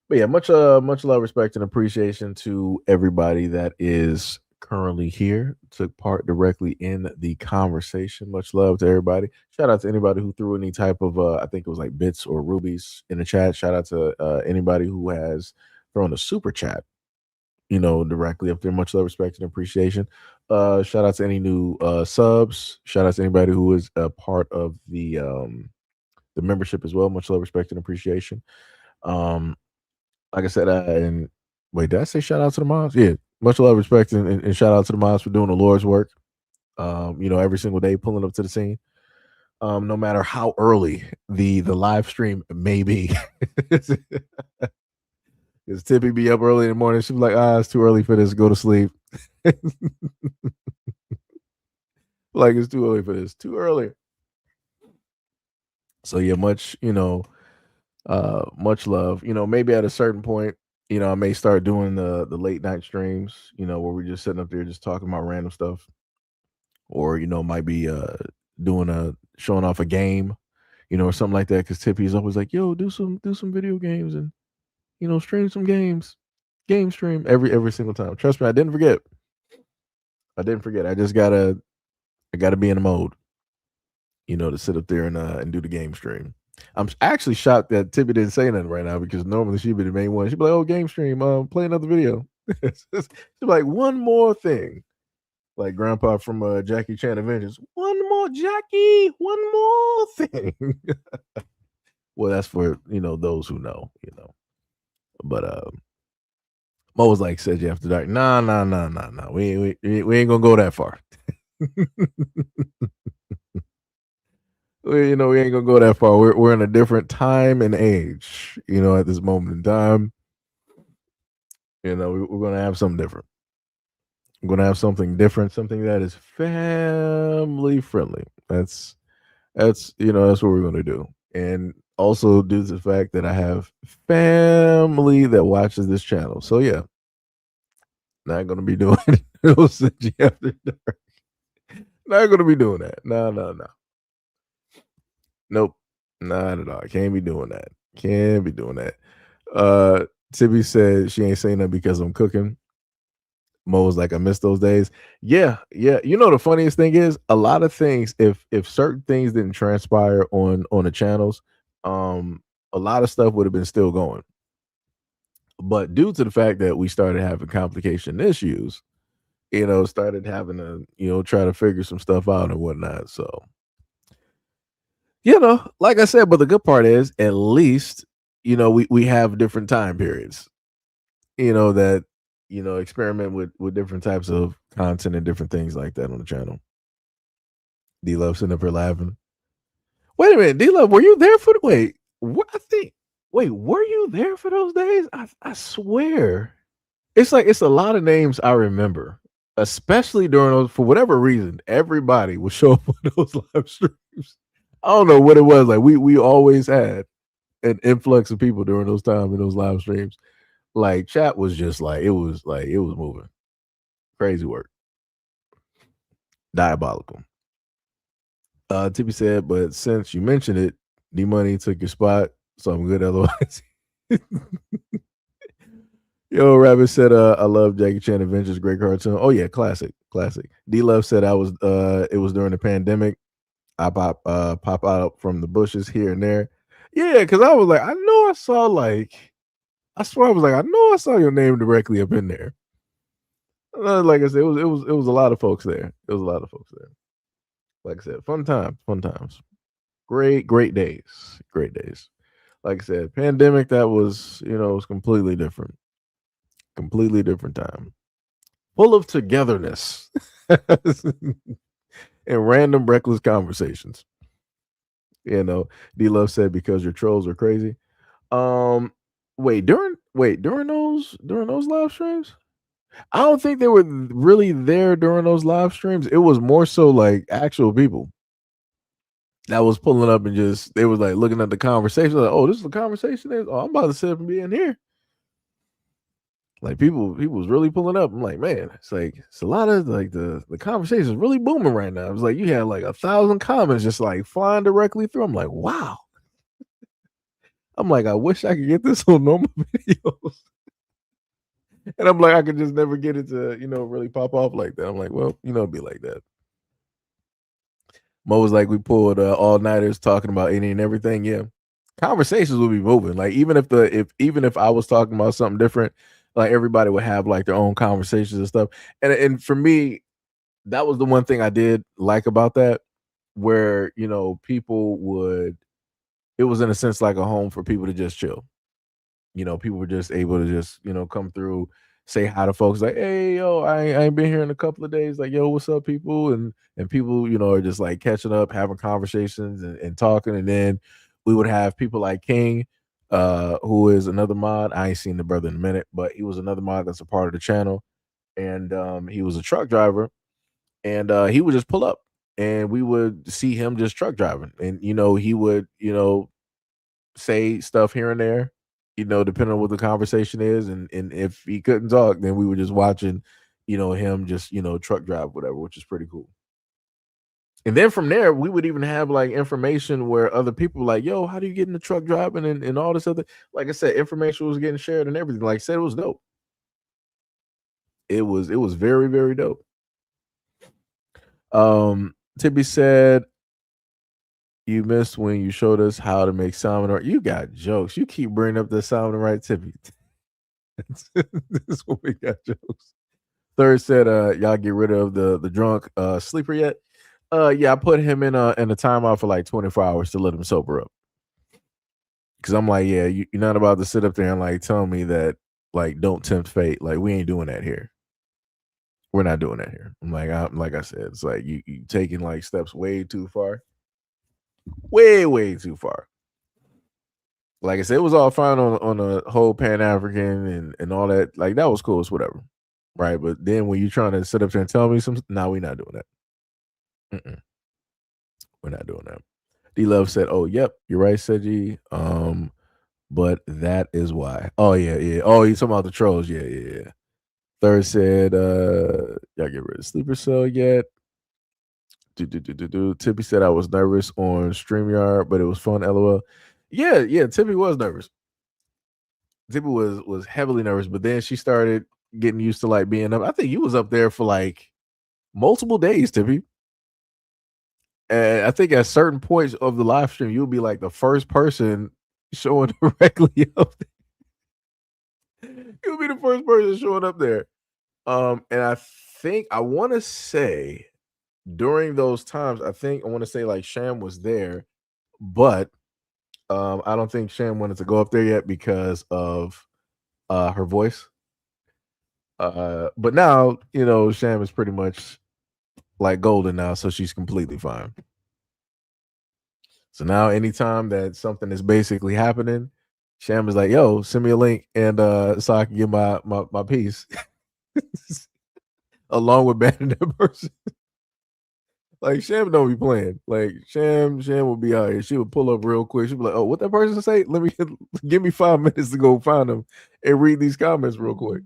But yeah, much love, respect, and appreciation to everybody that is currently here, took part directly in the conversation. Much love to everybody. Shout out to anybody who threw any type of I think it was like bits or rubies in the chat. Shout out to anybody who has thrown a super chat, directly up there. Much love, respect, and appreciation. Shout out to any new subs. Shout out to anybody who is a part of the membership as well. Much love, respect, and appreciation. Like I said, and wait, did I say shout out to the moms? Yeah, much love, respect, and shout out to the moms for doing the Lord's work. Every single day, pulling up to the scene. No matter how early the live stream may be. Because Tippy be up early in the morning. She'd be like, it's too early for this. Go to sleep. Like it's too early for this. Too early. So yeah, much love. Maybe at a certain point, I may start doing the late night streams, where we're just sitting up there just talking about random stuff. Or, might be showing off a game, or something like that. Cause Tippy's always like, yo, do some video games and stream some games. Game stream every single time. Trust me, I didn't forget. I just gotta be in the mode, to sit up there and do the game stream. I'm actually shocked that Tippy didn't say nothing right now because normally she'd be the main one. She'd be like, "Oh, game stream, play another video." She's like, "One more thing," like Grandpa from Jackie Chan Adventures. One more, Jackie. One more thing. Well, that's for those who know, But Mo was like, "Said you after dark." Nah. We ain't gonna go that far. We ain't gonna go that far. We're in a different time and age, at this moment in time. We're gonna have something different. We're gonna have something different, something that is family friendly. That's what we're gonna do. And also due to the fact that I have family that watches this channel. So yeah. Not gonna be doing those after dark. Not gonna be doing that. No. Nope. Not at all. Can't be doing that. Can't be doing that. Tibby said she ain't saying that because I'm cooking. Mo was like, I miss those days. Yeah. You know, the funniest thing is a lot of things, if certain things didn't transpire on the channels, a lot of stuff would have been still going. But due to the fact that we started having complication issues, started having to, try to figure some stuff out and whatnot. So, like I said, but the good part is at least, we have different time periods, that, experiment with different types of content and different things like that on the channel. D-Love sitting up here laughing. Wait a minute, D-Love, were you there for were you there for those days? I swear. It's like, it's a lot of names I remember, especially during those, for whatever reason, everybody would show up on those live streams. I don't know what it was. Like we always had an influx of people during those times in those live streams. Like chat was just like it was moving. Crazy work. Diabolical. Tippy said, but since you mentioned it, D Money took your spot, so I'm good otherwise. Yo, Rabbit said, I love Jackie Chan Adventures, great cartoon. Oh yeah, classic. D Love said it was during the pandemic. I pop out from the bushes here and there. Yeah, because I was like, I know I saw I swear I was like, I know I saw your name directly up in there. Like I said, it was a lot of folks there. It was a lot of folks there. Like I said, fun times. Great days. Like I said, pandemic, that was, was completely different. Completely different time. Full of togetherness. And random reckless conversations. D-Love said because your trolls are crazy. During those live streams? I don't think they were really there during those live streams. It was more so like actual people that was pulling up and just, they was like looking at the conversation, like, oh, this is the conversation. Oh, I'm about to sit up and be in here. Like people was really pulling up. I'm like, man, it's a lot of like the conversation is really booming right now. It was like you had like 1,000 comments just like flying directly through. I'm like, wow. I'm like, I wish I could get this on normal videos. And I'm like, I could just never get it to, really pop off like that. I'm like, well, it'd be like that. Mo was like, we pulled all-nighters talking about any and everything. Yeah. Conversations will be moving. Like even if I was talking about something different, like everybody would have like their own conversations and stuff. And for me, that was the one thing I did like about that, where, people would, it was in a sense like a home for people to just chill. People were just able to just, come through, say hi to folks like, hey, yo, I ain't been here in a couple of days. Like, yo, what's up, people? And people, are just like catching up, having conversations and talking. And then we would have people like King, who is another mod. I ain't seen the brother in a minute, but he was another mod that's a part of the channel. And he was a truck driver. And he would just pull up and we would see him just truck driving. And, he would, say stuff here and there, depending on what the conversation is. And if he couldn't talk, then we were just watching, him just, truck drive, whatever, which is pretty cool. And then from there, we would even have like information where other people were like, yo, how do you get in the truck driving and all this other, like I said, information was getting shared and everything. Like I said, it was dope. It was very, very dope. Tippy said, you missed when you showed us how to make salmon. Or you got jokes. You keep bringing up the salmon, right, Tippy? This one we got jokes. Third said, y'all get rid of the drunk sleeper yet? Yeah, I put him in a timeout for like 24 hours to let him sober up. Cause I'm like, yeah, you're not about to sit up there and like tell me that like don't tempt fate. Like we ain't doing that here. We're not doing that here. I'm like I said, it's like you taking like steps way too far. Way too far. Like I said, it was all fine on a whole Pan-African and all that. Like that was cool. It's whatever. Right. But then when you're trying to sit up there and tell me something, no, we're not doing that. We're not doing that. D-Love said, oh, yep, you're right, Seji. But that is why. Oh, yeah. Oh, you talking about the trolls. Yeah. Third said, y'all get rid of sleeper cell yet? Tippy said I was nervous on StreamYard, but it was fun, LOL. Yeah, Tippy was nervous. Tippy was heavily nervous, but then she started, getting used to like being up. I think you was up there for like multiple days, Tippy. And I think at certain points of the live stream, you'll be like the first person showing directly up there. You'll be the first person showing up there. And I think I want to say during those times, I want to say like Sham was there, but I don't think Sham wanted to go up there yet because of her voice. But now, Sham is pretty much like golden now, so she's completely fine. So now anytime that something is basically happening, Sham is like, yo, send me a link and so I can get my piece. Along with banning that person. Like Sham don't be playing. Like Sham would be out here. She would pull up real quick. She'd be like, oh, what that person say? Let me give me 5 minutes to go find them and read these comments real quick.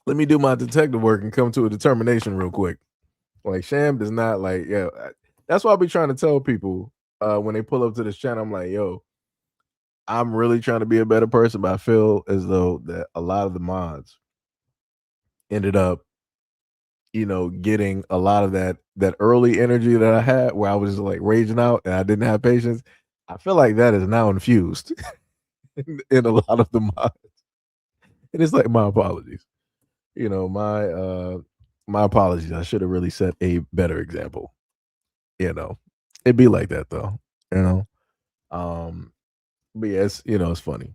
Let me do my detective work and come to a determination real quick. Like Sham does not like, yeah. That's why I be trying to tell people when they pull up to this channel, I'm like, yo, I'm really trying to be a better person, but I feel as though that a lot of the mods ended up, getting a lot of that early energy that I had where I was just like raging out and I didn't have patience. I feel like that is now infused in a lot of the mods. And it's like, my apologies. My apologies. I should have really set a better example. It'd be like that though, but yeah, it's funny.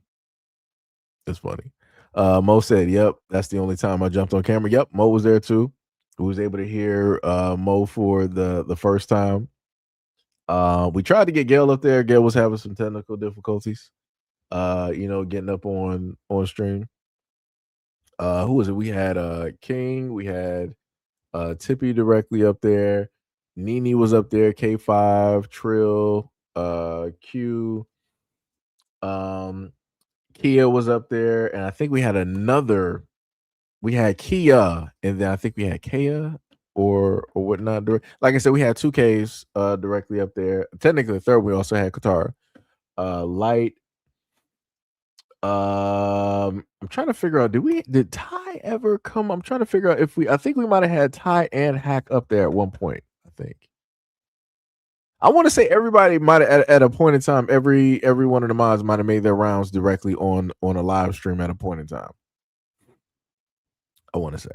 It's funny. Mo said, yep, that's the only time I jumped on camera. Yep, Mo was there too. Who was able to hear Mo for the first time. We tried to get Gail up there. Gail was having some technical difficulties, getting up on stream. Who was it? We had King, we had Tippy directly up there. Nini was up there, K5, Trill, Q, Kia was up there, and I think we had Kia, and then I think we had Kia or whatnot. Like I said, we had 2 Ks directly up there. Technically, the third we also had Qatar, Light. I'm trying to figure out, did Ty ever come? I'm trying to figure out I think we might have had Ty and Hack up there at one point. I think. I want to say everybody might have at a point in time, every one of the mods might have made their rounds directly on a live stream at a point in time. I want to say.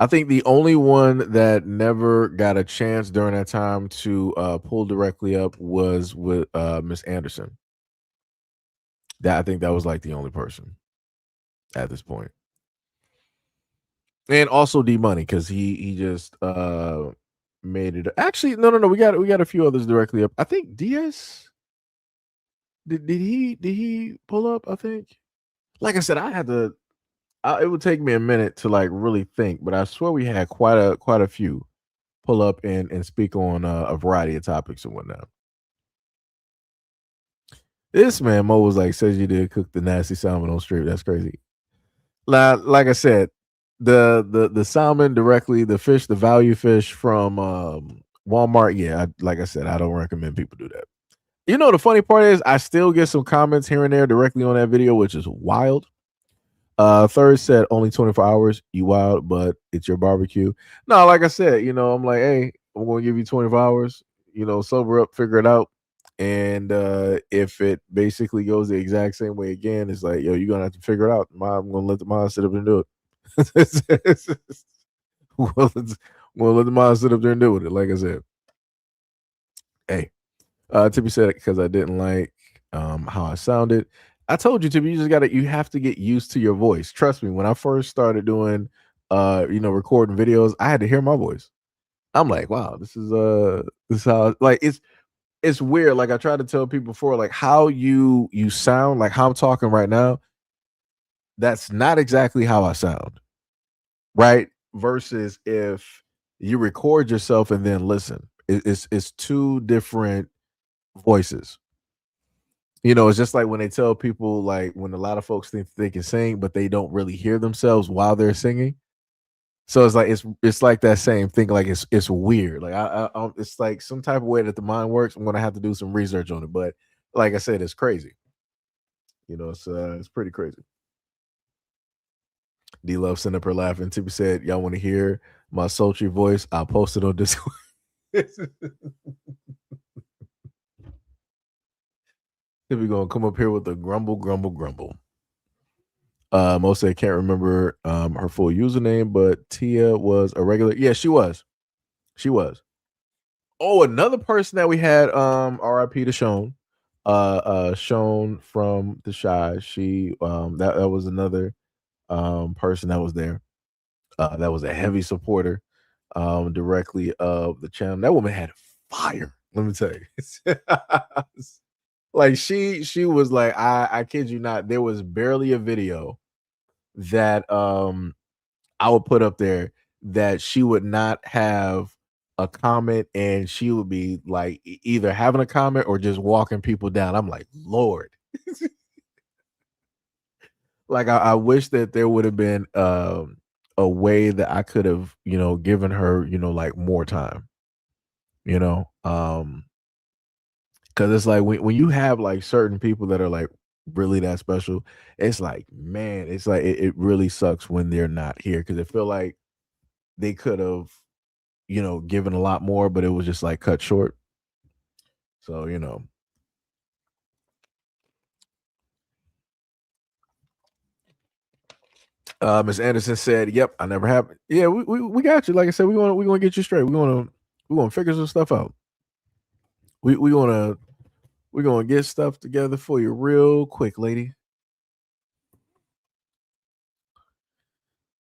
I think the only one that never got a chance during that time to pull directly up was with Miss Anderson. I think that was like the only person at this point. And also D Money, because he just made it. Actually, no. We got a few others directly up. I think DS did he pull up? I think. Like I said, it would take me a minute to like really think, but I swear we had quite a few pull up and speak on a variety of topics and whatnot. This man Mo was like, says you did cook the nasty salmon on stream. That's crazy. Like I said, the salmon directly, the fish, the value fish from Walmart. Yeah, like I said, I don't recommend people do that. The funny part is I still get some comments here and there directly on that video, which is wild. Third said only 24 hours. You wild, but it's your barbecue. No, like I said, I'm like, hey, I'm gonna give you 24 hours. Sober up, figure it out. And if it basically goes the exact same way again, it's like, yo, you're gonna have to figure it out. I'm gonna let the mom sit up and do it. We'll let the mom sit up there and do it. Like I said. Hey, Tippy said it because I didn't like how I sounded. I told you, Tippy, you have to get used to your voice. Trust me, when I first started doing recording videos, I had to hear my voice. I'm like, wow, this is how like it's weird. Like I tried to tell people before, like how you sound, like how I'm talking right now. That's not exactly how I sound, right? Versus if you record yourself and then listen, it's 2 different voices. It's just like when they tell people, like when a lot of folks think they can sing, but they don't really hear themselves while they're singing. So it's like it's like that same thing. Like it's weird. Like I it's like some type of way that the mind works. I'm gonna have to do some research on it. But like I said, it's crazy. You know, it's pretty crazy. D Love sent up her laughing. Tippy said, "Y'all want to hear my sultry voice? I'll post it on Discord." Tippy gonna come up here with a grumble, grumble, grumble. Most say can't remember her full username, but Tia was a regular. Yeah, she was. She was. Oh, another person that we had, RIP to Sean. Sean from the Shy. She that was another person that was there. That was a heavy supporter directly of the channel. That woman had fire. Let me tell you. Like she was like, I kid you not, there was barely a video that I would put up there that she would not have a comment, and she would be like either having a comment or just walking people down. I'm like, Lord. Like I wish that there would have been a way that I could have, given her, like more time, because it's like when you have like certain people that are like really that special, it's like, man, it's like it really sucks when they're not here, because I feel like they could have, given a lot more, but it was just like cut short. So, Miss Anderson said, "Yep, I never have." Yeah, we got you. Like I said, we want to get you straight. We want to figure some stuff out. We're gonna get stuff together for you real quick, lady.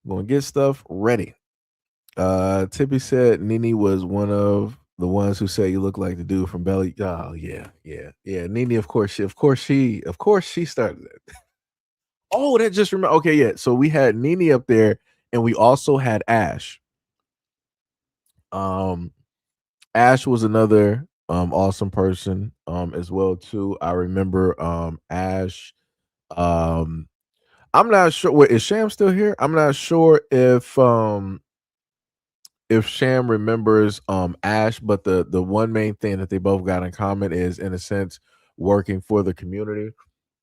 We're gonna get stuff ready. Tippy said Nene was one of the ones who said you look like the dude from Belly. Oh yeah. Nene, of course she started it. Oh, that just remember. Okay, yeah. So we had Nene up there, and we also had Ash. Ash was another awesome person as well too. I remember Ash. I'm not sure. Wait, is Sham still here? I'm not sure if Sham remembers Ash, but the one main thing that they both got in common is, in a sense, working for the community,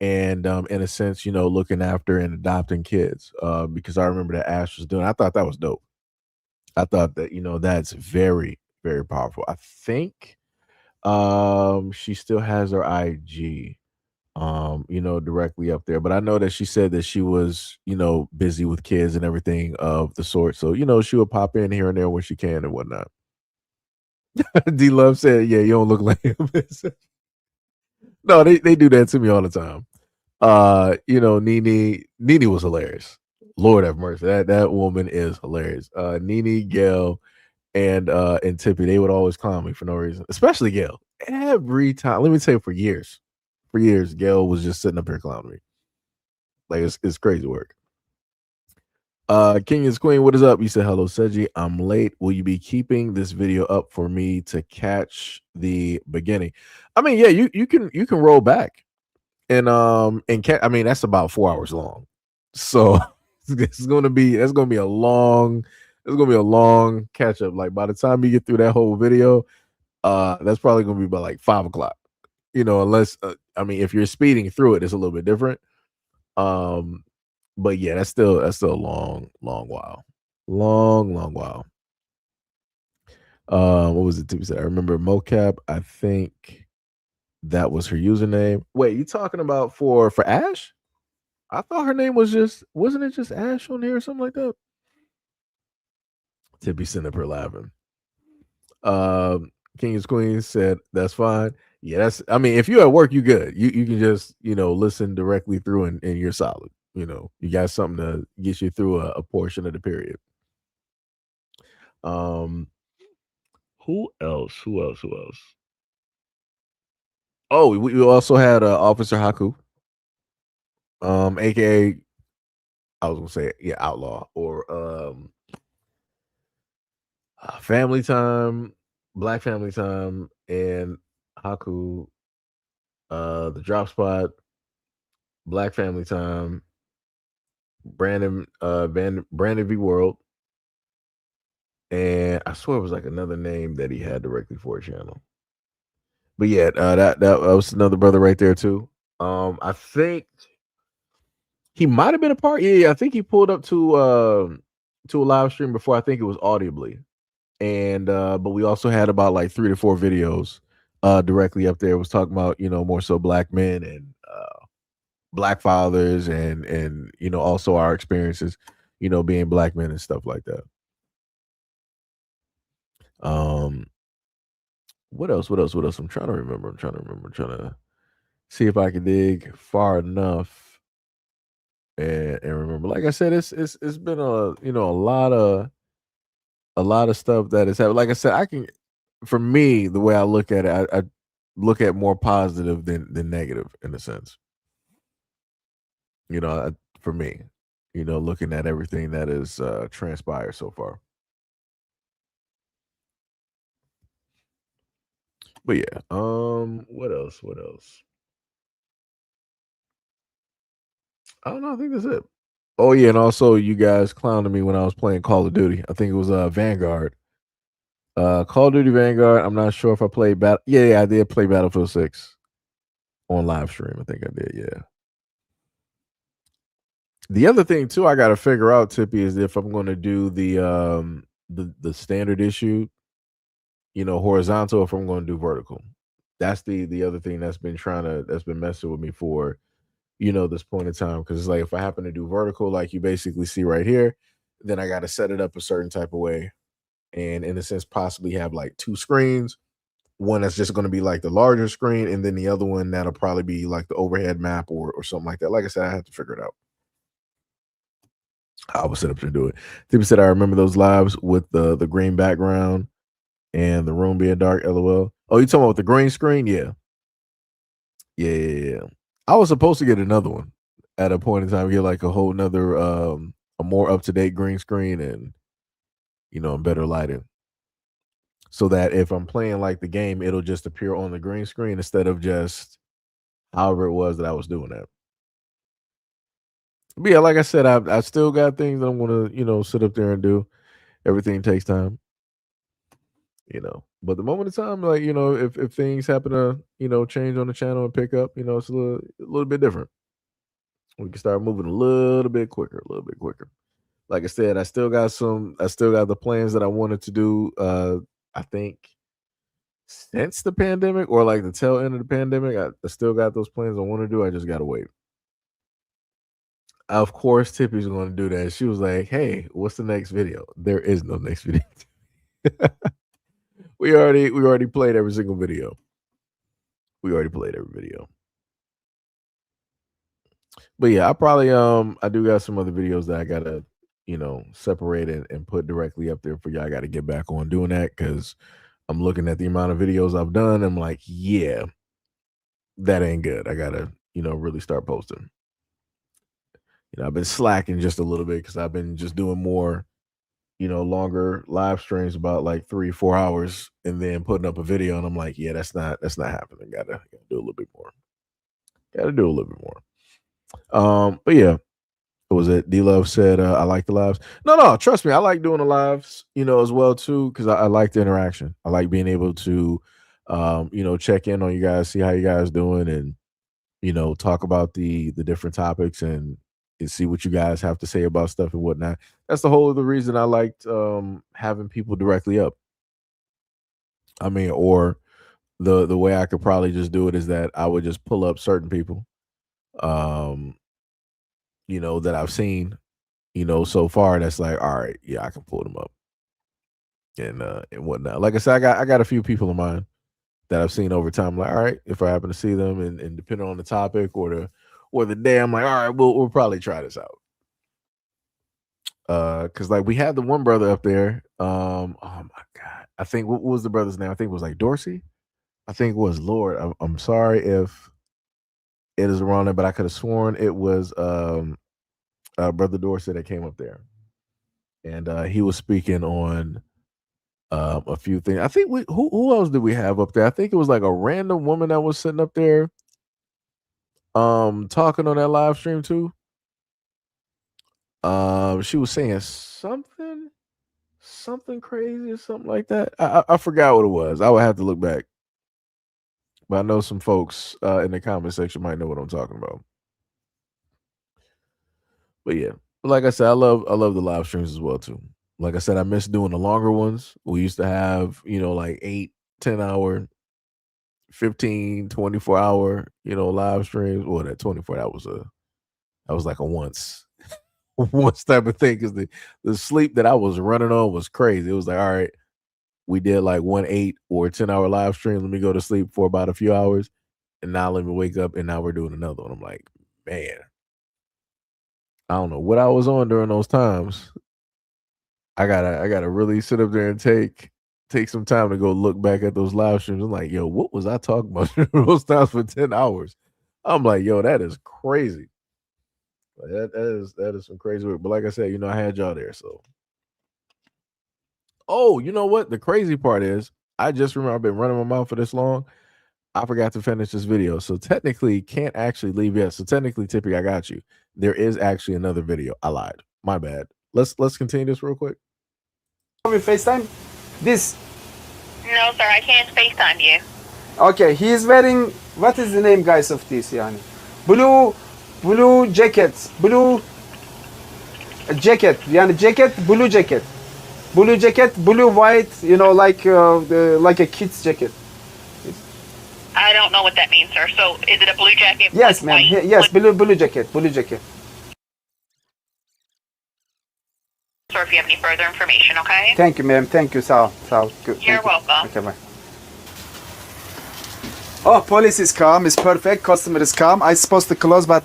and in a sense, looking after and adopting kids. Because I remember that Ash was doing. I thought that was dope. I thought that that's very, very powerful. I think she still has her IG directly up there, but I know that she said that she was busy with kids and everything of the sort, so she would pop in here and there when she can and whatnot. D Love said, "Yeah, you don't look like him." No, they do that to me all the time. Nene was hilarious. Lord have mercy, that woman is hilarious. Nene, Gail, and Tippy, they would always clown me for no reason, especially Gail. Every time, let me tell you, for years, Gail was just sitting up here clowning me. Like it's crazy work. King is Queen, what is up? You said hello, Seji. I'm late. Will you be keeping this video up for me to catch the beginning? I mean, yeah, you can roll back and I mean, that's about 4 hours long. So that's gonna be a long catch up. Like by the time you get through that whole video, that's probably gonna be about like 5 o'clock. Unless I mean, if you're speeding through it, it's a little bit different. But yeah, that's still a long while. Long while. What was it? I remember Mocap. I think that was her username. Wait, you talking about for Ash? I thought her name was wasn't it just Ash on here or something like that? Tippy sent up her laughing. King's Queen said that's fine. Yeah, I mean, if you're at work, you good. You can just listen directly through and you're solid. You got something to get you through a portion of the period. Who else? Oh, we also had Officer Haku, aka I was gonna say, yeah, Outlaw, or Family Time, Black Family Time, and Haku, the Drop Spot, Black Family Time, Brandon v World, and I swear it was like another name that he had directly for a channel. But yeah, that was another brother right there too. I think He might have been a part. Yeah, I think he pulled up to a live stream before. I think it was audibly, and but we also had about like 3 to 4 videos directly up there. It was talking about more so black men and black fathers and also our experiences, being black men and stuff like that. What else? I'm trying to remember. I'm trying to see if I can dig far enough and remember. Like I said, it's been a lot of stuff that has happened. Like I said, for me, the way I look at it, I look at more positive than negative in a sense. For me, looking at everything that has transpired so far. But yeah, what else? I don't know. I think that's it. Oh yeah, and also you guys clowning me when I was playing Call of Duty. I think it was Vanguard. Call of Duty Vanguard. I'm not sure if I played Battle. Yeah, I did play Battlefield 6 on live stream. I think I did. Yeah. The other thing too, I got to figure out, Tippy, is if I'm going to do the standard issue, horizontal, if I'm going to do vertical. That's the other thing that's been messing with me for this point in time, because it's like if I happen to do vertical, like you basically see right here, then I got to set it up a certain type of way, and in a sense possibly have like 2 screens, one that's just going to be like the larger screen, and then the other one that'll probably be like the overhead map or something like that. Like I said, I have to figure it out. I was set up to do it. Tippy said, I remember those lives with the green background and the room being dark. LOL. Oh, you talking about the green screen? Yeah. I was supposed to get another one at a point in time, get like a whole nother a more up-to-date green screen and better lighting, so that if I'm playing like the game, it'll just appear on the green screen instead of just however it was that I was doing that. But yeah, like I said, I still got things that I'm gonna sit up there and do. Everything takes time. But the moment of time, like if things happen to change on the channel and pick up, it's a little bit different. We can start moving a little bit quicker. Like I said, I still got the plans that I wanted to do. I think since the pandemic, or like the tail end of the pandemic, I still got those plans I want to do. I just gotta wait. Of course, Tippy's going to do that. She was like, "Hey, what's the next video?" There is no next video. We already played every single video. We already played every video. But yeah, I probably I do got some other videos that I gotta separate and put directly up there for y'all. I gotta get back on doing that, because I'm looking at the amount of videos I've done. I'm like, yeah, that ain't good. I gotta really start posting. I've been slacking just a little bit because I've been just doing more longer live streams, about like 3-4 hours, and then putting up a video, and I'm like, yeah, that's not happening. Gotta do a little bit more. But yeah, what was it? D Love said, I like the lives. No, trust me, I like doing the lives, as well too, because I like the interaction. I like being able to check in on you guys, see how you guys doing, and talk about the different topics and see what you guys have to say about stuff and whatnot. That's the whole of the reason I liked having people directly up. I mean, or the way I could probably just do it is that I would just pull up certain people that I've seen so far, that's like, all right, yeah, I can pull them up and whatnot. Like I said, I got a few people in mind that I've seen over time. Like, all right, if I happen to see them and depending on the topic or the day, I'm like, all right, we'll probably try this out. Because like we had the one brother up there. Oh my god, I think what was the brother's name? I think it was like Dorsey. I think it was Lord. I'm sorry if it is wrong, but I could have sworn it was Brother Dorsey that came up there, and he was speaking on a few things. I think who else did we have up there? I think it was like a random woman that was sitting up there talking on that live stream too. She was saying something crazy or something like that. I forgot what it was. I would have to look back, but I know some folks in the comment section might know what I'm talking about. But yeah, like I said, I love the live streams as well too. Like I said, I miss doing the longer ones. We used to have, like 8, 10 hour, 15, 24 hour, live streams. Well, that 24, that was like a once type of thing, because the sleep that I was running on was crazy. It was like, all right, we did like 1 8 or 10 hour live stream. Let me go to sleep for about a few hours, and now let me wake up, and now we're doing another one. I'm like, man, I don't know what I was on during those times. I gotta really sit up there and take some time to go look back at those live streams. I'm like, yo, what was I talking about those times for 10 hours? I'm like, yo, that is crazy. That is some crazy work. But like I said, I had y'all there. So, oh, you know what? The crazy part is, I just remember I've been running my mouth for this long. I forgot to finish this video. So technically can't actually leave yet. So technically, Tippy, I got you. There is actually another video. I lied. My bad. Let's continue this real quick. We FaceTime? This. No, sir, I can't FaceTime you. Okay, he is wearing, what is the name, guys, of this, yani? Blue jackets, blue jacket, yani jacket, blue jacket. Blue jacket, blue white, like like a kid's jacket. I don't know what that means, sir. So, is it a blue jacket? Yes, ma'am. Yes, blue jacket, blue jacket. Or if you have any further information, okay? Thank you, ma'am. Thank you, Sal. Good. You're welcome. Okay, bye. Oh, police is calm. It's perfect. Customer is calm. I'm supposed to close, but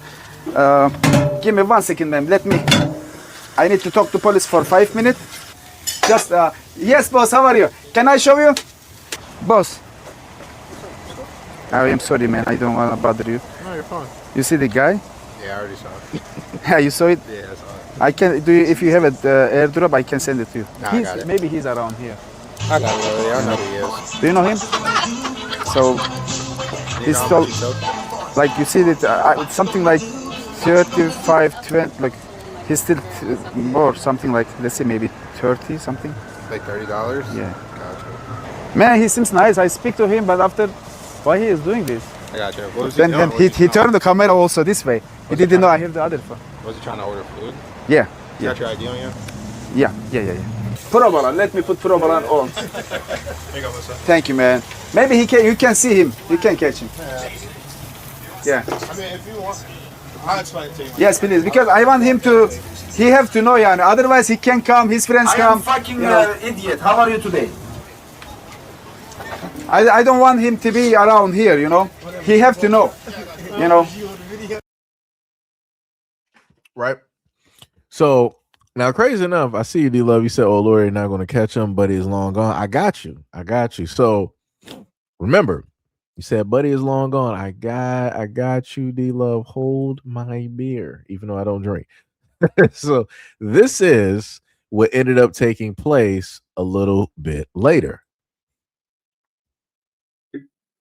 give me 1 second, ma'am. I need to talk to police for 5 minutes. Just, yes, boss. How are you? Can I show you? Boss. I am sorry, man. I don't want to bother you. No, you're fine. You see the guy? Yeah, I already saw it. Yeah, you saw it? Yeah, I saw it. I can do. If you have an airdrop, I can send it to you. Nah, I got it. Maybe he's around here. I got it. Yeah, I know who he is. Do you know him? So he's still like, you see that it's something like 35, 20. Like he's still more, something like, let's say maybe 30 something. Like $30. Yeah. Gotcha. Man, he seems nice. I speak to him, but after, why he is doing this? I got you. What was Then he turned the camera also this way. He didn't know I have the other phone. Was he trying to order food? Yeah. You got your ID on you? Yeah. Probalan. Let me put Probalan on. Here you go, Mr. Thank you, man. Maybe you can see him. You can catch him. Yeah. I mean, if you want, I'll explain it to you. Yes, please. Because I want him to. He have to know, yani. Otherwise, he can come. His friends come. I am fucking idiot. How are you today? I don't want him to be around here. He have to know. Right. So now, crazy enough, I see you, D-Love. You said, "Oh Lord, you're not going to catch him. Buddy is long gone." I got you. So remember, you said Buddy is long gone. I got you, D-Love. Hold my beer, even though I don't drink. So this is what ended up taking place a little bit later.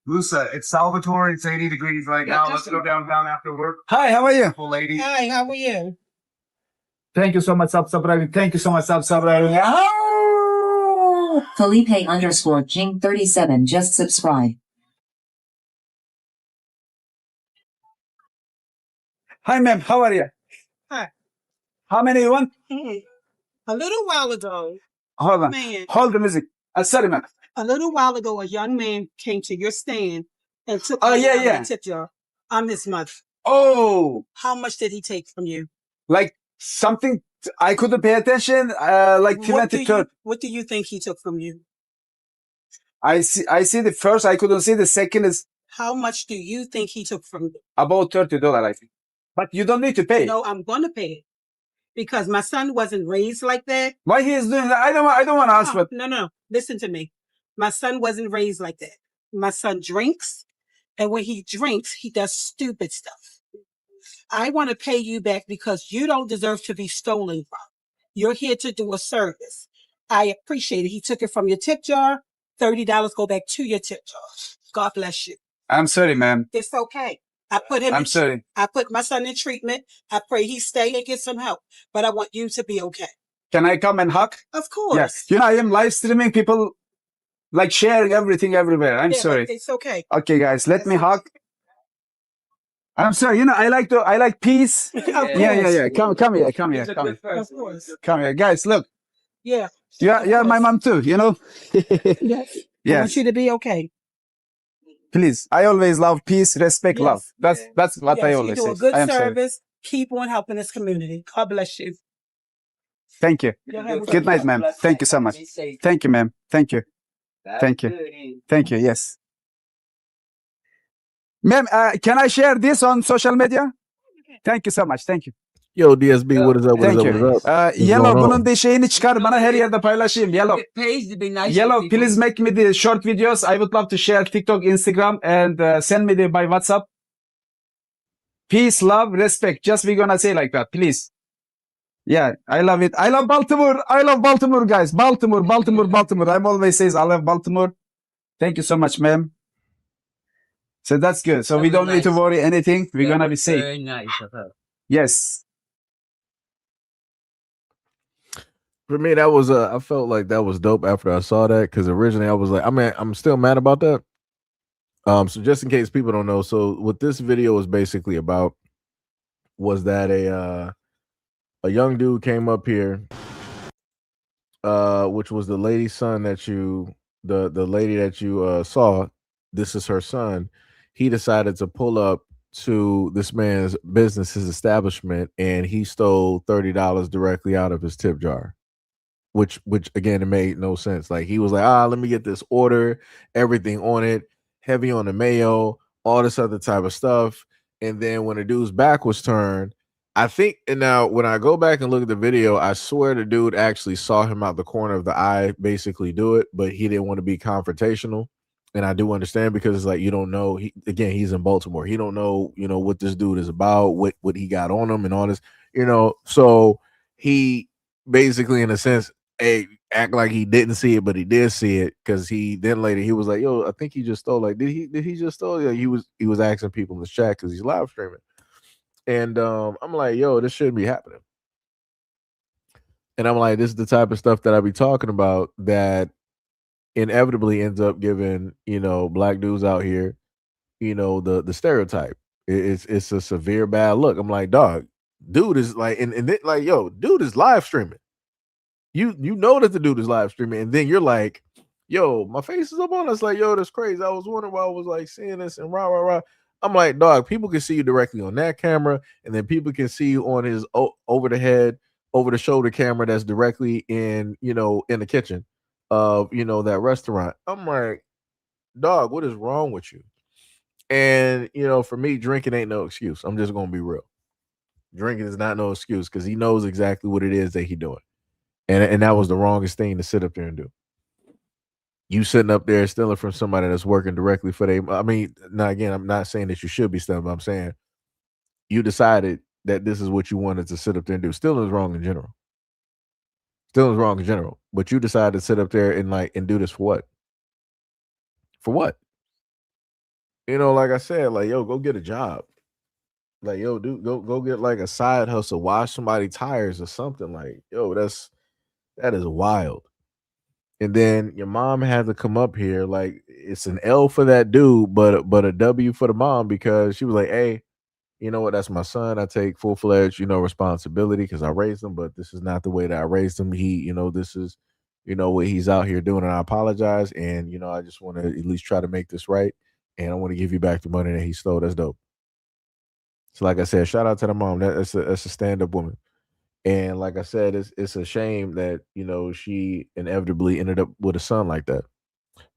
Lusa, it's Salvatore. It's 80 degrees right now. Let's go downtown after work. Hi, how are you? Beautiful lady. Hi, how are you? Thank you so much, subscribing. Thank you so much, subscribing. Felipe_Jing37 just subscribe. Hi, ma'am. How are you? Hi. How many you want? A little while ago, Hold on. man. Hold the music. Sorry, ma'am. A little while ago, a young man came to your stand and took yeah. tip jar. I'm his mother. Oh. How much did he take from you? Like something I couldn't pay attention. Like 20. What do you think he took from you? I see the first. I couldn't see the second is. How much do you think he took from you? About $30, I think. But you don't need to pay. No, I'm going to pay it. Because my son wasn't raised like that. Why he is doing that? I don't want to ask for. No. Listen to me. My son wasn't raised like that. My son drinks. And when he drinks, he does stupid stuff. I want to pay you back because you don't deserve to be stolen from. You're here to do a service. I appreciate it. He took it from your tip jar. $30 go back to your tip jar. God bless you. I'm sorry, ma'am. It's okay. Sorry. I put my son in treatment. I pray he stay and get some help. But I want you to be okay. Can I come and hug? Of course. Yes. I am live streaming. People like sharing everything everywhere. I'm sorry. It's okay. Okay, guys, let me hug. I'm sorry. I like peace. Of Yeah. course. Come here. Of course. Come here, guys. Look, Yeah. you're my mom too. Yes. I want Yes. you to be okay. Please. I always love peace, respect, love. Yes. That's what I Yes, you always do say. a good I am sorry. service. Keep on helping this community. God bless you. Thank you. Y'all have a Good night, ma'am. Thank you so much. Thank you, ma'am. Thank you. Thank you. Thank you. Yes. Ma'am, can I share this on social media? Thank you so much. Thank you. Yo, DSB, what is up? What is Thank up? What is you. up? What's Yellow, going bunun on? da şeyini çıkar bana her yerde paylaşayım. Yellow. Yellow, please make me the short videos. I would love to share TikTok, Instagram, and send me by WhatsApp. Peace, love, respect. Just we're gonna say like that, please. Yeah, I love it. I love Baltimore. I love Baltimore, guys. Baltimore. I'm always says I love Baltimore. Thank you so much, ma'am. So that's good. So we don't need to worry anything. We're gonna be safe. Very nice of her. Yes. For me, that was I felt like that was dope after I saw that, because originally I was like, I'm still mad about that. So just in case people don't know, so what this video was basically about was that a young dude came up here, which was the lady's son that the lady that you saw. This is her son. He decided to pull up to this man's business, his establishment, and he stole $30 directly out of his tip jar. Which again, it made no sense. Like, he was like, let me get this order, everything on it, heavy on the mayo, all this other type of stuff. And then when the dude's back was turned, I think, and now when I go back and look at the video, I swear the dude actually saw him out the corner of the eye basically do it, but he didn't want to be confrontational. And I do understand, because it's like, you don't know, he's in Baltimore. He don't know, what this dude is about, what he got on him and all this, so he basically, in a sense, act like he didn't see it, but he did see it, because he then later he was like, "Yo, I think he just stole." Like, did he just stole? Yeah, he was asking people in the chat because he's live streaming, and I'm like, "Yo, this shouldn't be happening." And I'm like, this is the type of stuff that I be talking about that inevitably ends up giving black dudes out here, the stereotype. It's a severe bad look. I'm like, dog, dude is like, and then like, yo, dude is live streaming. You know that the dude is live streaming, and then you're like, yo, my face is up on us. Like, yo, that's crazy. I was wondering why I was like seeing this and rah rah rah. I'm like, dog, people can see you directly on that camera, and then people can see you on his over the head, over the shoulder camera that's directly in in the kitchen of that restaurant. I'm like, dog, what is wrong with you? And for me, drinking ain't no excuse. I'm just gonna be real. Drinking is not no excuse, because he knows exactly what it is that he doing. And that was the wrongest thing to sit up there and do. You sitting up there stealing from somebody that's working directly for them. I mean, now again, I'm not saying that you should be stealing, but I'm saying you decided that this is what you wanted to sit up there and do. Stealing is wrong in general. Stealing is wrong in general. But you decided to sit up there and do this for what? For what? Like I said, like, yo, go get a job. Like, yo, dude, go get like a side hustle, wash somebody's tires or something. Like, yo, that is wild. And then your mom had to come up here. Like, it's an L for that dude, but a W for the mom, because she was like, hey, you know what? That's my son. I take full-fledged, responsibility, because I raised him, but this is not the way that I raised him. He, this is, what he's out here doing, and I apologize. And, I just want to at least try to make this right. And I want to give you back the money that he stole. That's dope. So like I said, shout out to the mom. That's a stand-up woman. And like I said, it's a shame that, she inevitably ended up with a son like that,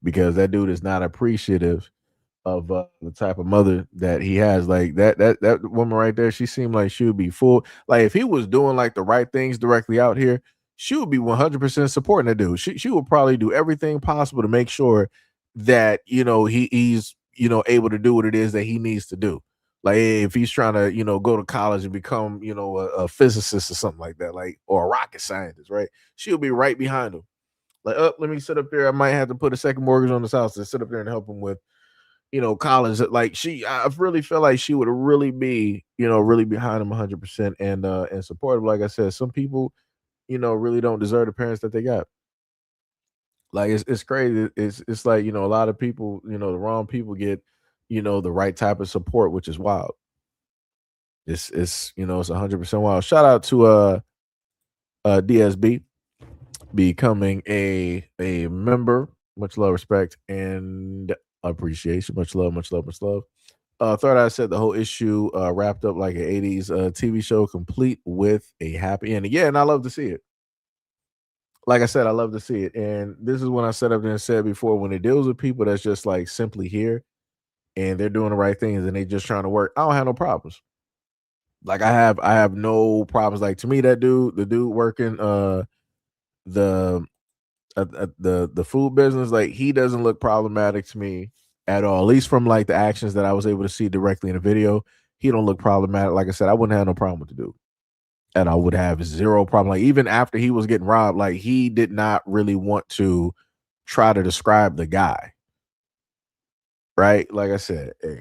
because that dude is not appreciative of the type of mother that he has. Like, that woman right there, she seemed like she would be full. Like, if he was doing like the right things directly out here, she would be 100% supporting that dude. She would probably do everything possible to make sure that, he's, able to do what it is that he needs to do. Like, if he's trying to, go to college and become, a physicist or something like that, like, or a rocket scientist, right? She'll be right behind him. Like, let me sit up there. I might have to put a second mortgage on this house to sit up there and help him with, college. Like, I really feel like she would really be, really behind him 100% and supportive. Like I said, some people, really don't deserve the parents that they got. Like, it's crazy. It's like, a lot of people, the wrong people get, the right type of support, which is wild. It's it's 100% wild. Shout out to DSB becoming a member. Much love, respect, and appreciation. Much love, much love, much love. Third Eye said the whole issue wrapped up like an 80s TV show, complete with a happy ending. Yeah, and I love to see it. Like I said, I love to see it. And this is when I set up there and said before, when it deals with people that's just like simply here and they're doing the right things and they just trying to work, I don't have no problems. Like I have no problems. Like to me, the dude working the the food business, like he doesn't look problematic to me at all. At least from like the actions that I was able to see directly in the video, he don't look problematic. Like I said, I wouldn't have no problem with the dude, and I would have zero problem. Like even after he was getting robbed, like he did not really want to try to describe the guy, right? Like I said, hey,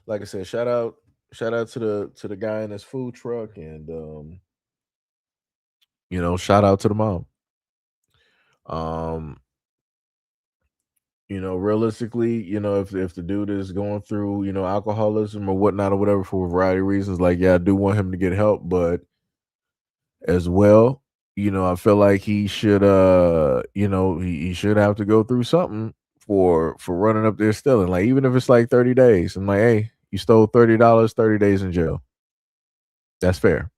like I said, shout out to the guy in his food truck, and shout out to the mom. Um, realistically, if the dude is going through, alcoholism or whatnot or whatever for a variety of reasons, like yeah, I do want him to get help, but as well, I feel like he should he should have to go through something for running up there stealing. Like even if it's like 30 days. I'm like, hey, you stole $30, 30 days in jail. That's fair.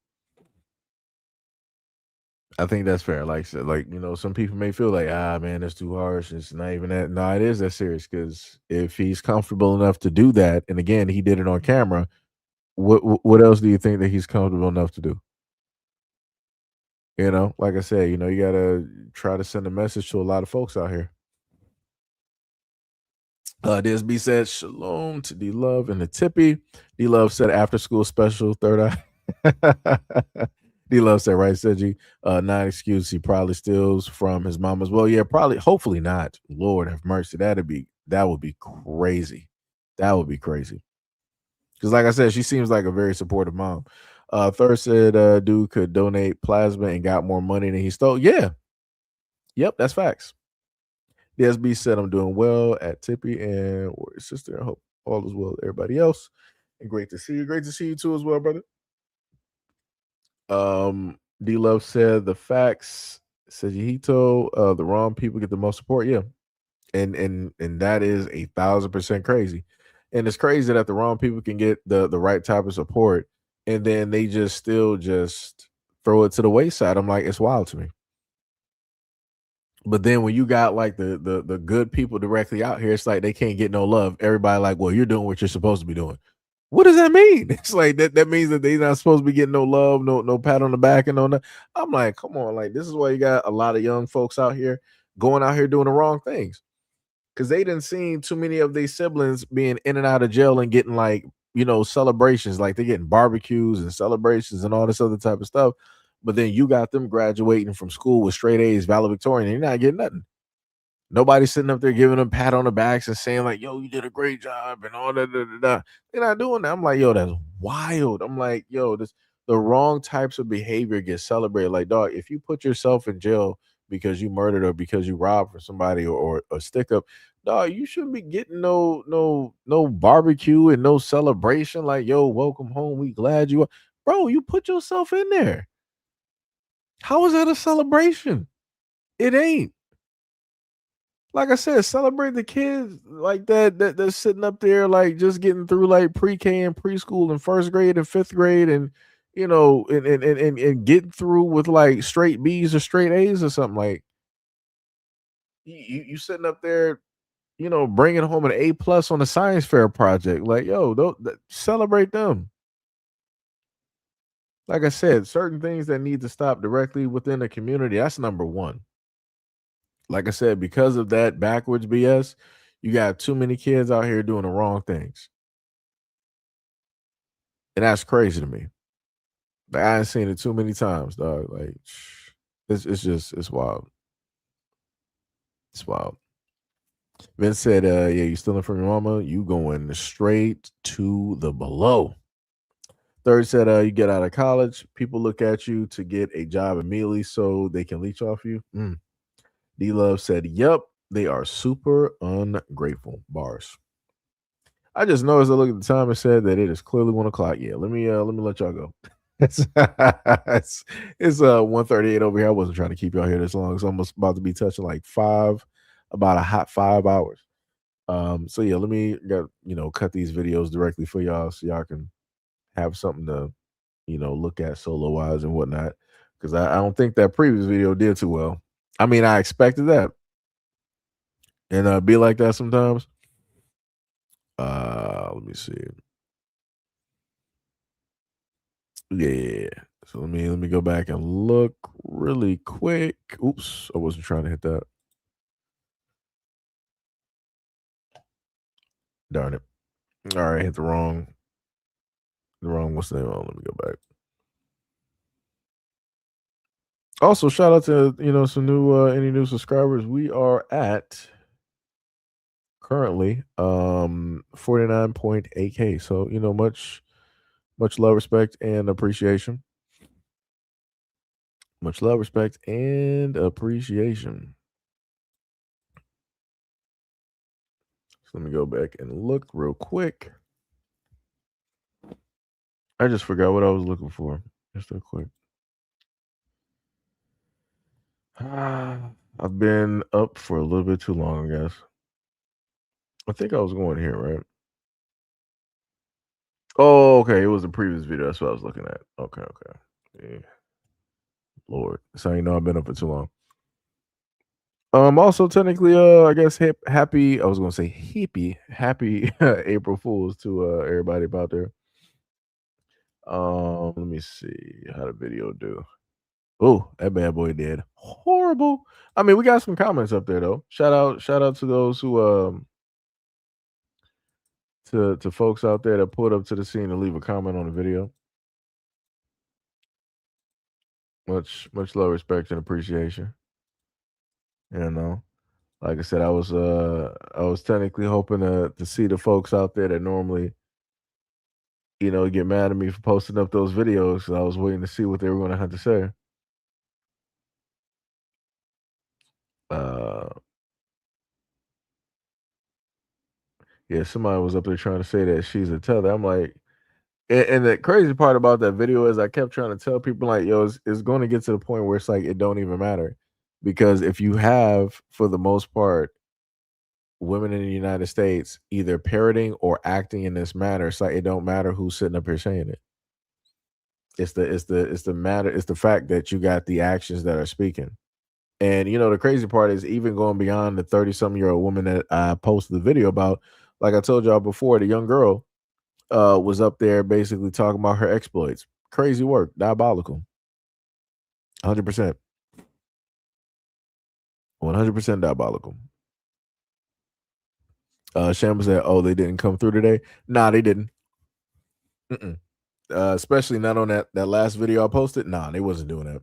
I think that's fair. Like, so, like some people may feel like, man, that's too harsh. It's not even that. No, it is that serious because if he's comfortable enough to do that, and again, he did it on camera. What else do you think that he's comfortable enough to do? Like I said, you gotta try to send a message to a lot of folks out here. DSB said shalom to D Love and the Tippy. D Love said after school special, third eye. D Love said, right, Seji, not excuse. He probably steals from his mom as well. Yeah, probably, hopefully not. Lord have mercy. That would be crazy. That would be crazy. Because like I said, she seems like a very supportive mom. Third said dude could donate plasma and got more money than he stole. Yeah. Yep, that's facts. DSB said I'm doing well at Tippy and Warrior Sister. I hope all is well with everybody else. And great to see you. Great to see you too as well, brother. D Love said the facts. SEIJIHITO, the wrong people get the most support. Yeah. And that is 1,000% crazy. And it's crazy that the wrong people can get the right type of support and then they just still just throw it to the wayside. I'm like, it's wild to me. But then when you got like the good people directly out here, it's like they can't get no love. Everybody like, well, you're doing what you're supposed to be doing. What does that mean? It's like that means that they're not supposed to be getting no love, no pat on the back and no. I'm like, come on, like this is why you got a lot of young folks out here going out here doing the wrong things. Because they didn't see too many of these siblings being in and out of jail and getting like, celebrations, like they're getting barbecues and celebrations and all this other type of stuff. But then you got them graduating from school with straight A's, valedictorian, and you're not getting nothing. Nobody's sitting up there giving them a pat on the backs and saying like, yo, you did a great job and all that. They're not doing that. I'm like, yo, that's wild. I'm like, yo, the wrong types of behavior get celebrated. Like, dog, if you put yourself in jail because you murdered or because you robbed for somebody or a stick up, dog, you shouldn't be getting no barbecue and no celebration. Like, yo, welcome home. We glad you are. Bro, you put yourself in there. How is that a celebration? It ain't. Like I said, celebrate the kids like that's sitting up there like just getting through like pre-K and preschool and first grade and fifth grade and and getting through with like straight B's or straight A's or something. Like you sitting up there, bringing home an A+ on a science fair project. Like, yo, don't celebrate them. Like I said, certain things that need to stop directly within the community. That's number one. Like I said, because of that backwards BS, you got too many kids out here doing the wrong things. And that's crazy to me. Like, I ain't seen it too many times, dog. Like, it's wild. It's wild. Vince said, yeah, you stealing from your mama, you going straight to the below. Third said, you get out of college, people look at you to get a job immediately so they can leech off you. D Love said, yep, they are super ungrateful. Bars. I just noticed I looked at the time and said that it is clearly 1 o'clock. Yeah, let me let y'all go. It's 1:38 over here. I wasn't trying to keep y'all here this long. It's almost about to be touching like about a hot 5 hours. So yeah, let me cut these videos directly for y'all so y'all can have something to look at solo wise and whatnot. Because I don't think that previous video did too well. I mean, I expected that. And be like that sometimes. Let me see. Yeah. So let me go back and look really quick. Oops, I wasn't trying to hit that. Darn it. All right, hit the wrong what's the name? Oh, let me go back. Also, shout out to some new any new subscribers. We are at currently 49.8K. So, much love, respect, and appreciation. Much love, respect, and appreciation. So let me go back and look real quick. I just forgot what I was looking for. Just real quick. I've been up for a little bit too long, I guess. I think I was going here, right? Oh, okay. It was the previous video. That's what I was looking at. Okay. Yeah. Lord. So you know I've been up for too long. Also technically, I guess happy. I was gonna say happy April Fools to everybody out there. Let me see how the video do. Oh, that bad boy did horrible. I mean, we got some comments up there though. Shout out to those who to folks out there that pulled up to the scene to leave a comment on the video. Much love, respect, and appreciation. Like I said, I was technically hoping to see the folks out there that normally, get mad at me for posting up those videos. So I was waiting to see what they were going to have to say. Yeah, somebody was up there trying to say that she's a tether. I'm like, and the crazy part about that video is I kept trying to tell people like, yo, it's going to get to the point where it's like it don't even matter, because if you have, for the most part, women in the United States either parroting or acting in this manner, it's like it don't matter who's sitting up here saying it. It's the fact that you got the actions that are speaking. And the crazy part is even going beyond the 30-something-year-old woman that I posted the video about. Like I told y'all before, the young girl was up there basically talking about her exploits. Crazy work, diabolical. 100%. 100% diabolical. Shamba said, "Oh, they didn't come through today." Nah, they didn't. Especially not on that last video I posted. Nah, they wasn't doing that.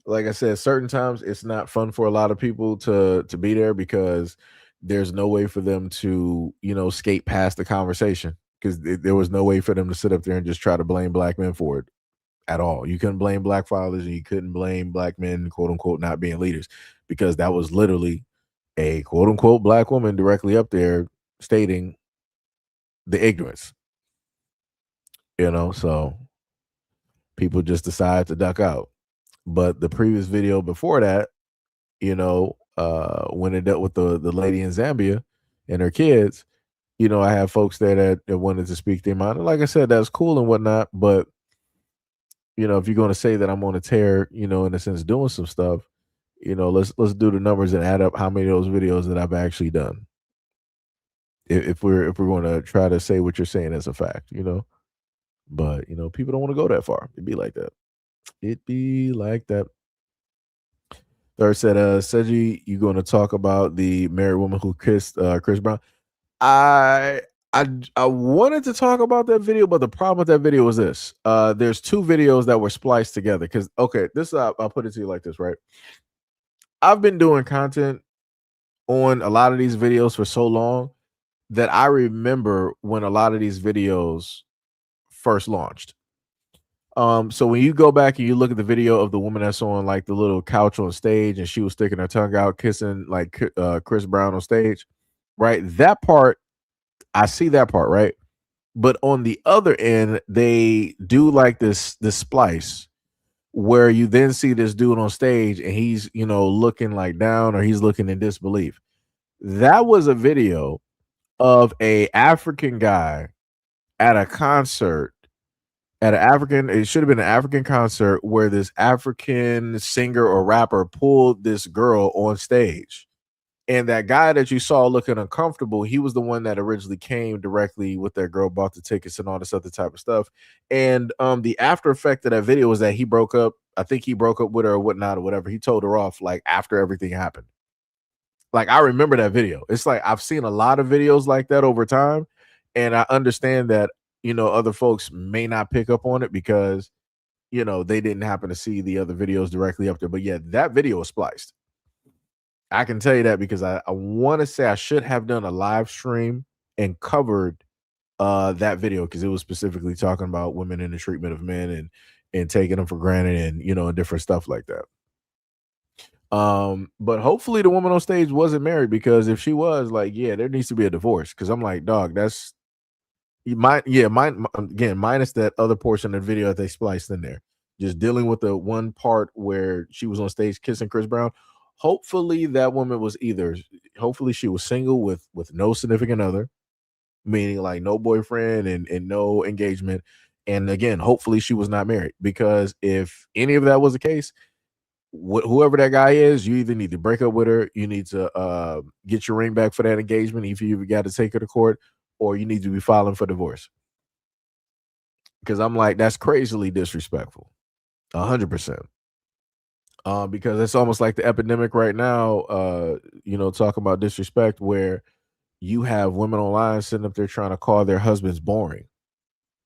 Like I said, certain times it's not fun for a lot of people to be there because there's no way for them to skate past the conversation, because there was no way for them to sit up there and just try to blame black men for it at all. You couldn't blame black fathers, and you couldn't blame black men, quote unquote, not being leaders, because that was literally a quote unquote black woman directly up there stating the ignorance. So people just decide to duck out. But the previous video before that, when it dealt with the lady in Zambia and her kids, I have folks there that wanted to speak their mind. And like I said, that's cool and whatnot. But, if you're going to say that I'm on a tear, in a sense, doing some stuff, let's do the numbers and add up how many of those videos that I've actually done. If we're going to try to say what you're saying as a fact, But, people don't want to go that far. It'd be like that. It'd be like that. Third said, Seji, you going to talk about the married woman who kissed Chris Brown? I wanted to talk about that video, but the problem with that video was this. There's two videos that were spliced together. Because, okay, I'll put it to you like this, right? I've been doing content on a lot of these videos for so long that I remember when a lot of these videos first launched. So when you go back and you look at the video of the woman that's on like the little couch on stage and she was sticking her tongue out, kissing like Chris Brown on stage, right? That part I see that part, right? But on the other end, they do like this splice where you then see this dude on stage and he's, looking like down, or he's looking in disbelief. That was a video of a African guy at a concert, it should have been an African concert, where this African singer or rapper pulled this girl on stage. And that guy that you saw looking uncomfortable, he was the one that originally came directly with that girl, bought the tickets and all this other type of stuff. And the after effect of that video was that he broke up. I think he broke up with her or whatnot or whatever. He told her off like after everything happened. Like, I remember that video. It's like I've seen a lot of videos like that over time, and I understand that, other folks may not pick up on it because, they didn't happen to see the other videos directly up there. But yeah, that video was spliced. I can tell you that because I want to say I should have done a live stream and covered that video, because it was specifically talking about women and the treatment of men and taking them for granted and, and different stuff like that. But hopefully the woman on stage wasn't married, because if she was, like, yeah, there needs to be a divorce. Because I'm like, dog, that's minus that other portion of the video that they spliced in there, just dealing with the one part where she was on stage kissing Chris Brown. Hopefully that woman was hopefully she was single with no significant other, meaning like no boyfriend and no engagement. And again, hopefully she was not married, because if any of that was the case, whoever that guy is, you either need to break up with her, you need to get your ring back for that engagement if you got to take her to court, or you need to be filing for divorce. Because I'm like, that's crazily disrespectful, 100%. Because it's almost like the epidemic right now, talking about disrespect, where you have women online sitting up there trying to call their husbands boring.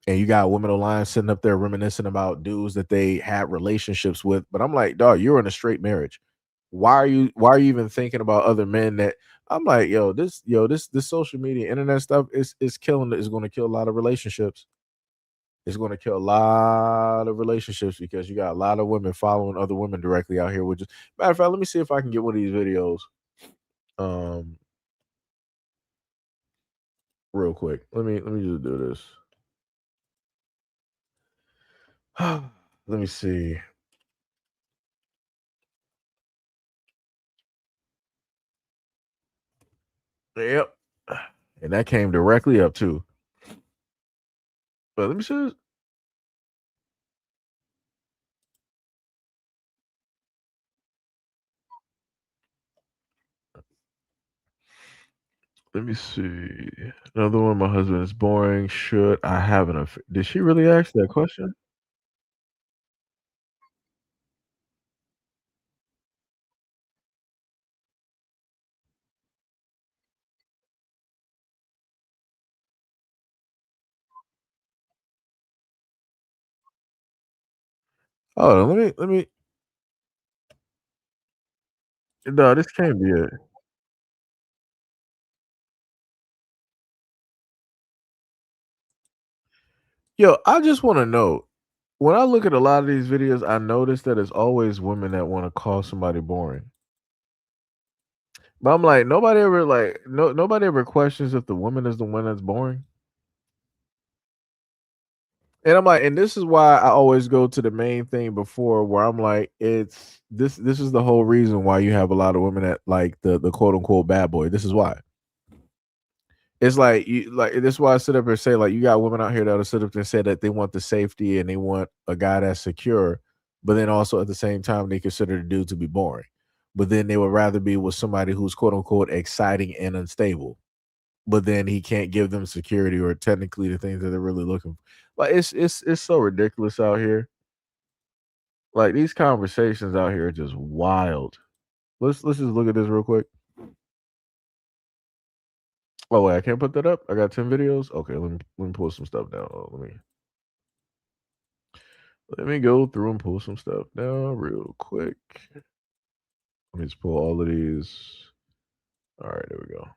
And you got women online sitting up there reminiscing about dudes that they had relationships with. But I'm like, dog, you're in a straight marriage. Why are you even thinking about other men? That I'm like, this social media, internet stuff is going to kill a lot of relationships. It's going to kill a lot of relationships, because you got a lot of women following other women directly out here. Matter of fact, let me see if I can get one of these videos real quick. Let me just do this. Let me see. Yep. And that came directly up too. But let me see. Let me see. Another one. My husband is boring. Should I have an affair? Did she really ask that question? Oh, let me. No, this can't be it. Yo, I just want to know. When I look at a lot of these videos, I notice that it's always women that want to call somebody boring. But I'm like, nobody ever questions if the woman is the one that's boring. And I'm like, and this is why I always go to the main thing before, where I'm like, it's this is the whole reason why you have a lot of women that like the quote unquote bad boy. This is why. It's like this is why I sit up and say, like, you got women out here that'll sit up and say that they want the safety and they want a guy that's secure, but then also at the same time they consider the dude to be boring. But then they would rather be with somebody who's quote unquote exciting and unstable, but then he can't give them security or technically the things that they're really looking for. Like, it's so ridiculous out here. Like, these conversations out here are just wild. Let's just look at this real quick. Oh wait, I can't put that up. I got 10 videos. Okay, let me pull some stuff down. Let me go through and pull some stuff down real quick. Let me just pull all of these. All right, there we go.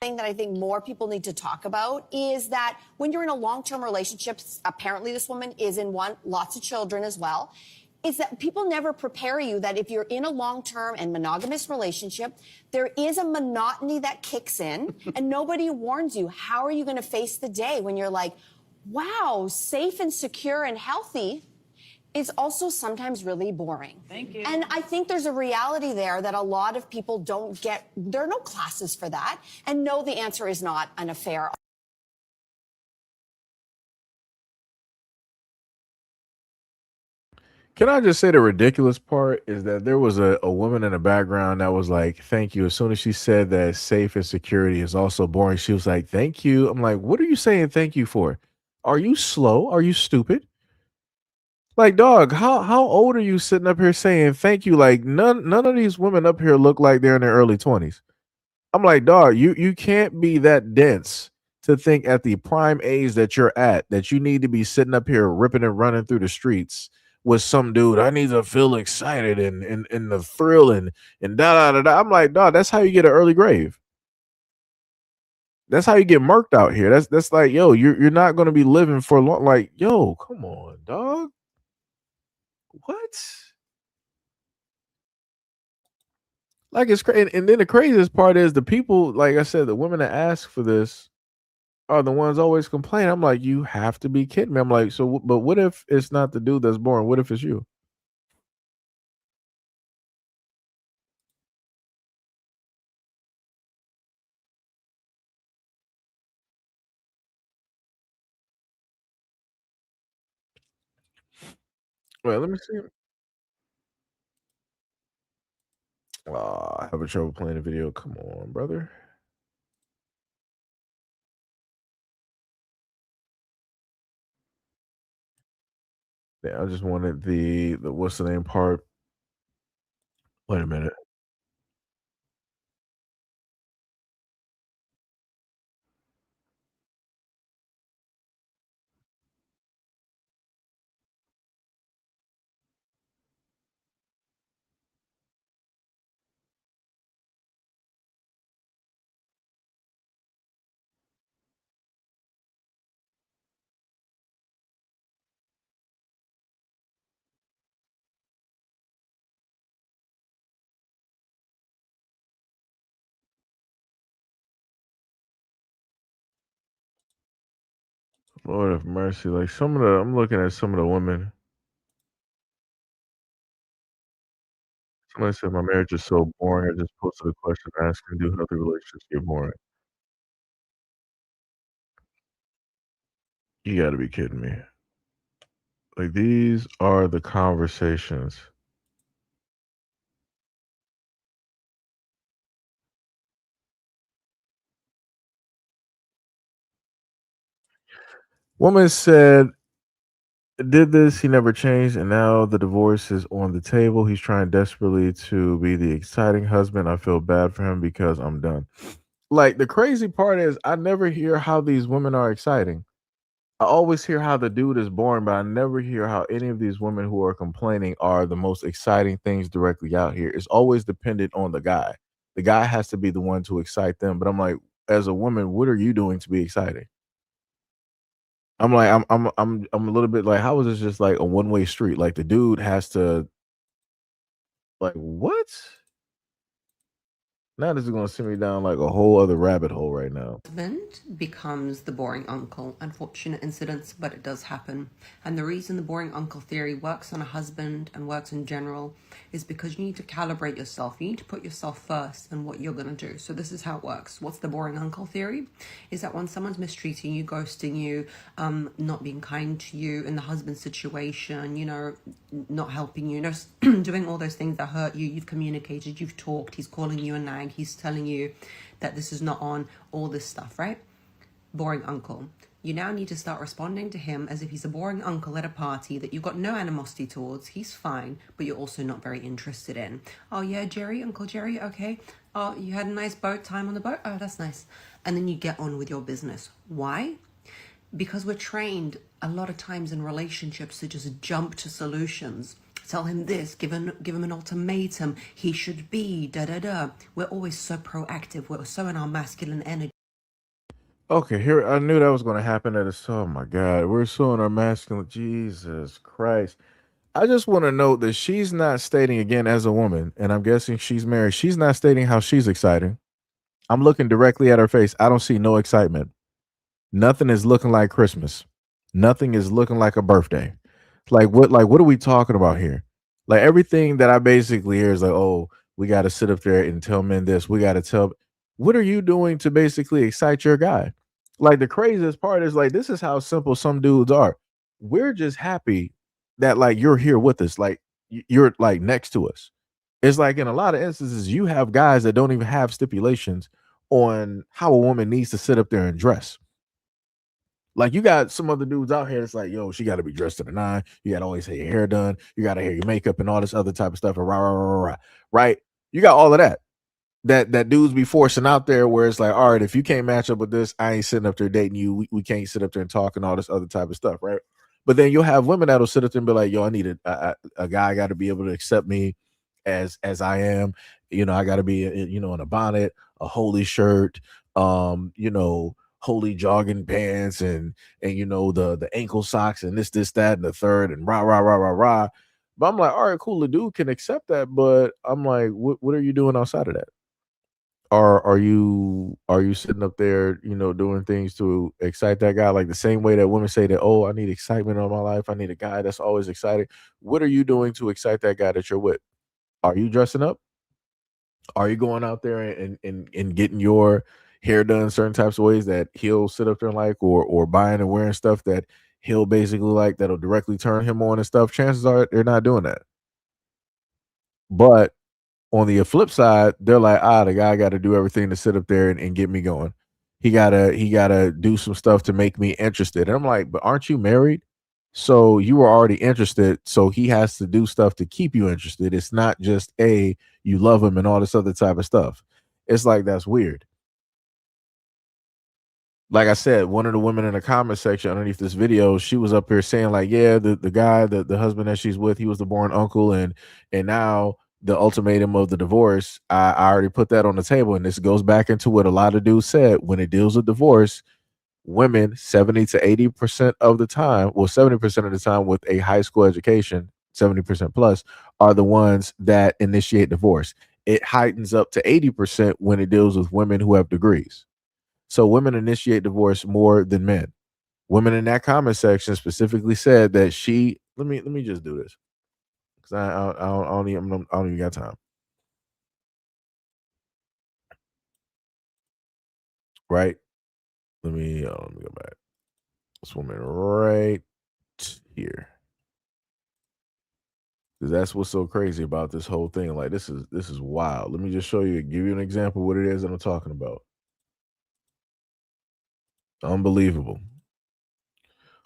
Thing that I think more people need to talk about is that when you're in a long-term relationship, apparently this woman is in one, lots of children as well. is that people never prepare you that if you're in a long-term and monogamous relationship, there is a monotony that kicks in and nobody warns you. How are you going to face the day when you're like, wow, safe and secure and healthy is also sometimes really boring. Thank you. And I think there's a reality there that a lot of people don't get. There are no classes for that. And no, the answer is not an affair. Can I just say the ridiculous part is that there was a woman in the background that was like, thank you. As soon as she said that safe and security is also boring, she was like, thank you. I'm like, what are you saying thank you for? Are you slow? Are you stupid? Like, dog, how old are you sitting up here saying thank you? Like, none of these women up here look like they're in their early 20s. I'm like, dog, you can't be that dense to think at the prime age that you're at that you need to be sitting up here ripping and running through the streets with some dude. I need to feel excited and the thrill and da da da da. I'm like, dog, that's how you get an early grave. That's how you get murked out here. That's like, yo, you're not gonna be living for long. Like, yo, come on, dog. What? Like it's crazy. And then the craziest part is the people, like I said, the women that ask for this are the ones always complaining. I'm like, you have to be kidding me. I'm like, so, but what if it's not the dude that's born? What if it's you? Well, let me see. Oh, I have a trouble playing the video. Come on, brother. Yeah, I just wanted the what's the name part. Wait a minute. Lord of mercy. Like I'm looking at some of the women. Somebody said my marriage is so boring. I just posted a question asking, do healthy relationships get boring? You got to be kidding me. Like these are the conversations. Woman said, did this, he never changed, and now the divorce is on the table. He's trying desperately to be the exciting husband. I feel bad for him because I'm done. Like the crazy part is I never hear how these women are exciting. I always hear how the dude is boring, but I never hear how any of these women who are complaining are the most exciting things directly out here. It's always dependent on the guy. The guy has to be the one to excite them. But I'm like, as a woman, what are you doing to be exciting? I'm like, I'm a little bit like, how is this just like a one-way street? Like the dude has to like what? Now this is gonna send me down like a whole other rabbit hole right now. Husband becomes the boring uncle. Unfortunate incidents, but it does happen. And the reason the boring uncle theory works on a husband and works in general is because you need to calibrate yourself. You need to put yourself first in what you're going to do. So this is how it works. What's the boring uncle theory? Is that when someone's mistreating you, ghosting you, not being kind to you in the husband situation, you know, not helping you, doing all those things that hurt you, you've communicated, you've talked, he's calling you a nag, he's telling you that this is not on, all this stuff, right? Boring uncle. You now need to start responding to him as if he's a boring uncle at a party that you've got no animosity towards. He's fine, but you're also not very interested in. Oh yeah, Jerry, Uncle Jerry, okay. Oh, you had a nice boat time on the boat? Oh, that's nice. And then you get on with your business. Why? Because we're trained a lot of times in relationships to just jump to solutions. Tell him this, give him an ultimatum, he should be, da-da-da. We're always so proactive, we're so in our masculine energy. Okay, here I knew that was gonna happen. Oh my god, we're so in our masculine. Jesus Christ. I just want to note that she's not stating, again, as a woman, and I'm guessing she's married. She's not stating how she's exciting. I'm looking directly at her face. I don't see no excitement. Nothing is looking like Christmas. Nothing is looking like a birthday. What are we talking about here? Like everything that I basically hear is like, oh, we got to sit up there and tell men this. We got to tell. What are you doing to basically excite your guy? Like the craziest part is like this is how simple some dudes are. We're just happy that like you're here with us. Like you're like next to us. It's like in a lot of instances, you have guys that don't even have stipulations on how a woman needs to sit up there and dress. Like you got some other dudes out here. It's like, yo, she got to be dressed to the nine. You got to always have your hair done. You got to have your makeup and all this other type of stuff. And right? You got all of that. That dudes be forcing out there where it's like, all right, if you can't match up with this, I ain't sitting up there dating you. We can't sit up there and talk and all this other type of stuff, right? But then you'll have women that'll sit up there and be like, yo, I need a guy got to be able to accept me as I am. You know, I got to be, in a bonnet, a holy shirt, holy jogging pants and the ankle socks and this that and the third and rah. But I'm like, all right, cool, the dude can accept that, but I'm like, what are you doing outside of that? Are you sitting up there, doing things to excite that guy, like the same way that women say that, oh, I need excitement in my life, I need a guy that's always excited. What are you doing to excite that guy that you're with? Are you dressing up? Are you going out there and getting your hair done certain types of ways that he'll sit up there and like, or buying and wearing stuff that he'll basically like that'll directly turn him on and stuff? Chances are they're not doing that. But on the flip side, they're like, the guy got to do everything to sit up there and get me going. He gotta do some stuff to make me interested. And I'm like, but aren't you married? So you were already interested. So he has to do stuff to keep you interested. It's not just you love him and all this other type of stuff. It's like that's weird. Like I said, one of the women in the comment section underneath this video, she was up here saying like, yeah, the guy, the husband that she's with, he was the born uncle, and now the ultimatum of the divorce, I already put that on the table. And this goes back into what a lot of dudes said. When it deals with divorce, women 70 to 80% of the time, well, 70% of the time with a high school education, 70% plus, are the ones that initiate divorce. It heightens up to 80% when it deals with women who have degrees. So women initiate divorce more than men. Women in that comment section specifically said that let me just do this because I don't even got time. Right? Let me go back. This woman right here. Because that's what's so crazy about this whole thing. Like this is wild. Let me just give you an example of what it is that I'm talking about. Unbelievable.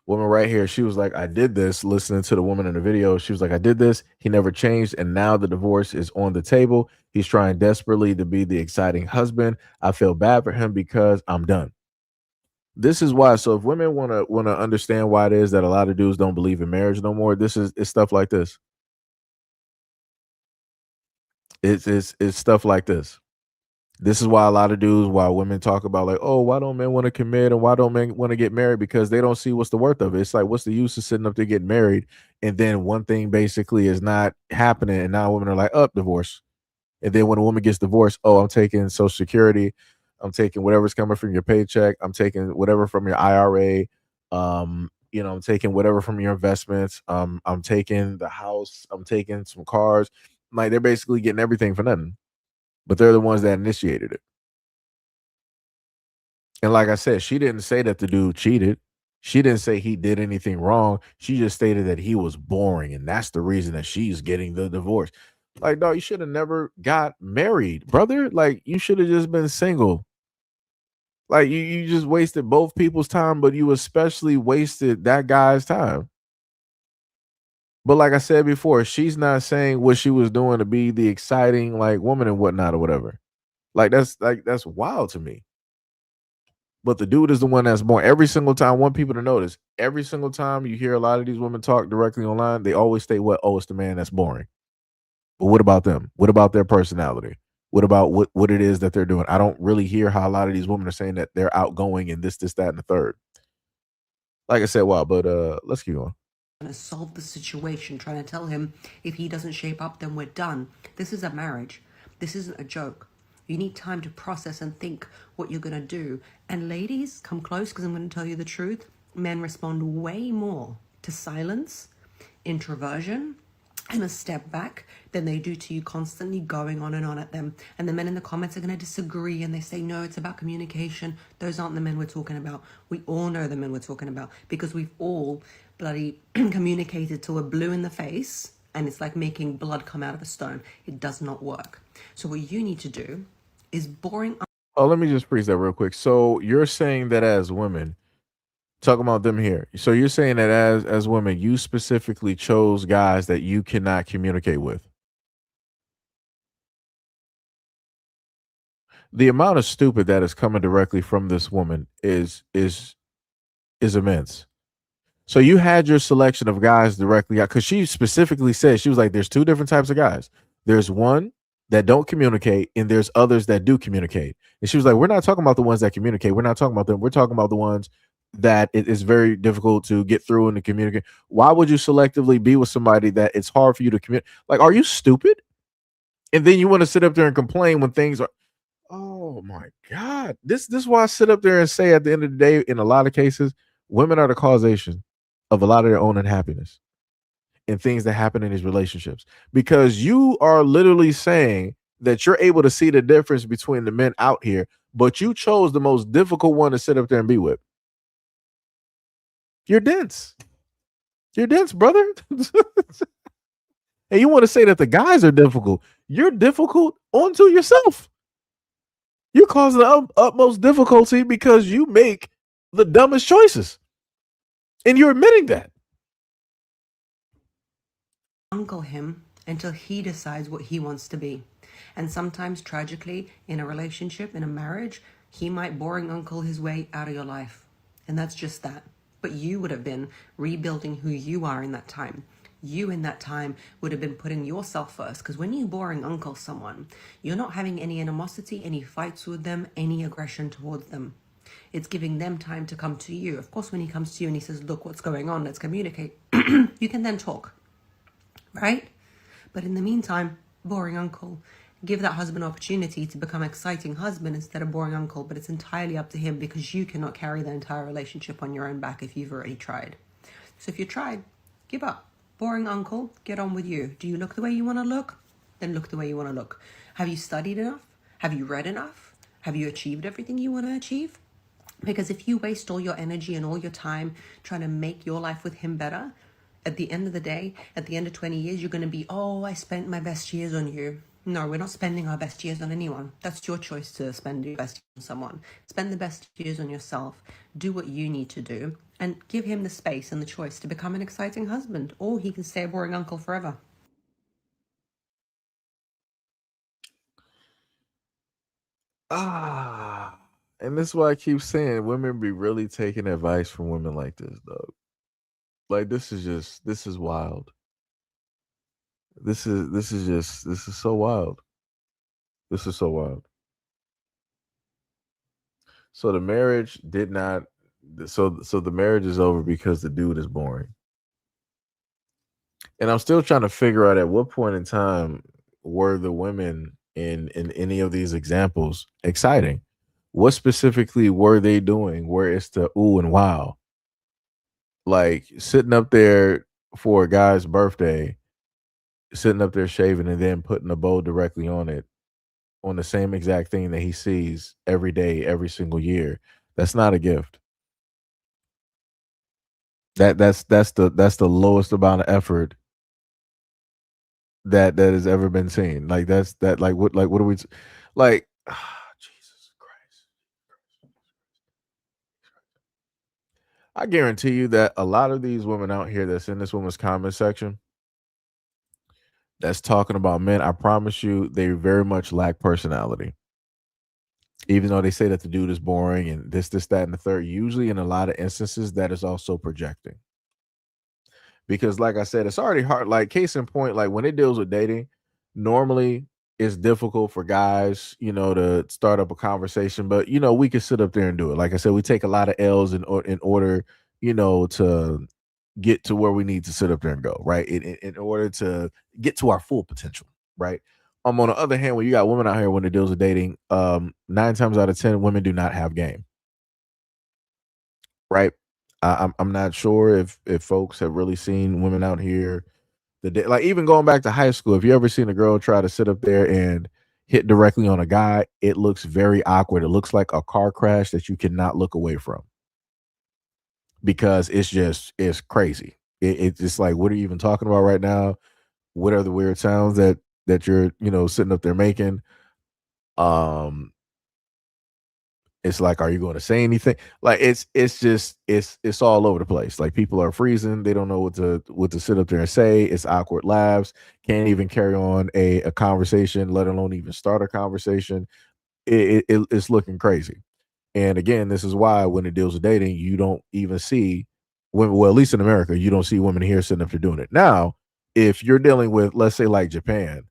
Woman right here, she was like, I did this, listening to the woman in the video. She was like, I did this. He never changed. And now the divorce is on the table. He's trying desperately to be the exciting husband. I feel bad for him because I'm done. This is why. So if women want to understand why it is that a lot of dudes don't believe in marriage no more, it's stuff like this. It's stuff like this. This is why a lot of dudes, why women talk about like, oh, why don't men want to commit and why don't men want to get married? Because they don't see what's the worth of it. It's like, what's the use of sitting up there getting married and then one thing basically is not happening and now women are like, divorce. And then when a woman gets divorced, I'm taking Social Security, I'm taking whatever's coming from your paycheck, I'm taking whatever from your IRA, I'm taking whatever from your investments, I'm taking the house, I'm taking some cars. Like they're basically getting everything for nothing. But they're the ones that initiated it. And like I said, she didn't say that the dude cheated. She didn't say he did anything wrong. She just stated that he was boring. And that's the reason that she's getting the divorce. Like, no, you should have never got married, brother. Like, you should have just been single. Like, you just wasted both people's time, but you especially wasted that guy's time. But like I said before, she's not saying what she was doing to be the exciting like woman and whatnot or whatever. That's wild to me. But the dude is the one that's born. Every single time, I want people to notice, every single time you hear a lot of these women talk directly online, they always state it's the man that's boring. But what about them? What about their personality? What about what it is that they're doing? I don't really hear how a lot of these women are saying that they're outgoing and this, that, and the third. Like I said, wow, but let's keep going. to solve the situation, trying to tell him if he doesn't shape up, then we're done. This is a marriage. This isn't a joke. You need time to process and think what you're going to do. And ladies, come close, because I'm going to tell you the truth. Men respond way more to silence, introversion, and a step back than they do to you constantly going on and on at them. And the men in the comments are going to disagree, and they say, no, it's about communication. Those aren't the men we're talking about. We all know the men we're talking about, because we've all bloody communicated till we're blue in the face, and it's like making blood come out of a stone. It does not work. So what you need to do is boring. Oh, let me just freeze that real quick. So you're saying that as women, talking about them here. So you're saying that as women, you specifically chose guys that you cannot communicate with. The amount of stupid that is coming directly from this woman is immense. So you had your selection of guys directly out, because she specifically said, she was like, there's two different types of guys. There's one that don't communicate, and there's others that do communicate. And she was like, we're not talking about the ones that communicate. We're not talking about them. We're talking about the ones that it is very difficult to get through and to communicate. Why would you selectively be with somebody that it's hard for you to communicate? Like, are you stupid? And then you want to sit up there and complain when things are, oh my God. This is why I sit up there and say, at the end of the day, in a lot of cases, women are the causation of a lot of their own unhappiness and things that happen in these relationships, because you are literally saying that you're able to see the difference between the men out here, but you chose the most difficult one to sit up there and be with. You're dense. You're dense, brother. And you want to say that the guys are difficult. You're difficult onto yourself. You're causing the utmost difficulty because you make the dumbest choices. And you're admitting that. Uncle him until he decides what he wants to be. And sometimes, tragically, in a relationship, in a marriage, he might boring uncle his way out of your life. And that's just that. But you would have been rebuilding who you are in that time. You in that time would have been putting yourself first, because when you boring uncle someone, you're not having any animosity, any fights with them, any aggression towards them. It's giving them time to come to you. Of course, when he comes to you and he says, look, what's going on, let's communicate, you can then talk, right? But in the meantime, boring uncle. Give that husband opportunity to become exciting husband instead of boring uncle, but it's entirely up to him, because you cannot carry the entire relationship on your own back if you've already tried. So if you tried, give up. Boring uncle, get on with you. Do you look the way you want to look? Then look the way you want to look. Have you studied enough? Have you read enough? Have you achieved everything you want to achieve? Because if you waste all your energy and all your time trying to make your life with him better, at the end of the day, at the end of 20 years, you're going to be, oh, I spent my best years on you. No, we're not spending our best years on anyone. That's your choice to spend your best years on someone. Spend the best years on yourself. Do what you need to do. And give him the space and the choice to become an exciting husband. Or he can stay a boring uncle forever. And this is why I keep saying women be really taking advice from women like this, dog. Like, this is wild. This is so wild. This is so wild. So the marriage did not, so the marriage is over because the dude is boring. And I'm still trying to figure out at what point in time were the women in any of these examples exciting? What specifically were they doing where it's the ooh and wow? Like sitting up there for a guy's birthday, sitting up there shaving and then putting a bow directly on it, on the same exact thing that he sees every day, every single year. That's not a gift. That's the lowest amount of effort that has ever been seen. Like what are we like? Jesus Christ. I guarantee you that a lot of these women out here that's in this woman's comment section that's talking about men, I promise you, they very much lack personality. Even though they say that the dude is boring and this, that, and the third, usually in a lot of instances, that is also projecting. Because like I said, it's already hard. Like case in point, like when it deals with dating, normally it's difficult for guys, to start up a conversation, but we can sit up there and do it. Like I said, we take a lot of L's in order, to get to where we need to sit up there and go, right? In order to get to our full potential, right? On the other hand, when you got women out here when it deals with dating, 9 times out of 10, women do not have game, right? I'm not sure if folks have really seen women out here like even going back to high school. If you ever seen a girl try to sit up there and hit directly on a guy, it looks very awkward. It looks like a car crash that you cannot look away from because it's crazy. It's just like, what are you even talking about right now? What are the weird sounds that you're sitting up there making? It's like, are you going to say anything? Like it's all over the place. Like people are freezing. They don't know what to sit up there and say. It's awkward laughs. Can't even carry on a conversation, let alone even start a conversation. It's looking crazy. And again, this is why when it deals with dating, you don't even see women. Well, at least in America, you don't see women here sitting up there doing it. Now, if you're dealing with, let's say, like Japan,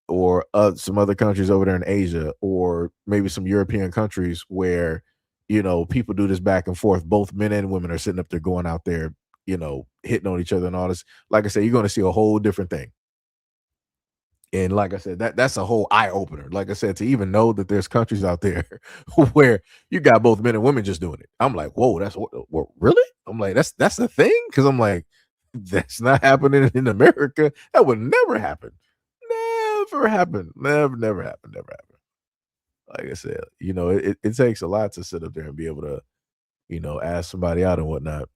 or some other countries over there in Asia, or maybe some European countries where people do this back and forth. Both men and women are sitting up there going out there, hitting on each other and all this. Like I said, you're going to see a whole different thing. And like I said, that's a whole eye opener. Like I said, to even know that there's countries out there where you got both men and women just doing it. I'm like, whoa, that's what really? I'm like, that's the thing, because I'm like, that's not happening in America. That would never happen. Never happened. Never happened. Like I said, it takes a lot to sit up there and be able to, ask somebody out and whatnot.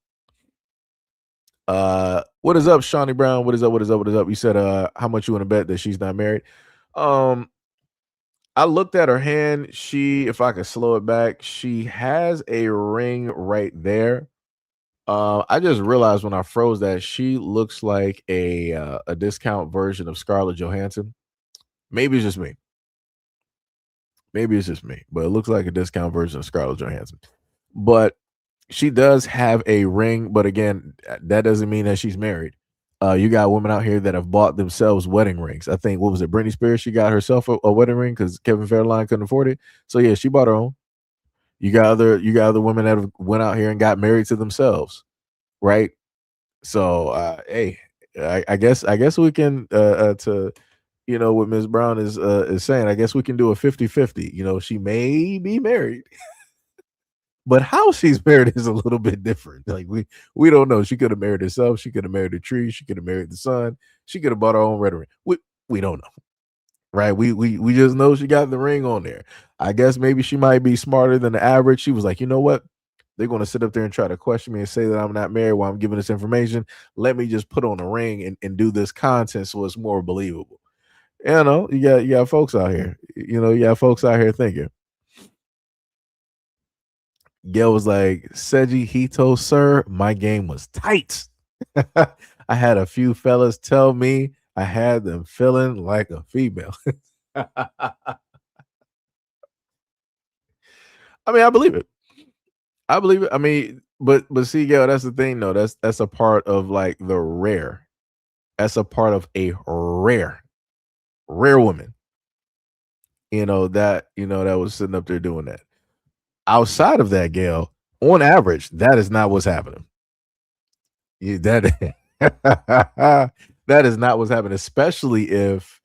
What is up, Shawnee Brown? What is up? You said how much you want to bet that she's not married? I looked at her hand. If I could slow it back, she has a ring right there. I just realized when I froze that she looks like a discount version of Scarlett Johansson. Maybe it's just me. But it looks like a discount version of Scarlett Johansson. But she does have a ring, but again, that doesn't mean that she's married. You got women out here that have bought themselves wedding rings. I think, what was it, Britney Spears? She got herself a wedding ring because Kevin Federline couldn't afford it. So yeah, she bought her own. You got other women that have went out here and got married to themselves, right? So hey, I guess we can to what Ms. Brown is saying, I guess we can do a 50-50. She may be married, but how she's married is a little bit different. Like we don't know. She could have married herself. She could have married a tree. She could have married the sun. She could have bought her own red ring. We don't know, right? We just know she got the ring on there. I guess maybe she might be smarter than the average. She was like, you know what? They're going to sit up there and try to question me and say that I'm not married while I'm giving this information. Let me just put on a ring and do this content so it's more believable. You got folks out here. You got folks out here thinking. Gail was like, SEIJIHITO, sir, my game was tight. I had a few fellas tell me I had them feeling like a female. I mean, I believe it. I mean, but see, Gail, that's the thing, though. That's a part of like the rare. That's a part of a rare woman. That was sitting up there doing that. Outside of that, Gail, on average, that is not what's happening. That is not what's happening, especially if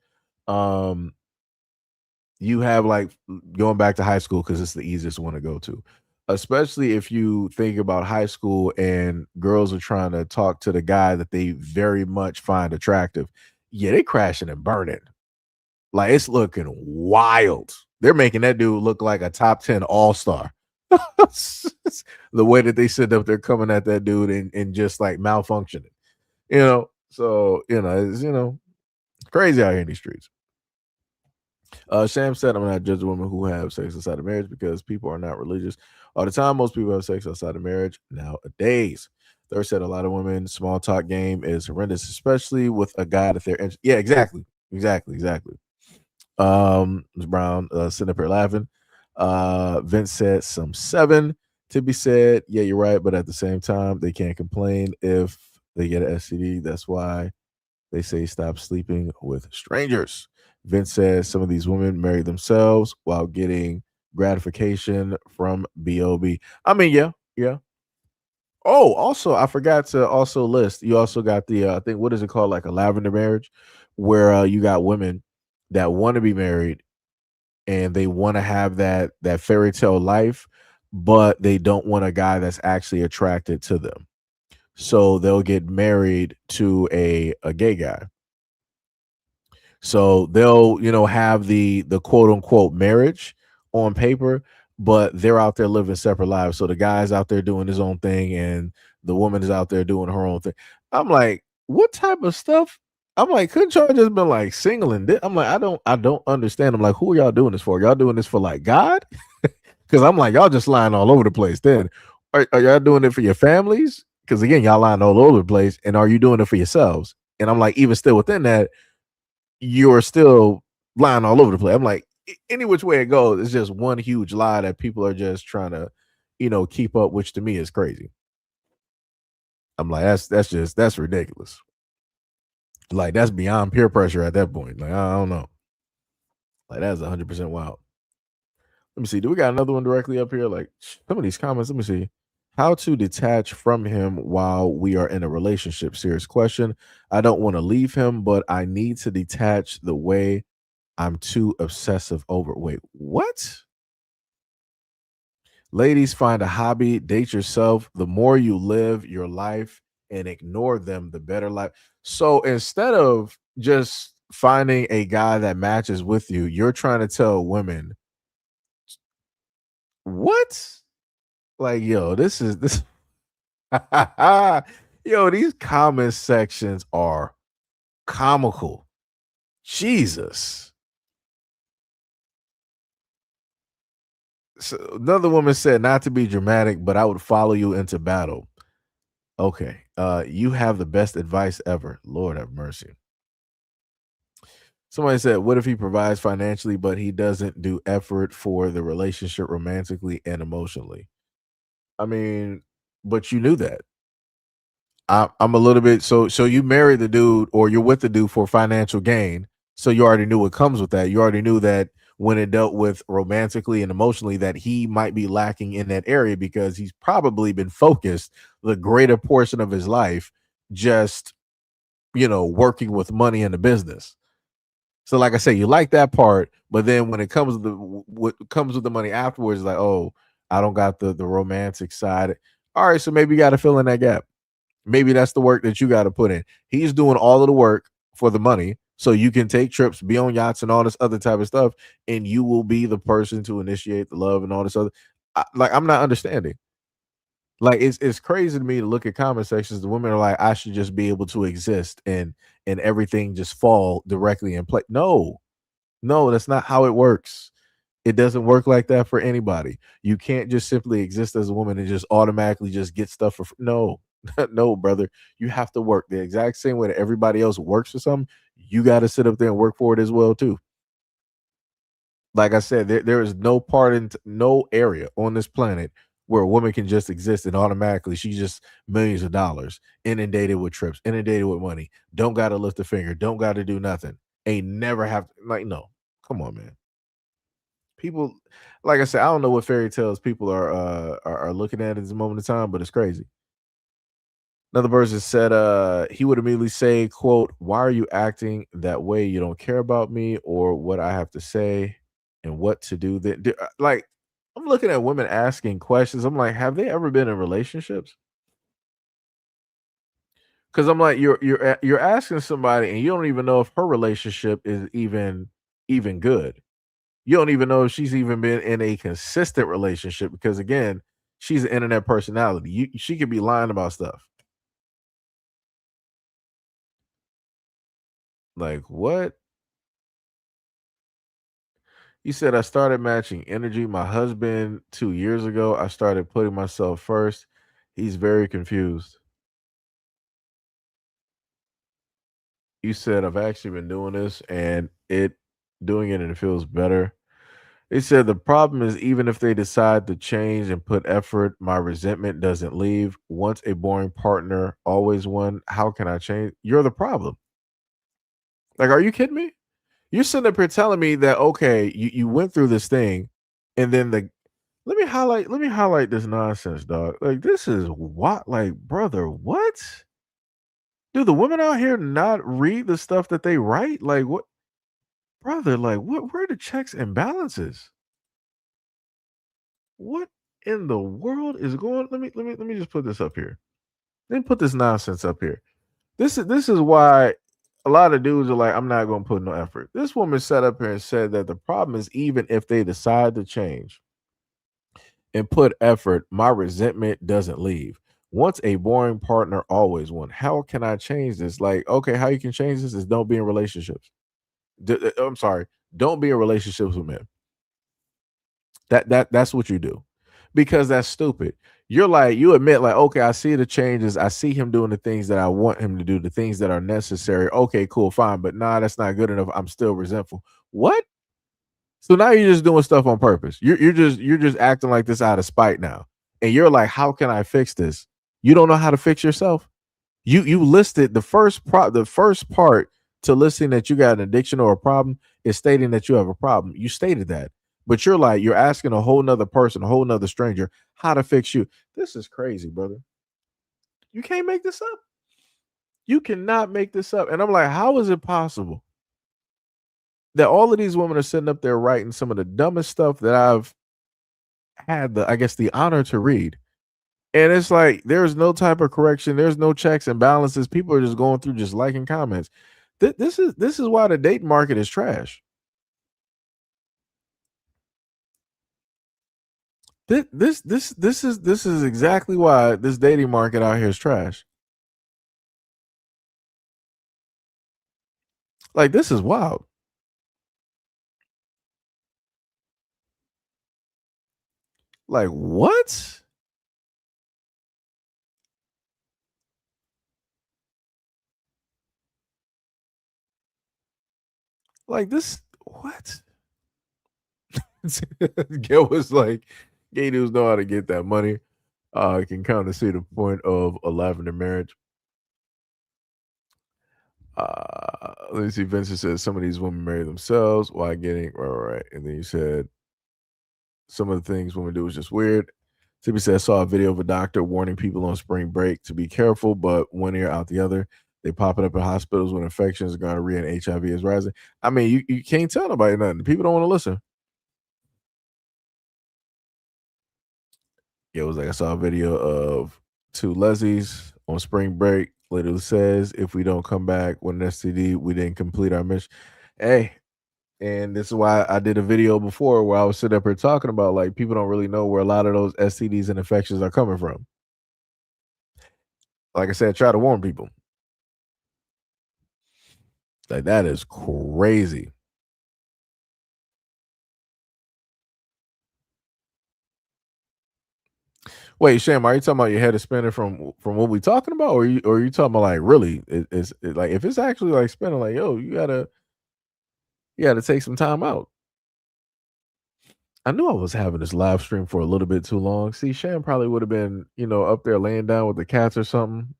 you have, like, going back to high school, because it's the easiest one to go to. Especially if you think about high school and girls are trying to talk to the guy that they very much find attractive. Yeah, they crashing and burning. Like, it's looking wild. They're making that dude look like a top 10 all-star. The way that they sit up there coming at that dude and just like malfunctioning. So it's crazy out here in these streets. Sham said, I'm not judging women who have sex outside of marriage because people are not religious all the time. Most people have sex outside of marriage nowadays. Third said, a lot of women, small talk game is horrendous, especially with a guy that they're yeah, exactly. Ms. Brown sitting up here laughing. Vince said, some 7 to be said. Yeah, you're right, but at the same time, they can't complain if they get an STD. That's why they say stop sleeping with strangers. Vince says some of these women marry themselves while getting gratification from BOB. I mean, yeah. Oh, also, I forgot to also list. You also got the I think what is it called, like a lavender marriage, where you got women that want to be married and they want to have that fairy tale life, but they don't want a guy that's actually attracted to them. So they'll get married to a gay guy. So they'll, have the quote unquote marriage on paper, but they're out there living separate lives. So the guy's out there doing his own thing and the woman is out there doing her own thing. I'm like, what type of stuff? I'm like, couldn't y'all just been like single and I'm like, I don't understand. I'm like, who are y'all doing this for? Y'all doing this for like God? Because I'm like, y'all just lying all over the place. Then are y'all doing it for your families? Because again, y'all lying all over the place. And are you doing it for yourselves? And I'm like, even still within that, you're still lying all over the place. I'm like, any which way it goes, it's just one huge lie that people are just trying to, keep up, which to me is crazy. I'm like, that's ridiculous. Like that's beyond peer pressure at that point. Like, I don't know. Like that's 100% wild. Let me see. Do we got another one directly up here? Like some of these comments. Let me see. How to detach from him while we are in a relationship? Serious question. I don't want to leave him, but I need to detach the way I'm too obsessive over. Wait, what? Ladies, find a hobby, date yourself. The more you live your life and ignore them, the better life. So instead of just finding a guy that matches with you, you're trying to tell women, what? Like, yo, this. Yo, these comment sections are comical. Jesus. So another woman said, not to be dramatic, but I would follow you into battle. Okay. You have the best advice ever. Lord have mercy. Somebody said, what if he provides financially, but he doesn't do effort for the relationship romantically and emotionally? I mean, but you knew that. I'm a little bit so you married the dude or you're with the dude for financial gain. So you already knew what comes with that. You already knew that when it dealt with romantically and emotionally that he might be lacking in that area because he's probably been focused the greater portion of his life just, working with money in the business. So like I say, you like that part, but then when it comes to what comes with the money afterwards, like, oh, I don't got the romantic side. All right, so maybe you got to fill in that gap. Maybe that's the work that you got to put in. He's doing all of the work for the money, so you can take trips, be on yachts, and all this other type of stuff, and you will be the person to initiate the love and all this other. I'm not understanding. Like it's crazy to me to look at comment sections. The women are like, I should just be able to exist and everything just fall directly in play. No, no, that's not how it works. It doesn't work like that for anybody. You can't just simply exist as a woman and just automatically just get stuff for no. No, brother. You have to work the exact same way that everybody else works for something. You got to sit up there and work for it as well too. Like I said, there is no part in no area on this planet where a woman can just exist and automatically she's just millions of dollars, inundated with trips, inundated with money. Don't got to lift a finger. Don't got to do nothing. Ain't never have like no. Come on, man. People, like I said, I don't know what fairy tales people are looking at this moment in time, but it's crazy. Another person said he would immediately say, quote, why are you acting that way? You don't care about me or what I have to say and what to do. Like, I'm looking at women asking questions. I'm like, have they ever been in relationships? Because I'm like, you're asking somebody and you don't even know if her relationship is even good. You don't even know if she's even been in a consistent relationship because again, she's an internet personality. She could be lying about stuff. Like what? You said I started matching energy. My husband 2 years ago, I started putting myself first. He's very confused. You said I've actually been doing this and doing it and it feels better. They said the problem is even if they decide to change and put effort, my resentment doesn't leave. Once a boring partner, always one. How can I change? You're the problem. Like, are you kidding me? You're sitting up here telling me that okay, you went through this thing, and then Let me highlight this nonsense, dog. Like, this is what, like, brother, what? Do the women out here not read the stuff that they write? Like, what, brother? Like, what? Where are the checks and balances? What in the world is going? Let me just put this up here. Let me put this nonsense up here. This is why a lot of dudes are like, I'm not going to put no effort. This woman sat up here and said that the problem is, even if they decide to change and put effort, my resentment doesn't leave. Once a boring partner, always one. How can I change this? Like, okay, how you can change this is don't be in relationships. I'm sorry, don't be in relationships with men. That's what you do, because that's stupid. You're like, you admit, like, okay, I see the changes. I see him doing the things that I want him to do, the things that are necessary. Okay, cool, fine. But nah, that's not good enough. I'm still resentful. What? So now you're just doing stuff on purpose. You're just acting like this out of spite now. And you're like, how can I fix this? You don't know how to fix yourself. You listed the first part to listing that you got an addiction or a problem is stating that you have a problem. You stated that. But you're like, you're asking a whole nother person, a whole nother stranger, how to fix you. This is crazy, brother. You can't make this up. You cannot make this up. And I'm like, how is it possible that all of these women are sitting up there writing some of the dumbest stuff that I've had the honor to read? And it's like, there's no type of correction. There's no checks and balances. People are just going through, just liking comments. This is why the dating market is trash. This is exactly why this dating market out here is trash. Like, this is wild. Like, what? Like, this, what? Gil was like, gay dudes know how to get that money. Can kind of see the point of a lavender marriage. Let me see. Vincent says some of these women marry themselves while getting right. And then you said some of the things women do is just weird. Tippy said, I saw a video of a doctor warning people on spring break to be careful, but one ear out the other. They pop it up in hospitals when infections, gonorrhea, and HIV is rising. I mean, you can't tell nobody nothing. People don't want to listen. It was like, I saw a video of two lesbies on spring break. Literally says, if we don't come back with an STD, we didn't complete our mission. Hey, and this is why I did a video before where I was sitting up here talking about, like, people don't really know where a lot of those STDs and infections are coming from. Like I said, try to warn people. Like, that is crazy. Wait, Sham, are you talking about your head is spinning from what we talking about, or are you talking about, like, really? It's like, if it's actually like spinning, like, yo, you gotta take some time out. I knew I was having this live stream for a little bit too long. See, Sham probably would have been, up there laying down with the cats or something.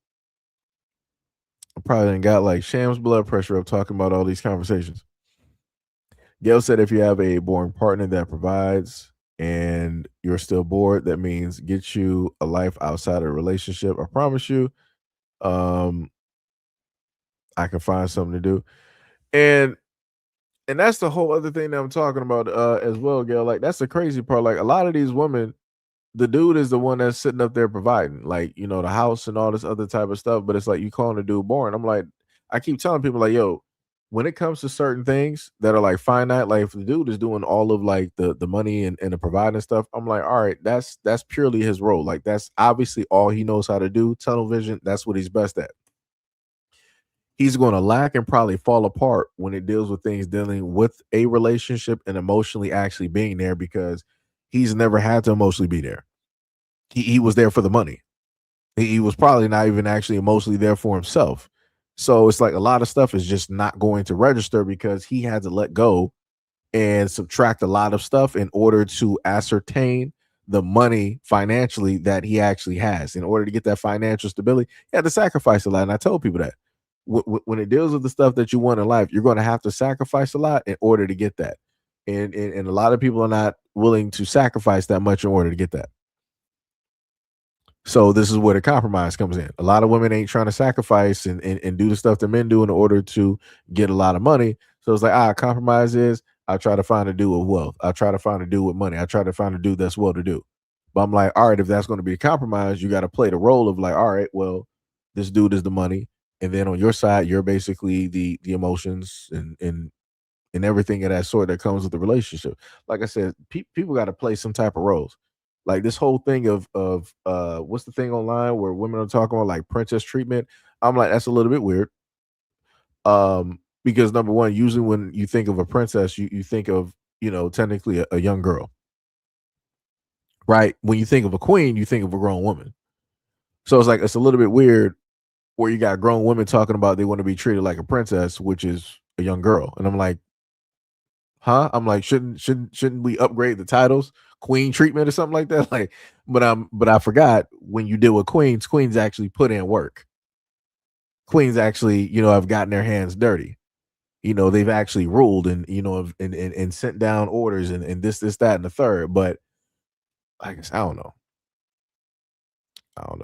I probably didn't got like Sham's blood pressure up talking about all these conversations. Gail said, if you have a boring partner that provides and you're still bored, that means get you a life outside of a relationship. I promise you, I can find something to do. And that's the whole other thing that I'm talking about as well, Gail. Like, that's the crazy part. Like, a lot of these women, the dude is the one that's sitting up there providing, like, the house and all this other type of stuff. But it's like, you calling the dude boring. I'm like, I keep telling people, like, yo, when it comes to certain things that are like finite, like if the dude is doing all of like the money and the providing stuff, I'm like, all right, that's purely his role. Like, that's obviously all he knows how to do. Tunnel vision, that's what he's best at. He's going to lack and probably fall apart when it deals with things dealing with a relationship and emotionally actually being there, because he's never had to emotionally be there. He was there for the money. He was probably not even actually emotionally there for himself. So it's like a lot of stuff is just not going to register because he had to let go and subtract a lot of stuff in order to ascertain the money financially that he actually has. In order to get that financial stability, he had to sacrifice a lot. And I told people that when it deals with the stuff that you want in life, you're going to have to sacrifice a lot in order to get that. And a lot of people are not willing to sacrifice that much in order to get that. So this is where the compromise comes in. A lot of women ain't trying to sacrifice and do the stuff that men do in order to get a lot of money. So it's like, compromise is I try to find a dude with wealth. I try to find a dude with money. I try to find a dude that's well to do. But I'm like, all right, if that's going to be a compromise, you got to play the role of like, all right, well, this dude is the money. And then on your side, you're basically the emotions and everything of that sort that comes with the relationship. Like I said, people got to play some type of roles. Like this whole thing of what's the thing online where women are talking about like princess treatment. I'm like, that's a little bit weird. Because number one, usually when you think of a princess, you think of, technically a young girl. Right? When you think of a queen, you think of a grown woman. So it's like it's a little bit weird where you got grown women talking about they want to be treated like a princess, which is a young girl. And I'm like, huh? I'm like, shouldn't we upgrade the titles? Queen treatment or something like that? Like, but I forgot when you deal with queens actually put in work. Queens actually, have gotten their hands dirty. They've actually ruled and and sent down orders and this, that, and the third. But I guess I don't know.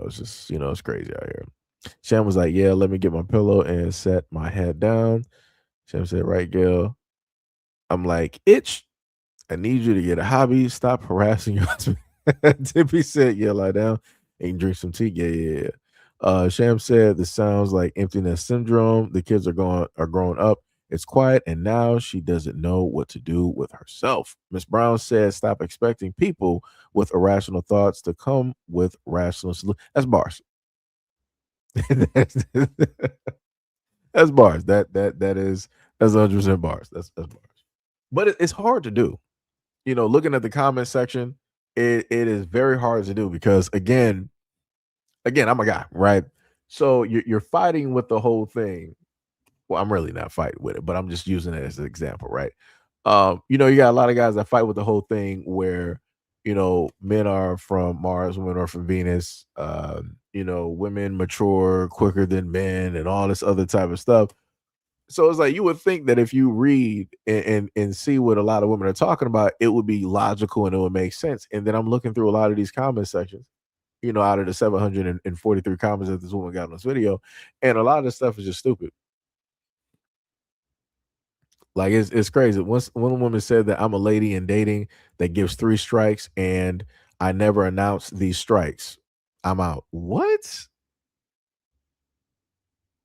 It's just, it's crazy out here. Sham was like, yeah, let me get my pillow and set my head down. Sham said, right, Gail. I'm like, itch. I need you to get a hobby. Stop harassing your husband. Tippy said, yeah, lie down and drink some tea. Yeah. Sham said, this sounds like emptiness syndrome. The kids are growing up. It's quiet, and now she doesn't know what to do with herself. Miss Brown said, stop expecting people with irrational thoughts to come with rational solutions. That's bars. That's bars. That's 100% bars. That's bars. But it's hard to do. Looking at the comment section, it is very hard to do because again, I'm a guy, right? So you're fighting with the whole thing. Well, I'm really not fighting with it, but I'm just using it as an example, right? You got a lot of guys that fight with the whole thing where, men are from Mars, women are from Venus, women mature quicker than men and all this other type of stuff. So it's like you would think that if you read and see what a lot of women are talking about, it would be logical and it would make sense. And then I'm looking through a lot of these comment sections, out of the 743 comments that this woman got on this video, and a lot of this stuff is just stupid. Like it's crazy. One woman said that I'm a lady in dating that gives 3 strikes and I never announce these strikes. I'm out. What?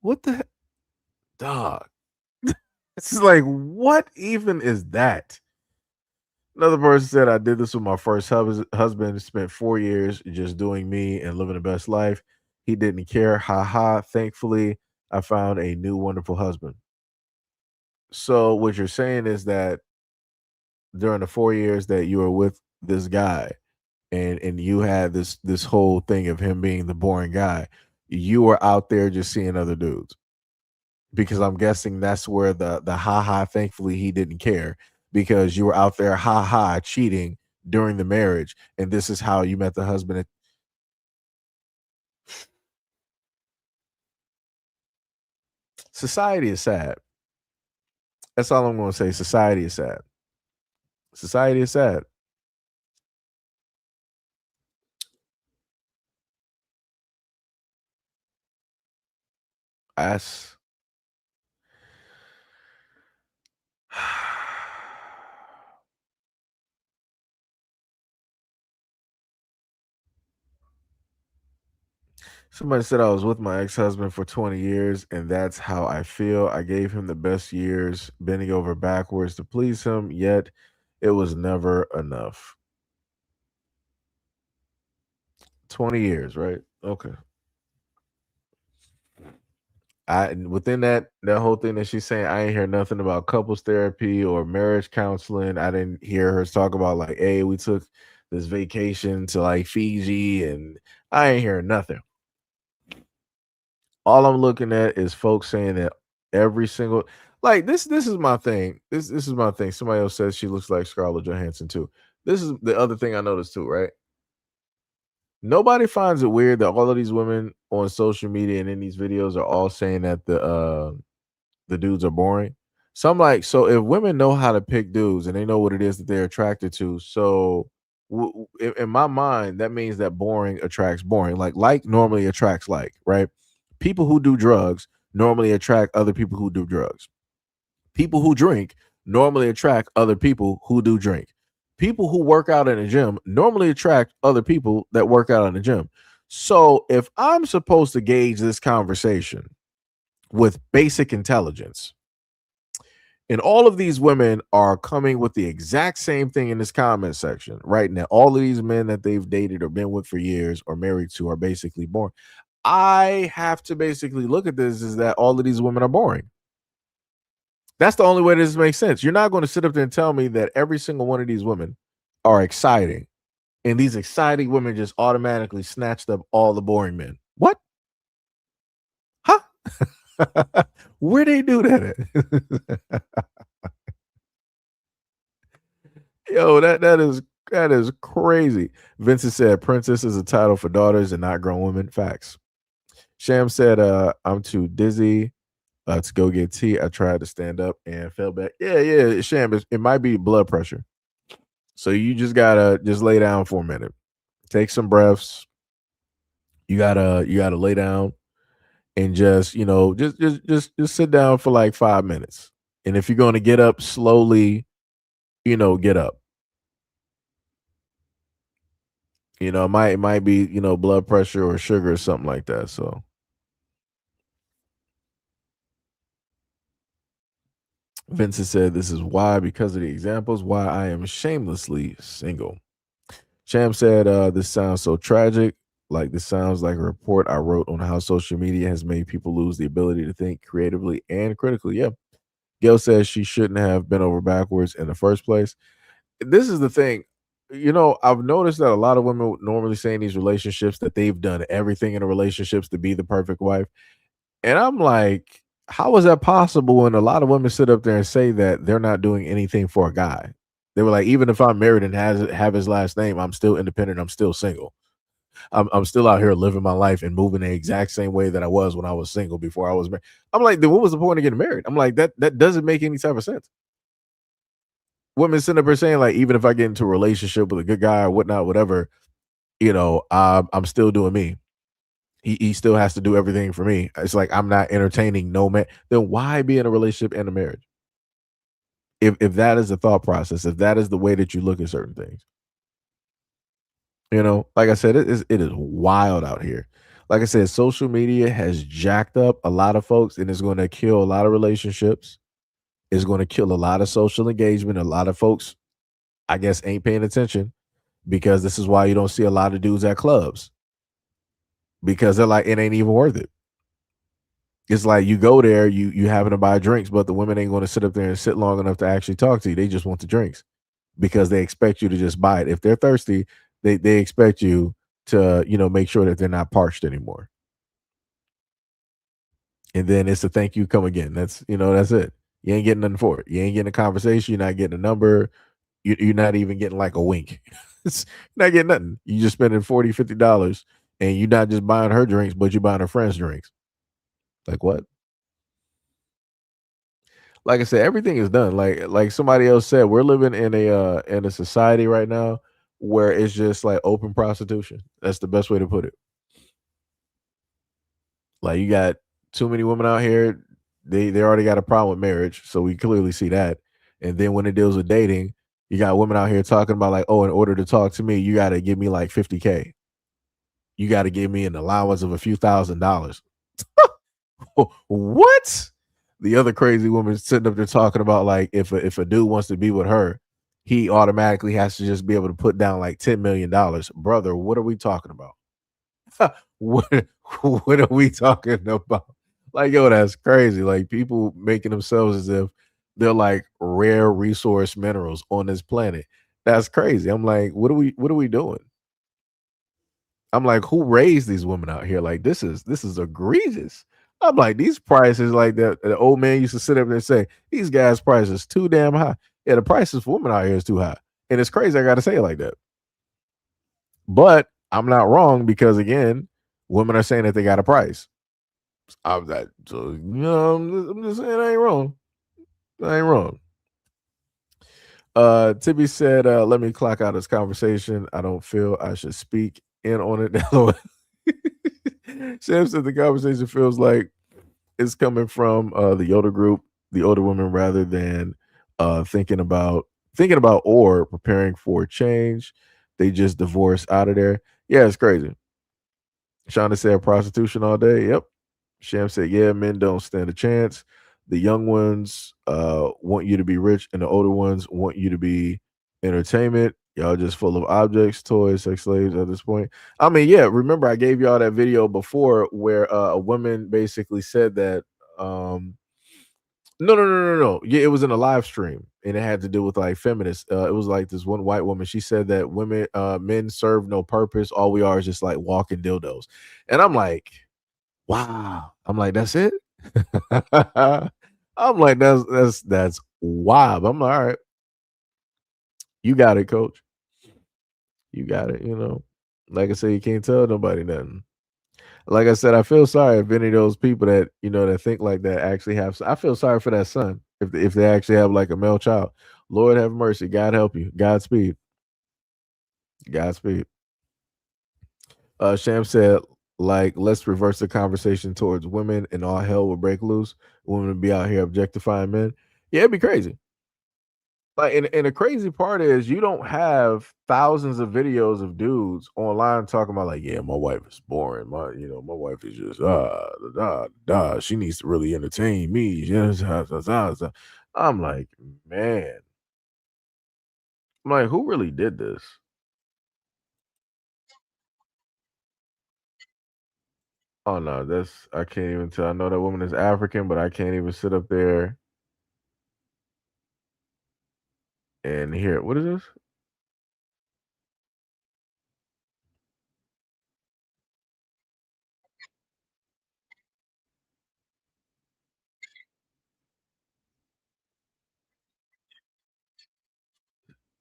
What the dog? It's like, what even is that? Another person said, I did this with my first husband, spent 4 years just doing me and living the best life. He didn't care. Ha ha. Thankfully, I found a new wonderful husband. So what you're saying is that during the 4 years that you were with this guy and you had this whole thing of him being the boring guy, you were out there just seeing other dudes. Because I'm guessing that's where the ha thankfully he didn't care, because you were out there ha cheating during the marriage, and this is how you met the husband. Society is sad. That's all I'm going to say. Society is sad. Society is sad. That's somebody said I was with my ex-husband for 20 years, and that's how I feel. I gave him the best years, bending over backwards to please him, yet it was never enough. 20 years, right? Okay. Within that whole thing that she's saying, I ain't hear nothing about couples therapy or marriage counseling. I didn't hear her talk about like, hey, we took this vacation to like Fiji, and I ain't hearing nothing. All I'm looking at is folks saying that every single like this is my thing. This is my thing. Somebody else says she looks like Scarlett Johansson too. This is the other thing I noticed too, right? Nobody finds it weird that all of these women on social media and in these videos are all saying that the dudes are boring. So I'm like, so if women know how to pick dudes and they know what it is that they're attracted to, so in my mind, that means that boring attracts boring. Like normally attracts like, right? People who do drugs normally attract other people who do drugs. People who drink normally attract other people who do drink. People who work out in a gym normally attract other people that work out in the gym. So if I'm supposed to gauge this conversation with basic intelligence, and all of these women are coming with the exact same thing in this comment section right now, all of these men that they've dated or been with for years or married to are basically boring. I have to basically look at this is that all of these women are boring. That's the only way this makes sense. You're not going to sit up there and tell me that every single one of these women are exciting, and these exciting women just automatically snatched up all the boring men. What? Huh? Where they do that at? Yo, that is crazy. Vincent said princess is a title for daughters and not grown women. Facts. Sham said, I'm too dizzy to go get tea. I tried to stand up and fell back. Yeah, Sham, it might be blood pressure. So you just gotta just lay down for a minute. Take some breaths. You gotta lay down and just, just sit down for like 5 minutes. And if you're gonna get up slowly, get up. It might be, blood pressure or sugar or something like that. So Vincent said, this is why, because of the examples, why I am shamelessly single. Sham said, this sounds so tragic. Like, this sounds like a report I wrote on how social media has made people lose the ability to think creatively and critically. Yeah. Gail says she shouldn't have been over backwards in the first place. This is the thing. I've noticed that a lot of women would normally say in these relationships that they've done everything in the relationships to be the perfect wife. And I'm like, how is that possible when a lot of women sit up there and say that they're not doing anything for a guy? They were like, even if I'm married and have his last name, I'm still independent. I'm still single. I'm still out here living my life and moving the exact same way that I was when I was single before I was married. I'm like, then what was the point of getting married? I'm like, that doesn't make any type of sense. Women sitting up here saying, like, even if I get into a relationship with a good guy or whatnot, whatever, I'm still doing me. He still has to do everything for me. It's like I'm not entertaining no man. Then why be in a relationship and a marriage? If that is the thought process, if that is the way that you look at certain things, like I said, it is wild out here. Like I said, social media has jacked up a lot of folks, and it's going to kill a lot of relationships. It's going to kill a lot of social engagement. A lot of folks, I guess, ain't paying attention because this is why you don't see a lot of dudes at clubs because they're like, it ain't even worth it. It's like you go there, you happen to buy drinks, but the women ain't going to sit up there and sit long enough to actually talk to you. They just want the drinks because they expect you to just buy it. If they're thirsty, they expect you to, make sure that they're not parched anymore. And then it's a thank you, come again. That's it. You ain't getting nothing for it. You ain't getting a conversation. You're not getting a number. You're not even getting like a wink. It's not getting nothing. You just spending $40, $50 and you're not just buying her drinks, but you're buying her friends' drinks. Like what? Like I said, everything is done. Like somebody else said, we're living in a society right now where it's just like open prostitution. That's the best way to put it. Like you got too many women out here. They already got a problem with marriage, so we clearly see that. And then when it deals with dating, you got women out here talking about like, oh, in order to talk to me, you got to give me like $50K. You got to give me an allowance of a few $1,000s. What? The other crazy woman sitting up there talking about like if a dude wants to be with her, he automatically has to just be able to put down like $10 million. Brother, what are we talking about? what are we talking about? Like, yo, that's crazy. Like people making themselves as if they're like rare resource minerals on this planet. That's crazy. I'm like, what are we doing? I'm like, who raised these women out here? Like, this is egregious. I'm like, these prices, like that the old man used to sit up there and say, these guys' prices too damn high. Yeah, the prices for women out here is too high. And it's crazy I gotta say it like that. But I'm not wrong because again, women are saying that they got a price. I'm just saying I ain't wrong. I ain't wrong. Tibby said, let me clock out this conversation. I don't feel I should speak in on it. Sam said the conversation feels like it's coming from the older group, the older women, rather than thinking about or preparing for change. They just divorce out of there. Yeah, it's crazy. Shonda said prostitution all day. Yep. Sham said, yeah, men don't stand a chance. The young ones want you to be rich, and the older ones want you to be entertainment. Y'all just full of objects, toys, sex slaves at this point. I mean, yeah, remember I gave y'all that video before where a woman basically said that no. Yeah, it was in a live stream and it had to do with like feminists. It was like this one white woman. She said that men serve no purpose. All we are is just like walking dildos. And I'm like, wow. I'm like, that's it. I'm like, that's wild. I'm like, all right. You got it, coach. You got it. Like I said, you can't tell nobody nothing. Like I said, I feel sorry if any of those people that that think like that actually have. I feel sorry for that son if they actually have like a male child. Lord have mercy. God help you. Godspeed. Godspeed. Sham said, like, let's reverse the conversation towards women and all hell will break loose. Women would be out here objectifying men. Yeah, it'd be crazy. Like, and the crazy part is you don't have thousands of videos of dudes online talking about like, yeah, my wife is boring. My wife is just she needs to really entertain me. I'm like, man. I'm like, who really did this? Oh no, I can't even tell. I know that woman is African, but I can't even sit up there and hear it. What is this?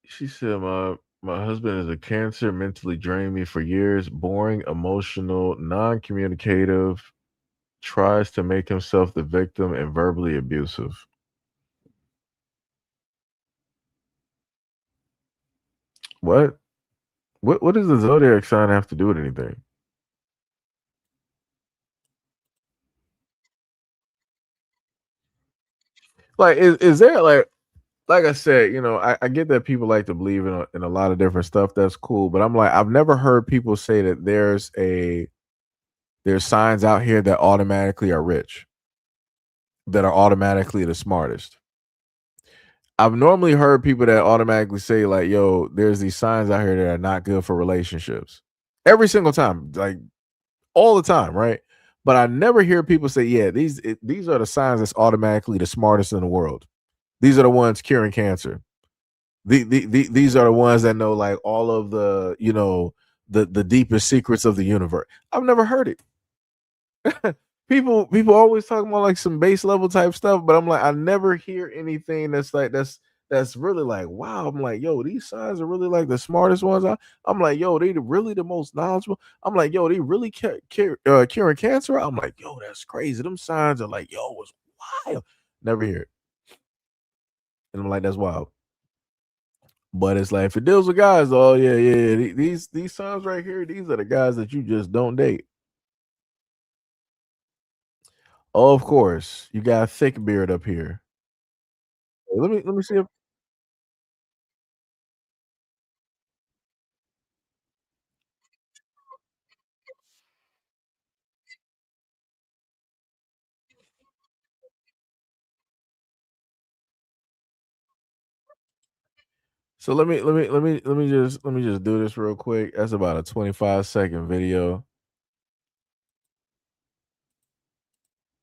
She said, my husband is a cancer, mentally drained me for years, boring, emotional, non-communicative, tries to make himself the victim and verbally abusive. What? What does the zodiac sign have to do with anything? Like, is there like I said, I get that people like to believe in a lot of different stuff. That's cool, but I'm like, I've never heard people say that there's signs out here that automatically are rich, that are automatically the smartest. I've normally heard people that automatically say like, yo, there's these signs out here that are not good for relationships. Every single time, like all the time, right? But I never hear people say, yeah, these are the signs that's automatically the smartest in the world. These are the ones curing cancer. These are the ones that know like all of the, the deepest secrets of the universe. I've never heard it. People always talking about like some base level type stuff, but I'm like, I never hear anything that's really like, wow. I'm like, yo, these signs are really like the smartest ones. I'm like, yo, they really the most knowledgeable. I'm like, yo, they really curing cancer. I'm like, yo, that's crazy. Them signs are like, yo, it's wild. Never hear it. And I'm like, that's wild. But it's like if it deals with guys, oh yeah. These signs right here, these are the guys that you just don't date. Oh, of course. You got a thick beard up here. Let me see if so let me just do this real quick. That's about a 25-second video.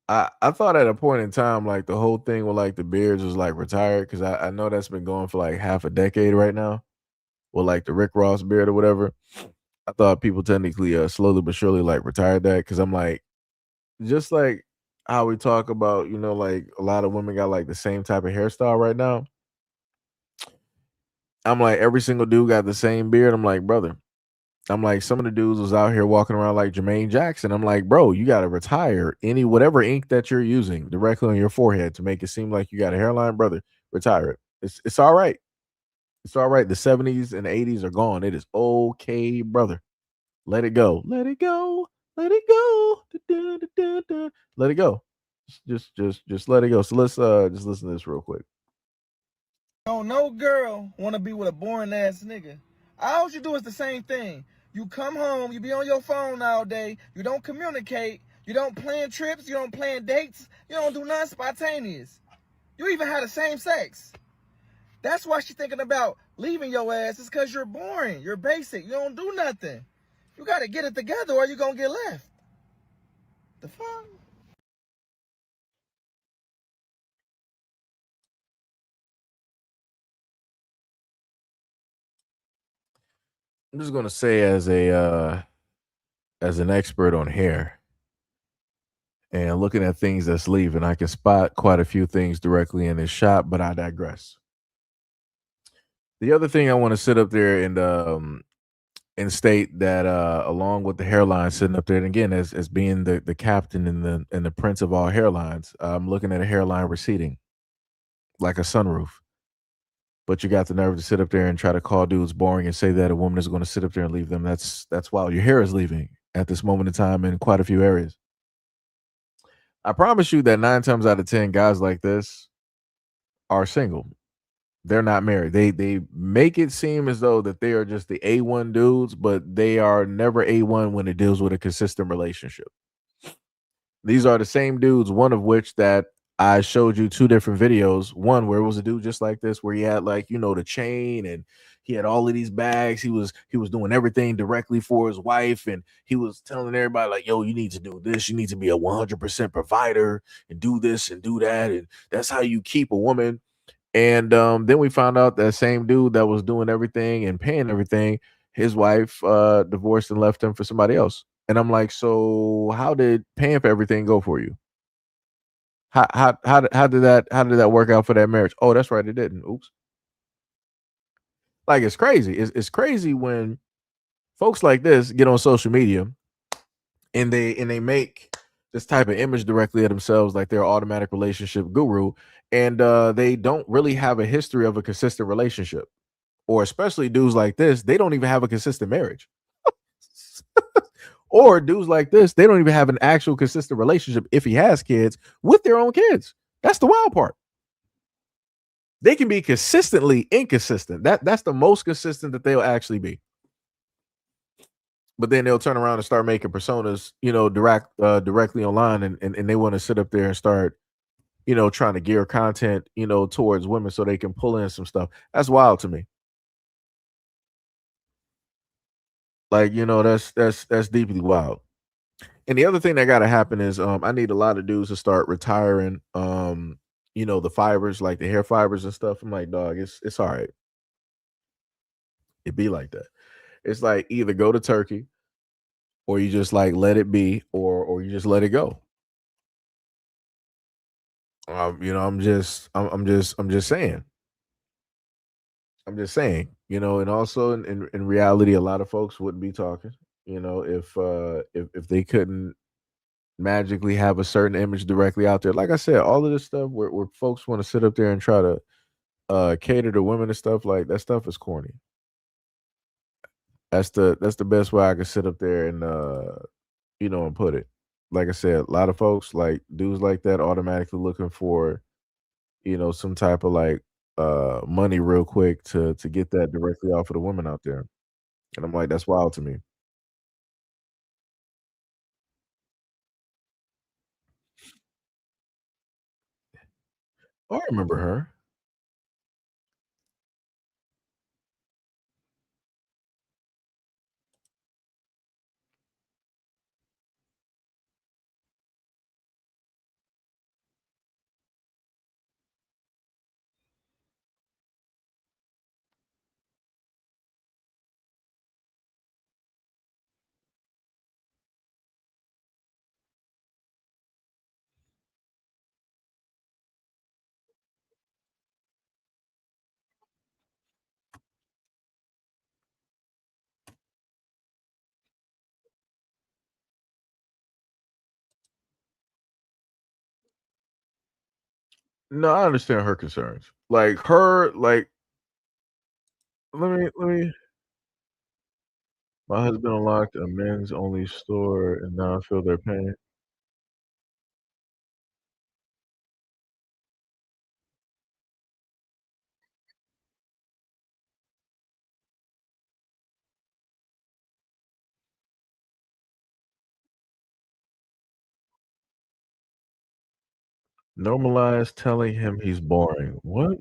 I thought at a point in time like the whole thing with like the beards was like retired because I know that's been going for like half a decade right now. With like the Rick Ross beard or whatever. I thought people technically slowly but surely like retired that because I'm like, just like how we talk about, like a lot of women got like the same type of hairstyle right now. I'm like, every single dude got the same beard. I'm like, brother, I'm like, some of the dudes was out here walking around like Jermaine Jackson. I'm like, bro, you got to retire any whatever ink that you're using directly on your forehead to make it seem like you got a hairline, brother. Retire it. It's all right. It's all right. The 70s and 80s are gone. It is okay, brother. Let it go. Let it go. Let it go. Da-da-da-da-da. Let it go. Just let it go. So let's just listen to this real quick. No, no girl want to be with a boring ass nigga. All you do is the same thing. You come home, you be on your phone all day, you don't communicate, you don't plan trips, you don't plan dates, you don't do nothing spontaneous. You even have the same sex. That's why she thinking about leaving your ass, is because you're boring, you're basic, you don't do nothing. You got to get it together or you're going to get left. The fuck? I'm just gonna say as an expert on hair and looking at things that's leaving, I can spot quite a few things directly in this shot, but I digress. The other thing I want to sit up there and state that along with the hairline sitting up there, and again as being the captain and the prince of all hairlines, I'm looking at a hairline receding like a sunroof. But you got the nerve to sit up there and try to call dudes boring and say that a woman is going to sit up there and leave them. That's wild. Your hair is leaving at this moment in time in quite a few areas. I promise you that 9 times out of 10 guys like this are single. They're not married. They make it seem as though that they are just the A1 dudes, but they are never A1 when it deals with a consistent relationship. These are the same dudes, one of which that I showed you 2 different videos. One where it was a dude just like this, where he had like, the chain and he had all of these bags. He was doing everything directly for his wife, and he was telling everybody like, yo, you need to do this. You need to be a 100% provider and do this and do that. And that's how you keep a woman. And then we found out that same dude that was doing everything and paying everything, his wife divorced and left him for somebody else. And I'm like, so how did paying for everything go for you? How did that work out for that marriage? Oh, that's right, it didn't. Oops. Like, it's crazy. It's crazy when folks like this get on social media and they make this type of image directly of themselves like they're an automatic relationship guru, and they don't really have a history of a consistent relationship. Or especially dudes like this, they don't even have a consistent marriage. Or dudes like this, they don't even have an actual consistent relationship if he has kids with their own kids. That's the wild part. They can be consistently inconsistent. That's the most consistent that they'll actually be. But then they'll turn around and start making personas, directly online, and they want to sit up there and start, trying to gear content, towards women so they can pull in some stuff. That's wild to me. Like, that's deeply wild. And the other thing that got to happen is I need a lot of dudes to start retiring the fibers, like the hair fibers and stuff. I'm like, dog, it's all right. It be like that. It's like either go to Turkey or you just like let it be, or you just let it go. I'm just saying. I'm just saying, and also in reality, a lot of folks wouldn't be talking, if they couldn't magically have a certain image directly out there. Like I said, all of this stuff where folks want to sit up there and try to cater to women and stuff, like that stuff is corny. That's the best way I can sit up there and and put it. Like I said, a lot of folks, like dudes like that, automatically looking for, some type of like money real quick to get that directly off of the women out there. And I'm like, that's wild to me. Oh, I remember her. No, I understand her concerns. Like her, like let me. My husband unlocked a men's only store, and now I feel their pain. Normalize telling him he's boring. What?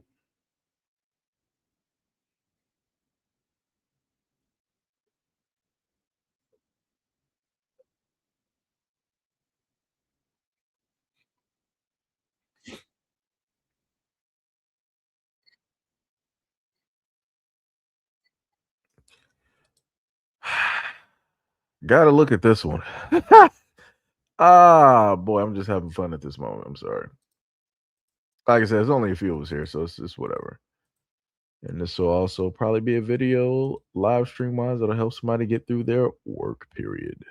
Gotta look at this one. Ah, boy, I'm just having fun at this moment. I'm sorry. Like I said, there's only a few of us here, so it's just whatever. And this will also probably be a video live stream wise that'll help somebody get through their work period.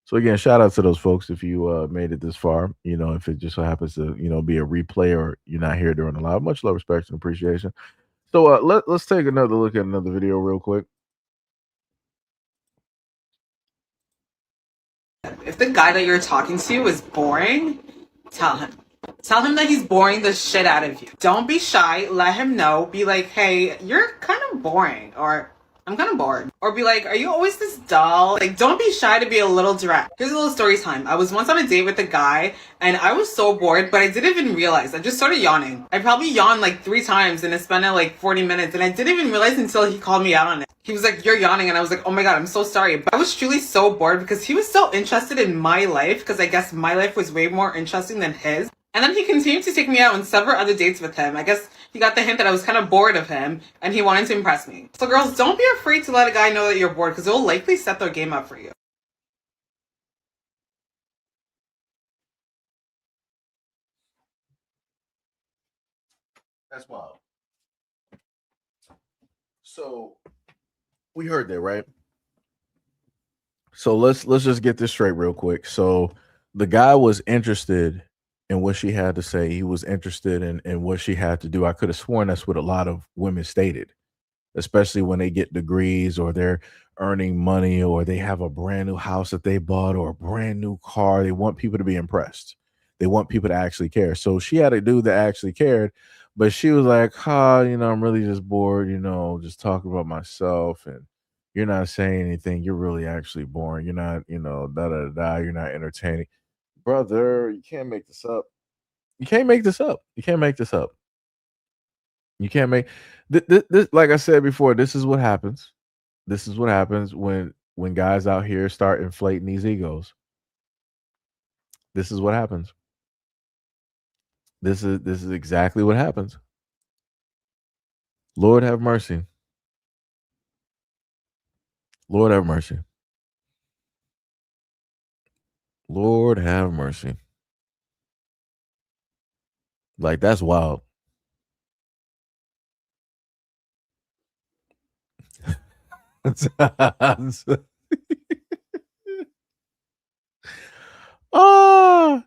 So again, shout out to those folks if you made it this far. You know, if it just so happens to be a replay or you're not here during the live, much love, respect, and appreciation. So let's take another look at another video real quick. If the guy that you're talking to is boring, tell him. Tell him that he's boring the shit out of you. Don't be shy. Let him know. Be like, hey, you're kind of boring. Or I'm kind of bored. Or be like, are you always this dull? Like, don't be shy to be a little direct. Here's a little story time. I was once on a date with a guy and I was so bored, but I didn't even realize. I just started yawning. I probably yawned like 3 times and it spent like 40 minutes and I didn't even realize until he called me out on it. He was like, you're yawning. And I was like, oh my God, I'm so sorry. But I was truly so bored because he was so interested in my life because I guess my life was way more interesting than his. And then he continued to take me out on several other dates with him. I guess he got the hint that I was kind of bored of him and he wanted to impress me. So girls, don't be afraid to let a guy know that you're bored because it'll likely set their game up for you. That's wild. So we heard that, right? So let's just get this straight real quick. So the guy was interested in what she had to say. He was interested in what she had to do. I could have sworn that's what a lot of women stated, especially when they get degrees or they're earning money or they have a brand new house that they bought or a brand new car. They want people to be impressed. They want people to actually care. So she had a dude that actually cared, but she was like, I'm really just bored, just talking about myself, and you're not saying anything. You're really actually boring. You're not, da da da. You're not entertaining. Brother, you can't make this up. You can't make this up. You can't make this up. You can't make this, like I said before, this is what happens. This is what happens when guys out here start inflating these egos. This is what happens. This is exactly what happens. Lord have mercy. Lord have mercy. Lord have mercy. Like, that's wild. Ah,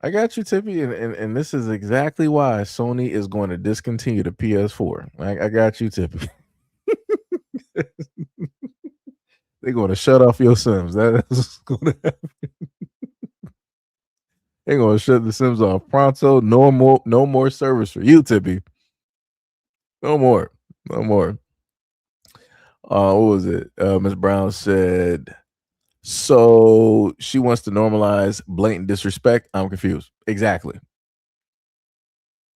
I got you, Tippy, and this is exactly why Sony is going to discontinue the PS4. I got you, Tippy. They're going to shut off your Sims. That is going to happen. They're going to shut the Sims off pronto. No more service for you, Tippy. No more. No more. What was it? Ms. Brown said, so she wants to normalize blatant disrespect. I'm confused. Exactly.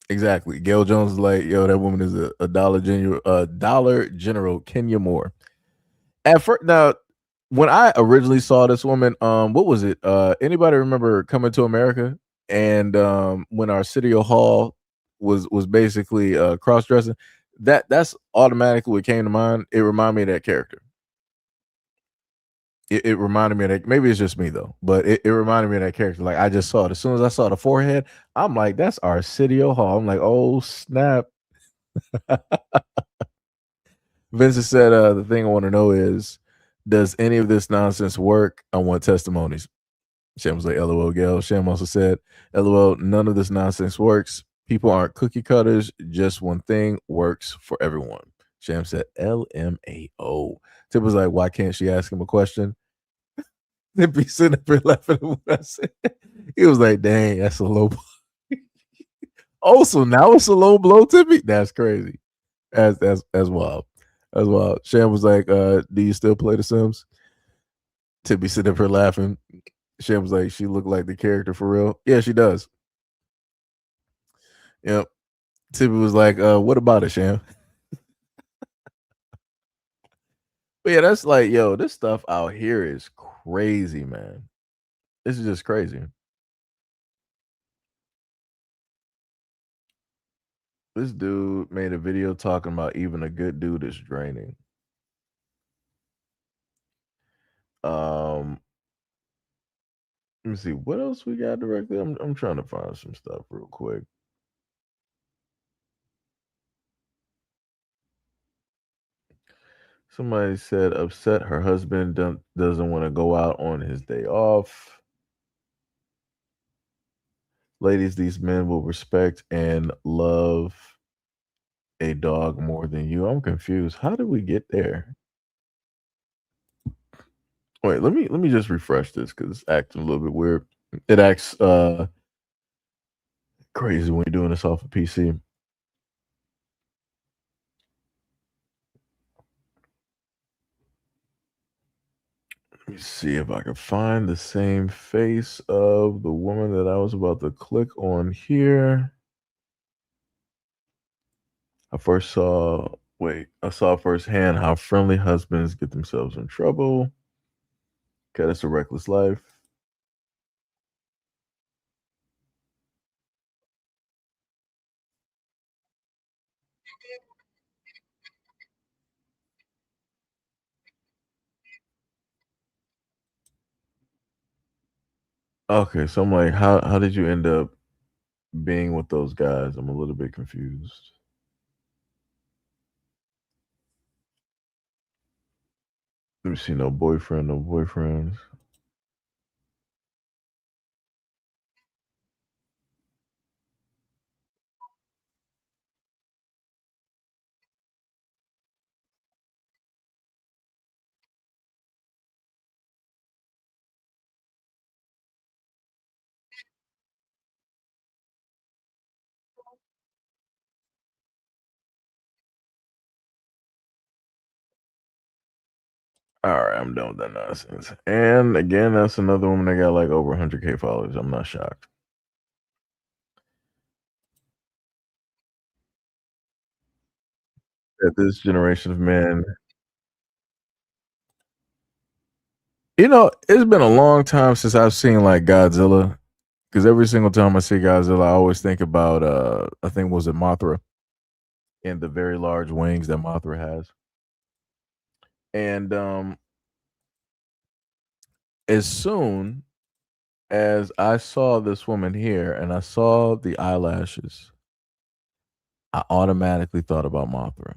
Gail Jones is like, yo, that woman is a Dollar General Kenya Moore. At first, now, when I originally saw this woman, what was it? Anybody remember Coming to America? And when Arsenio Hall was basically cross dressing, that's automatically what came to mind. It reminded me of that character. It reminded me of that. Maybe it's just me though, but it reminded me of that character. Like, I just saw it as soon as I saw the forehead. I'm like, that's Arsenio Hall. I'm like, oh snap. Vincent said, the thing I want to know is, does any of this nonsense work? I want testimonies. Shem was like, LOL, Gail. Shem also said, LOL, none of this nonsense works. People aren't cookie cutters. Just one thing works for everyone. Sham said LMAO. Tip was like, why can't she ask him a question? They'd be sitting up here laughing at what I said. He was like, dang, that's a low blow. Oh, so now it's a low blow, Tippy? That's crazy. That's wild. That's wild. Sham was like, do you still play The Sims? Tippy sitting up here laughing. Sham was like, she looked like the character for real. Yeah, she does. Yep. Tippy was like, what about it, Sham? But yeah, that's like, yo, this stuff out here is crazy, man. This is just crazy. This dude made a video talking about even a good dude is draining. Let me see what else we got directly. I'm trying to find some stuff real quick. Somebody said upset her husband doesn't want to go out on his day off. Ladies, these men will respect and love a dog more than you. I'm confused. How did we get there? Wait, let me just refresh this because it's acting a little bit weird. It acts crazy when you're doing this off a PC. Let me see if I can find the same face of the woman that I was about to click on here. I saw firsthand how friendly husbands get themselves in trouble. Okay, that's a reckless life. Okay, so I'm like, how did you end up being with those guys? I'm a little bit confused. Let me see, no boyfriends. All right, I'm done with that nonsense. And again, that's another woman that got like over 100K followers. I'm not shocked. That this generation of men, it's been a long time since I've seen like Godzilla. Because every single time I see Godzilla, I always think about I think was it Mothra and the very large wings that Mothra has. And as soon as I saw this woman here and I saw the eyelashes, I automatically thought about Mothra.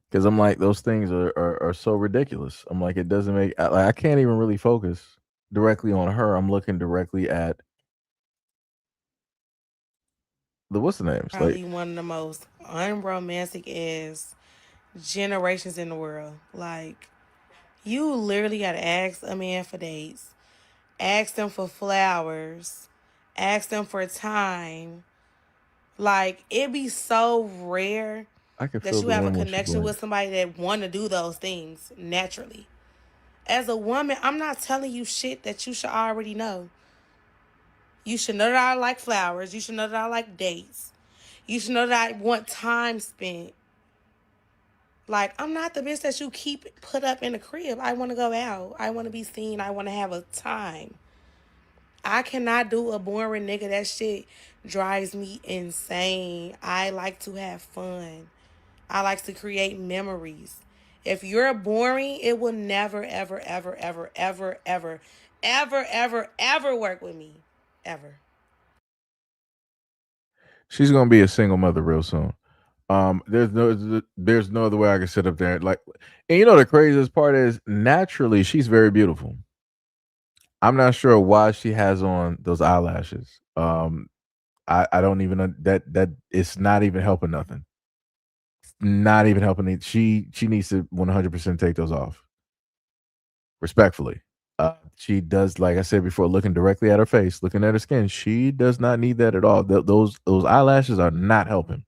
Because I'm like, those things are so ridiculous. I'm like, it doesn't make I can't even really focus directly on her. I'm looking directly at what's the names? Probably one of the most unromantic ass generations in the world. Like, you literally gotta ask a man for dates, ask them for flowers, ask them for time. Like, it be so rare I can that feel you the have a wind when she connection with blinks. somebody that want to do those things naturally. As a woman, I'm not telling you shit that you should already know. You should know that I like flowers. You should know that I like dates. You should know that I want time spent. Like, I'm not the bitch that you keep put up in the crib. I want to go out. I want to be seen. I want to have a time. I cannot do a boring nigga. That shit drives me insane. I like to have fun. I like to create memories. If you're boring, it will never, ever, ever, ever, ever, ever, ever, ever, ever work with me. Ever. She's gonna be a single mother real soon. There's no other way I can sit up there like, and the craziest part is naturally she's very beautiful. I'm not sure why she has on those eyelashes. I don't even that it's not even helping nothing. Not even helping it. She needs to 100% take those off. Respectfully. She does, like I said before, looking directly at her face, looking at her skin. She does not need that at all. Those eyelashes are not helping.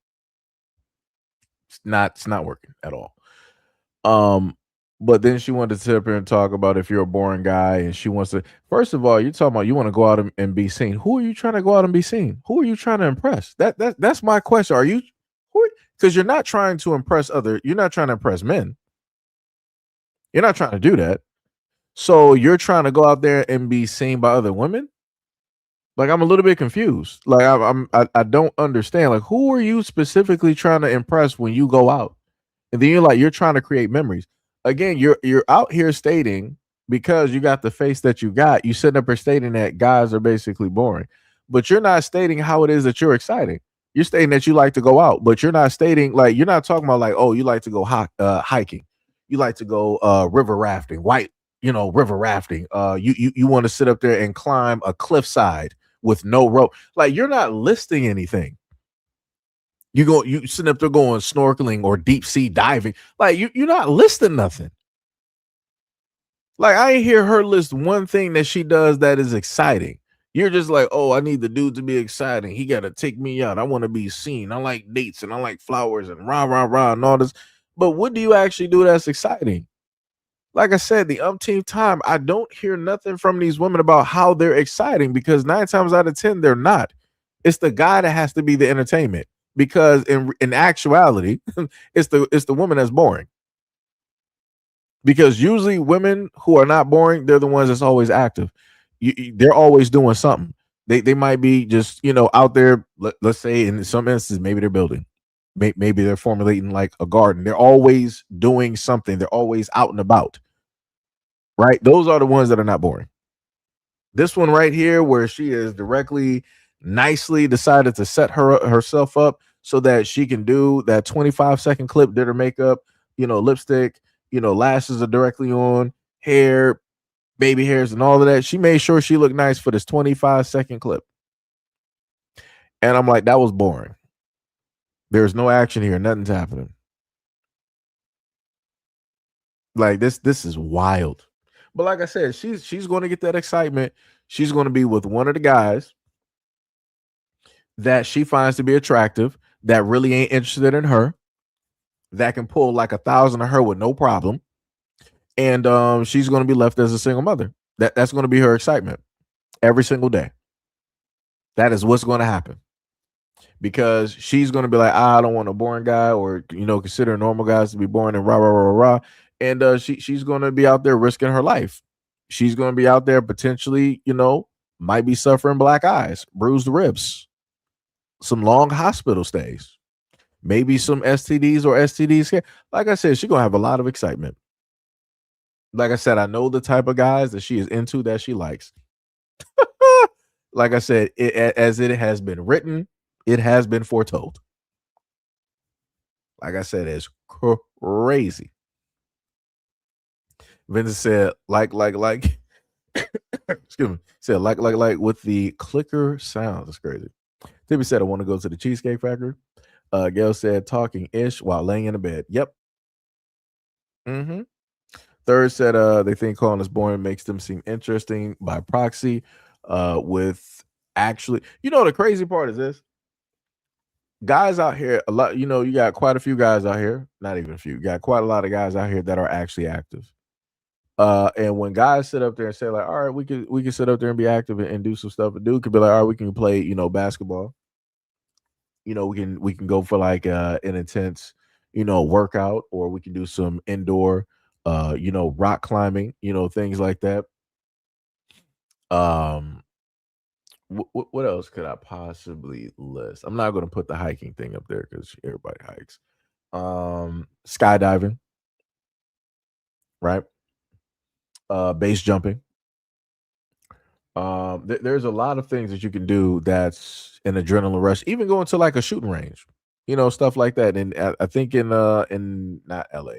It's not working at all. But then she wanted to sit up here and talk about if you're a boring guy, and she wants to. First of all, you're talking about you want to go out and be seen. Who are you trying to go out and be seen? Who are you trying to impress? That's my question. Are you who? Because you're not trying to impress other. You're not trying to impress men. You're not trying to do that. So you're trying to go out there and be seen by other women. Like, I'm a little bit confused. Like, I don't understand. Like, who are you specifically trying to impress when you go out? And then you're trying to create memories. Again, you're out here stating, because you got the face that you got, you sitting up here stating that guys are basically boring. But you're not stating how it is that you're exciting. You're stating that you like to go out, but you're not stating, like, you're not talking about like, oh, you like to go hiking, you like to go river rafting, river rafting. You want to sit up there and climb a cliffside with no rope. Like, you're not listing anything. You sitting up there going snorkeling or deep sea diving. Like, you're not listing nothing. Like, I ain't hear her list one thing that she does that is exciting. You're just like, oh, I need the dude to be exciting. He got to take me out. I want to be seen. I like dates and I like flowers and rah, rah, rah and all this. But what do you actually do that's exciting? Like I said, the umpteenth time, I don't hear nothing from these women about how they're exciting, because 9 times out of 10, they're not. It's the guy that has to be the entertainment, because in actuality, it's the woman that's boring. Because usually women who are not boring, they're the ones that's always active. They're always doing something. They might be just, out there. Let's say in some instances, maybe they're building. Maybe they're formulating like a garden. They're always doing something. They're always out and about. Right? Those are the ones that are not boring. This one right here, where she is directly, nicely decided to set herself up so that she can do that 25-second clip, did her makeup, lipstick, lashes are directly on, hair, baby hairs, and all of that. She made sure she looked nice for this 25-second clip. And I'm like, that was boring. There's no action here. Nothing's happening. Like, this is wild. But like I said, she's going to get that excitement. She's going to be with one of the guys that she finds to be attractive, that really ain't interested in her, that can pull like 1,000 of her with no problem. And she's going to be left as a single mother. That's going to be her excitement every single day. That is what's going to happen. Because she's going to be like, I don't want a boring guy, or, consider normal guys to be boring and rah, rah, rah, rah. And she's going to be out there risking her life. She's going to be out there potentially, might be suffering black eyes, bruised ribs, some long hospital stays, maybe some STDs or STDs. Like I said, she's going to have a lot of excitement. Like I said, I know the type of guys that she is into, that she likes. Like I said, as it has been written, it has been foretold. Like I said, it's crazy. Vincent said, like, excuse me, said, like, with the clicker sounds. That's crazy. Timmy said, I want to go to the Cheesecake Factory. Gail said, talking ish while laying in the bed. Yep. Mm-hmm. Third said, they think calling us boring makes them seem interesting by proxy. With actually, the crazy part is this. Guys out here, a lot, you got quite a few guys out here, not even a few, you got quite a lot of guys out here that are actually active. And when guys sit up there and say, like, all right, we can sit up there and be active and do some stuff, a dude could be like, all right, we can play, basketball. We can go for like an intense, workout, or we can do some indoor, rock climbing, things like that. What else could I possibly list? I'm not going to put the hiking thing up there because everybody hikes. Skydiving, right? Base jumping. There's a lot of things that you can do that's an adrenaline rush. Even going to like a shooting range, stuff like that. And I think in not LA,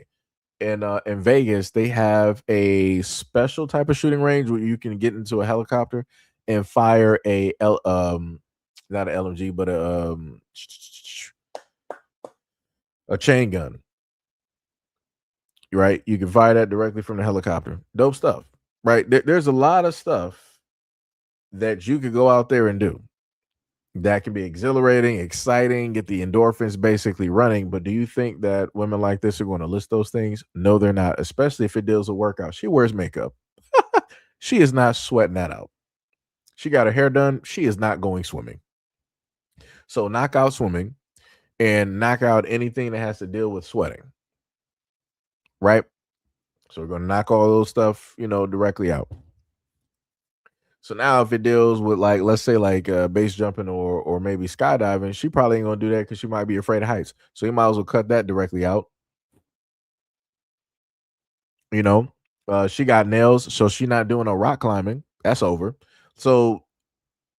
in Vegas, they have a special type of shooting range where you can get into a helicopter and fire not not an LMG, but a chain gun. Right? You can fire that directly from the helicopter. Dope stuff. Right? There's a lot of stuff that you could go out there and do that can be exhilarating, exciting, get the endorphins basically running. But do you think that women like this are going to list those things? No, they're not, especially if it deals with workout. She wears makeup. She is not sweating that out. She got her hair done. She is not going swimming. So knock out swimming and knock out anything that has to deal with sweating. Right? So we're going to knock all those stuff, directly out. So now if it deals with, like, let's say like base jumping or maybe skydiving, she probably ain't gonna do that because she might be afraid of heights. So you might as well cut that directly out. She got nails, so she not doing no rock climbing. That's over. So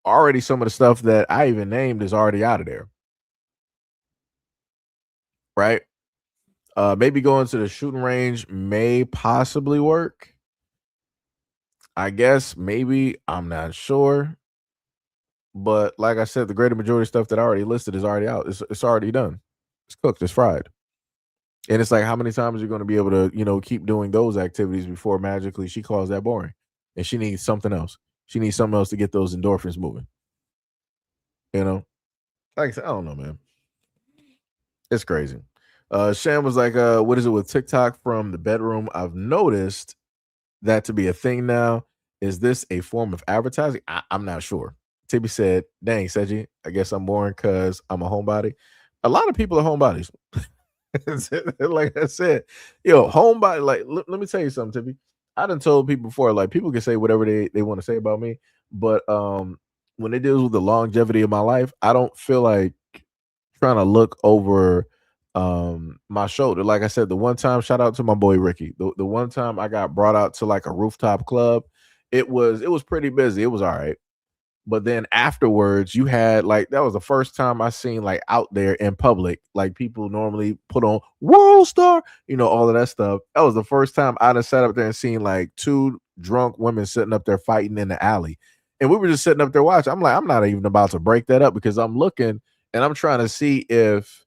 already some of the stuff that I even named is already out of there. Right? Maybe going to the shooting range may possibly work. I guess maybe, I'm not sure. But like I said, the greater majority of stuff that I already listed is already out. It's already done. It's cooked. It's fried. And it's like, how many times you're going to be able to, keep doing those activities before magically she calls that boring, and she needs something else. She needs something else to get those endorphins moving. Like I said, I don't know, man. It's crazy. Shan was like, what is it with TikTok from the bedroom? I've noticed that to be a thing now. Is this a form of advertising? I'm not sure. Tibby said, dang, Seji, I guess I'm boring because I'm a homebody. A lot of people are homebodies. Like I said, homebody, like, let me tell you something, Tibby. I done told people before, like, people can say whatever they want to say about me, but when it deals with the longevity of my life, I don't feel like trying to look over my shoulder. Like I said, the one time, shout out to my boy Ricky. The one time I got brought out to like a rooftop club, it was pretty busy. It was all right. But then afterwards, you had like, that was the first time I seen like out there in public, like people normally put on World Star, all of that stuff. That was the first time I done sat up there and seen like two drunk women sitting up there fighting in the alley. And we were just sitting up there watching. I'm like, I'm not even about to break that up because I'm looking and I'm trying to see if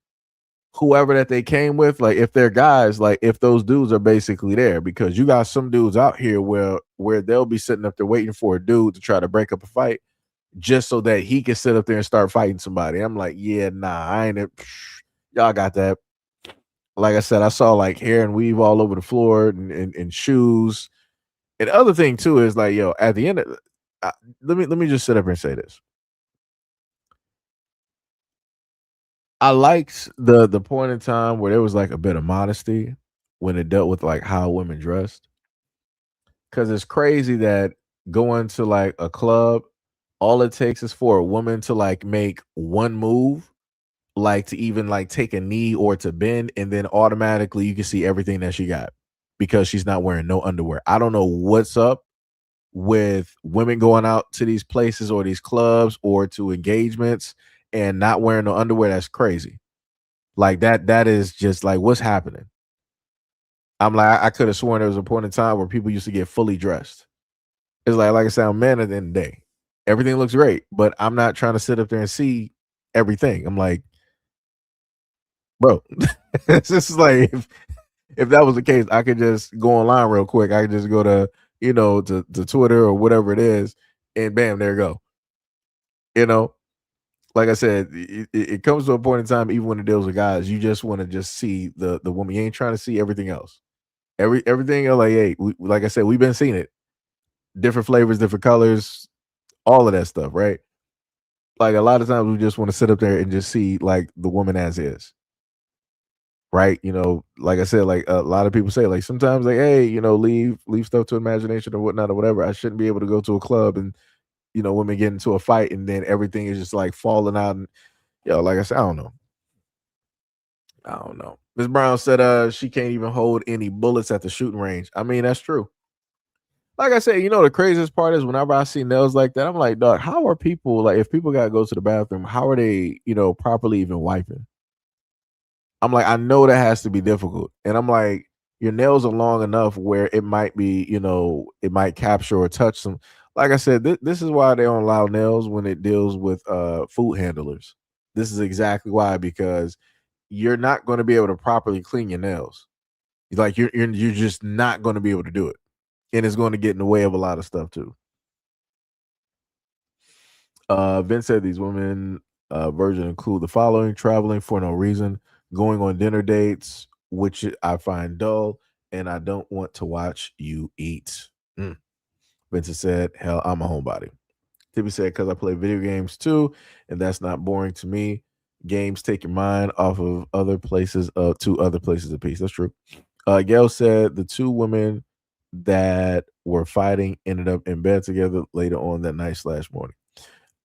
whoever that they came with, like if they're guys, like if those dudes are basically there, because you got some dudes out here where they'll be sitting up there waiting for a dude to try to break up a fight, just so that he can sit up there and start fighting somebody. I'm like, yeah, nah, I ain't it. Y'all got that. Like I said, I saw like hair and weave all over the floor and shoes. And the other thing too is like, at the end of let me just sit up here and say this. I liked the point in time where there was like a bit of modesty when it dealt with like how women dressed. Cause it's crazy that going to like a club, all it takes is for a woman to like make one move, like to even like take a knee or to bend, and then automatically you can see everything that she got because she's not wearing no underwear. I don't know what's up with women going out to these places or these clubs or to engagements and not wearing no underwear. That's crazy. Like that is just like, what's happening? I'm like, I could have sworn there was a point in time where people used to get fully dressed. It's like I said, I'm man at the end of the day. Everything looks great, but I'm not trying to sit up there and see everything. I'm like, bro, it's just like if that was the case, I could just go online real quick. I could just go to, to Twitter or whatever it is, and bam, there you go. Like I said, it comes to a point in time, even when it deals with guys, you just want to just see the woman. You ain't trying to see everything else. Everything you're like, hey, like I said, we've been seeing it. Different flavors, different colors, all of that stuff, right? Like a lot of times we just want to sit up there and just see like the woman as is. Right. Like I said, like a lot of people say, like sometimes like, hey, leave stuff to imagination or whatnot or whatever. I shouldn't be able to go to a club and, women get into a fight and then everything is just like falling out. And like I said, I don't know. Ms. Brown said she can't even hold any bullets at the shooting range. I mean, that's true. Like I said, the craziest part is whenever I see nails like that, I'm like, dog, how are people, like, if people got to go to the bathroom, how are they, properly even wiping? I'm like, I know that has to be difficult. And I'm like, your nails are long enough where it might be, it might capture or touch some. Like I said, this is why they don't allow nails when it deals with food handlers. This is exactly why, because you're not going to be able to properly clean your nails. Like you're just not going to be able to do it, and it's going to get in the way of a lot of stuff too. Vince said these women version include the following: traveling for no reason, going on dinner dates, which I find dull, and I don't want to watch you eat. Vincent said, hell, I'm a homebody. Tippy said, because I play video games too, and that's not boring to me. Games take your mind off of other places to other places of peace. That's true. Gail said the two women that were fighting ended up in bed together later on that night / morning.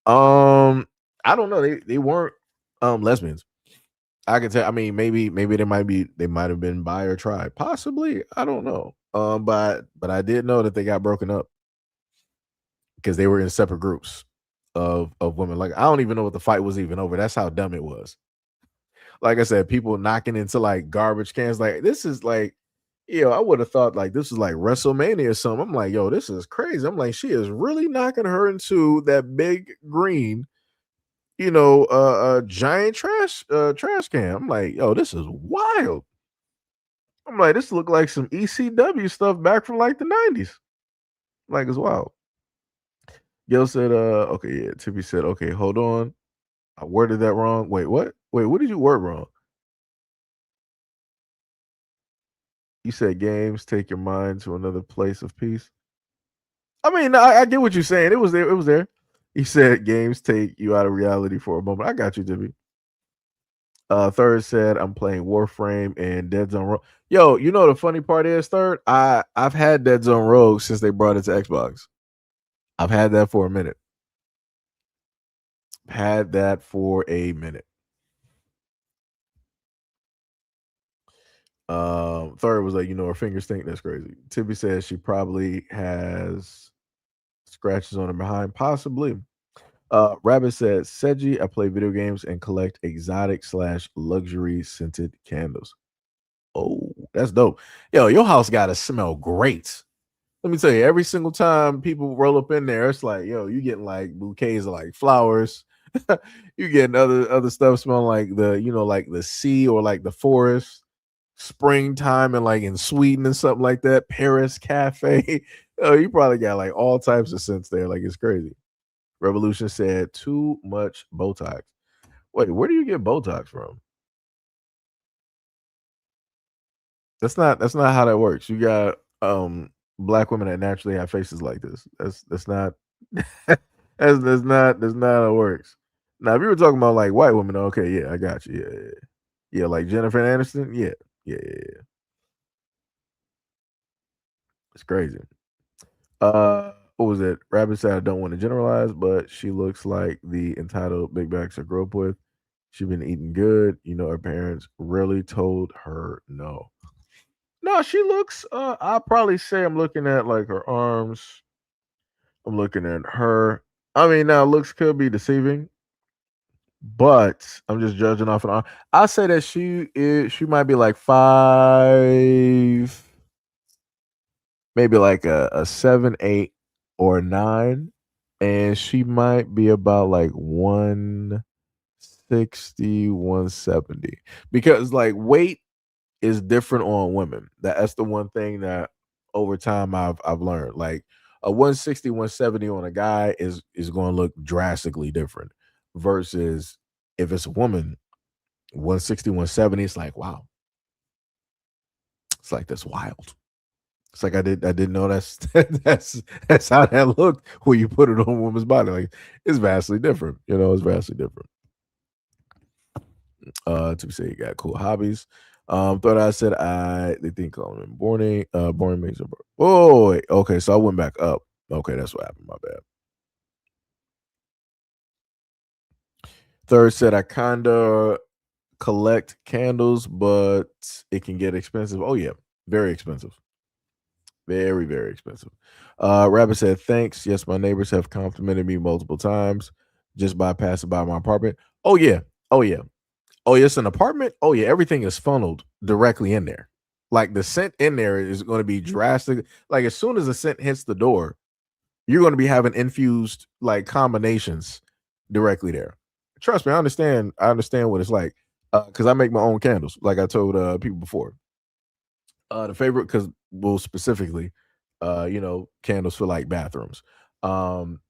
I don't know. They weren't lesbians. I can tell. I mean, maybe they might have been bi or tri. Possibly. I don't know. But I did know that they got broken up because they were in separate groups of women. Like, I don't even know what the fight was even over. That's how dumb it was. Like I said, people knocking into like garbage cans. Like, this is like, I would have thought like this was like WrestleMania or something. I'm like, yo, this is crazy. I'm like, she is really knocking her into that big green, giant trash can. I'm like, yo, this is wild. I'm like, this looked like some ECW stuff back from like the 90s. Like, it's wild. Gil said, okay, yeah. Tippy said, okay, hold on. I worded that wrong. Wait, what? Wait, what did you word wrong? You said games take your mind to another place of peace. I mean, I get what you're saying. It was there. It was there. He said games take you out of reality for a moment. I got you, Tippy. Third said I'm playing Warframe and Dead Zone Rogue. Yo, you know the funny part is, Third, I've had Dead Zone Rogue since they brought it to Xbox. I've had that for a minute. Had that for a minute. Third was like, her fingers stink. That's crazy. Tippy says she probably has scratches on her behind, possibly. Rabbit said, Seji, I play video games and collect exotic / luxury scented candles. Oh, that's dope. Yo, your house gotta smell great. Let me tell you, every single time people roll up in there, it's like, yo, you getting like bouquets of like flowers. You getting other stuff smelling like like the sea or like the forest, springtime and like in Sweden and something like that. Paris Cafe. Oh, you probably got like all types of scents there. Like, it's crazy. Revolution said too much Botox. Wait, where do you get Botox from? That's not how that works. You got black women that naturally have faces like this. That's not that's not how it works. Now, if you were talking about like white women, okay, yeah, I got you. Yeah, like Jennifer Aniston, yeah. It's crazy. What was it? Rabbit said I don't want to generalize, but she looks like the entitled big bags I grew up with. She been eating good. Her parents really told her no. No, she looks. I'll probably say I'm looking at like her arms. I'm looking at her. I mean, now looks could be deceiving, but I'm just judging off an arm. I say that she might be like 5, maybe like a 7, 8, or 9, and she might be about like 160, 170, because like weight is different on women. That's the one thing that over time I've learned. Like a 160, 170 on a guy is going to look drastically different versus if it's a woman, 160, 170, it's like, wow. It's like, that's wild. It's like I didn't know that's how that looked when you put it on a woman's body. Like, it's vastly different. It's vastly different. To say you got cool hobbies. Thought I said they think I'm boring makes a oh wait, okay, so I went back up. Okay, that's what happened. My bad. Third said I kinda collect candles, but it can get expensive. Oh yeah, very expensive. Very, very expensive. Rabbit said, thanks. Yes, my neighbors have complimented me multiple times just by passing by my apartment. Oh yeah. Oh yeah. Oh, it's an apartment. Oh yeah, everything is funneled directly in there. Like, the scent in there is going to be drastic. Like, as soon as the scent hits the door, you're going to be having infused like combinations directly there. Trust me, I understand. I understand what it's like because I make my own candles, like I told people before. The favorite, because well, specifically, candles for like bathrooms. Um,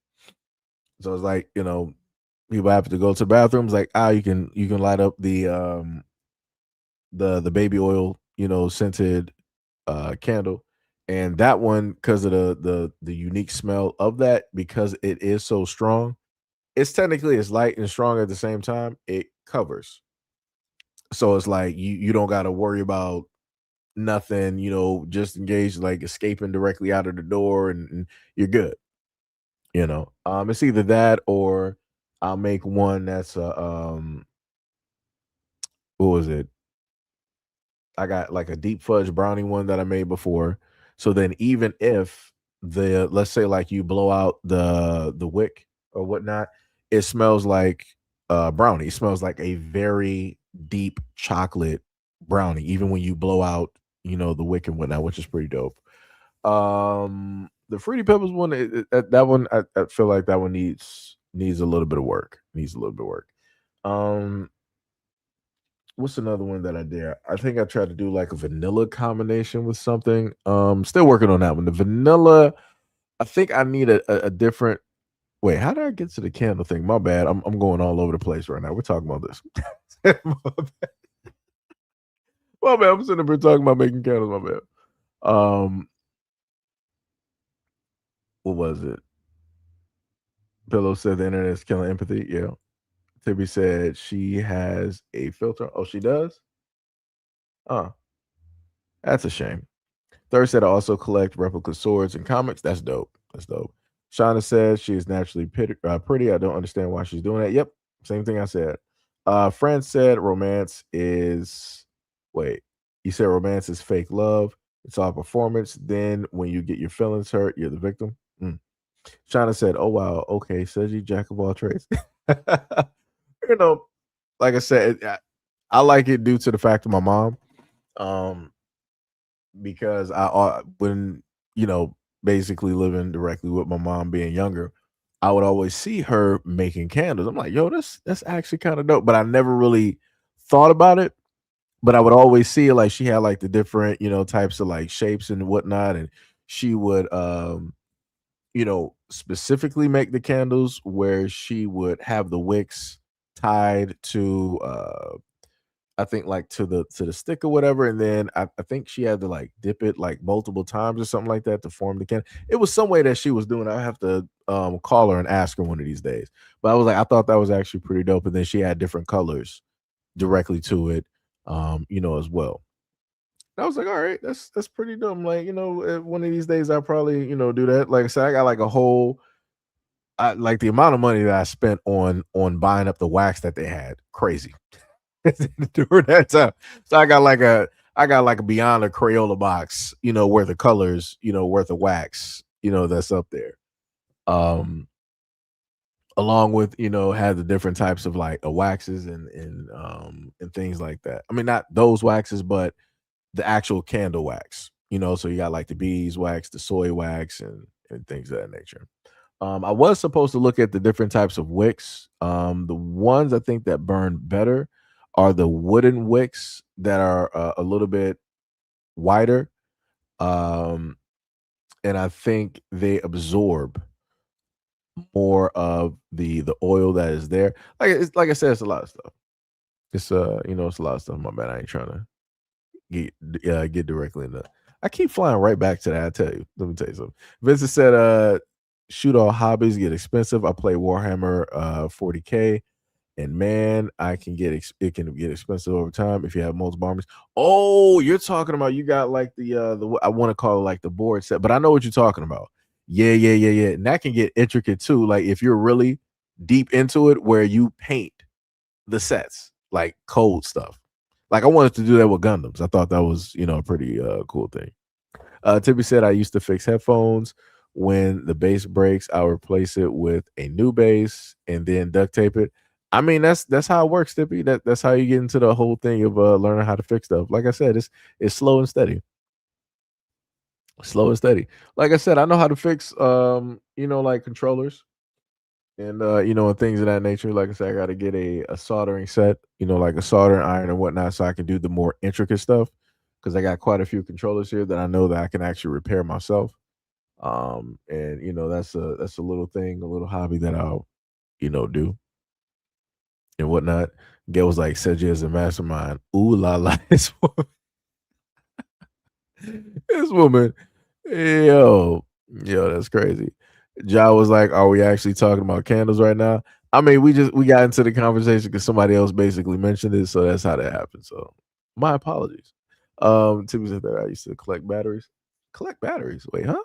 so it's like people have to go to the bathrooms. Like you can light up the baby oil, scented candle, and that one because of the unique smell of that, because it is so strong. It's light and strong at the same time. It covers, so it's like you don't got to worry about nothing. Just engage like escaping directly out of the door, and you're good. It's either that or I'll make one that's what was it? I got like a deep fudge brownie one that I made before. So then even if let's say like you blow out the wick or whatnot, it smells like brownie. It smells like a very deep chocolate brownie, even when you blow out, the wick and whatnot, which is pretty dope. The Fruity Pebbles one, that one, I feel like that one needs a little bit of work. Needs a little bit of work. What's another one that I did? I think I tried to do like a vanilla combination with something. Still working on that one. The vanilla, I think I need a different. Wait, how did I get to the candle thing? My bad. I'm going all over the place right now. We're talking about this. My bad. I'm sitting up here talking about making candles. My bad. What was it? Pillow said the internet is killing empathy. Yeah. Tibby said she has a filter. Oh, she does? Oh, that's a shame. Third said I also collect replica swords and comics. That's dope. That's dope. Shauna says she is naturally pretty. I don't understand why she's doing that. Yep. Same thing I said. Fran said romance is, wait, you said romance is fake love. It's all performance. Then when you get your feelings hurt, you're the victim. Shauna said, oh, wow. Okay. Says you jack of all trades. you know, like I said, I like it due to the fact of my mom. Because when basically living directly with my mom being younger, I would always see her making candles. I'm like, yo, that's actually kind of dope. But I never really thought about it. But I would always see it, like she had like the different, types of like shapes and whatnot. And she would specifically make the candles where she would have the wicks tied to I think like to the stick or whatever, and then I think she had to like dip it like multiple times or something like that to form the can. It was some way that she was doing. I have to call her and ask her one of these days. But I was like, I thought that was actually pretty dope. And then she had different colors directly to it, as well. And I was like, all right, that's pretty dumb. Like, one of these days I'll probably, do that. Like I said, I got like a whole like the amount of money that I spent on buying up the wax that they had. Crazy. During that time. So I got like a beyond a Crayola box, worth of colors, worth of wax, that's up there. Along with, had the different types of like waxes and things like that. I mean, not those waxes, but the actual candle wax, so you got like the beeswax, the soy wax, and things of that nature. I was supposed to look at the different types of wicks. The ones I think that burn better are the wooden wicks that are a little bit wider. And I think they absorb more of the oil that is there. Like I said, it's a lot of stuff. It's it's a lot of stuff. My bad. I ain't trying to get directly into. I keep flying right back to that. I tell you. Let me tell you something. Vincent said, shoot all hobbies get expensive. I play Warhammer 40K. And man, it can get expensive over time if you have multiple armies. Oh, you're talking about you got like the I want to call it like the board set, but I know what you're talking about. Yeah. And that can get intricate too. Like if you're really deep into it, where you paint the sets, like cold stuff. Like I wanted to do that with Gundams. I thought that was a pretty cool thing. Tippy said I used to fix headphones. When the bass breaks, I'll replace it with a new bass and then duct tape it. I mean, that's how it works, Tippy. That's how you get into the whole thing of learning how to fix stuff. Like I said, it's slow and steady. Slow and steady. Like I said, I know how to fix like controllers and and things of that nature. Like I said, I got to get a soldering set, like a soldering iron and whatnot, so I can do the more intricate stuff. Because I got quite a few controllers here that I know that I can actually repair myself. And that's a little thing, a little hobby that I'll do and whatnot. Gail was like, Seji is a mastermind. Ooh la la, this woman, yo, that's crazy. Ja was like, "Are we actually talking about candles right now?" I mean, we got into the conversation because somebody else basically mentioned it, so that's how that happened. So, my apologies. Timmy said that I used to collect batteries. Collect batteries? Wait, huh?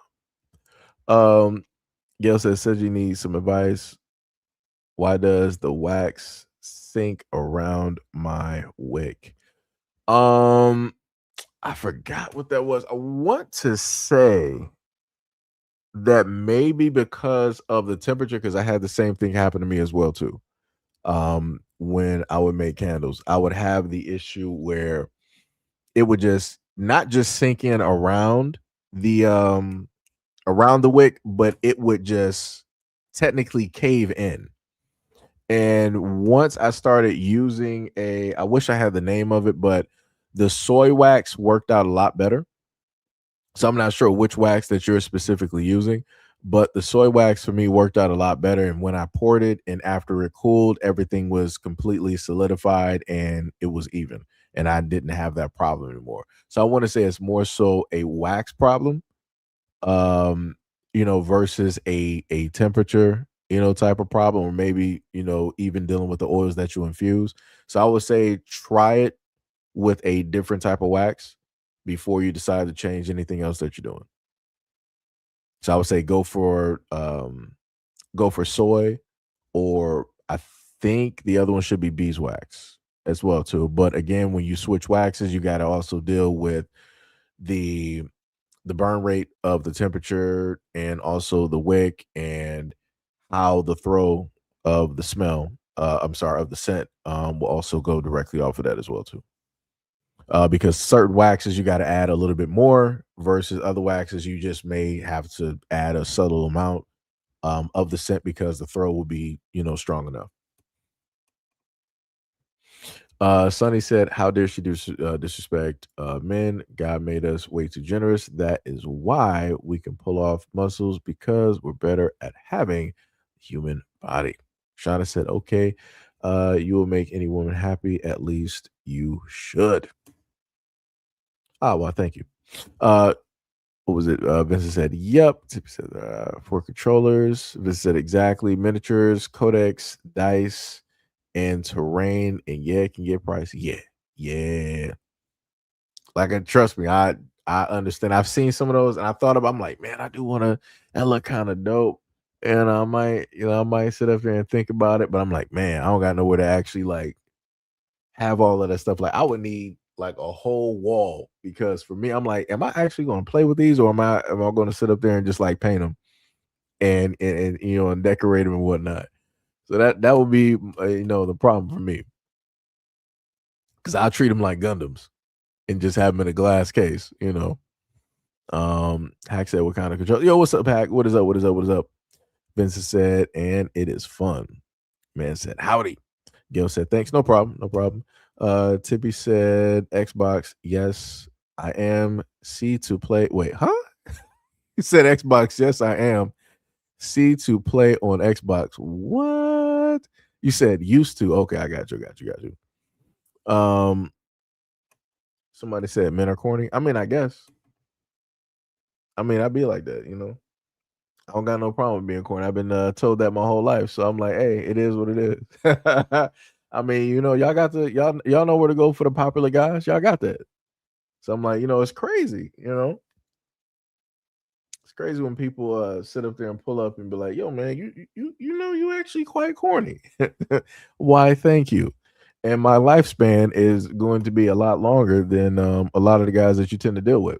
Gail says Seji needs some advice. Why does the wax sink around my wick? Um, I forgot what that was. I want to say that maybe because of the temperature, because I had the same thing happen to me as well too. When I would make candles, I would have the issue where it would just not just sink in around the wick, but it would just technically cave in. And once I started using I wish I had the name of it, but the soy wax worked out a lot better. So I'm not sure which wax that you're specifically using, but the soy wax for me worked out a lot better. And when I poured it and after it cooled, everything was completely solidified and it was even. And I didn't have that problem anymore. So I want to say it's more so a wax problem, versus a temperature, type of problem, or maybe, even dealing with the oils that you infuse. So I would say try it with a different type of wax before you decide to change anything else that you're doing. So I would say go for soy, or I think the other one should be beeswax as well too. But again, when you switch waxes, you got to also deal with the burn rate of the temperature and also the wick and how the throw of the smell, I'm sorry, of the scent, will also go directly off of that as well too. Because certain waxes you got to add a little bit more versus other waxes you just may have to add a subtle amount of the scent because the throw will be strong enough. Sonny said, "How dare she disrespect men? God made us way too generous. That is why we can pull off muscles because we're better at having a human body." Shauna said, "Okay, you will make any woman happy. At least you should." Well, thank you. What was it? Vincent said, "Yep." Tippy said, "For controllers." Vincent said, "Exactly. Miniatures, codex, dice, and terrain. And yeah, it can get pricey. Yeah. Like, trust me, I understand. I've seen some of those, and I thought about. I'm like, man, I do want to. That look kind of dope, and I might sit up there and think about it. But I'm like, man, I don't got nowhere to actually like have all of that stuff. Like, I would need like a whole wall because for me, I'm like, am I actually going to play with these, or am I going to sit up there and just like paint them and and decorate them and whatnot? So that would be the problem for me because I treat them like Gundams and just have them in a glass case. Hack said, "What kind of control?" Yo, what's up, Hack? What is up? What is up? What is up? Vincent said, "And it is fun." Man said, "Howdy." Gil said, "Thanks. No problem. No problem." Tippy said, "Xbox. Yes, I am. C to play." Wait, huh? He said Xbox. Yes, I am. C to play on Xbox. What? You said used to. Okay, I got you. Somebody said men are corny. I mean, I guess. I mean, I'd be like that. I don't got no problem with being corny. I've been told that my whole life. So I'm like, hey, it is what it is. I mean, y'all got to y'all know where to go for the popular guys. Y'all got that. So I'm like, it's crazy, It's crazy when people sit up there and pull up and be like, yo, man, you actually quite corny. Why, thank you. And my lifespan is going to be a lot longer than a lot of the guys that you tend to deal with.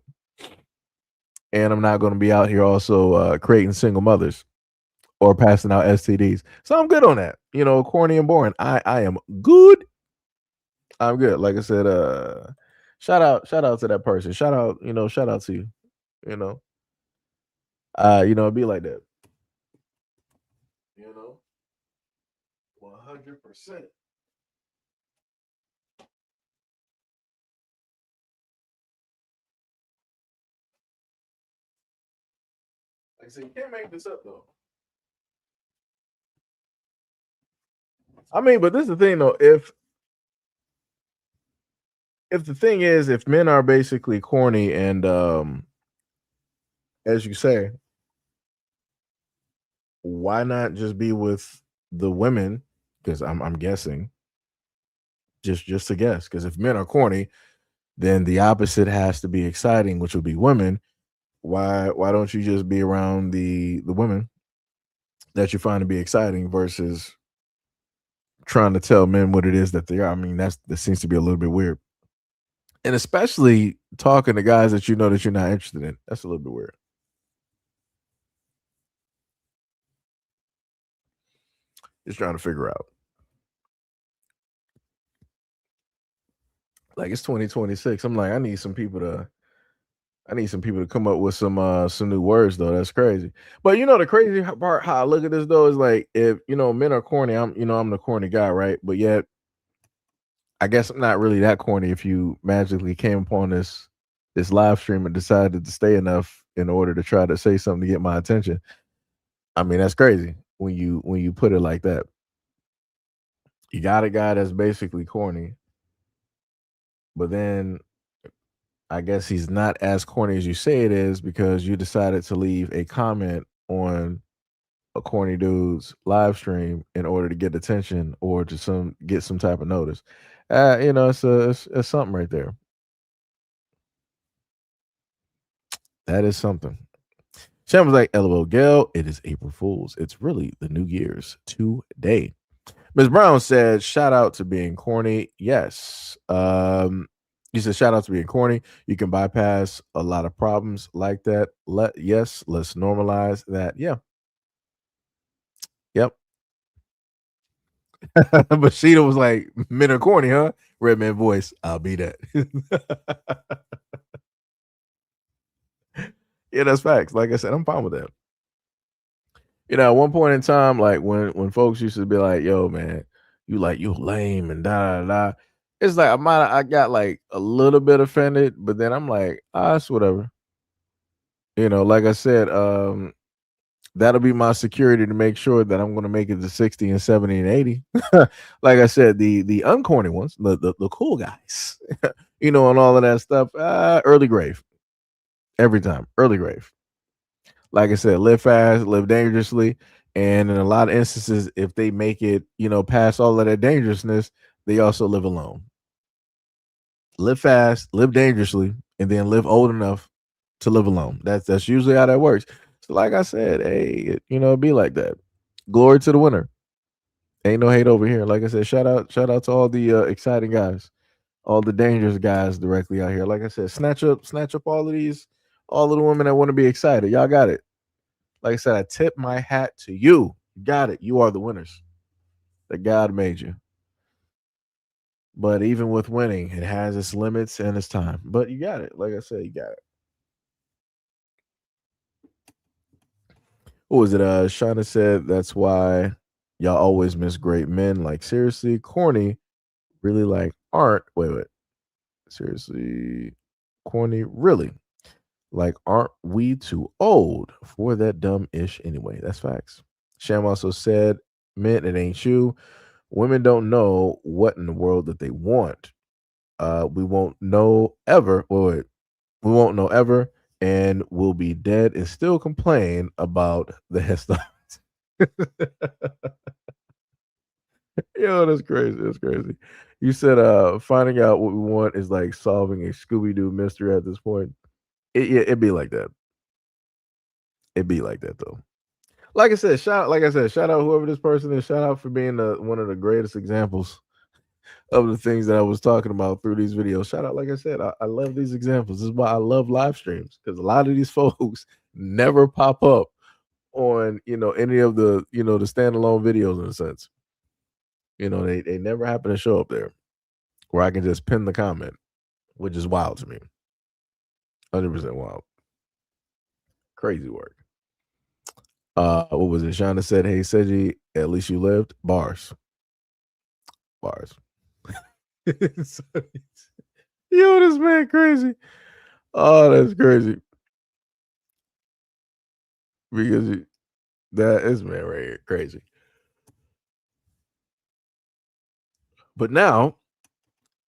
And I'm not going to be out here also creating single mothers or passing out STDs. So I'm good on that. Corny and boring. I am good. I'm good. Like I said, shout out to that person. Shout out to you. You know, it'd be like that. 100%. Like I said, you can't make this up though. I mean, but this is the thing though. If the thing is, if men are basically corny and as you say, why not just be with the women? Because I'm guessing, just to guess. Because if men are corny, then the opposite has to be exciting, which would be women. Why don't you just be around the women that you find to be exciting versus trying to tell men what it is that they are? I mean, that seems to be a little bit weird. And especially talking to guys that you know that you're not interested in. That's a little bit weird. Just trying to figure out. Like it's 2026. I'm like, I need some people to come up with some new words though. That's crazy. But the crazy part how I look at this though is like if men are corny, I'm the corny guy, right? But yet I guess I'm not really that corny if you magically came upon this live stream and decided to stay enough in order to try to say something to get my attention. I mean, that's crazy when you put it like that. You got a guy that's basically corny, but then I guess he's not as corny as you say it is because you decided to leave a comment on a corny dude's live stream in order to get attention or to get some type of notice. It's something right there. That is something. Shem was like, LOL, Gail, it is April Fool's. It's really the New Year's today. Ms. Brown said, shout out to being corny. Yes. You said, shout out to being corny. You can bypass a lot of problems like that. Let's normalize that. Yeah. Yep. But Sheeta was like, men are corny, huh? Redman voice, I'll be that. Yeah, that's facts. Like I said, I'm fine with that. At one point in time, like when folks used to be like, yo, man, you lame and da da da. It's like I got like a little bit offended, but then I'm like, it's whatever. Like I said, that'll be my security to make sure that I'm gonna make it to 60 and 70 and 80. Like I said, the uncorny ones, the cool guys, and all of that stuff, early grave. Every time, early grave. Like I said, live fast, live dangerously. And in a lot of instances, if they make it, past all of that dangerousness, they also live alone. Live fast, live dangerously, and then live old enough to live alone. That's usually how that works. So, like I said, hey, it be like that. Glory to the winner. Ain't no hate over here. Like I said, shout out to all the exciting guys, all the dangerous guys directly out here. Like I said, snatch up all of the women that want to be excited. Y'all got it. Like I said, I tip my hat to you. You got it. You are the winners that God made you. But even with winning, it has its limits and its time. But you got it. Like I said, you got it. What was it? Shauna said that's why y'all always miss great men. Like seriously, corny, really like aren't. Wait. Seriously, corny, really. Like, aren't we too old for that dumb ish anyway? That's facts. Sham also said, men, it ain't you. Women don't know what in the world that they want. We won't know ever. Wait. We won't know ever, and we'll be dead and still complain about the hairstyles. Yo, that's crazy. That's crazy. You said finding out what we want is like solving a Scooby-Doo mystery at this point. It'd be like that. It'd be like that though. Like I said, shout out whoever this person is. Shout out for being one of the greatest examples of the things that I was talking about through these videos. Shout out, like I said, I love these examples. This is why I love live streams, because a lot of these folks never pop up on any of the the standalone videos in a sense. They never happen to show up there where I can just pin the comment, which is wild to me. 100% wild. Crazy work. What was it? Shana said, "Hey, Seji, at least you lived." Bars. Yo, this man crazy. Oh, that's crazy. Because that is man right here crazy. But now,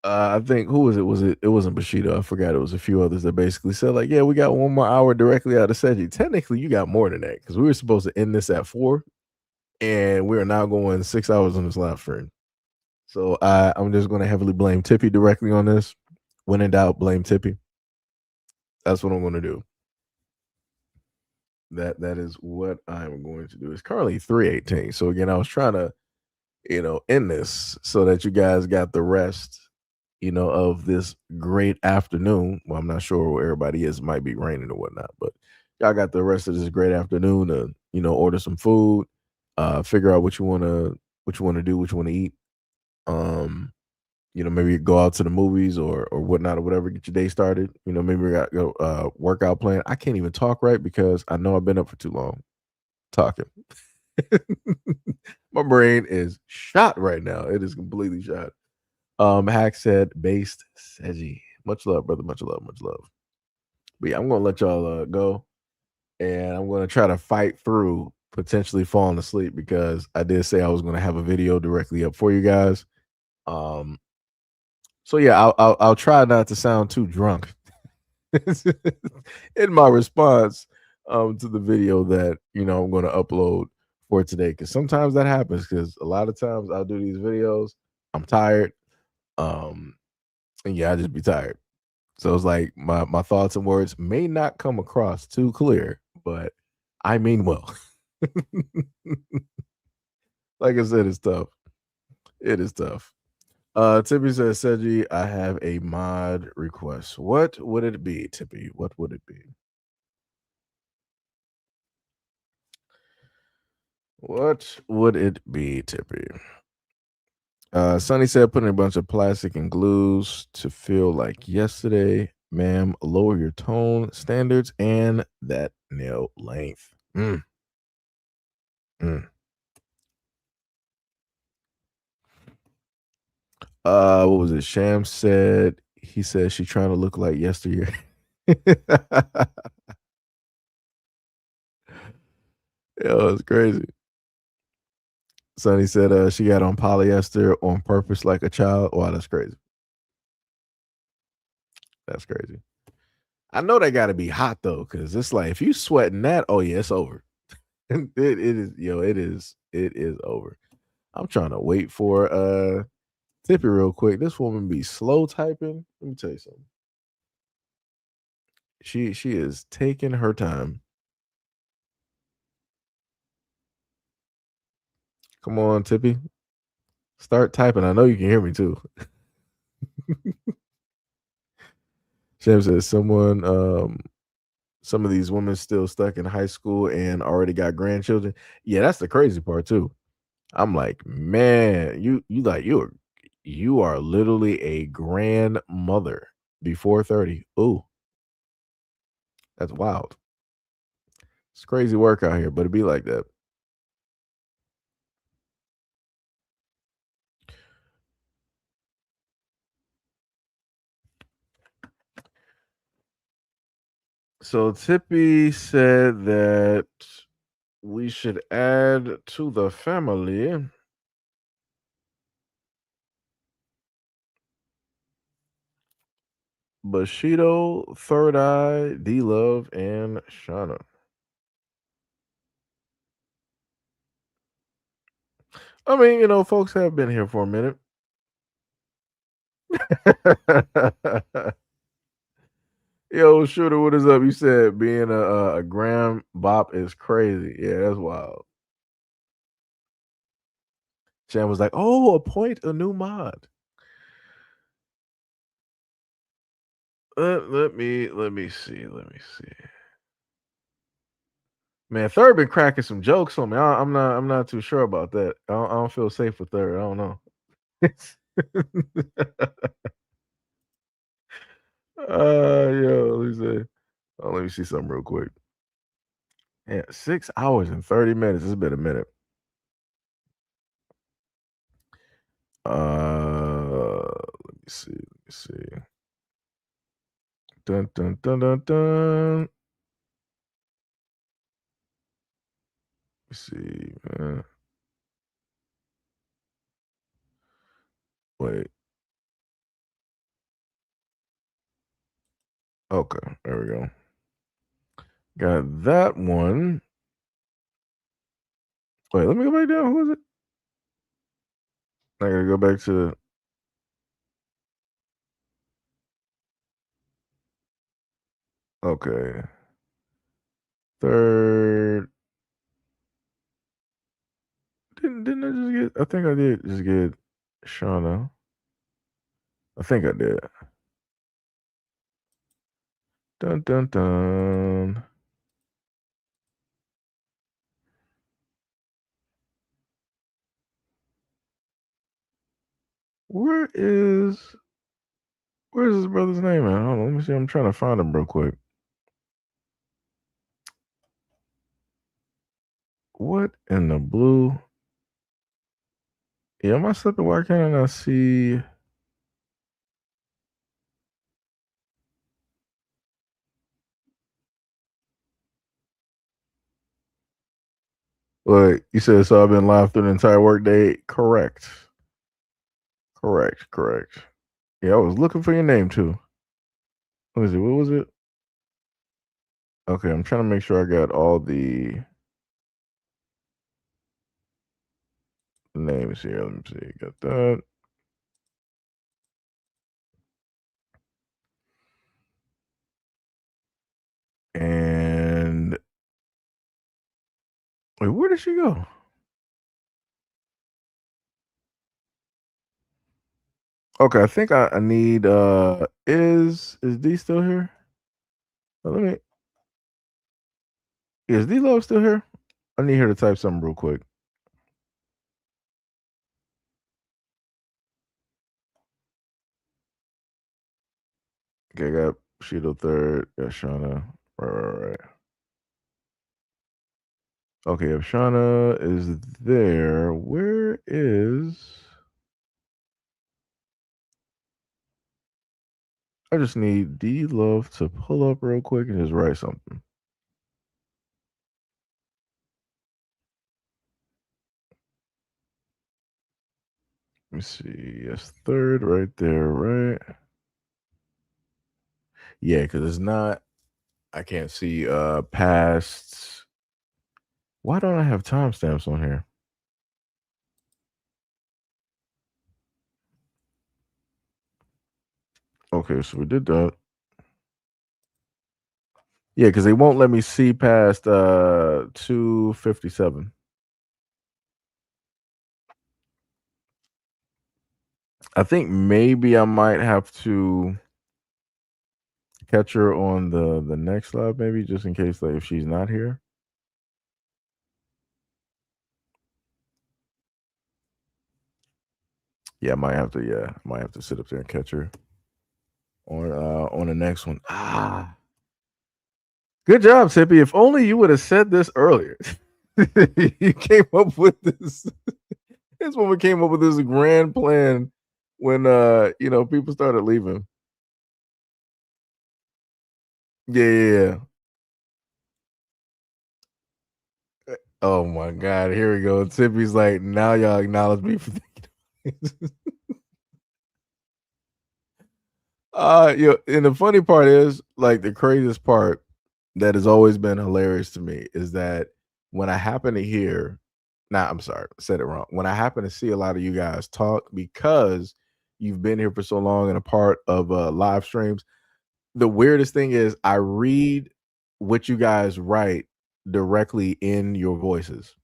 I think who was it? It wasn't Bushido. I forgot. It was a few others that basically said like, "Yeah, we got one more hour directly out of Seji." Technically, you got more than that because we were supposed to end this at 4, and we are now going 6 hours on this live stream. So I'm just going to heavily blame Tippy directly on this. When in doubt, blame Tippy. That's what I'm going to do. That is what I'm going to do. It's currently 3:18. So again, I was trying to, end this so that you guys got the rest, of this great afternoon. Well, I'm not sure where everybody is. It might be raining or whatnot, but y'all got the rest of this great afternoon to, order some food, figure out what you want to do, what you want to eat. Maybe go out to the movies or whatnot or whatever, get your day started. Maybe we got go workout plan. I can't even talk right because I know I've been up for too long talking. My brain is shot right now. It is completely shot. Hack said, based Seji. Much love, brother. Much love, much love. But yeah, I'm gonna let y'all go, and I'm gonna try to fight through potentially falling asleep because I did say I was gonna have a video directly up for you guys. So yeah, I'll try not to sound too drunk in my response to the video that I'm going to upload for today, because sometimes that happens, because a lot of times I'll do these videos, I'm tired, and yeah, I just be tired. So it's like my thoughts and words may not come across too clear, but I mean well. Like I said, it's tough. It is tough. Tippy says, Seji, I have a mod request. What would it be, Tippy? What would it be? What would it be, Tippy? Sonny said, putting a bunch of plastic and glues to feel like yesterday. Ma'am, lower your tone standards and that nail length. What was it? Sham said, he said she trying to look like yesteryear. Yo, it's crazy. Sonny said she got on polyester on purpose like a child. Wow, that's crazy. That's crazy. I know they got to be hot though, because it's like if you sweating that, oh yeah, it's over. it is, it is over. I'm trying to wait for Tippy real quick. This woman be slow typing. Let me tell you something. She is taking her time. Come on, Tippy. Start typing. I know you can hear me too. Sham says some of these women still stuck in high school and already got grandchildren. Yeah, that's the crazy part too. I'm like, man, you are literally a grandmother before 30. Ooh, that's wild. It's crazy work out here, but it be like that. So Tippy said that we should add to the family Bushido, Third Eye, D Love, and Shauna. I mean, folks have been here for a minute. Yo, Shooter, what is up? You said being a gram bop is crazy. Yeah, that's wild. Chan was like, "Oh, appoint a new mod." Let me see. Man, Third been cracking some jokes on me. I'm not too sure about that. I don't feel safe with Third. I don't know. Yo, let me see something real quick. Yeah, 6 hours and 30 minutes. It's been a minute. Let me see. Let me see. Dun dun dun dun dun. Let me see, man. Wait. Okay, there we go. Got that one. Wait, let me go back down. Who is it? I gotta go back to. Okay. Third. Didn't I just get? I think I did just get Shauna. I think I did. Dun dun dun. Where's his brother's name at? Hold on, let me see. I'm trying to find him real quick. What in the blue? Yeah, am I slipping? Why can't I not see? Look, you said so. I've been live through the entire workday. Correct. Correct. Yeah, I was looking for your name too. What is it? What was it? Okay, I'm trying to make sure I got all the names here. Let me see. Got that. And wait, where did she go? Okay, I think I need is D still here? Let me is D Love still here? I need her to type something real quick. Okay, I got Shido third, got Shauna. Right. Okay, if Shauna is there, where is I just need D Love to pull up real quick and just write something. Let me see. Yes, third right there, right? Yeah, because it's not I can't see past why don't I have timestamps on here? Okay, so we did that. Yeah, because they won't let me see past 257. I think maybe I might have to catch her on the next live, maybe just in case, like if she's not here. Yeah, I might have to. Yeah, I might have to sit up there and catch her on the next one. Ah, good job, Tippy. If only you would have said this earlier. You came up with this. This woman came up with this grand plan when people started leaving. Yeah. Oh my God, here we go. Tippy's like, now y'all acknowledge me for thinking. And the funny part is, like, the craziest part that has always been hilarious to me is that when I happen to hear, I'm sorry, I said it wrong. When I happen to see a lot of you guys talk because you've been here for so long and a part of live streams, the weirdest thing is I read what you guys write directly in your voices.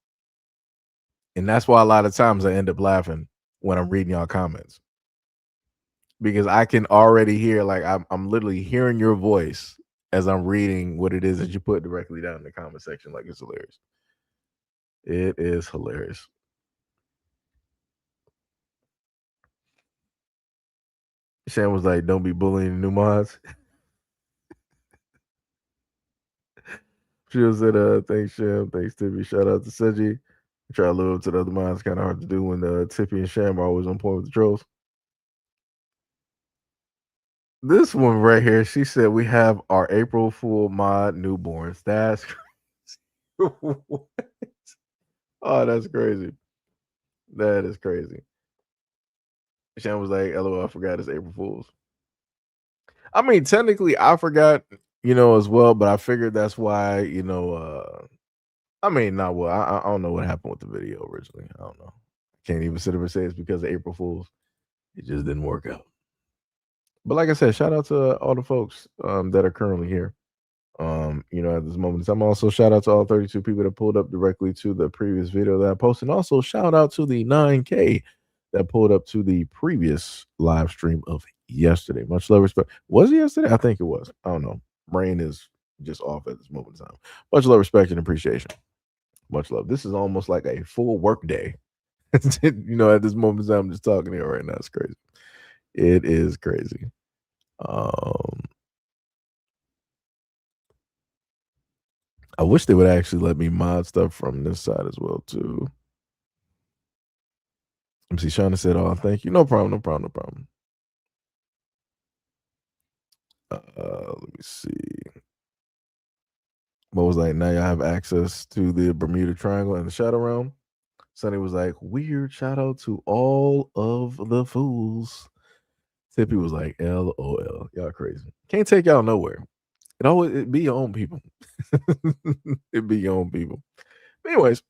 And that's why a lot of times I end up laughing when I'm reading y'all comments. Because I can already hear, like, I'm literally hearing your voice as I'm reading what it is that you put directly down in the comment section. Like, it's hilarious. It is hilarious. Shan was like, don't be bullying new mods. Jill said, thanks, Sham. Thanks, Tippy. Shout out to Seji. Try to live up to the other minds. Kind of hard to do when Tippy and Sham are always on point with the trolls. This one right here, she said, we have our April Fool mod newborns. That's crazy. What? Oh, that's crazy. That is crazy. Sham was like, LOL, I forgot it's April Fool's. I mean, technically, I forgot, as well, but I figured that's why, I mean, not well. I don't know what happened with the video originally. I don't know. Can't even sit up and say it's because of April Fools. It just didn't work out. But like I said, shout out to all the folks that are currently here. At this moment in time. Also, shout out to all 32 people that pulled up directly to the previous video that I posted. And also, shout out to the 9K that pulled up to the previous live stream of yesterday. Much love, respect. Was it yesterday? I think it was. I don't know. Brain is just off at this moment in time. Much love, respect, and appreciation. Much love. This is almost like a full work day. At this moment in time, I'm just talking here right now. It's crazy. It is crazy. I wish they would actually let me mod stuff from this side as well, too. Let me see. Shauna said, oh, thank you. No problem. Let me see. Mo was like, now y'all have access to the Bermuda Triangle and the Shadow Realm. Sonny was like, weird. Shout out to all of the fools. Tippy was like, LOL. Y'all crazy. Can't take y'all nowhere. It be your own people. It be your own people. But anyways,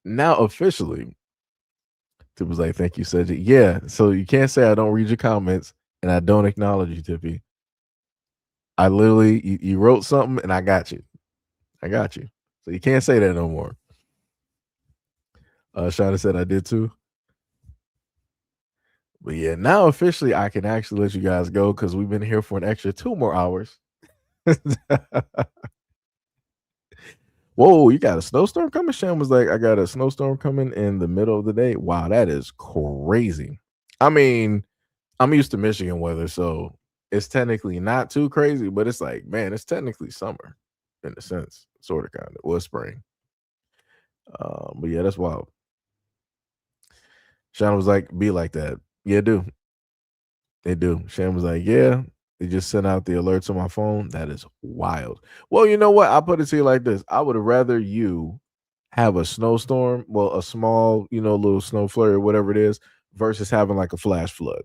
now officially, Tippy was like, thank you, Seji. Yeah, so you can't say I don't read your comments and I don't acknowledge you, Tippy. I literally, you wrote something and I got you. So you can't say that no more. Shauna said I did too. But yeah, now officially I can actually let you guys go because we've been here for an extra 2 more hours. Whoa, you got a snowstorm coming? Sham was like, I got a snowstorm coming in the middle of the day. Wow, that is crazy. I mean, I'm used to Michigan weather, so it's technically not too crazy, but it's like, man, it's technically summer in a sense, sort of, kind of. Well, spring. But yeah, that's wild. Shannon was like, be like that. Yeah, do. They do. Shannon was like, yeah, they just sent out the alerts on my phone. That is wild. Well, you know what? I'll put it to you like this. I would rather you have a snowstorm, well, a small, little snow flurry or whatever it is, versus having like a flash flood.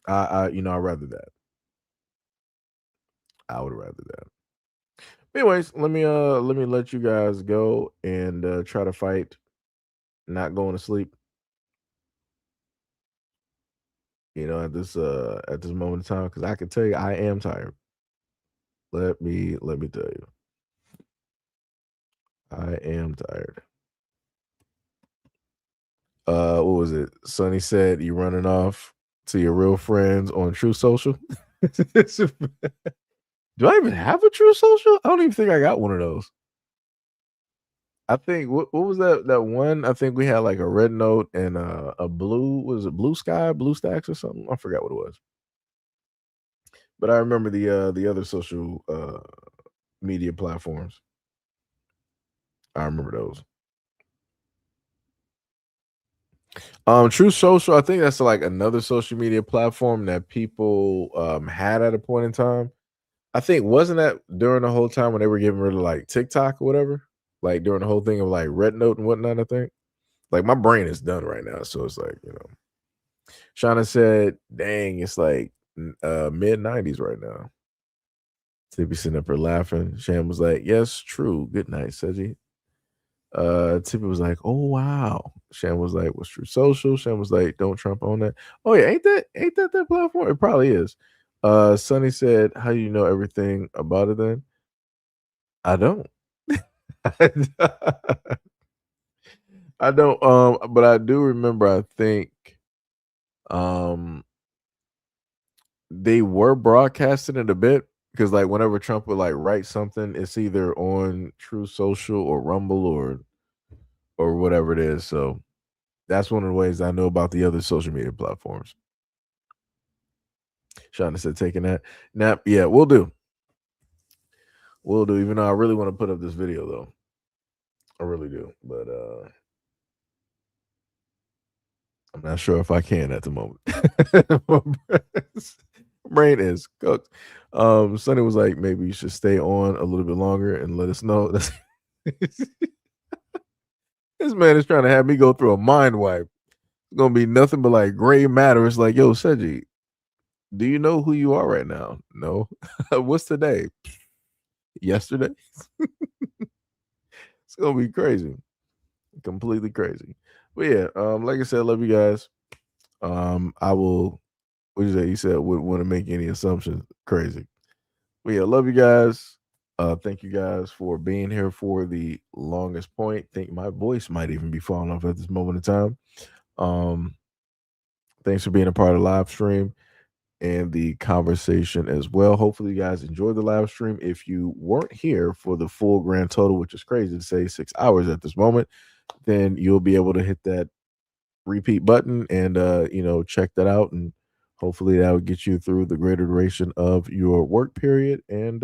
I'd rather that. I would rather that. Anyways, let me let you guys go and try to fight not going to sleep. At this moment in time, because I can tell you I am tired. Let me tell you. I am tired. What was it? Sonny said you running off to your real friends on True Social. Do I even have a True Social? I don't even think I got one of those. I think what was that one? I think we had like a red note and a blue. Was it Blue Sky, Blue Stacks, or something? I forgot what it was. But I remember the other social media platforms. I remember those. True Social, I think that's like another social media platform that people had at a point in time. I think wasn't that during the whole time when they were getting rid of like TikTok or whatever, like during the whole thing of like Red Note and whatnot. I think like my brain is done right now, so it's like Shauna said, "Dang, it's like mid 90s right now." Tippy sitting up here laughing. Sham was like, "Yes, true. Good night, Seji." Tippy was like, "Oh wow." Sham was like, "What's True Social?" Sham was like, "Don't Trump on that." Oh yeah, ain't that platform? It probably is. Sonny said, "How do you know everything about it then?" I don't. I don't. But I do remember. I think, they were broadcasting it a bit because, like, whenever Trump would like write something, it's either on True Social or Rumble or whatever it is. So that's one of the ways I know about the other social media platforms. Shauna said, taking that nap. Yeah, we'll do. Will do. Even though I really want to put up this video, though, I really do, but I'm not sure if I can at the moment. My brain is cooked. Sonny was like, maybe you should stay on a little bit longer and let us know. This man is trying to have me go through a mind wipe. It's gonna be nothing but like gray matter. It's like, yo, Seji, do you know who you are right now? No. What's today? Yesterday. It's gonna be crazy. Completely crazy. But yeah, like I said, love you guys. I will, what you say? You said wouldn't want to make any assumptions. Crazy. But yeah, love you guys. Thank you guys for being here for the longest point. Think my voice might even be falling off at this moment in time. Thanks for being a part of the live stream and the conversation as well. Hopefully you guys enjoyed the live stream. If you weren't here for the full grand total, which is crazy to say 6 hours at this moment, then you'll be able to hit that repeat button and check that out, and hopefully that will get you through the greater duration of your work period, and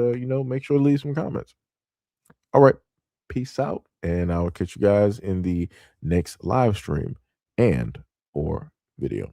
make sure to leave some comments. All right, peace out, and I'll catch you guys in the next live stream and or video.